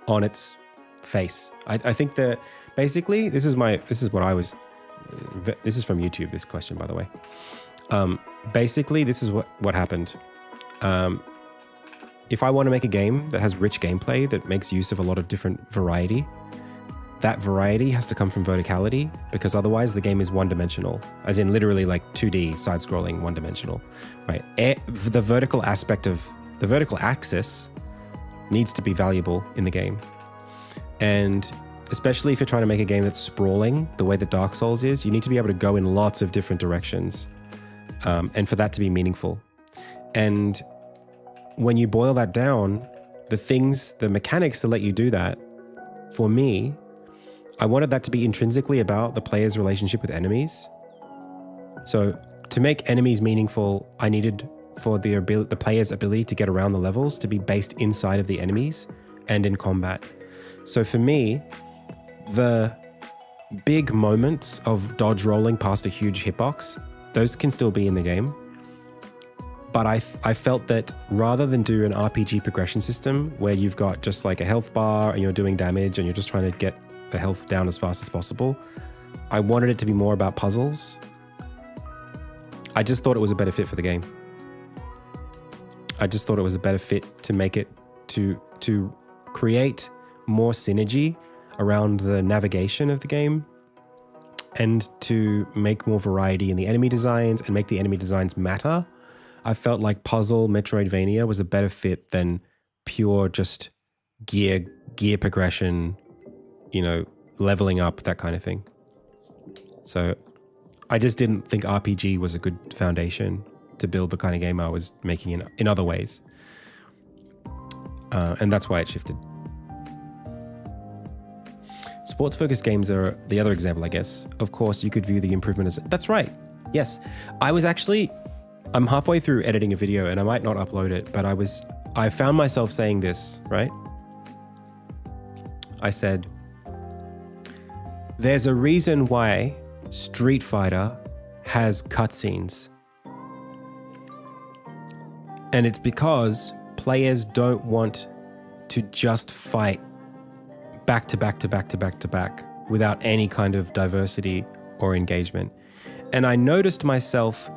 on its face. I think that basically this is from YouTube, this question, by the way. Basically, this is what happened. If I want to make a game that has rich gameplay, that makes use of a lot of different variety, that variety has to come from verticality, because otherwise the game is one-dimensional, as in literally like 2D side-scrolling, one-dimensional, right? The vertical aspect of the vertical axis needs to be valuable in the game. And especially if you're trying to make a game that's sprawling the way that Dark Souls is, you need to be able to go in lots of different directions, and for that to be meaningful. And when you boil that down, the mechanics that let you do that, for me, I wanted that to be intrinsically about the player's relationship with enemies. So to make enemies meaningful, I needed for the player's ability to get around the levels to be based inside of the enemies and in combat. So for me, the big moments of dodge rolling past a huge hitbox, those can still be in the game. But I felt that rather than do an RPG progression system where you've got just like a health bar and you're doing damage and you're just trying to get the health down as fast as possible, I wanted it to be more about puzzles. I just thought it was a better fit for the game. I just thought it was a better fit to make it to create more synergy around the navigation of the game, and to make more variety in the enemy designs and make the enemy designs matter. I felt like puzzle Metroidvania was a better fit than pure just gear progression, leveling up, that kind of thing. So I just didn't think RPG was a good foundation to build the kind of game I was making in other ways. And that's why it shifted. Sports-focused games are the other example, I guess. Of course, you could view the improvement as... That's right. Yes. I'm halfway through editing a video and I might not upload it, but I found myself saying this, right? I said, there's a reason why Street Fighter has cutscenes. And it's because players don't want to just fight back to back to back to back to back without any kind of diversity or engagement. And I noticed myself,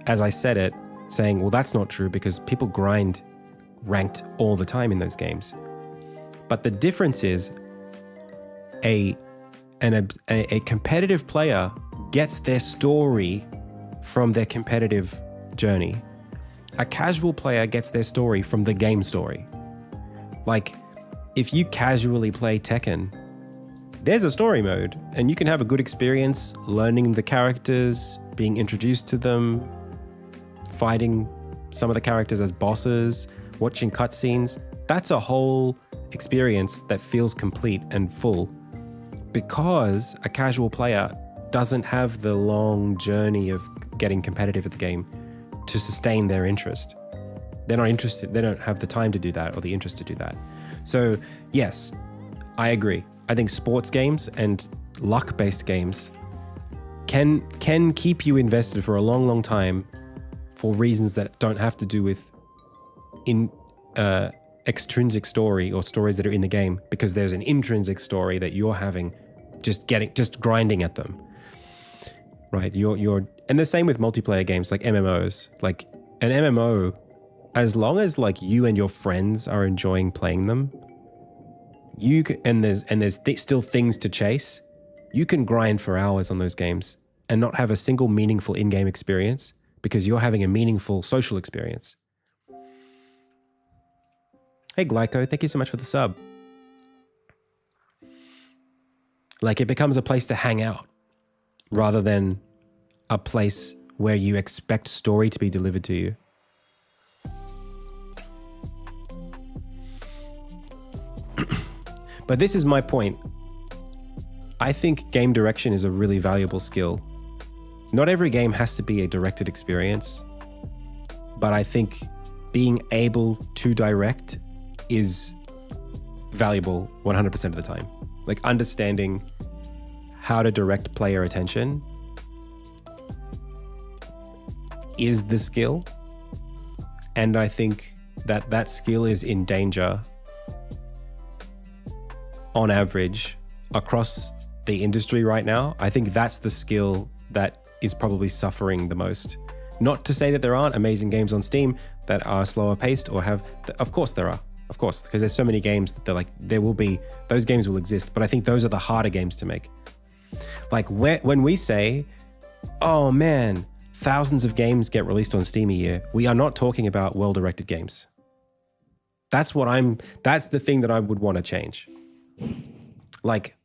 as I said it, saying, well, that's not true because people grind ranked all the time in those games. But the difference is a competitive player gets their story from their competitive journey. A casual player gets their story from the game story. Like, if you casually play Tekken, there's a story mode and you can have a good experience learning the characters, being introduced to them, fighting some of the characters as bosses, watching cutscenes. That's a whole experience that feels complete and full because a casual player doesn't have the long journey of getting competitive at the game to sustain their interest. They're not interested. They don't have the time to do that or the interest to do that. So yes, I agree. I think sports games and luck-based games can keep you invested for a long, long time for reasons that don't have to do with extrinsic story or stories that are in the game, because there's an intrinsic story that you're having, just grinding at them, right? And the same with multiplayer games like MMOs. Like an MMO, as long as like you and your friends are enjoying playing them, there's still things to chase, you can grind for hours on those games and not have a single meaningful in-game experience because you're having a meaningful social experience. Hey Glyco, thank you so much for the sub. Like, it becomes a place to hang out rather than a place where you expect story to be delivered to you. But this is my point. I think game direction is a really valuable skill. Not every game has to be a directed experience, but I think being able to direct is valuable 100% of the time. Like, understanding how to direct player attention is the skill. And I think that skill is in danger on average across the industry right now. I think that's the skill that is probably suffering the most. Not to say that there aren't amazing games on Steam that are slower paced or have, of course there are, of course, because there's so many games that those games will exist, but I think those are the harder games to make. Like when we say, oh man, thousands of games get released on Steam a year, we are not talking about well-directed games. That's the thing that I would want to change. Like,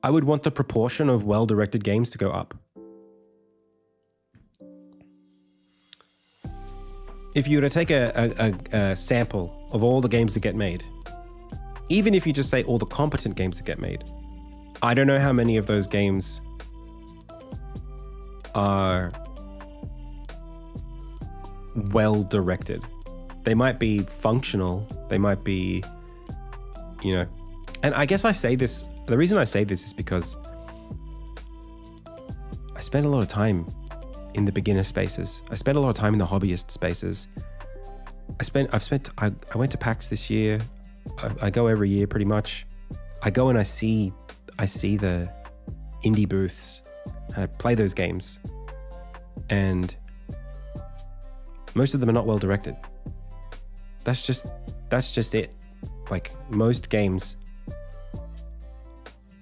I would want the proportion of well-directed games to go up. If you were to take a sample of all the games that get made, even if you just say all the competent games that get made, I don't know how many of those games are well-directed. They might be functional, they might be, and I guess the reason I say this is because I spend a lot of time in the beginner spaces. I spent a lot of time in the hobbyist spaces. I went to PAX this year. I go every year pretty much. I go and I see the indie booths. I play those games. And most of them are not well directed. That's just it. Like, most games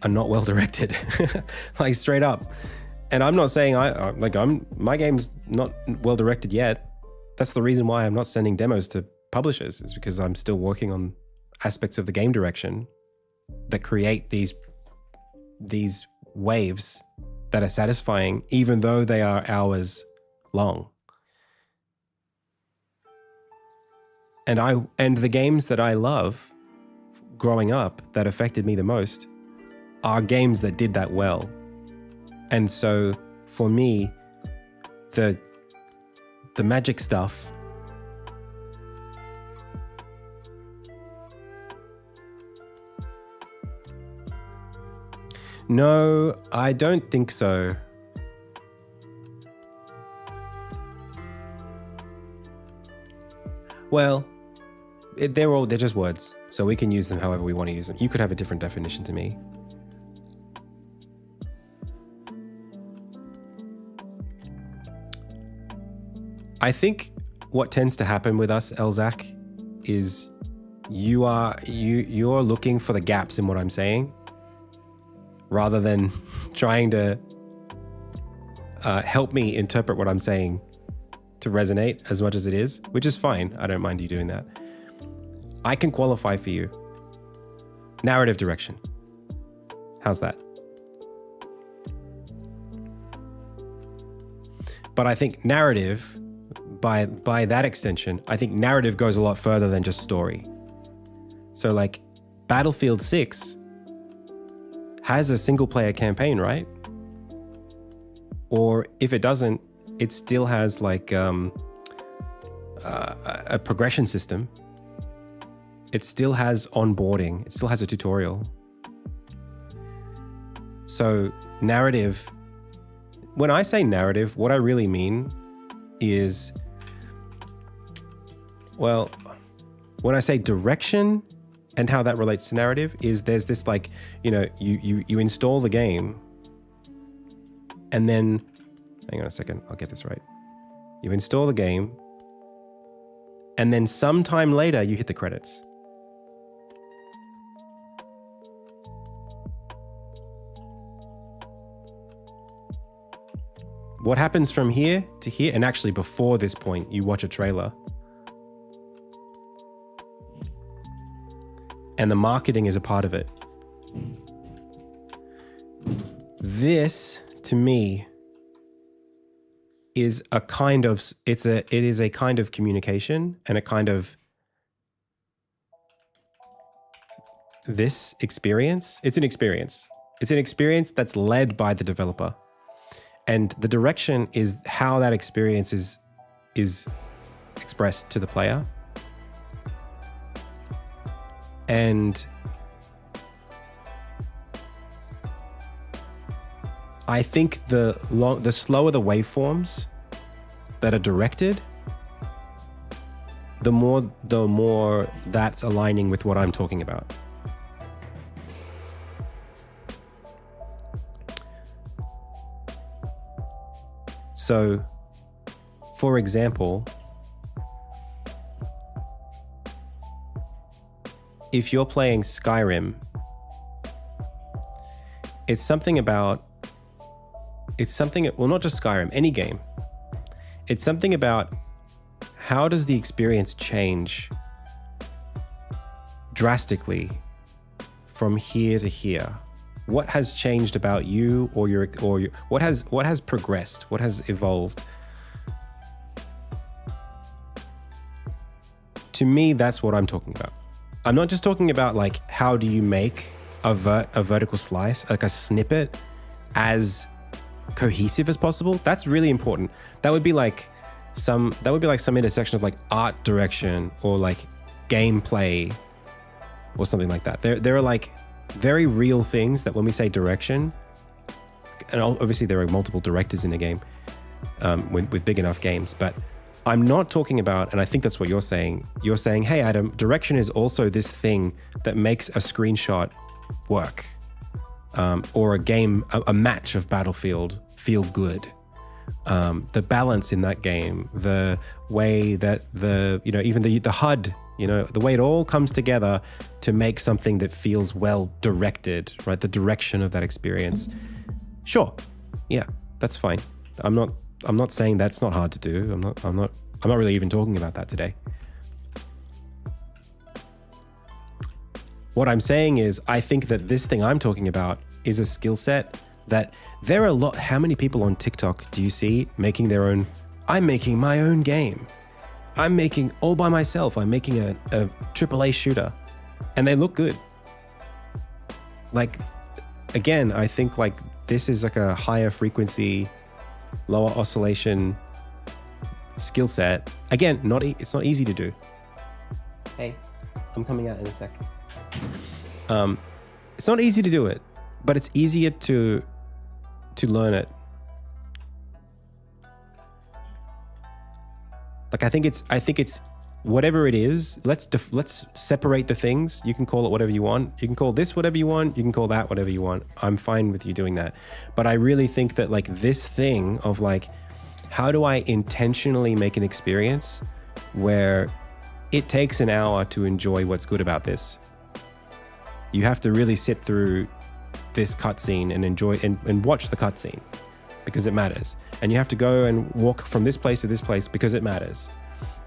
are not well directed. Like, straight up. And I'm not saying my game's not well directed yet. That's the reason why I'm not sending demos to publishers, is because I'm still working on aspects of the game direction that create these waves that are satisfying, even though they are hours long. And the games that I love growing up that affected me the most are games that did that well. And so for me, the magic stuff No, I don't think so. Well, they're just words, so we can use them however we want to use them. You could have a different definition to me. I think what tends to happen with us, Elzak, is you're looking for the gaps in what I'm saying, rather than trying to help me interpret what I'm saying to resonate as much as it is, which is fine. I don't mind you doing that. I can qualify for you. Narrative direction. How's that? But I think narrative, by that extension, I think narrative goes a lot further than just story. So like Battlefield 6 has a single player campaign, right? Or if it doesn't, it still has like a progression system. It still has onboarding. It still has a tutorial. So narrative, when I say narrative, what I really mean is, well, when I say direction and how that relates to narrative is there's this like, you install the game and then, hang on a second, I'll get this right. You install the game and then sometime later you hit the credits. What happens from here to here, and actually before this point, you watch a trailer. And the marketing is a part of it. This, to me, is a kind of, it is a kind of communication and a kind of this experience. It's an experience. It's an experience that's led by the developer. And the direction is how that experience is expressed to the player. And I think the slower the waveforms that are directed, the more that's aligning with what I'm talking about. So, for example, if you're playing Skyrim, well, not just Skyrim, any game. It's something about how does the experience change drastically from here to here? What has changed about you or your what has progressed? What has evolved? To me, that's what I'm talking about. I'm not just talking about like how do you make a vertical slice, like a snippet, as cohesive as possible. That's really important. That would be like some intersection of like art direction or like gameplay or something like that. There are like very real things that when we say direction, and obviously there are multiple directors in a game with big enough games, but I'm not talking about, and I think that's what you're saying. You're saying, hey, Adam, direction is also this thing that makes a screenshot work, or a match of Battlefield feel good. The balance in that game, the way that even the HUD, the way it all comes together to make something that feels well directed, right? The direction of that experience. Sure. Yeah, that's fine. I'm not saying that's not hard to do. I'm not really even talking about that today. What I'm saying is I think that this thing I'm talking about is a skill set that there are how many people on TikTok do you see making their own, I'm making my own game. I'm making all by myself. I'm making a AAA shooter, and they look good. Like, again, I think like this is like a higher frequency, lower oscillation skill set. Again, it's not easy to do. Hey, I'm coming out in a sec. It's not easy to do it, but it's easier to learn it. Like I think it's whatever it is. Let's separate the things. You can call it whatever you want. You can call this whatever you want. You can call that whatever you want. I'm fine with you doing that. But I really think that like this thing of like, how do I intentionally make an experience where it takes an hour to enjoy what's good about this? You have to really sit through this cutscene and enjoy and watch the cutscene because it matters. And you have to go and walk from this place to this place because it matters.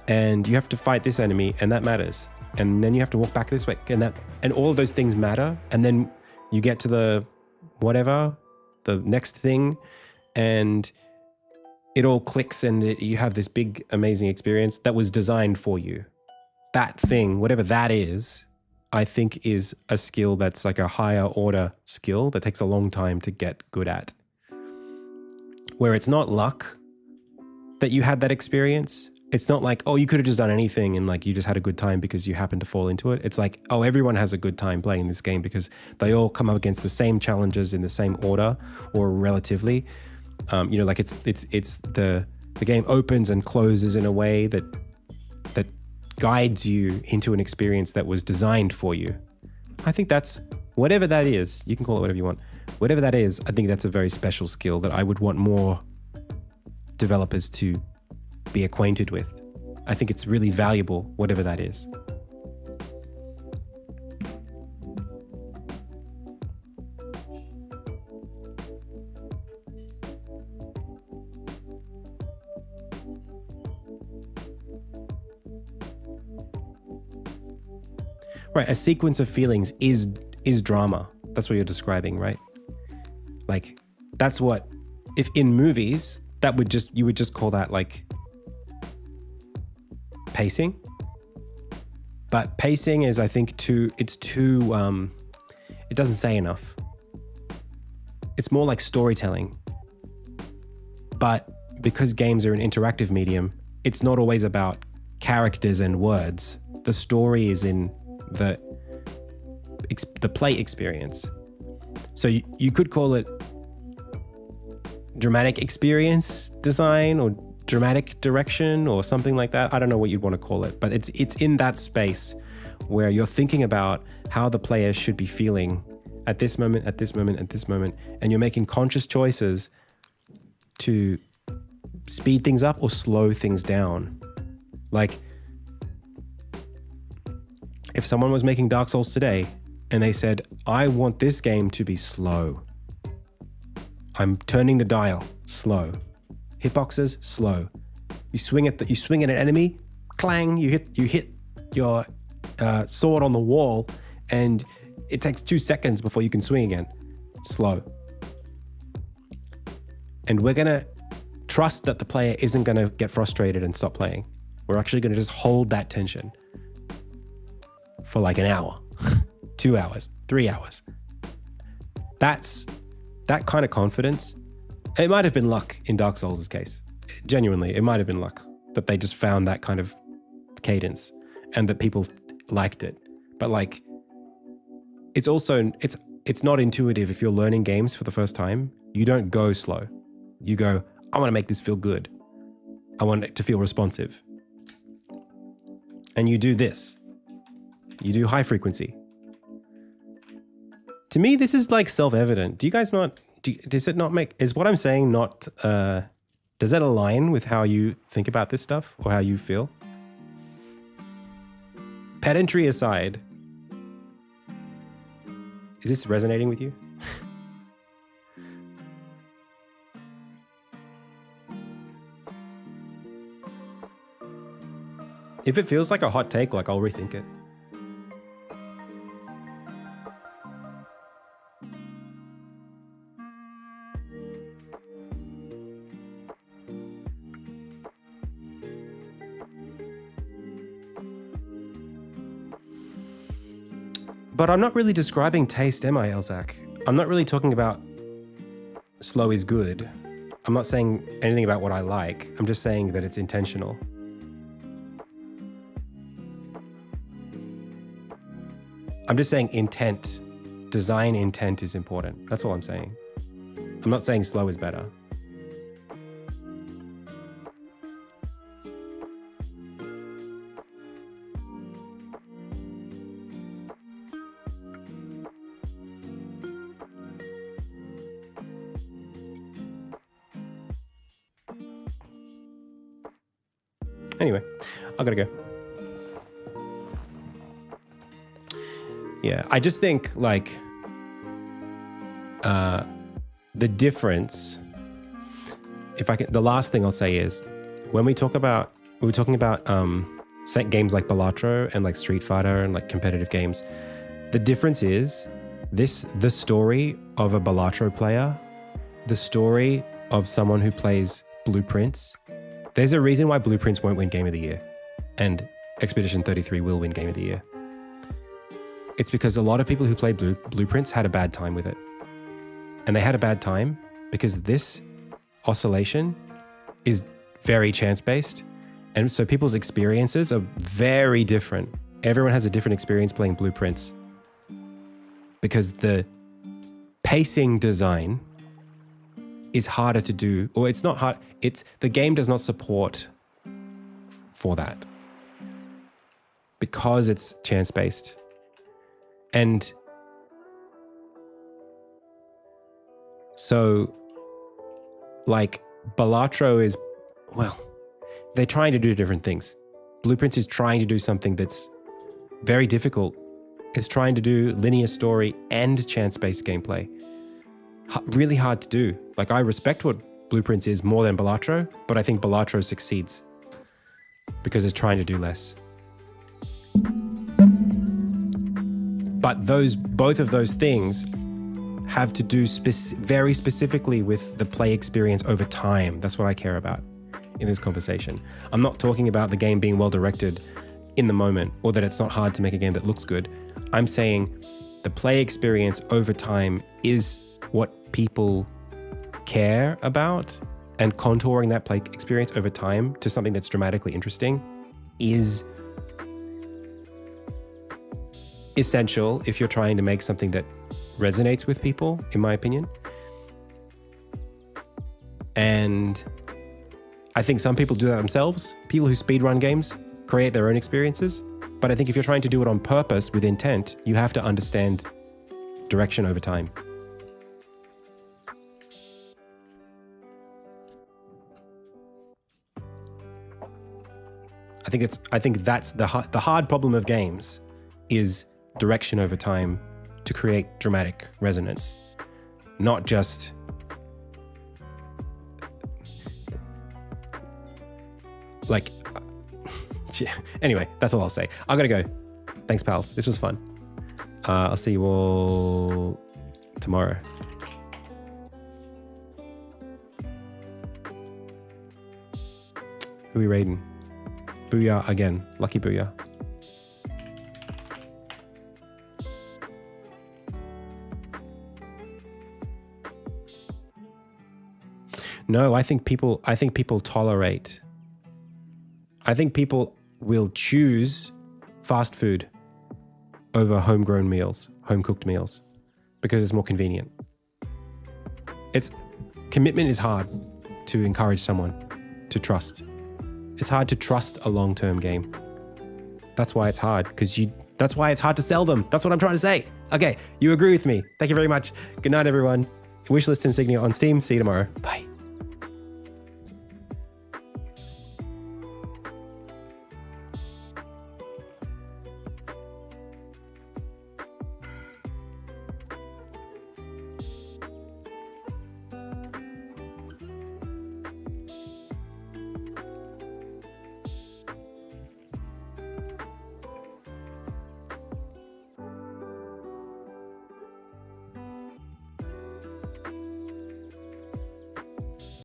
And you have to fight this enemy and that matters. And then you have to walk back this way and all of those things matter. And then you get to the next thing, and it all clicks and you have this big, amazing experience that was designed for you. That thing, whatever that is, I think is a skill that's like a higher order skill that takes a long time to get good at. Where it's not luck that you had that experience. It's not like, oh, you could have just done anything and like you just had a good time because you happened to fall into it. It's like, oh, everyone has a good time playing this game because they all come up against the same challenges in the same order or relatively. Like it's the game opens and closes in a way that guides you into an experience that was designed for you. I think that's, whatever that is, you can call it whatever you want. Whatever that is, I think that's a very special skill that I would want more developers to be acquainted with. I think it's really valuable, whatever that is. Right, a sequence of feelings is drama. That's what you're describing, right? Like, that's what, if in movies, you would just call that like pacing. But pacing is, I think, it doesn't say enough. It's more like storytelling. But because games are an interactive medium, it's not always about characters and words. The story is in the play experience. So you could call it dramatic experience design or dramatic direction or something like that. I don't know what you'd want to call it, but it's in that space where you're thinking about how the player should be feeling at this moment, at this moment, at this moment, and you're making conscious choices to speed things up or slow things down. Like, if someone was making Dark Souls today and they said, I want this game to be slow. I'm turning the dial, slow. Hitboxes, slow. You swing at an enemy, clang, you hit your sword on the wall, and it takes 2 seconds before you can swing again. Slow. And we're gonna trust that the player isn't gonna get frustrated and stop playing. We're actually gonna just hold that tension for like an hour, 2 hours, 3 hours. That kind of confidence. It might have been luck in Dark Souls' case. Genuinely, it might have been luck that they just found that kind of cadence and that people liked it. But like, it's also, it's not intuitive. If you're learning games for the first time, you don't go slow. You go, I want to make this feel good. I want it to feel responsive. And you do this. You do high frequency. To me, this is like self-evident. Do you guys not, does it not make, is what I'm saying not, does that align with how you think about this stuff or how you feel? Pedantry aside, is this resonating with you? If it feels like a hot take, like I'll rethink it. But I'm not really describing taste, am I, Elzak? I'm not really talking about slow is good. I'm not saying anything about what I like. I'm just saying that it's intentional. I'm just saying intent, design intent is important. That's all I'm saying. I'm not saying slow is better. Anyway, I gotta go. Yeah, I just think like the difference, if I can, the last thing I'll say is when we were talking about games like Balatro and like Street Fighter and like competitive games, the difference is the story of a Balatro player, the story of someone who plays Blueprints. There's a reason why Blueprints won't win Game of the Year and Expedition 33 will win Game of the Year. It's because a lot of people who play Blueprints had a bad time with it. And they had a bad time because this oscillation is very chance-based. And so people's experiences are very different. Everyone has a different experience playing Blueprints because the pacing design is harder to do, or it's not hard. The game does not support for that because it's chance-based. And so like Balatro is, well, they're trying to do different things. Blueprints is trying to do something that's very difficult. It's trying to do linear story and chance-based gameplay. Really hard to do. Like, I respect what Blueprints is more than Balatro, but I think Balatro succeeds because it's trying to do less. But both of those things have to do very specifically with the play experience over time. That's what I care about in this conversation. I'm not talking about the game being well directed in the moment or that it's not hard to make a game that looks good. I'm saying the play experience over time is what people care about, and contouring that play experience over time to something that's dramatically interesting is essential if you're trying to make something that resonates with people, in my opinion. And I think some people do that themselves. People who speedrun games create their own experiences. But I think if you're trying to do it on purpose with intent, you have to understand direction over time. I think that's the hard problem of games is direction over time to create dramatic resonance, not just like. Anyway, that's all I'll say. I gotta go. Thanks, pals. This was fun. I'll see you all tomorrow. Who are we raiding? Booyah again. Lucky Booyah. No, I think people tolerate. I think people will choose fast food over homegrown meals, home-cooked meals, because it's more convenient. Commitment is hard to encourage someone to trust. It's hard to trust a long-term game. That's why it's hard, that's why it's hard to sell them. That's what I'm trying to say. Okay, you agree with me. Thank you very much. Good night, everyone. Wishlist Insignia on Steam. See you tomorrow. Bye.